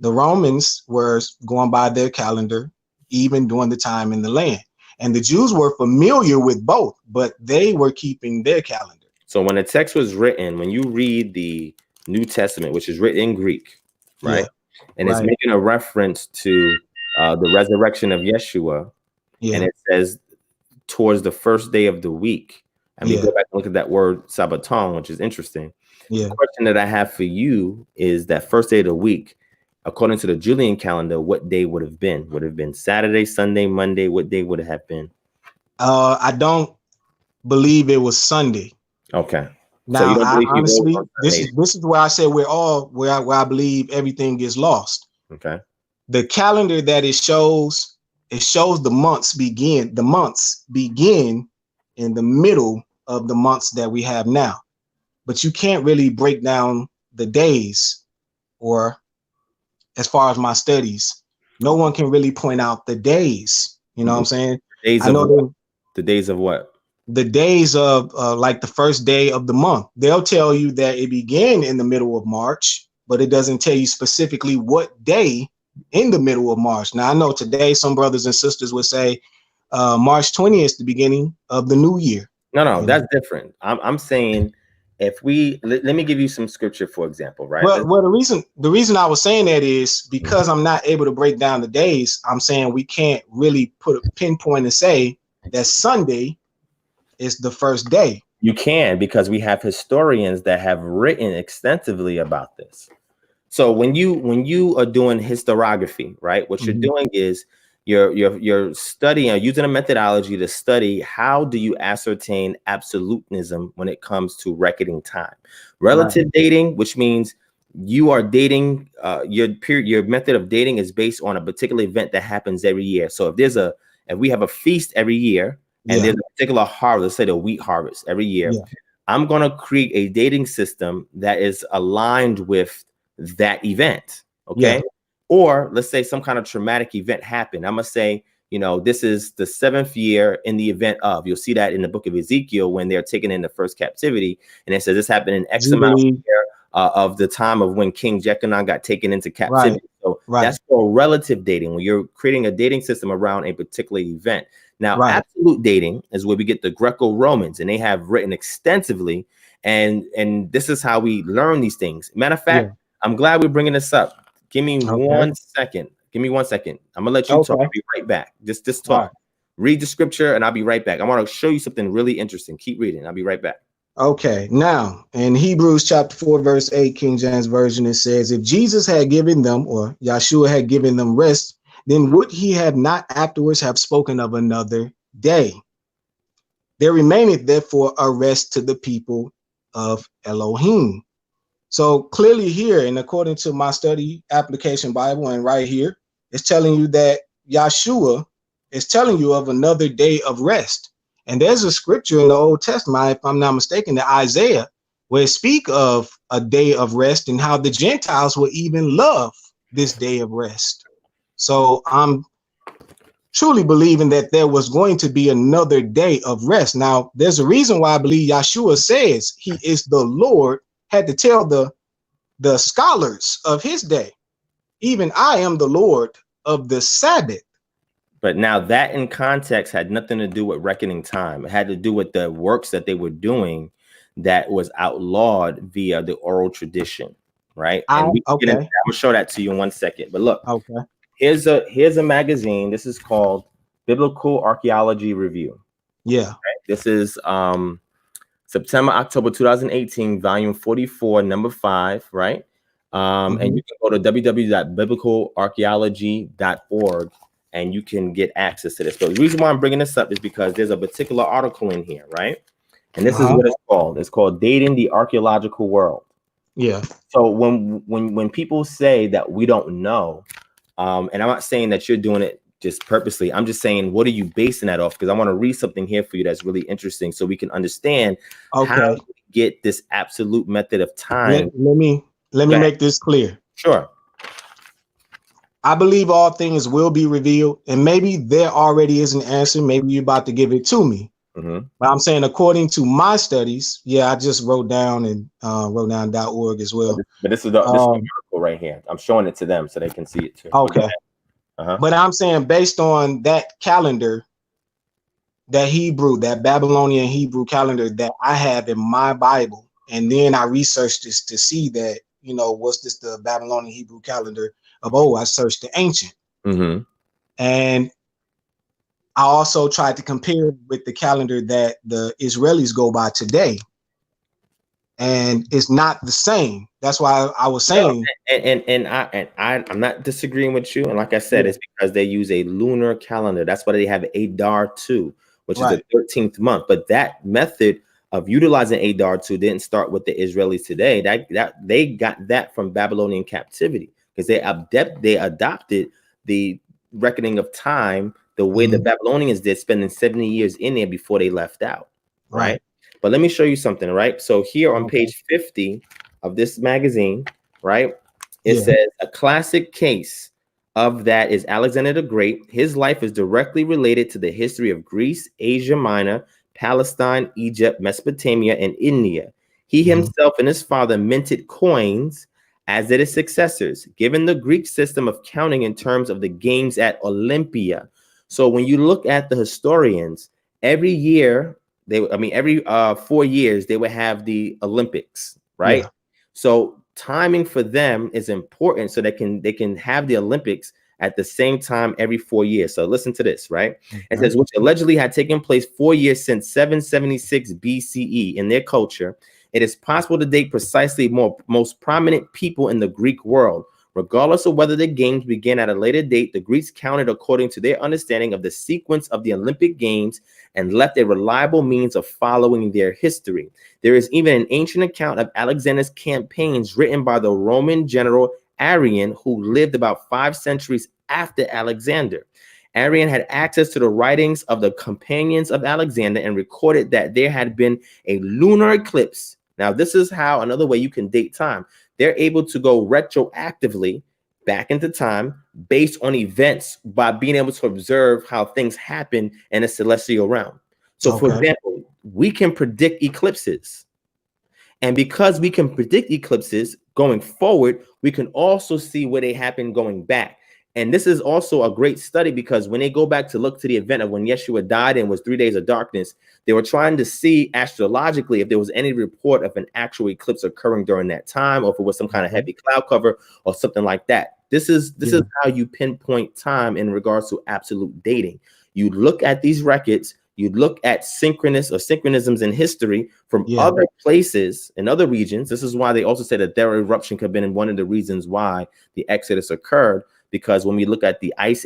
the Romans were going by their calendar even during the time in the land. And the Jews were familiar with both, but they were keeping their calendar.
So when the text was written, when you read the New Testament, which is written in Greek, right? And it's making a reference to the resurrection of Yeshua. And it says towards the first day of the week. And we go back and look at that word Sabbaton, which is interesting. The question that I have for you is that first day of the week, according to the Julian calendar, what day would have been? Would it have been Saturday, Sunday, Monday? What day would it have been?
I don't believe it was Sunday.
Okay.
Now, honestly, this is where I say where I believe everything gets lost.
Okay.
The calendar that it shows the months begin. The months begin in the middle of the months that we have now, but you can't really break down the days, or as far as my studies, no one can really point out the days. You know what I'm saying?
Days
I
of
know
what? The days of what?
the days of like the first day of the month. They'll tell you that it began in the middle of March, but it doesn't tell you specifically what day in the middle of March. Now, I know today some brothers and sisters would say March 20th is the beginning of the new year.
No, that's different. I'm saying if we let me give you some scripture, for example, right?
Well, the reason I was saying that is because I'm not able to break down the days. I'm saying we can't really put a pinpoint and say that Sunday is the first day.
You can, because we have historians that have written extensively about this. So when you are doing historiography, right, what you're doing is you're studying or using a methodology to study how do you ascertain absolutism when it comes to reckoning time. Relative dating, which means you are dating your method of dating is based on a particular event that happens every year. So if we have a feast every year, and there's a particular harvest, let's say the wheat harvest every year, I'm going to create a dating system that is aligned with that event. Okay. Or let's say some kind of traumatic event happened. I'm going to say, this is the 7th year in the event of, you'll see that in the book of Ezekiel when they're taken into first captivity. And it says this happened in X amount of year of the time of when King Jeconiah got taken into captivity. So that's called relative dating, when you're creating a dating system around a particular event. Now, absolute dating is where we get the Greco-Romans, and they have written extensively. And this is how we learn these things. Matter of fact, I'm glad we're bringing this up. Give me 1 second. Give me 1 second. I'm gonna let you talk. I'll be right back. Just talk. Read the scripture, and I'll be right back. I want to show you something really interesting. Keep reading. I'll be right back.
Okay. Now, in Hebrews chapter 4, verse 8, King James Version, it says, if Jesus had given them, or Yahshua had given them rest, then would he have not afterwards have spoken of another day? There remaineth therefore a rest to the people of Elohim. So clearly here, and according to my study application Bible, and right here, it's telling you that Yahshua is telling you of another day of rest. And there's a scripture in the Old Testament, if I'm not mistaken, to Isaiah, where it speaks of a day of rest and how the Gentiles will even love this day of rest. So I'm truly believing that there was going to be another day of rest. Now, there's a reason why I believe Yahshua says he is the Lord, had to tell the scholars of his day, even I am the Lord of the Sabbath.
But now that in context had nothing to do with reckoning time. It had to do with the works that they were doing that was outlawed via the oral tradition, right? And I'm gonna show that to you in 1 second. But look, here's a magazine. This is called Biblical Archaeology Review. Right? This is September, October 2018, volume 44, number 5, right? And you can go to www.biblicalarchaeology.org and you can get access to this. But the reason why I'm bringing this up is because there's a particular article in here, right? And this is what it's called. It's called Dating the Archaeological World. So when people say that we don't know, and I'm not saying that you're doing it just purposely. I'm just saying, what are you basing that off? Because I want to read something here for you that's really interesting so we can understand how to get this absolute method of time.
Let me make this clear.
Sure.
I believe all things will be revealed, and maybe there already is an answer. Maybe you're about to give it to me. But I'm saying, according to my studies, I just wrote down and wrote down .org as well.
But this is the article right here. I'm showing it to them so they can see it too.
But I'm saying, based on that calendar, that Babylonian Hebrew calendar that I have in my Bible, and then I researched this to see that, what's this, the Babylonian Hebrew calendar of old. I searched the ancient. And I also tried to compare it with the calendar that the Israelis go by today. And it's not the same. That's why I was saying.
I'm not disagreeing with you. And like I said, it's because they use a lunar calendar. That's why they have Adar 2, which is the 13th month. But that method of utilizing Adar 2 didn't start with the Israelis today. That they got that from Babylonian captivity, because they adopted the reckoning of time the way the Babylonians did, spending 70 years in there before they left out. Right. But let me show you something, right? So here on page 50 of this magazine, right, it says a classic case of that is Alexander the Great. His life is directly related to the history of Greece, Asia Minor, Palestine, Egypt, Mesopotamia, and India. He himself and his father minted coins, as did his successors, given the Greek system of counting in terms of the games at Olympia. So when you look at the historians, every year, every 4 years, they would have the Olympics, right?
Yeah.
So timing for them is important, so they can have the Olympics at the same time every 4 years. So listen to this, right? It says, which allegedly had taken place 4 years since 776 BCE in their culture. It is possible to date precisely most prominent people in the Greek world. Regardless of whether the games began at a later date, the Greeks counted according to their understanding of the sequence of the Olympic Games and left a reliable means of following their history. There is even an ancient account of Alexander's campaigns written by the Roman general Arrian, who lived about 5 centuries after Alexander. Arrian had access to the writings of the companions of Alexander and recorded that there had been a lunar eclipse. Now, this is how another way you can date time. They're able to go retroactively back into time based on events by being able to observe how things happen in a celestial realm. So, for example, we can predict eclipses. And because we can predict eclipses going forward, we can also see where they happen going back. And this is also a great study, because when they go back to look to the event of when Yeshua died and was 3 days of darkness, they were trying to see astrologically if there was any report of an actual eclipse occurring during that time, or if it was some kind of heavy cloud cover or something like that. This is how you pinpoint time in regards to absolute dating. You look at these records, you look at synchronisms in history from other places in other regions. This is why they also said that their eruption could have been one of the reasons why the Exodus occurred. Because when we look at the ice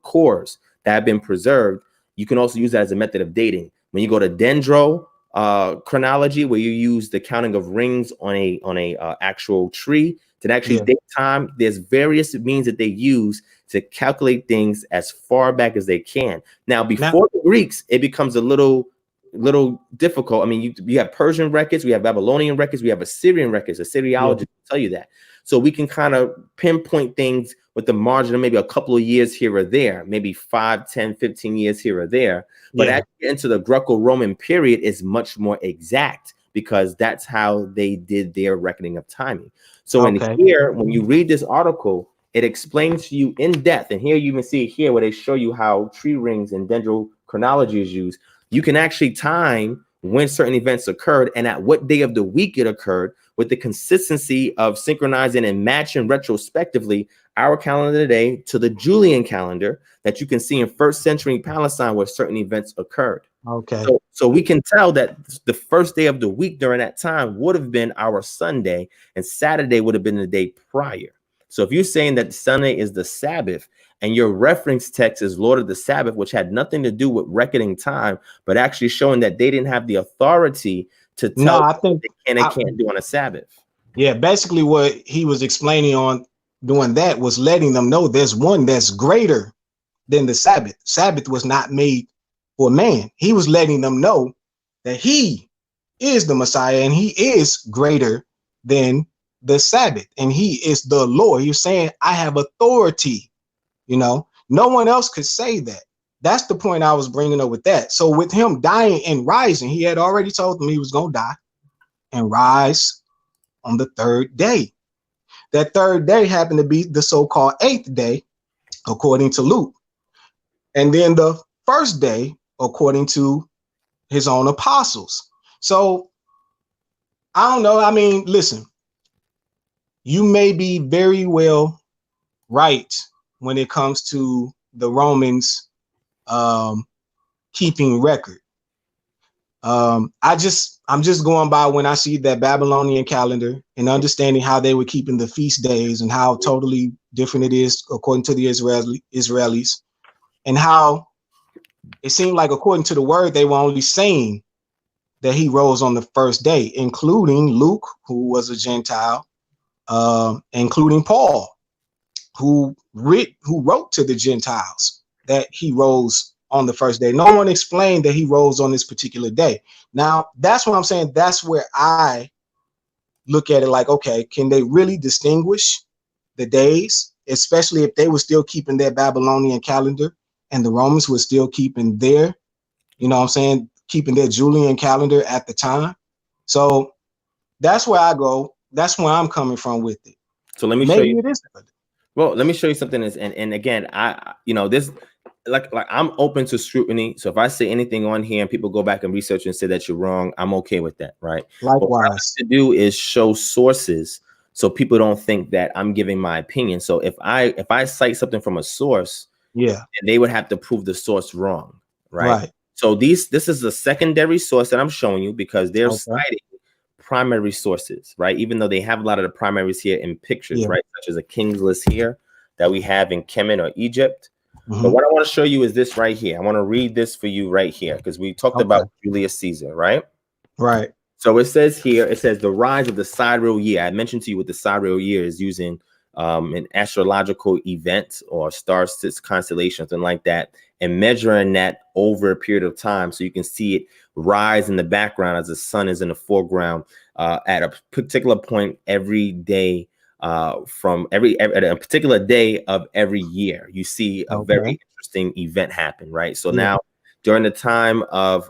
cores that have been preserved, you can also use that as a method of dating. When you go to dendro chronology, where you use the counting of rings on a actual tree to actually date time, there's various means that they use to calculate things as far back as they can. Now, before the Greeks, it becomes a little difficult. I mean, you have Persian records, we have Babylonian records, we have Assyrian records. Assyriologists will tell you that. So we can kind of pinpoint things with the margin of maybe a couple of years here or there, maybe 5, 10, 15 years here or there. But actually into the Greco-Roman period is much more exact, because that's how they did their reckoning of timing. So in here, when you read this article, it explains to you in depth. And here you can see it here where they show you how tree rings and dendrochronology is used. You can actually time when certain events occurred and at what day of the week it occurred, with the consistency of synchronizing and matching retrospectively our calendar today to the Julian calendar that you can see in 1st century Palestine where certain events occurred. So we can tell that the first day of the week during that time would have been our Sunday, and Saturday would have been the day prior. So if you're saying that Sunday is the Sabbath and your reference text is Lord of the Sabbath, which had nothing to do with reckoning time, but actually showing that they didn't have the authority to tell
I think
they can't do on a Sabbath.
Yeah, basically what he was explaining on doing that was letting them know there's one that's greater than the Sabbath. Sabbath was not made for man. He was letting them know that he is the Messiah and he is greater than the Sabbath, and he is the Lord. You're saying, I have authority. No one else could say that. That's the point I was bringing up with that. So with him dying and rising, he had already told them he was going to die and rise on the 3rd day. That 3rd day happened to be the so-called 8th day, according to Luke. And then the 1st day, according to his own apostles. So I don't know. I mean, listen, you may be very well right when it comes to the Romans keeping record. I'm just going by when I see that Babylonian calendar and understanding how they were keeping the feast days and how totally different it is according to the Israelis, and how it seemed like according to the word they were only saying that he rose on the 1st day, including Luke, who was a Gentile, including Paul, who wrote to the Gentiles that he rose on the 1st day. No one explained that he rose on this particular day. Now, that's what I'm saying. That's where I look at it like, okay, can they really distinguish the days, especially if they were still keeping their Babylonian calendar and the Romans were still keeping their, you know what I'm saying, keeping their Julian calendar at the time. So that's where I go. That's where I'm coming from with it.
So let me show
Maybe
you.
it is.
Well, let me show you something. And again, this, like I'm open to scrutiny. So if I say anything on here and people go back and research and say that you're wrong, I'm okay with that, right?
Likewise.
But what I like to do is show sources so people don't think that I'm giving my opinion. So if I cite something from a source,
yeah,
and they would have to prove the source wrong, right? So this is a secondary source that I'm showing you because they're citing primary sources, right? Even though they have a lot of the primaries here in pictures, right? Such as a king's list here that we have in Kemen or Egypt. But what I want to show you is this right here. I want to read this for you right here because we talked about Julius Caesar, right?
Right.
So it says here, it says the rise of the sidereal year. I mentioned to you what the sidereal year is using an astrological event or star constellation, something like that, and measuring that over a period of time so you can see it rise in the background as the sun is in the foreground at a particular point every day at a particular day of every year. You see a very interesting event happen, right? So now during the time of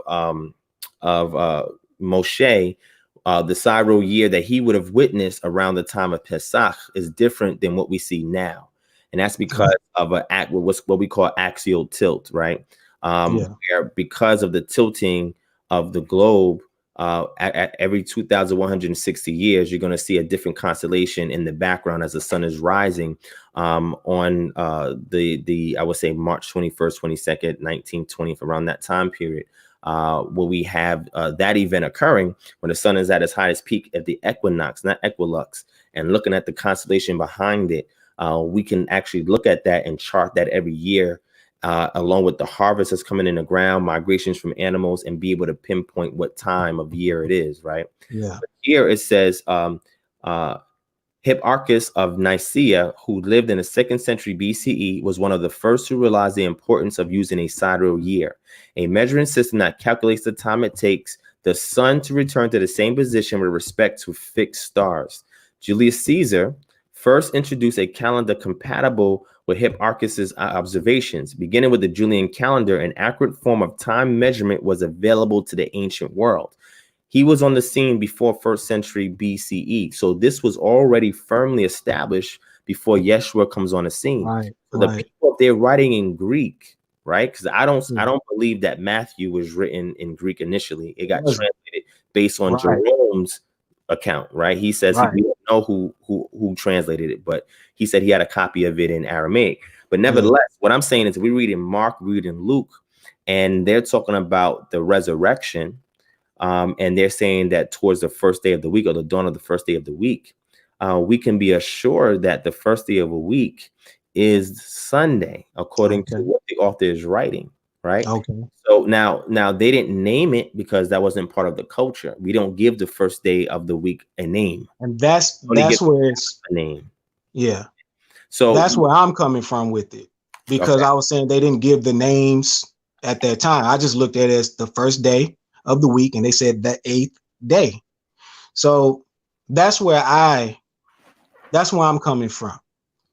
Moshe, the sidereal year that he would have witnessed around the time of Pesach is different than what we see now. And that's because of what we call axial tilt, right? Where because of the tilting of the globe at every 2,160 years, you're going to see a different constellation in the background as the sun is rising on the I would say March 21st, 22nd, 19th, 20th, around that time period. Where we have that event occurring when the sun is at its highest peak at the equinox, not equilux, and looking at the constellation behind it, we can actually look at that and chart that every year, along with the harvest that's coming in the ground, migrations from animals, and be able to pinpoint what time of year it is, right?
Yeah.
But here it says Hipparchus of Nicaea, who lived in the 2nd century BCE, was one of the first to realize the importance of using a sidereal year, a measuring system that calculates the time it takes the sun to return to the same position with respect to fixed stars. Julius Caesar first introduced a calendar compatible with Hipparchus's observations. Beginning with the Julian calendar, an accurate form of time measurement was available to the ancient world. He was on the scene before 1st century BCE. So this was already firmly established before Yeshua comes on the scene. So the people, if they're writing in Greek, right? Because I don't believe that Matthew was written in Greek initially. It got translated based on Jerome's account, right? He says we don't know who translated it, but he said he had a copy of it in Aramaic. But nevertheless, what I'm saying is we read in Mark, we read in Luke, and they're talking about the resurrection. And they're saying that towards the first day of the week or the dawn of the first day of the week, we can be assured that the first day of a week is Sunday, according to what the author is writing, right? So now they didn't name it because that wasn't part of the culture. We don't give the first day of the week a name.
And that's where it's
a name.
Yeah.
So
that's where I'm coming from with it. Because I was saying they didn't give the names at that time. I just looked at it as the first day of the week, and they said the 8th day. So that's where I'm coming from.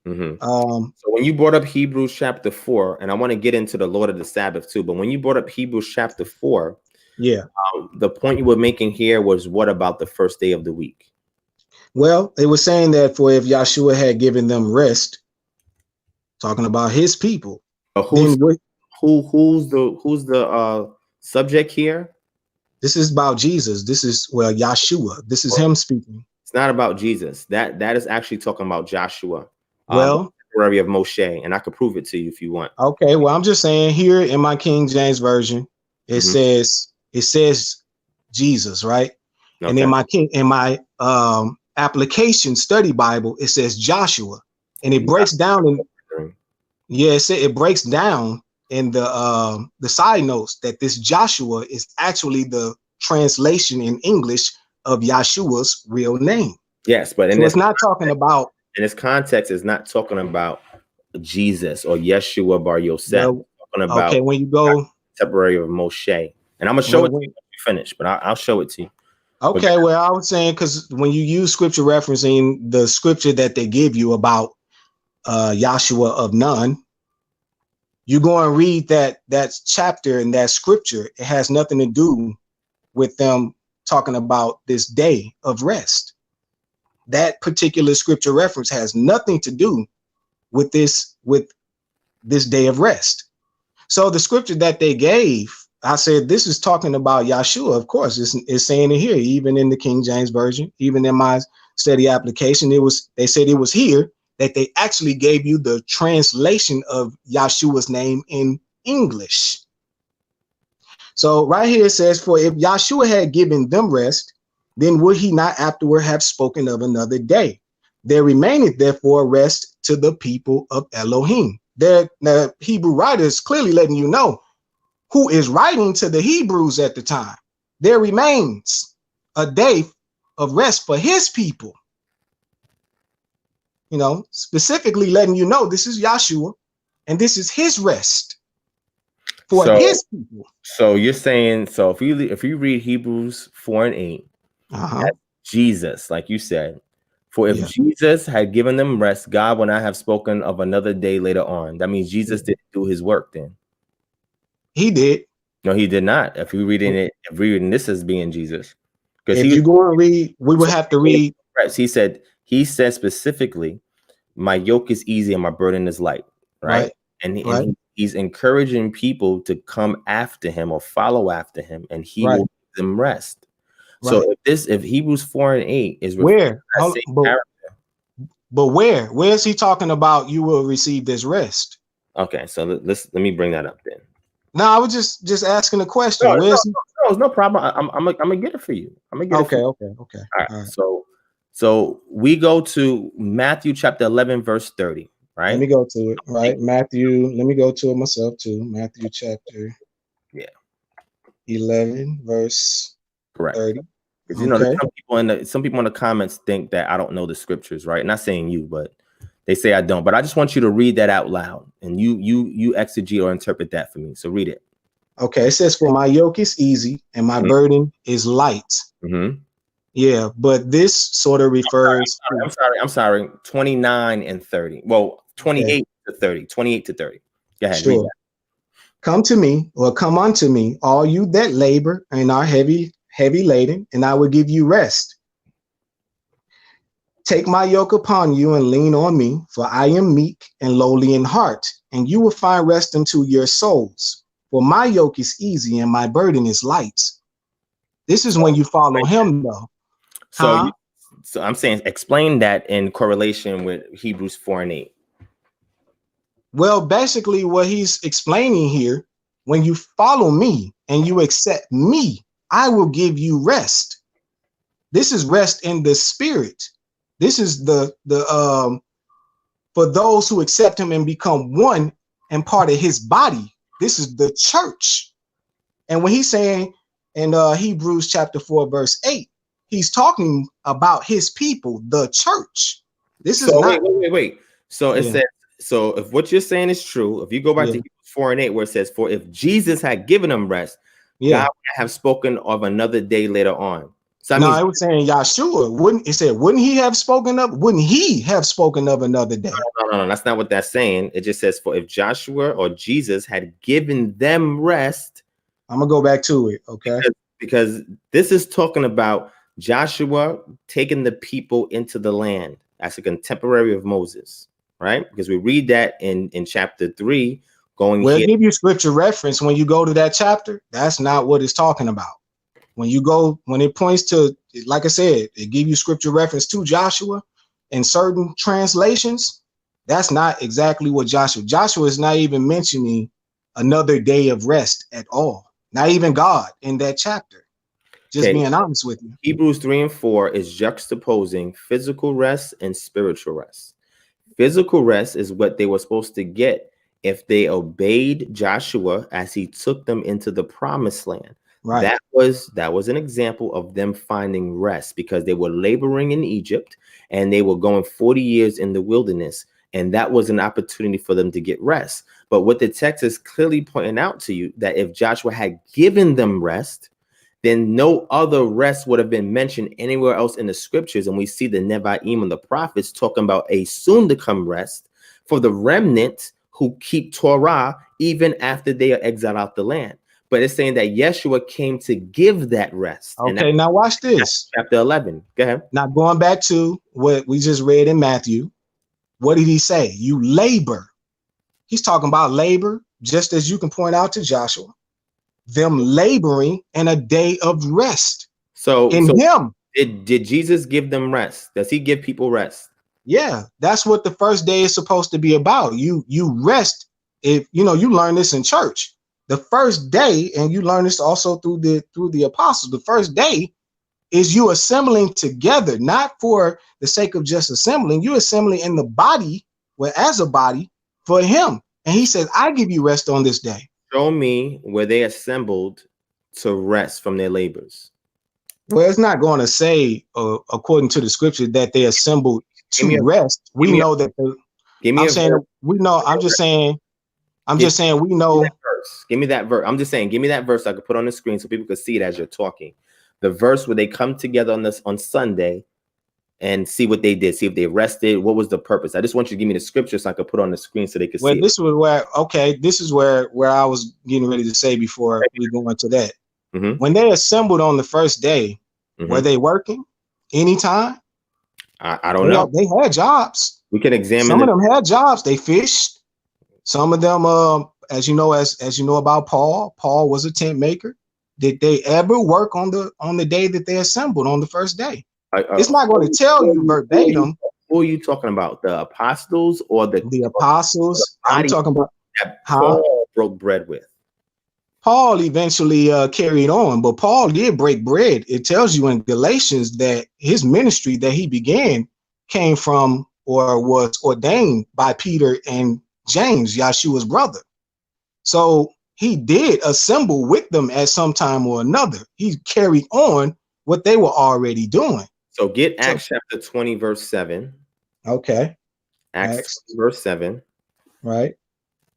So when you brought up Hebrews chapter 4, and I want to get into the Lord of the Sabbath too, but when you brought up Hebrews chapter 4, the point you were making here was what about the first day of the week?
Well, it was saying that for if Yahshua had given them rest, talking about his people,
who's the subject here?
This is about Jesus. This is Yahshua. This is him speaking.
It's not about Jesus. That is actually talking about Joshua.
Contemporary
of Moshe, and I could prove it to you if you want.
Okay, well, I'm just saying here in my King James version, it says Jesus, right? And in my application study Bible, it says Joshua, and it breaks down it breaks down in the side notes that this Joshua is actually the translation in English of Yahshua's real name.
Yes, but
it's not talking about.
In this context, is not talking about Jesus or Yeshua Bar Yosef. Talking about
when you go
contemporary of Moshe, and I'm gonna show it to you when you finish, but I'll show it to you.
Okay, well, I was saying because when you use scripture referencing the scripture that they give you about Yahshua of Nun, you go and read that chapter and that scripture. It has nothing to do with them talking about this day of rest. That particular scripture reference has nothing to do with this day of rest. So the scripture that they gave, I said, this is talking about Yahshua. Of course, it's saying it here, even in the King James Version, even in my study application, they said it was here that they actually gave you the translation of Yahshua's name in English. So right here it says, for if Yahshua had given them rest, then would he not afterward have spoken of another day? There remaineth therefore rest to the people of Elohim. The Hebrew writer is clearly letting you know who is writing to the Hebrews at the time. There remains a day of rest for his people. You know, specifically letting you know this is Yahshua and this is his rest for his people.
So you're saying, so if you read Hebrews 4 and 8, that's Jesus, like you said, for if Jesus had given them rest, God would not have spoken of another day later on. That means Jesus didn't do his work then.
He did.
No, he did not. If you're reading this as being Jesus.
If you go and read, we would have to read.
He said specifically, my yoke is easy and my burden is light. Right. And he's encouraging people to come after him or follow after him, and he will give them rest. So if Hebrews 4 and 8 is
where, but where is he talking about? You will receive this rest.
Okay, so let me bring that up then.
No, I was just asking a question.
No problem. I'm gonna get it for you. Okay. All right. So we go to Matthew chapter 11 verse 30. Right.
Let me go to it. Right, Matthew. Let me go to it myself too. Matthew chapter 11 verse 30.
Because you know, some people in the comments think that I don't know the scriptures, right? Not saying you, but they say I don't. But I just want you to read that out loud, and you exegete or interpret that for me. So read it.
Okay, it says, "For my yoke is easy and my burden is light." Yeah, but this sort of refers.
I'm sorry. 29 and 30. Well, 28 to 30. 28 to 30. Go ahead.
Sure.
Read that.
Come to me, or come unto me, all you that labor and are heavy laden, and I will give you rest. Take my yoke upon you and lean on me, for I am meek and lowly in heart, and you will find rest unto your souls. For my yoke is easy and my burden is light. This is when you follow him, though.
So I'm saying, explain that in correlation with Hebrews 4 and 8.
Well, basically what he's explaining here, when you follow me and you accept me, I will give you rest. This is rest in the spirit. This is the for those who accept him and become one and part of his body. This is the church. And when he's saying in Hebrews chapter 4 verse 8, he's talking about his people, the church. This is not
wait. So it says, so if what you're saying is true, if you go back to Hebrews 4 and 8, where it says, for if Jesus had given them rest, God would have spoken of another day later on. So
I was saying Yahshua, wouldn't he have spoken of another day?
No, that's not what that's saying. It just says, for if Joshua or Jesus had given them rest.
I'm gonna go back to it, okay?
Because this is talking about Joshua taking the people into the land as a contemporary of Moses, right? Because we read that in chapter 3.
Give you scripture reference when you go to that chapter. That's not what it's talking about. When it points to, like I said, it give you scripture reference to Joshua in certain translations. That's not exactly what Joshua is not even mentioning another day of rest at all. Not even God in that chapter. Just being honest with you.
Hebrews 3 and 4 is juxtaposing physical rest and spiritual rest. Physical rest is what they were supposed to get if they obeyed Joshua as he took them into the promised land. Right. That was an example of them finding rest, because they were laboring in Egypt and they were going 40 years in the wilderness. And that was an opportunity for them to get rest. But what the text is clearly pointing out to you, that if Joshua had given them rest, then no other rest would have been mentioned anywhere else in the scriptures. And we see the Nevi'im and the prophets talking about a soon to come rest for the remnant who keep Torah even after they are exiled out the land. But it's saying that Yeshua came to give that rest.
Okay, now watch this.
Chapter 11. Go ahead.
Now going back to what we just read in Matthew, what did he say? You labor. He's talking about labor, just as you can point out to Joshua, them laboring in a day of rest.
So
him.
Did Jesus give them rest? Does he give people rest?
Yeah, that's what the first day is supposed to be about. You rest. If you know, you learn this in church. The first day, and you learn this also through the apostles, the first day is you assembling together, not for the sake of just assembling. You're assembling in the body, well, as a body for him. And he says, I give you rest on this day.
Show me where they assembled to rest from their labors.
Well, it's not going to say, according to the scripture, that they assembled to rest. We know that. I'm saying we know. I'm just saying we know.
Give me that verse. I'm just saying, give me that verse I could put on the screen so people could see it as you're talking. The verse where they come together on Sunday and see what they did, see if they rested. What was the purpose? I just want you to give me the scripture so I could put on the screen so they could see.
This was where, this is where I was getting ready to say before we go into that. Mm-hmm. When they assembled on the first day, mm-hmm. were they working anytime?
I don't know.
They had jobs.
We can examine.
Some of them had jobs. They fished. Some of them, as you know about Paul was a tent maker. Did they ever work on the day that they assembled on the first day? It's not going to tell you verbatim.
Who are you talking about? The apostles or the
apostles? I'm talking about
that Paul broke bread with.
Paul eventually carried on, but Paul did break bread. It tells you in Galatians that his ministry that he began came from or was ordained by Peter and James, Yeshua's brother. So he did assemble with them at some time or another. He carried on what they were already doing.
So get Acts chapter 20, verse 7.
Okay.
Acts verse 7.
Right.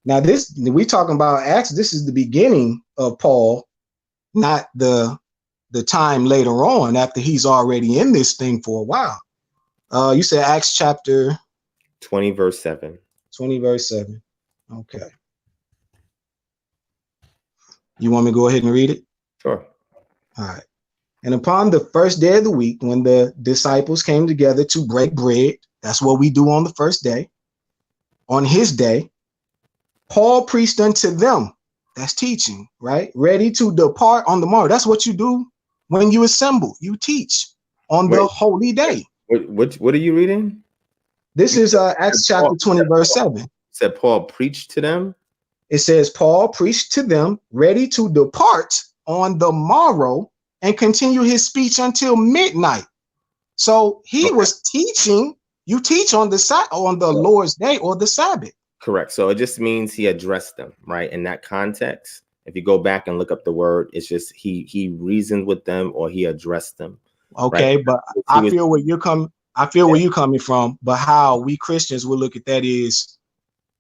Now this, we talking about Acts. This is the beginning of Paul, not the time later on after he's already in this thing for a while. You said Acts chapter
20, verse 7.
20, verse 7. Okay. You want me to go ahead and read it?
Sure.
All right. And upon the first day of the week, when the disciples came together to break bread, that's what we do on the first day. On his day, Paul preached unto them. That's teaching, right? Ready to depart on the morrow. That's what you do when you assemble. You teach on the holy day.
What are you reading?
This is Acts chapter 20, verse 7.
Said Paul preached to them.
It says Paul preached to them, ready to depart on the morrow and continue his speech until midnight. So he was teaching. You teach on the Lord's day or the Sabbath.
Correct. So it just means he addressed them, right? In that context, if you go back and look up the word, it's just he reasoned with them or he addressed them.
Okay, right? But I feel where you're coming from. But how we Christians will look at that is,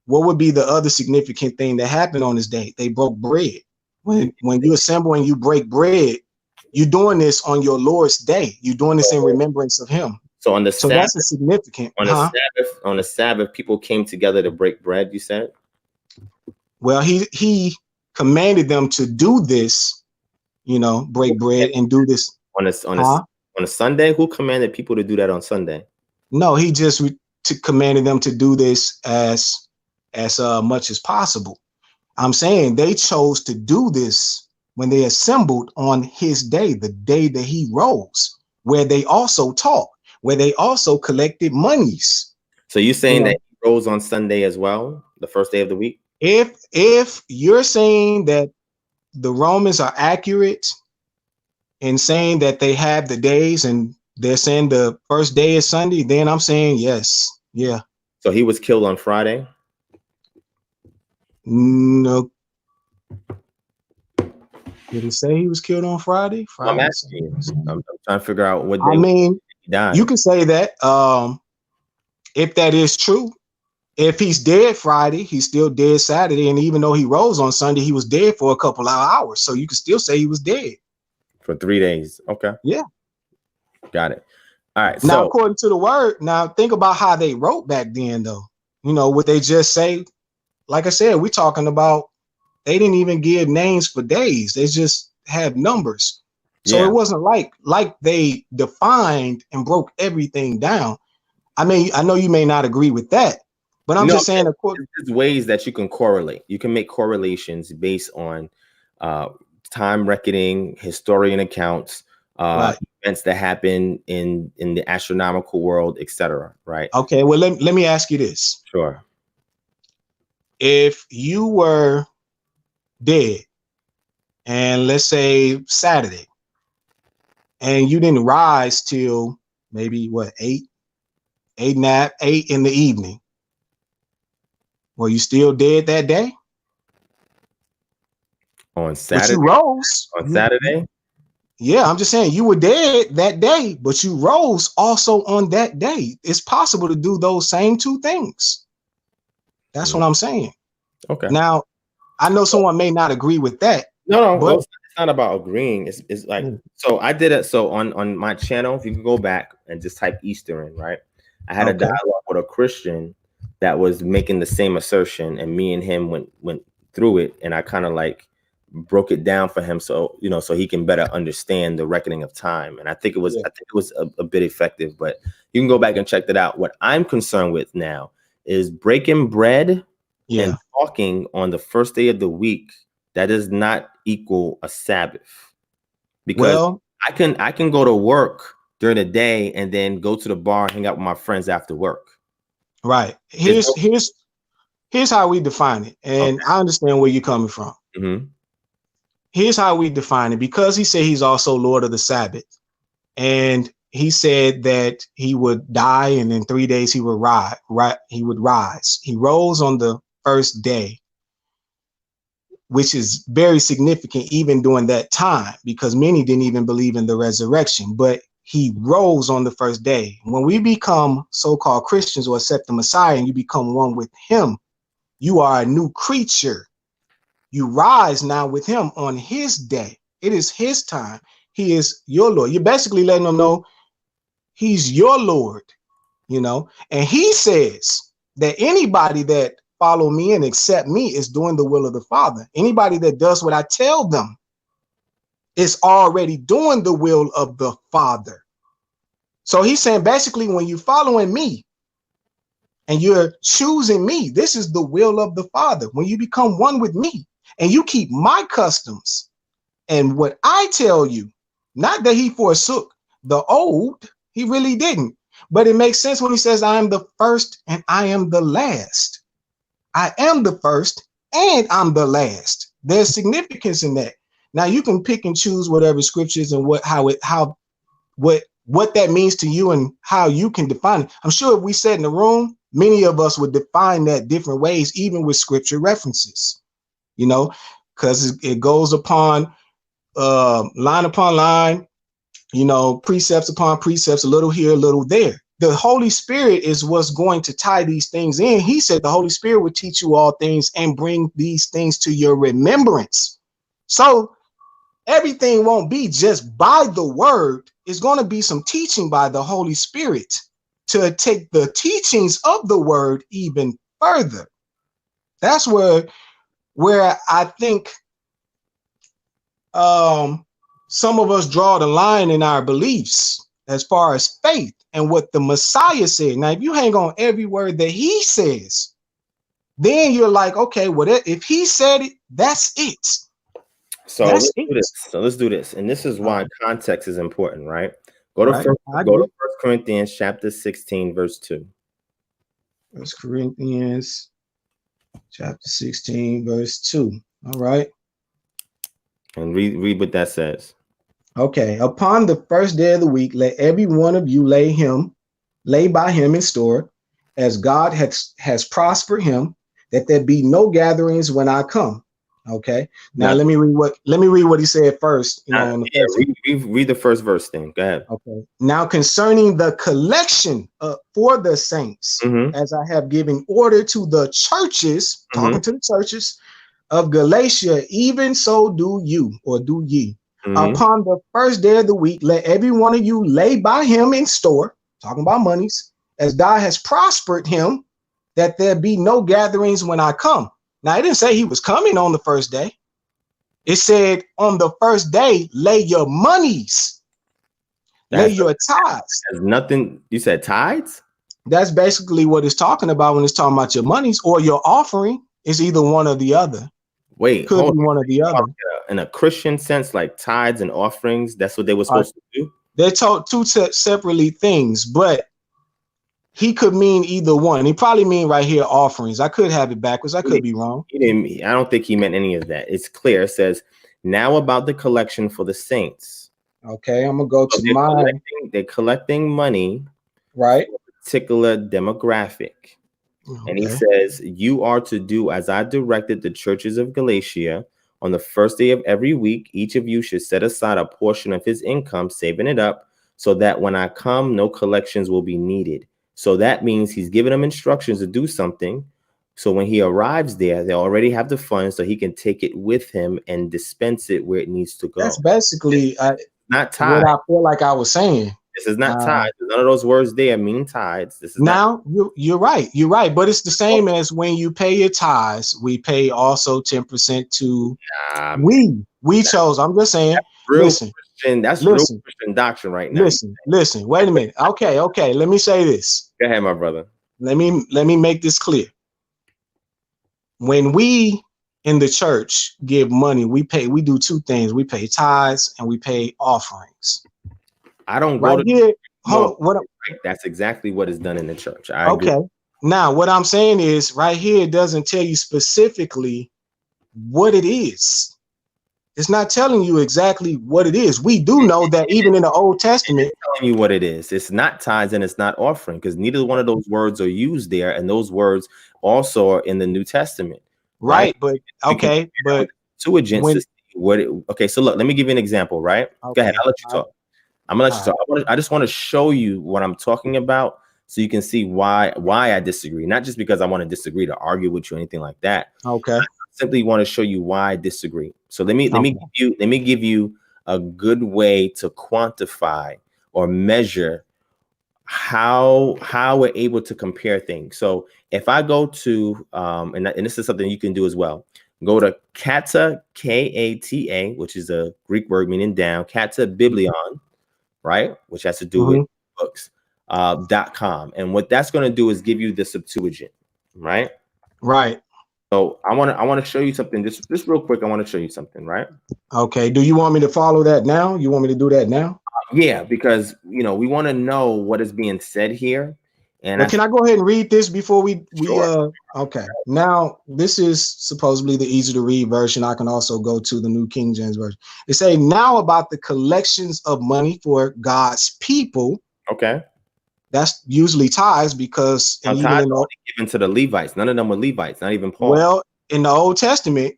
what would be the other significant thing that happened on this day? They broke bread. When you assemble and you break bread, you're doing this on your Lord's day. You're doing this in remembrance of him.
So on the Sabbath,
that's a significant.
On the Sabbath, people came together to break bread. You said.
Well, he commanded them to do this. Break bread and do this
on a Sunday. Who commanded people to do that on Sunday?
No, he just commanded them to do this as much as possible. I'm saying they chose to do this when they assembled on his day, the day that he rose, where they also taught, where they also collected monies.
So you're saying that he rose on Sunday as well, the first day of the week?
If you're saying that the Romans are accurate in saying that they have the days and they're saying the first day is Sunday, then I'm saying yes. Yeah.
So he was killed on Friday?
No. Did it say he was killed on Friday?
I'm asking you. I'm trying to figure out what day
he died. You can say that. If that is true, if he's dead Friday, he's still dead Saturday. And even though he rose on Sunday, he was dead for a couple of hours. So you can still say he was dead.
For 3 days. Okay.
Yeah.
Got it. All right.
Now, according to the word, now think about how they wrote back then, though. you know, what they just say, like I said, we're talking about, they didn't even give names for days. They just had numbers. So it wasn't like they defined and broke everything down. I mean, I know you may not agree with that, but I'm just saying,
there's ways that you can correlate. You can make correlations based on time reckoning, historian accounts,
right,
events that happen in the astronomical world, etc. Right?
Okay, well, let me ask you this.
Sure.
If you were dead, and let's say Saturday, and you didn't rise till maybe what, 8 in the evening, were you still dead that day?
On Saturday?
But you rose.
On Saturday?
Yeah, I'm just saying you were dead that day, but you rose also on that day. It's possible to do those same two things. That's what I'm saying.
Okay.
Now, I know someone may not agree with that.
No,
but
it's not about agreeing. It's like, so I did it. So on my channel, if you can go back and just type Easter in, right? I had a dialogue with a Christian that was making the same assertion, and me and him went through it, and I kind of like broke it down for him, so you know, so he can better understand the reckoning of time. And I think it was a bit effective, but you can go back and check that out. What I'm concerned with now is breaking bread and talking on the first day of the week. That does not equal a Sabbath, because I can go to work during the day and then go to the bar and hang out with my friends after work.
Right. Here's how we define it, and I understand where you're coming from. Here's how we define it, because he said he's also Lord of the Sabbath, and he said that he would die and in 3 days he would rise. He would rise. He rose on the first day, which is very significant even during that time, because many didn't even believe in the resurrection, but he rose on the first day. When we become so-called Christians or accept the Messiah and you become one with him, you are a new creature. You rise now with him on his day. It is his time. He is your Lord. You're basically letting them know he's your Lord, you know, and he says that anybody that follow me and accept me is doing the will of the Father. Anybody that does what I tell them is already doing the will of the Father. So he's saying basically, when you're following me and you're choosing me, this is the will of the Father. When you become one with me and you keep my customs and what I tell you, not that he forsook the old, he really didn't. But it makes sense when he says, I am the first and I am the last. I am the first and I'm the last. There's significance in that. Now you can pick and choose whatever scriptures and what that means to you and how you can define it. I'm sure if we sat in the room, many of us would define that different ways, even with scripture references, you know, because it goes upon line upon line, you know, precepts upon precepts, a little here, a little there. The Holy Spirit is what's going to tie these things in. He said the Holy Spirit would teach you all things and bring these things to your remembrance. So everything won't be just by the word. It's going to be some teaching by the Holy Spirit to take the teachings of the word even further. That's where I think some of us draw the line in our beliefs as far as faith and what the Messiah said. Now, if you hang on every word that he says, then you're like, okay, well, if he said it, that's it.
So let's do this. And this is why context is important, right? Go to First Corinthians chapter 16, verse 2.
1 Corinthians chapter 16, verse 2. All right.
And read what that says.
Okay. Upon the first day of the week, let every one of you lay by him in store, as God has prospered him, that there be no gatherings when I come. Okay. Now let me read what he said first. You know,
read the first verse then. Go ahead.
Okay. Now concerning the collection for the saints, as I have given order to the churches, talking to the churches of Galatia, even so do you, or do ye. Upon the first day of the week, let every one of you lay by him in store, talking about monies, as God has prospered him, that there be no gatherings when I come. Now, it didn't say he was coming on the first day. It said on the first day, lay your monies, lay your tithes.
There's nothing. You said tithes?
That's basically what it's talking about when it's talking about your monies or your offering. It's either one or the other.
Wait,
could be one or the other.
In a Christian sense, like tithes and offerings, that's what they were supposed to do?
They're told two separately things, but he could mean either one. He probably mean right here offerings. I could have it backwards. I could be wrong.
I don't think he meant any of that. It's clear. It says, now about the collection for the saints.
Okay, I'm going to go to mine.
They're collecting money.
Right.
For a particular demographic. Okay. And he says, you are to do as I directed the churches of Galatia. On the first day of every week, each of you should set aside a portion of his income, saving it up, so that when I come, no collections will be needed. So that means he's giving them instructions to do something. So when he arrives there, they already have the funds so he can take it with him and dispense it where it needs to go.
That's basically
not tithes.
What I feel like I was saying.
This is not tithes. None of those words there mean tithes. This is
now you're right. You're right. But it's the same as when you pay your tithes, we pay also 10% to we chose. I'm just saying.
That's real Christian doctrine right now.
Listen. Wait a minute. Okay. Let me say this.
Go ahead, my brother.
Let me make this clear. When we in the church give money, we do two things. We pay tithes and we pay offerings.
I don't go
right here.
That's exactly what is done in the church.
Okay. Now, what I'm saying is right here, it doesn't tell you specifically what it is. It's not telling you exactly what it is. We do know that even in the Old Testament,
it's telling you what it is. It's not tithes and it's not offering, because neither one of those words are used there, and those words also are in the New Testament.
Right, but okay, but
okay. So look, let me give you an example. Right, okay. Go ahead. I'll let you talk. I'm gonna let you talk. I just want to show you what I'm talking about, so you can see why I disagree. Not just because I want to disagree to argue with you or anything like that.
Okay.
I simply want to show you why I disagree. So let me give you a good way to quantify or measure how we're able to compare things. So if I go to and this is something you can do as well. Go to Kata, Kata, which is a Greek word meaning down, Kata Biblion, right? Which has to do with books, .com. And what that's going to do is give you the Septuagint, right?
Right.
So I want to show you something just real quick. I want to show you something, right?
Okay. Do you want me to follow that now? You want me to do that now?
Yeah, because we want to know what is being said here. And
can I go ahead and read this before we okay. Now this is supposedly the easy to read version. I can also go to the New King James version. It say now about the collections of money for God's people.
Okay.
That's usually tithes, because
tithes are only given to the Levites. None of them were Levites, not even Paul.
Well, in the Old Testament,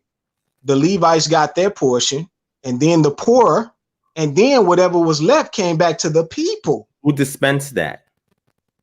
the Levites got their portion, and then the poor, and then whatever was left came back to the people.
Who dispensed that?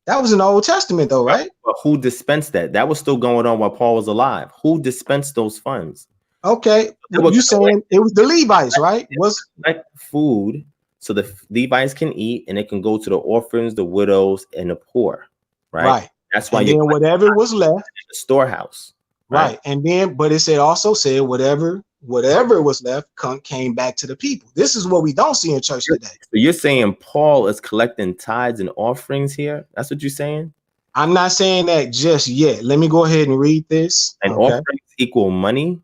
That was in the Old Testament, though, right?
But who dispensed that? That was still going on while Paul was alive. Who dispensed those funds?
Okay, you saying it was the Levites, right? Was
like food. So the Levites can eat, and it can go to the orphans, the widows, and the poor, right?
Right.
That's why
you whatever was left
in the storehouse,
right? And then, but it also said whatever was left came back to the people. This is what we don't see in church today.
So you're saying Paul is collecting tithes and offerings here? That's what you're saying?
I'm not saying that just yet. Let me go ahead and read this.
And offerings equal money?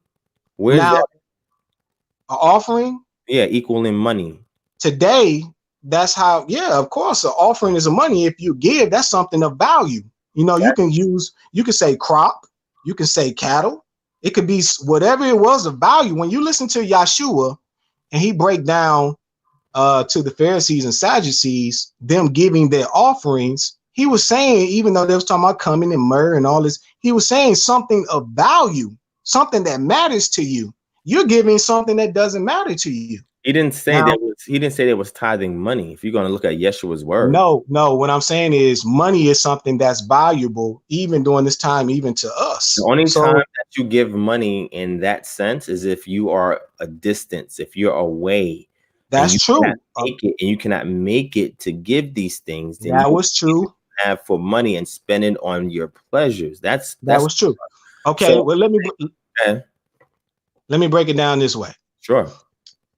Where's
now,
that?
An offering?
Yeah, equaling money.
Today, that's how, of course, an offering is a money. If you give, that's something of value. You can say crop, you can say cattle. It could be whatever it was of value. When you listen to Yeshua and he break down to the Pharisees and Sadducees, them giving their offerings, he was saying, even though they was talking about coming and myrrh and all this, he was saying something of value, something that matters to you. You're giving something that doesn't matter to you.
He didn't say there was tithing money. If you're going to look at Yeshua's word.
No. What I'm saying is money is something that's valuable, even during this time, even to us.
The only time that you give money in that sense is if you are a distance, if you're away.
That's true.
And you cannot make it to give these things.
That was true.
have for money and spend it on your pleasures. That
was true. Okay,
so,
well, let me break it down this way.
Sure.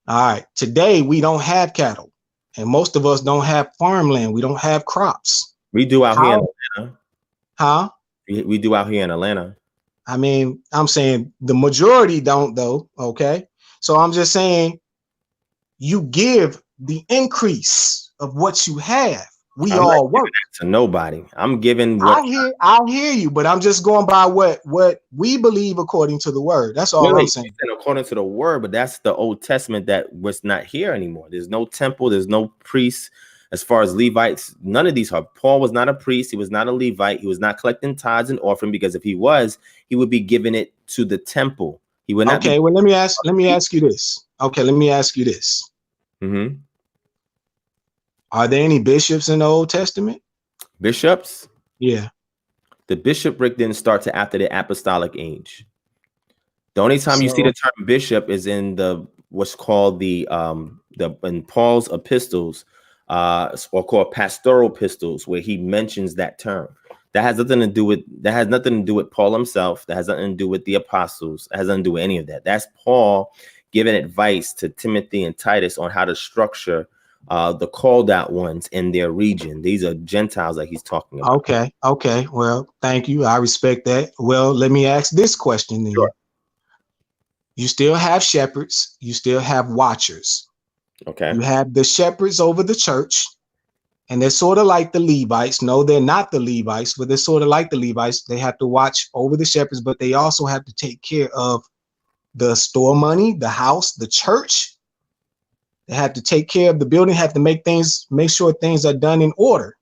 All right. Today we don't have cattle, and most of us don't have farmland. We don't have crops.
We do out here in Atlanta.
Huh?
We do out here in Atlanta.
I mean, I'm saying the majority don't, though. Okay. So I'm just saying you give the increase of what you have. We all work.
To nobody. I'm giving
what I hear you, but I'm just going by what we believe according to the word. That's all I'm saying.
According to the word, but that's the Old Testament that was not here anymore. There's no temple, there's no priests. As far as Levites, none of these are. Paul was not a priest, he was not a Levite, he was not collecting tithes and offering, because if he was, he would be giving it to the temple. He would not.
Okay, well, let me ask you this. Okay, let me ask you this.
Mm-hmm.
Are there any bishops in the Old Testament?
Bishops?
Yeah.
The bishopric didn't start to after the apostolic age. The only time you see the term bishop is in what's called in Paul's epistles, or called pastoral epistles, where he mentions that term. That has nothing to do with Paul himself. That has nothing to do with the apostles. That has nothing to do with any of that. That's Paul giving advice to Timothy and Titus on how to structure the called out ones in their region. These are Gentiles that he's talking about.
Okay. Well, thank you. I respect that. Well, let me ask this question then. Sure. You still have shepherds. You still have watchers.
Okay.
You have the shepherds over the church, and they're sort of like the Levites. No, they're not the Levites, but they're sort of like the Levites. They have to watch over the shepherds, but they also have to take care of the store money, the house, the church. They have to take care of the building, have to make sure things are done in order.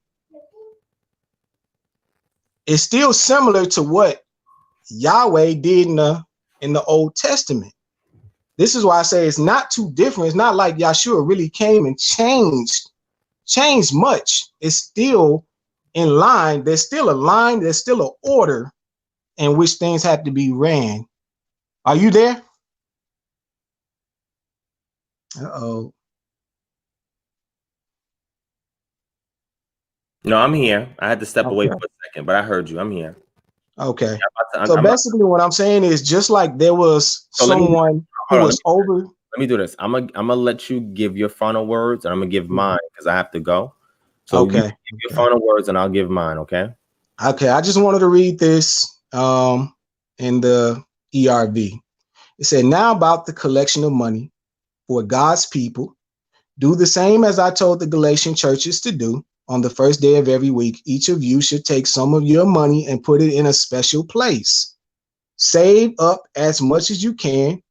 It's still similar to what Yahweh did in the Old Testament. This is why I say it's not too different. It's not like Yahshua really came and changed much. It's still in line. There's still a line. There's still an order in which things have to be ran. Are you there? Uh-oh.
No, I'm here. I had to step away for a second, but I heard you. I'm here.
Okay. So basically what I'm saying is, just like there was someone who was over.
Let me do this. I'm gonna let you give your final words, and I'm gonna give mine because I have to go. So you give your final words and I'll give mine, okay?
Okay. I just wanted to read this in the ERV. It said, now about the collection of money for God's people, do the same as I told the Galatian churches to do. On the first day of every week, each of you should take some of your money and put it in a special place. Save up as much as you can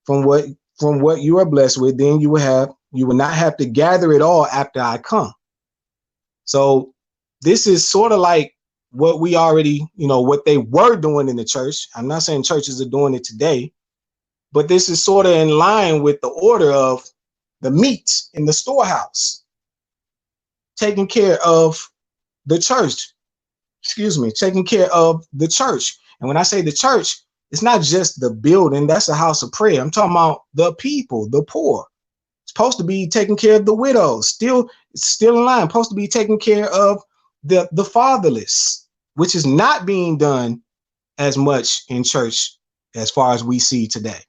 from what you are blessed with. Then you will not have to gather it all after I come. So this is sort of like what we already, what they were doing in the church. I'm not saying churches are doing it today, but this is sort of in line with the order of the meat in the storehouse. Taking care of the church, taking care of the church. And when I say the church, it's not just the building, that's a house of prayer. I'm talking about the people, the poor. It's supposed to be taking care of the widows. It's still in line, supposed to be taking care of the fatherless, which is not being done as much in church as far as we see today.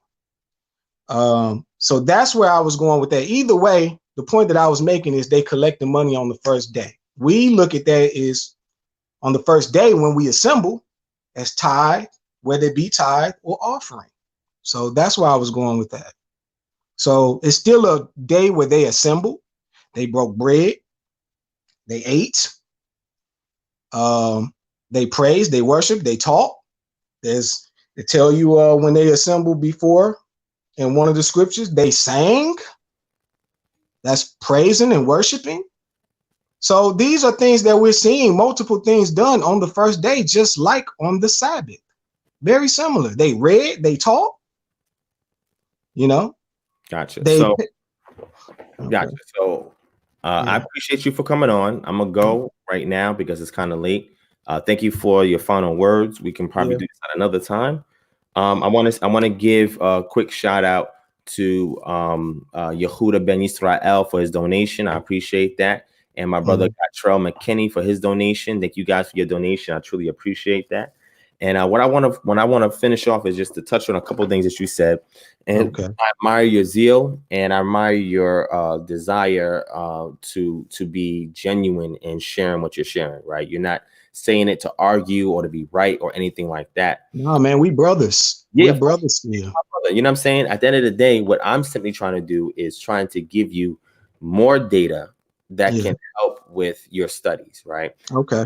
So that's where I was going with that. Either way, the point that I was making is they collect the money on the first day. We look at that is on the first day when we assemble as tithe, whether it be tithe or offering. So that's why I was going with that. So it's still a day where they assembled, they broke bread, they ate, they praised, they worshiped, they taught. They tell you when they assembled before in one of the scriptures, they sang. That's praising and worshiping. So these are things that we're seeing, multiple things done on the first day, just like on the Sabbath. Very similar. They read, they taught,
Gotcha. So I appreciate you for coming on. I'm gonna go right now because it's kind of late. Thank you for your final words. We can probably do this at another time. I want to give a quick shout out to Yehuda Ben Israel for his donation. I appreciate that. and my brother Trell McKinney for his donation. Thank you guys for your donation. I truly appreciate that. And what I want to finish off is just to touch on a couple of things that you said. And I admire your zeal, and I admire your desire to be genuine in sharing what you're sharing. Right? You're not saying it to argue or to be right or anything like that.
No, man, we brothers. Yeah, we're brothers still.
You know what I'm saying? At the end of the day, what I'm simply trying to do is trying to give you more data that can help with your studies, right?
Okay.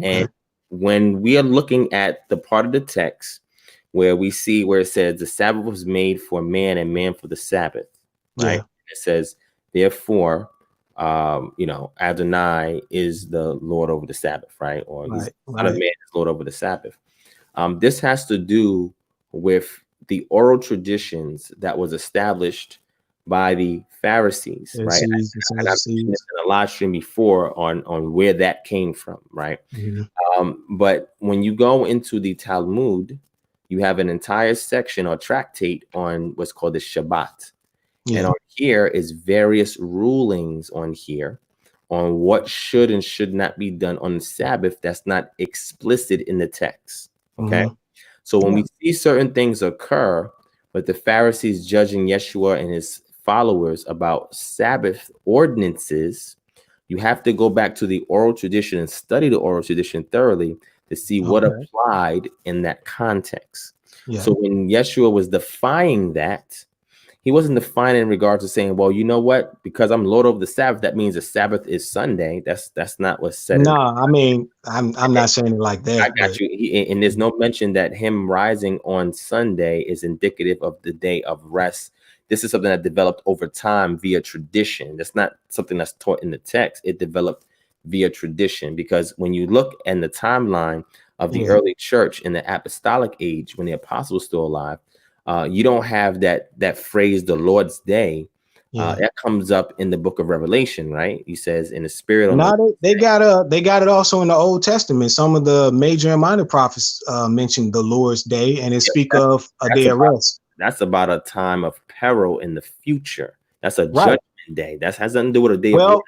And when we are looking at the part of the text where we see where it says the Sabbath was made for man and man for the Sabbath, right? It says, therefore, Adonai is the Lord over the Sabbath, right? Or he's the Son of Man is Lord over the Sabbath. This has to do with the oral traditions that was established by the Pharisees, right? And I've mentioned this in a live stream before on where that came from, right? But when you go into the Talmud, you have an entire section or tractate on what's called the Shabbat. And on here is various rulings on here on what should and should not be done on the Sabbath that's not explicit in the text, okay? So when we see certain things occur, but the Pharisees judging Yeshua and his followers about Sabbath ordinances, you have to go back to the oral tradition and study the oral tradition thoroughly to see what applied in that context. So when Yeshua was defying that, he wasn't defining in regards to saying, well, you know what? Because I'm Lord over the Sabbath, that means the Sabbath is Sunday. That's not what's said.
No, I mean, I'm not saying it like that.
I got you. And there's no mention that him rising on Sunday is indicative of the day of rest. This is something that developed over time via tradition. That's not something that's taught in the text. It developed via tradition, because when you look in the timeline of the early church in the apostolic age, when the apostles were still alive, you don't have that phrase, the Lord's Day. That comes up in the book of Revelation, right? He says in the spirit.
They got it also in the Old Testament. Some of the major and minor prophets mention the Lord's Day, and it speak of a day of rest.
That's about a time of peril in the future. That's a judgment day. That has nothing to do with a day of rest.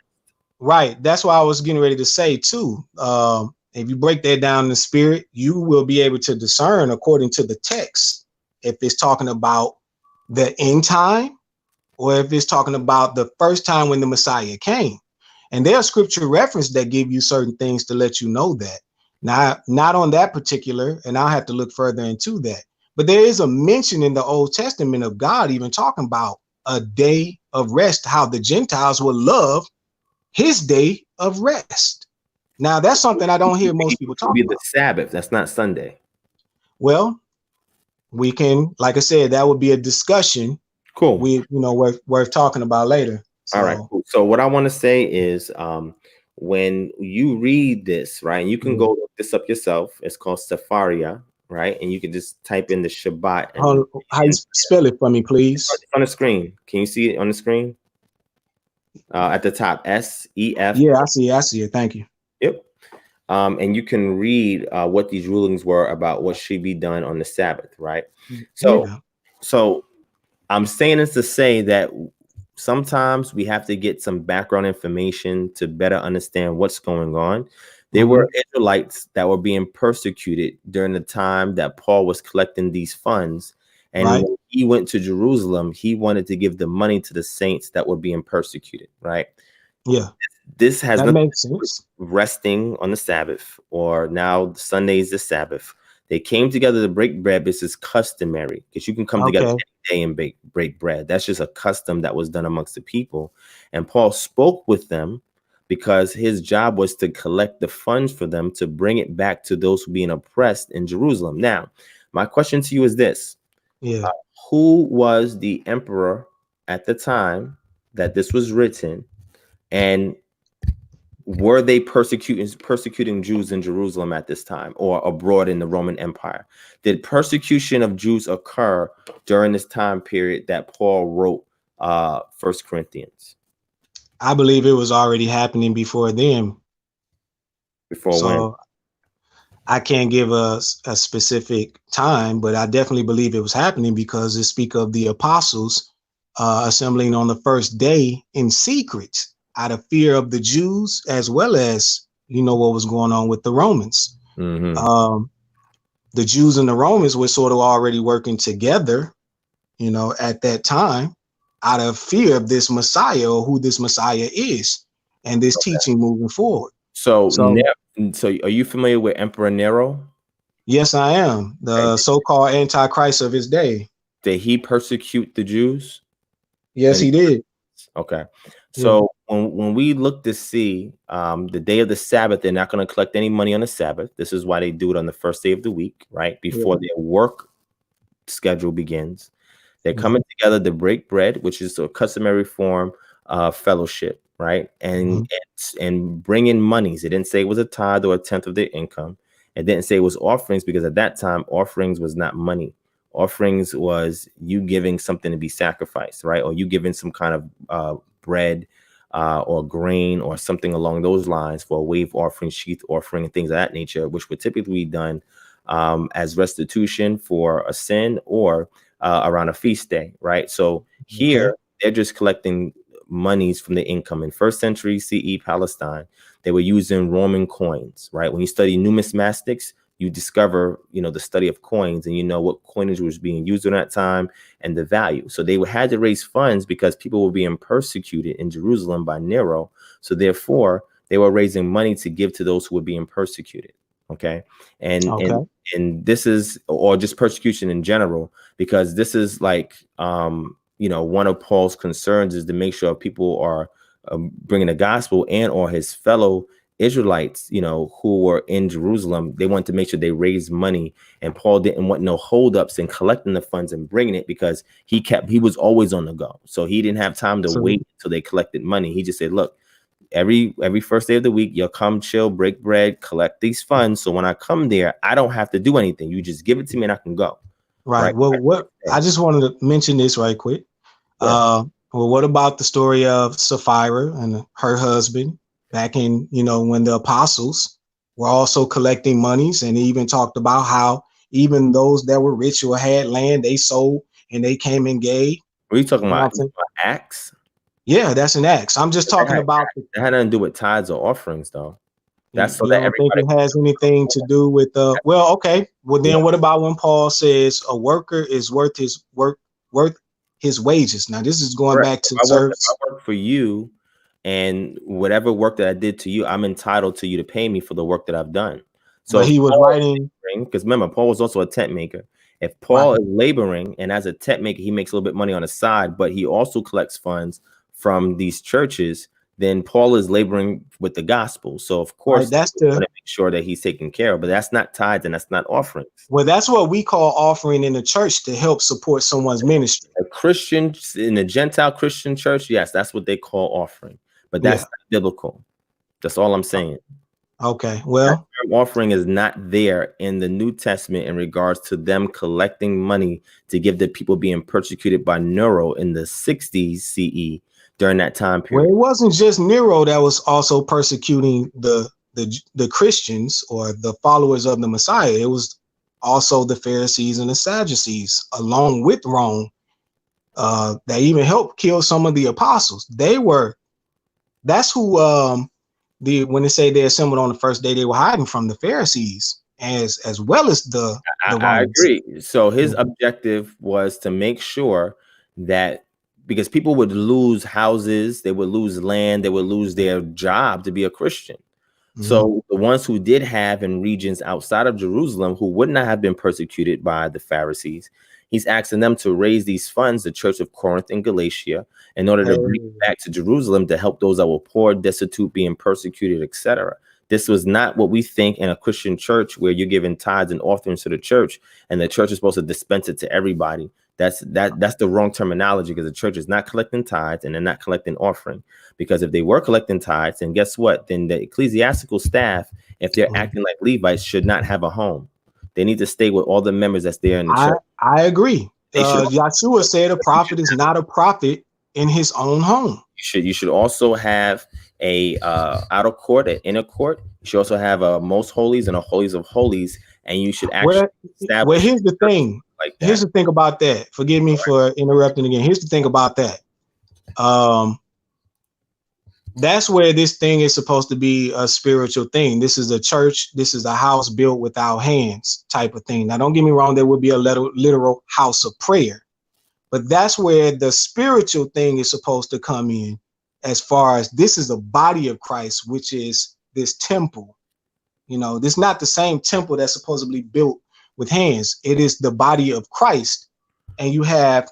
Right. That's why I was getting ready to say too. If you break that down in the spirit, you will be able to discern according to the text if it's talking about the end time or if it's talking about the first time when the Messiah came. And there are scripture references that give you certain things to let you know that. Now, not on that particular, and I'll have to look further into that. But there is a mention in the Old Testament of God even talking about a day of rest, how the Gentiles will love his day of rest. Now, that's something I don't hear most people talk about.
The Sabbath, that's not Sunday.
Well, we can, like I said, that would be a discussion.
Cool.
Worth talking about later. So.
All right. Cool. So what I want to say is, when you read this, right, and you can go look this up yourself. It's called Sepharia, right? And you can just type in the Shabbat.
How you spell it for me, please?
It's on the screen. Can you see it on the screen? At the top, S-E-F.
Yeah, I see it. Thank you.
Yep. And you can read what these rulings were about what should be done on the Sabbath, right? So I'm saying this to say that sometimes we have to get some background information to better understand what's going on. There were Israelites that were being persecuted during the time that Paul was collecting these funds. And when he went to Jerusalem, he wanted to give the money to the saints that were being persecuted, right?
Yeah.
This has
that makes sense.
Resting on the Sabbath, or now Sunday is the Sabbath. They came together to break bread. This is customary, because you can come together any day and break bread. That's just a custom that was done amongst the people. And Paul spoke with them because his job was to collect the funds for them to bring it back to those who are being oppressed in Jerusalem. Now, my question to you is this. Who was the emperor at the time that this was written, and were they persecuting Jews in Jerusalem at this time or abroad in the Roman Empire? Did persecution of Jews occur during this time period that Paul wrote 1 Corinthians?
I believe it was already happening before then.
Before when?
I can't give a specific time, but I definitely believe it was happening because it speaks of the apostles assembling on the first day in secret. out of fear of the Jews, as well as, you know, what was going on with the Romans. The Jews and the Romans were sort of already working together, you know, at that time, out of fear of this Messiah, or who this Messiah is, and this teaching moving forward.
So are you familiar with Emperor Nero?
Yes, I am. The so-called Antichrist of his day.
Did he persecute the Jews?
Yes, he did.
Okay. So when we look to see the day of the Sabbath, they're not going to collect any money on the Sabbath. This is why they do it on the first day of the week, right? Before their work schedule begins. They're coming together to break bread, which is a customary form of fellowship, right? And bring in monies. It didn't say it was a tithe or a tenth of their income. It didn't say it was offerings, because at that time, offerings was not money. Offerings was you giving something to be sacrificed, right? Or you giving some kind of bread or grain or something along those lines for a wave offering, sheath offering, and things of that nature, which would typically be done as restitution for a sin or around a feast day, right? So here they're just collecting monies from the income. In first century CE Palestine, they were using Roman coins, right? When you study numismatics, you discover, you know, the study of coins, and you know what coinage was being used during that time and the value. So they had to raise funds because people were being persecuted in Jerusalem by Nero. So therefore, they were raising money to give to those who were being persecuted. Okay. And this is, or just persecution in general, because this is like, you know, one of Paul's concerns is to make sure people are bringing the gospel, and or his fellow Israelites, you know, who were in Jerusalem. They wanted to make sure they raised money, and Paul didn't want no holdups in collecting the funds and bringing it, because he was always on the go. So he didn't have time to wait until they collected money. He just said, look, every first day of the week, you'll come, chill, break bread, collect these funds. So when I come there, I don't have to do anything. You just give it to me and I can go.
Right. Well, I just wanted to mention this right quick. Well, what about the story of Sapphira and her husband back in, you know, when the apostles were also collecting monies, and he even talked about how even those that were rich or had land, they sold and they came and gave.
What are you talking about? Acts?
Yeah, that's an Acts. I'm just talking about.
It had nothing to do with tithes or offerings, though. That's so that
I don't think it has anything to do with well, okay. Well, then what about when Paul says a worker is worth his wages? Now, this is going back to service.
I work for you, and whatever work that I did to you, I'm entitled to you to pay me for the work that I've done. So
he was writing,
because remember, Paul was also a tent maker. If Paul is laboring, and as a tent maker, he makes a little bit of money on the side, but he also collects funds from these churches, then Paul is laboring with the gospel. So of course, that's to make sure that he's taken care of, but that's not tithes and that's not offerings.
Well, that's what we call offering in the church to help support someone's ministry.
A Christian in a Gentile Christian church, yes, that's what they call offering, but that's not biblical. That's all I'm saying.
Okay, well,
offering is not there in the New Testament in regards to them collecting money to give the people being persecuted by Nero in the 60s CE. During that time period.
Well, it wasn't just Nero that was also persecuting the Christians or the followers of the Messiah. It was also the Pharisees and the Sadducees, along with Rome, that even helped kill some of the apostles. That's who when they say they assembled on the first day, they were hiding from the Pharisees as well as the Romans.
I agree. So his objective was to make sure that, because people would lose houses, they would lose land, they would lose their job to be a Christian. So the ones who did have in regions outside of Jerusalem who would not have been persecuted by the Pharisees, he's asking them to raise these funds, the Church of Corinth and Galatia, in order to bring it back to Jerusalem to help those that were poor, destitute, being persecuted, etc. This was not what we think in a Christian church, where you're giving tithes and offerings to the church, and the church is supposed to dispense it to everybody. That's the wrong terminology, because the church is not collecting tithes and they're not collecting offering. Because if they were collecting tithes, then guess what? Then the ecclesiastical staff, if they're acting like Levites, should not have a home. They need to stay with all the members that's there in the church.
I agree. Yahshua said a prophet is not a prophet in his own home.
You should also have a outer court, an inner court. You should also have a most holies and a holies of holies, and you should actually establish.
Well, here's the thing. Here's the thing about that. Forgive me for interrupting again. Here's the thing about that. that's where this thing is supposed to be a spiritual thing. This is a church. This is a house built without hands type of thing. Now, don't get me wrong. There would be a literal house of prayer, but that's where the spiritual thing is supposed to come in. As far as this is a body of Christ, which is this temple. You know, this is not the same temple that's supposedly built with hands. It is the body of Christ, and you have.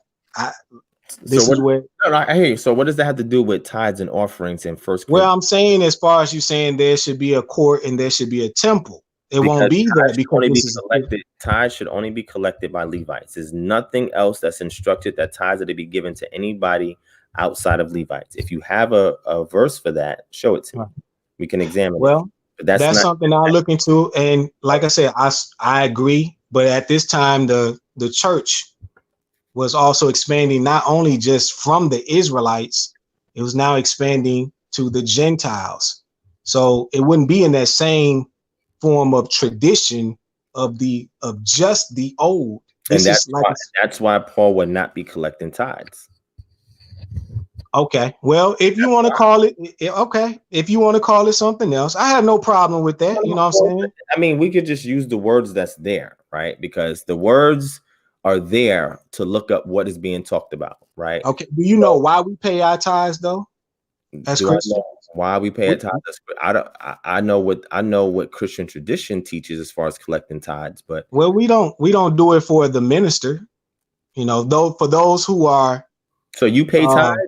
This is where.
I hear you. So what does that have to do with tithes and offerings in First?
Well, I'm saying, as far as you saying, there should be a court and there should be a temple. It won't be that because this is
collected. Tithes should only be collected by Levites. There's nothing else that's instructed that tithes are to be given to anybody outside of Levites. If you have a verse for that, show it to me. We can examine.
Well,
but
that's something I'll look into. And like I said, I agree. But at this time, the church was also expanding not only just from the Israelites, it was now expanding to the Gentiles. So it wouldn't be in that same form of tradition of just the old.
And that's why Paul would not be collecting tithes.
Okay. Well, if you want to call it, okay. If you want to call it something else, I have no problem with that. You know what I'm saying?
I mean, we could just use the words that's there, right? Because the words are there to look up what is being talked about, right?
Okay. Do you know why we pay our tithes, though? As Christians?
Why we pay our tithes? I know what Christian tradition teaches as far as collecting tithes, but
well, we don't do it for the minister, you know. Though for those who are.
So you pay tithes?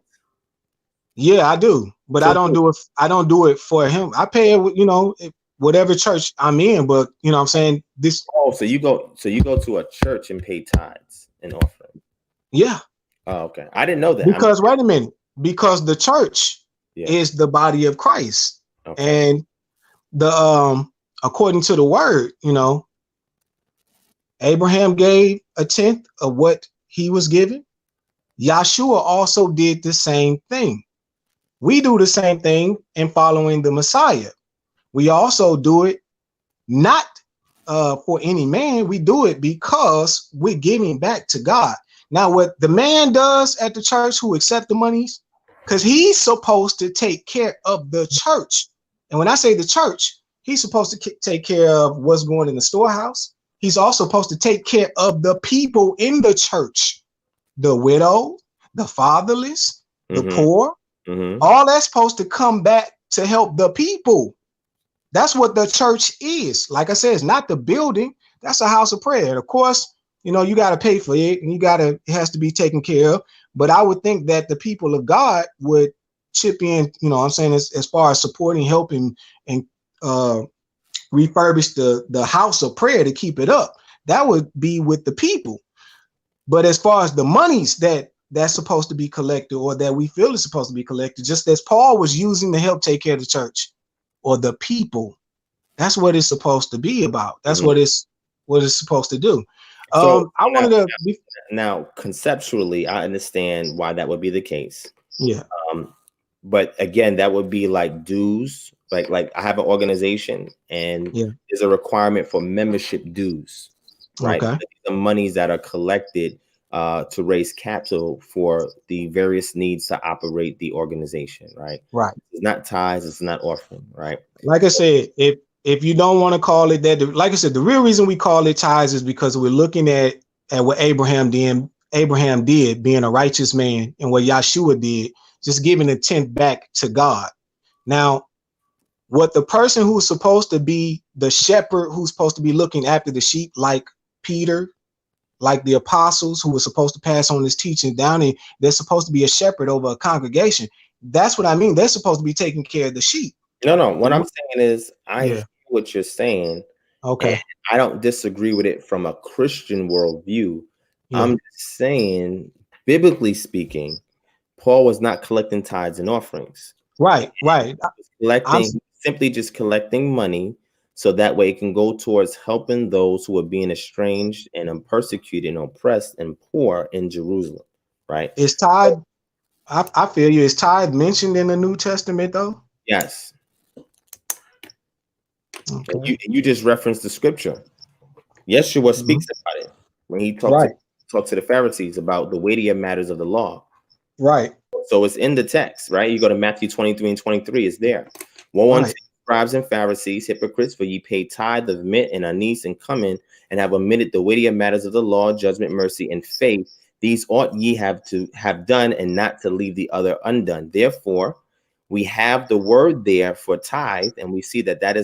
Yeah, I do, but I don't do it. I don't do it for him. I pay it, you know, whatever church I'm in. But you know what I'm saying? This.
Oh, so you go to a church and pay tithes and offering.
Yeah.
Oh, okay. I didn't know that.
Because wait a minute, because the church is the body of Christ, and the according to the word, you know, Abraham gave a tenth of what he was given. Yahshua also did the same thing. We do the same thing in following the Messiah. We also do it not for any man. We do it because we're giving back to God. Now, what the man does at the church who accept the monies, because he's supposed to take care of the church. And when I say the church, he's supposed to take care of what's going in the storehouse. He's also supposed to take care of the people in the church, the widow, the fatherless, the poor. All that's supposed to come back to help the people. That's what the church is. Like I said, it's not the building. That's a house of prayer. And of course, you know, you got to pay for it and it has to be taken care of. But I would think that the people of God would chip in, you know what I'm saying, as far as supporting, helping, and refurbish the house of prayer to keep it up. That would be with the people. But as far as the monies that's supposed to be collected, or that we feel is supposed to be collected, just as Paul was using to help take care of the church or the people, that's what it's supposed to be about. That's what it's supposed to do.
So
I wanted to
now conceptually, I understand why that would be the case.
Yeah.
But again, that would be like dues. Like I have an organization and there's a requirement for membership dues, right?
Okay.
The monies that are collected to raise capital for the various needs to operate the organization, right? Right. It's not tithes, it's not offering, right?
Like I said, if you don't want to call it that, like I said, the real reason we call it tithes is because we're looking at what Abraham did, being a righteous man, and what Yahshua did, just giving a tenth back to God. Now, what the person who's supposed to be the shepherd, who's supposed to be looking after the sheep, like Peter, like the apostles who were supposed to pass on this teaching down, and they're supposed to be a shepherd over a congregation. That's what I mean. They're supposed to be taking care of the sheep.
No. What I'm saying is I hear what you're saying.
Okay.
I don't disagree with it from a Christian worldview. Yeah. I'm just saying, biblically speaking, Paul was not collecting tithes and offerings.
Right.
Simply just collecting money so that way it can go towards helping those who are being estranged and persecuted and oppressed and poor in Jerusalem. Right.
Is tithe, I feel you, is tithe mentioned in the New Testament though?
Yes. Okay. You just referenced the scripture. Yeshua speaks about it when he talks to the Pharisees about the weightier matters of the law.
Right.
So it's in the text, right? You go to Matthew 23 and 23, it's there. Woe unto you, scribes and Pharisees, hypocrites, for ye pay tithe of mint and anise and cumin, and have omitted the weightier matters of the law, judgment, mercy, and faith. These ought ye have to have done, and not to leave the other undone. Therefore, we have the word there for tithe, and we see that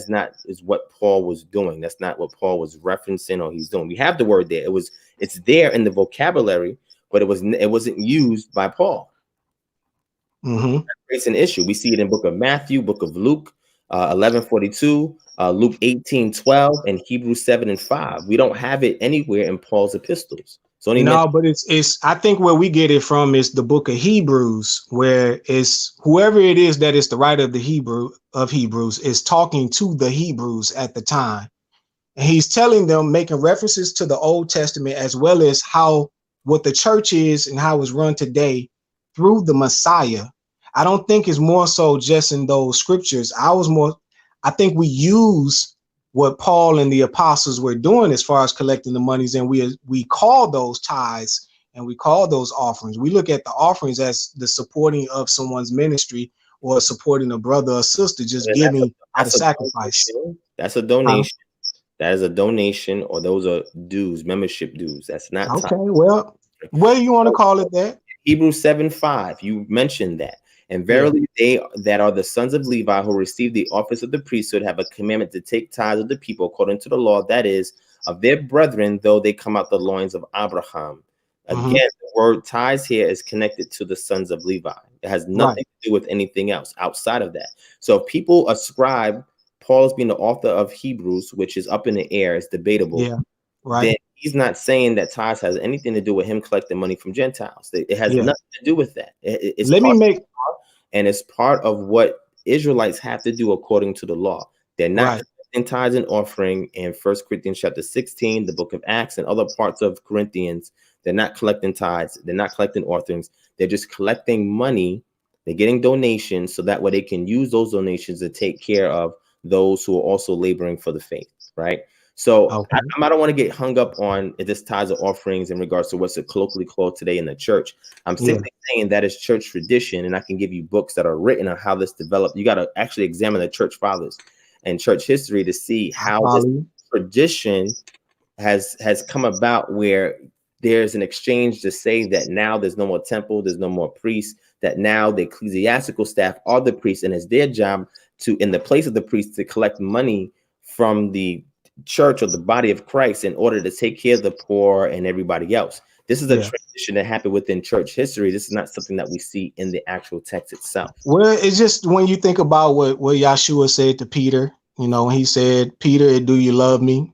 is what Paul was doing. That's not what Paul was referencing or he's doing. We have the word there. It's there in the vocabulary, but it wasn't used by Paul. It's an issue. We see it in book of Matthew, book of Luke, 11:42, Luke 18:12, and Hebrews 7 and 5. We don't have it anywhere in Paul's epistles.
But it's I think where we get it from is the book of Hebrews, where it's whoever it is that is the writer of Hebrews is talking to the Hebrews at the time. And he's telling them, making references to the Old Testament, as well as what the church is and how it's run today through the Messiah. I don't think it's more so just in those scriptures. I think we use what Paul and the apostles were doing as far as collecting the monies, and we call those tithes and we call those offerings. We look at the offerings as the supporting of someone's ministry or supporting a brother or sister, just giving out a sacrifice.
That's a donation. That is a donation, or those are dues, membership dues. That's not
okay.
Time.
Well, whether you want to call it that.
Hebrews 7:5. You mentioned that. And verily, they that are the sons of Levi who receive the office of the priesthood have a commandment to take tithes of the people according to the law, that is, of their brethren, though they come out the loins of Abraham. Again, the word tithes here is connected to the sons of Levi. It has nothing to do with anything else outside of that. So if people ascribe Paul as being the author of Hebrews, which is up in the air, it's debatable.
Yeah, right.
Then he's not saying that tithes has anything to do with him collecting money from Gentiles. It has nothing to do with that. And it's part of what Israelites have to do according to the law. They're not collecting tithes and offering in 1 Corinthians chapter 16, the book of Acts, and other parts of Corinthians. They're not collecting tithes. They're not collecting offerings. They're just collecting money. They're getting donations so that way they can use those donations to take care of those who are also laboring for the faith, right? So I don't want to get hung up on this tithes or offerings in regards to what's colloquially called today in the church. I'm simply saying that is church tradition, and I can give you books that are written on how this developed. You got to actually examine the church fathers and church history to see how this tradition has come about, where there's an exchange to say that now there's no more temple, there's no more priests, that now the ecclesiastical staff are the priests, and it's their job to, in the place of the priests, to collect money from the church or the body of Christ in order to take care of the poor and everybody else. This is a transition that happened within church history. This is not something that we see in the actual text itself.
Well, it's just when you think about what Yahshua said to Peter, he said, Peter, do you love me?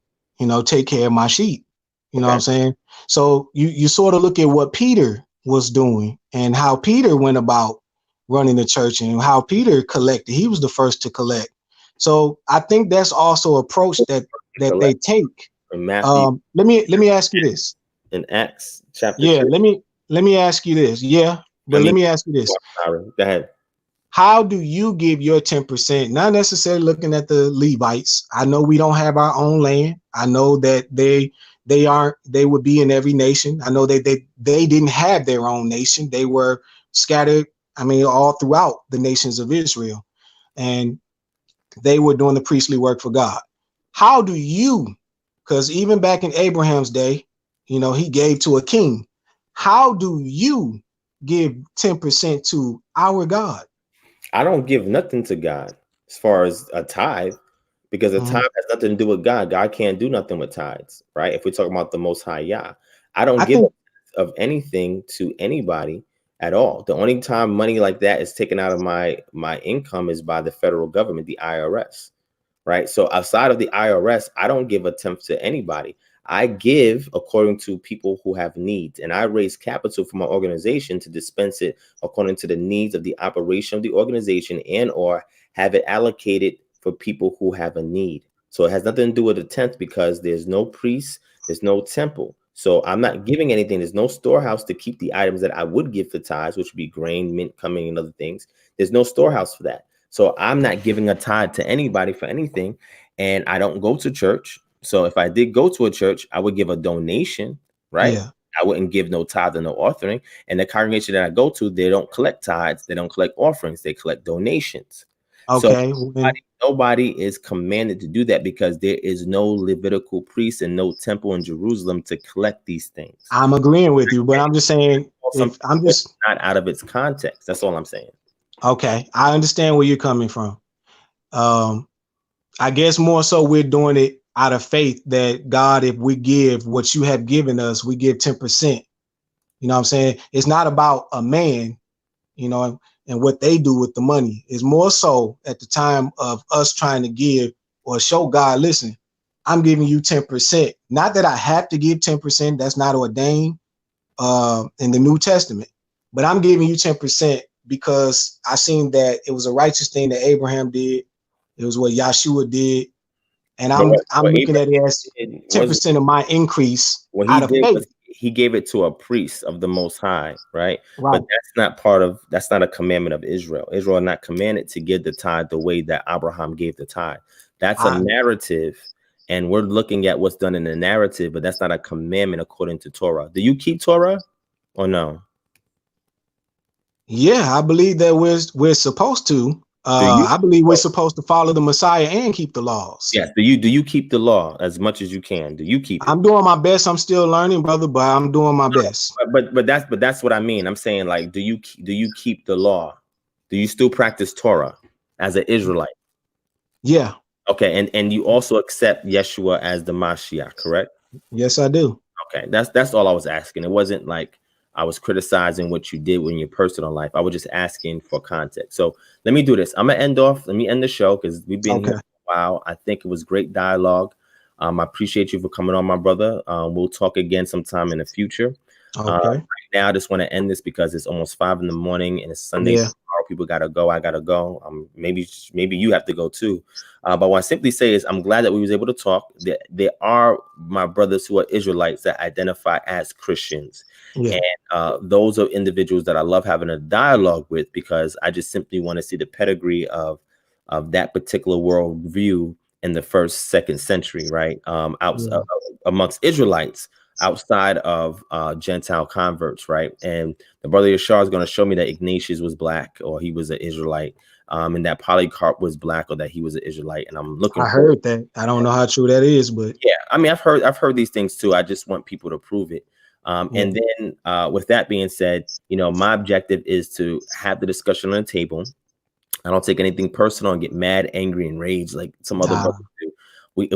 Take care of my sheep. You know what I'm saying? So you sort of look at what Peter was doing and how Peter went about running the church and how Peter collected. He was the first to collect. So I think that's also an approach that they take. Let me ask you this.
In Acts chapter
2. Let me ask you this. Let me ask you this.
Go ahead.
How do you give your 10%? Not necessarily looking at the Levites. I know we don't have our own land. I know that they would be in every nation. I know they didn't have their own nation. They were scattered, all throughout the nations of Israel. And they were doing the priestly work for God. How do you, because even back in Abraham's day, he gave to a king. How do you give 10% to our God?
I don't give nothing to God as far as a tithe, because a tithe has nothing to do with God. God can't do nothing with tithes, right? If we're talking about the Most High Yah, I don't give of anything to anybody at all. The only time money like that is taken out of my income is by the federal government, the IRS, right? So outside of the IRS, I don't give a tenth to anybody. I give according to people who have needs, and I raise capital for my organization to dispense it according to the needs of the operation of the organization, and or have it allocated for people who have a need. So it has nothing to do with a tenth, because there's no priest, there's no temple. So I'm not giving anything. There's no storehouse to keep the items that I would give for tithes, which would be grain, mint, cumin, and other things. There's no storehouse for that. So I'm not giving a tithe to anybody for anything. And I don't go to church. So if I did go to a church, I would give a donation, right? I wouldn't give no tithe or no offering. And the congregation that I go to, they don't collect tithes, they don't collect offerings, they collect donations.
Okay.
So nobody is commanded to do that because there is no Levitical priest and no temple in Jerusalem to collect these things.
I'm agreeing with you, but I'm just saying, if I'm just
not out of its context. That's all I'm saying.
Okay, I understand where you're coming from. I guess more so we're doing it out of faith that God, if we give what you have given us, we give 10%. You know what I'm saying? It's not about a man, you know, and what they do with the money. It's more so at the time of us trying to give or show God, listen, I'm giving you 10%. Not that I have to give 10%. That's not ordained in the New Testament, but I'm giving you 10% because I seen that it was a righteous thing that Abraham did. It was what Yahshua did. And I'm looking at it as 10% of my increase out of faith.
He gave it to a priest of the Most High, right? But that's not a commandment of Israel. Israel is not commanded to give the tithe the way that Abraham gave the tithe. That's a narrative, and we're looking at what's done in the narrative, but that's not a commandment according to Torah. Do you keep Torah or no?
Yeah, I believe that we're supposed to. I believe we're supposed to follow the Messiah and keep the laws.
Yes. Do you keep the law as much as you can? Do you keep it?
I'm doing my best. I'm still learning, brother, but I'm doing my best.
But that's what I mean. I'm saying, like, do you keep the law? Do you still practice Torah as an Israelite?
Yeah.
Okay, and you also accept Yeshua as the Mashiach, correct?
Yes, I do.
Okay, that's all I was asking. It wasn't like I was criticizing what you did in your personal life. I was just asking for context. So let me do this. I'm gonna let me end the show because we've been here for a while. I think it was great dialogue. I appreciate you for coming on, my brother. We'll talk again sometime in the future. Right now, I just want to end this because it's almost 5 in the morning and it's Sunday. Yeah. Tomorrow, people gotta go. I gotta go. Maybe you have to go too. But what I simply say is I'm glad that we was able to talk. There are my brothers who are Israelites that identify as Christians. Yeah. And those are individuals that I love having a dialogue with because I just simply want to see the pedigree of that particular worldview in the 1st, 2nd century, right? Amongst Israelites, outside of Gentile converts, right? And the brother Yashar is going to show me that Ignatius was black or he was an Israelite, and that Polycarp was black or that he was an Israelite. And I'm looking. I
heard that. I don't know how true that is, but
yeah, I mean, I've heard these things too. I just want people to prove it. And then with that being said, you know, my objective is to have the discussion on the table. I don't take anything personal and get mad, angry, and rage like some other brothers do.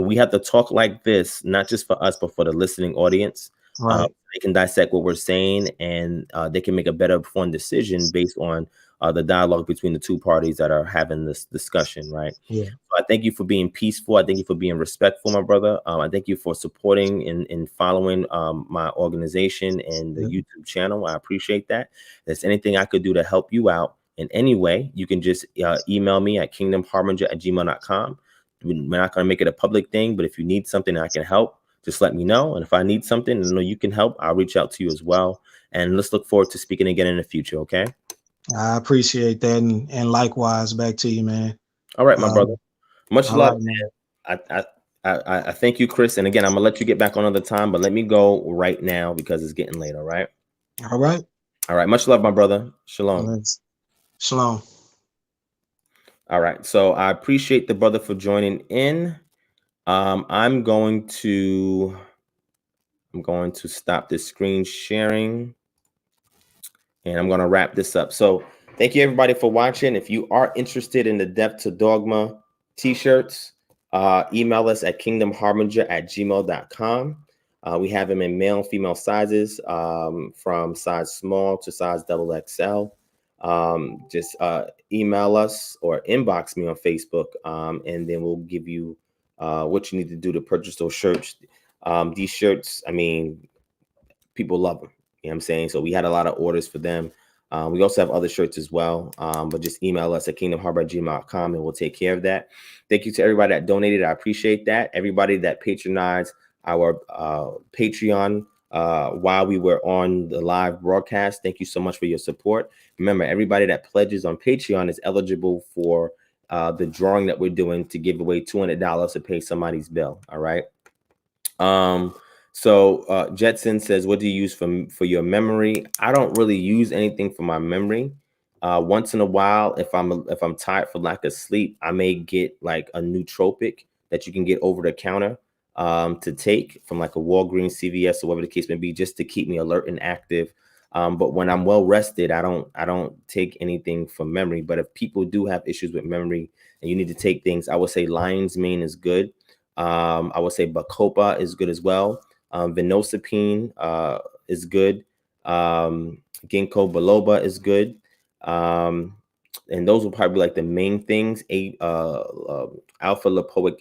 We have to talk like this, not just for us, but for the listening audience. Right. They can dissect what we're saying and they can make a better informed decision based on the dialogue between the two parties that are having this discussion, right? Yeah. So I thank you for being peaceful. I thank you for being respectful, my brother. I thank you for supporting and following my organization and the YouTube channel. I appreciate that. If there's anything I could do to help you out in any way, you can just email me at kingdomharbinger@gmail.com. We're not going to make it a public thing, but if you need something I can help, just let me know. And if I need something and I know you can help, I'll reach out to you as well. And let's look forward to speaking again in the future. Okay.
I appreciate that. And likewise back to you, man.
All right, my brother. Much love, man. I thank you, Chris. And again, I'm gonna let you get back on another time, but let me go right now because it's getting late. All right.
All right.
All right. Much love, my brother. Shalom.
Right. Shalom.
All right. So I appreciate the brother for joining in. I'm going to stop this screen sharing and I'm going to wrap this up. So thank you everybody for watching. If you are interested in the Death to Dogma t-shirts, email us at kingdomharbinger@gmail.com. We have them in male and female sizes, from size small to size XXL. Just email us or inbox me on Facebook, and then we'll give you what you need to do to purchase those shirts. These shirts, I mean, people love them. You know what I'm saying? So we had a lot of orders for them. We also have other shirts as well, but just email us at kingdomharbor@gmail.com and we'll take care of that. Thank you to everybody that donated. I appreciate that. Everybody that patronized our Patreon while we were on the live broadcast. Thank you so much for your support. Remember, everybody that pledges on Patreon is eligible for the drawing that we're doing to give away $200 to pay somebody's bill. All right. So Jetson says, what do you use for your memory? I don't really use anything for my memory. Once in a while, if I'm tired for lack of sleep, I may get like a nootropic that you can get over the counter to take from like a Walgreens, CVS, or whatever the case may be, just to keep me alert and active. But when I'm well rested, I don't take anything for memory. But if people do have issues with memory and you need to take things, I would say lion's mane is good. I would say Bacopa is good as well. Vinosipine is good. Ginkgo biloba is good. And those will probably be like the main things. Alpha lipoic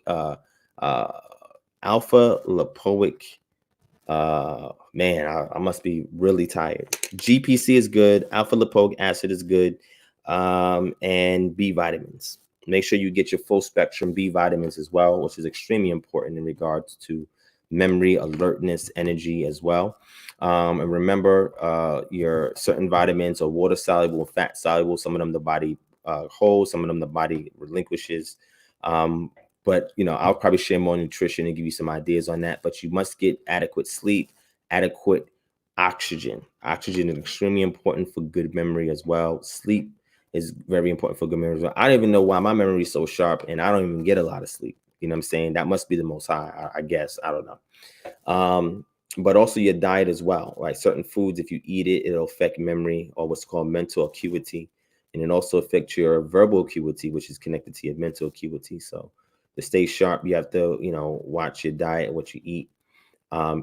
man, I must be really tired. GPC is good. Alpha lipoic acid is good. And B vitamins. Make sure you get your full spectrum B vitamins as well, which is extremely important in regards to memory, alertness, energy as well. And remember, your certain vitamins are water soluble, fat soluble. Some of them the body holds, some of them the body relinquishes. But I'll probably share more nutrition and give you some ideas on that. But you must get adequate sleep, adequate oxygen. Oxygen is extremely important for good memory as well. Sleep is very important for good memory as well. I don't even know why my memory is so sharp and I don't even get a lot of sleep. You know what I'm saying? That must be the most high, I guess. I don't know. But also your diet as well, right? Certain foods, if you eat it, it'll affect memory or what's called mental acuity. And it also affects your verbal acuity, which is connected to your mental acuity. So to stay sharp, you have to, watch your diet, what you eat,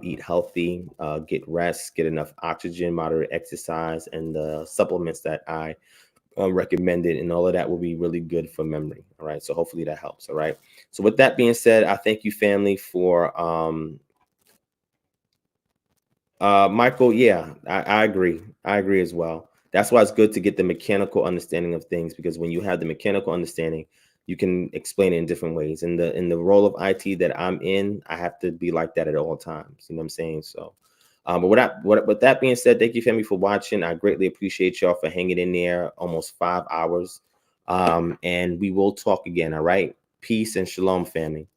eat healthy, get rest, get enough oxygen, moderate exercise, and the supplements that I recommended, and all of that will be really good for memory. All right. So hopefully that helps. All right. So with that being said, I thank you, family, for Michael. Yeah, I agree. I agree as well. That's why it's good to get the mechanical understanding of things, because when you have the mechanical understanding, you can explain it in different ways. In the role of IT that I'm in, I have to be like that at all times. You know what I'm saying? So but with that being said, thank you, family, for watching. I greatly appreciate y'all for hanging in there almost 5 hours. And we will talk again. All right. Peace and shalom, family.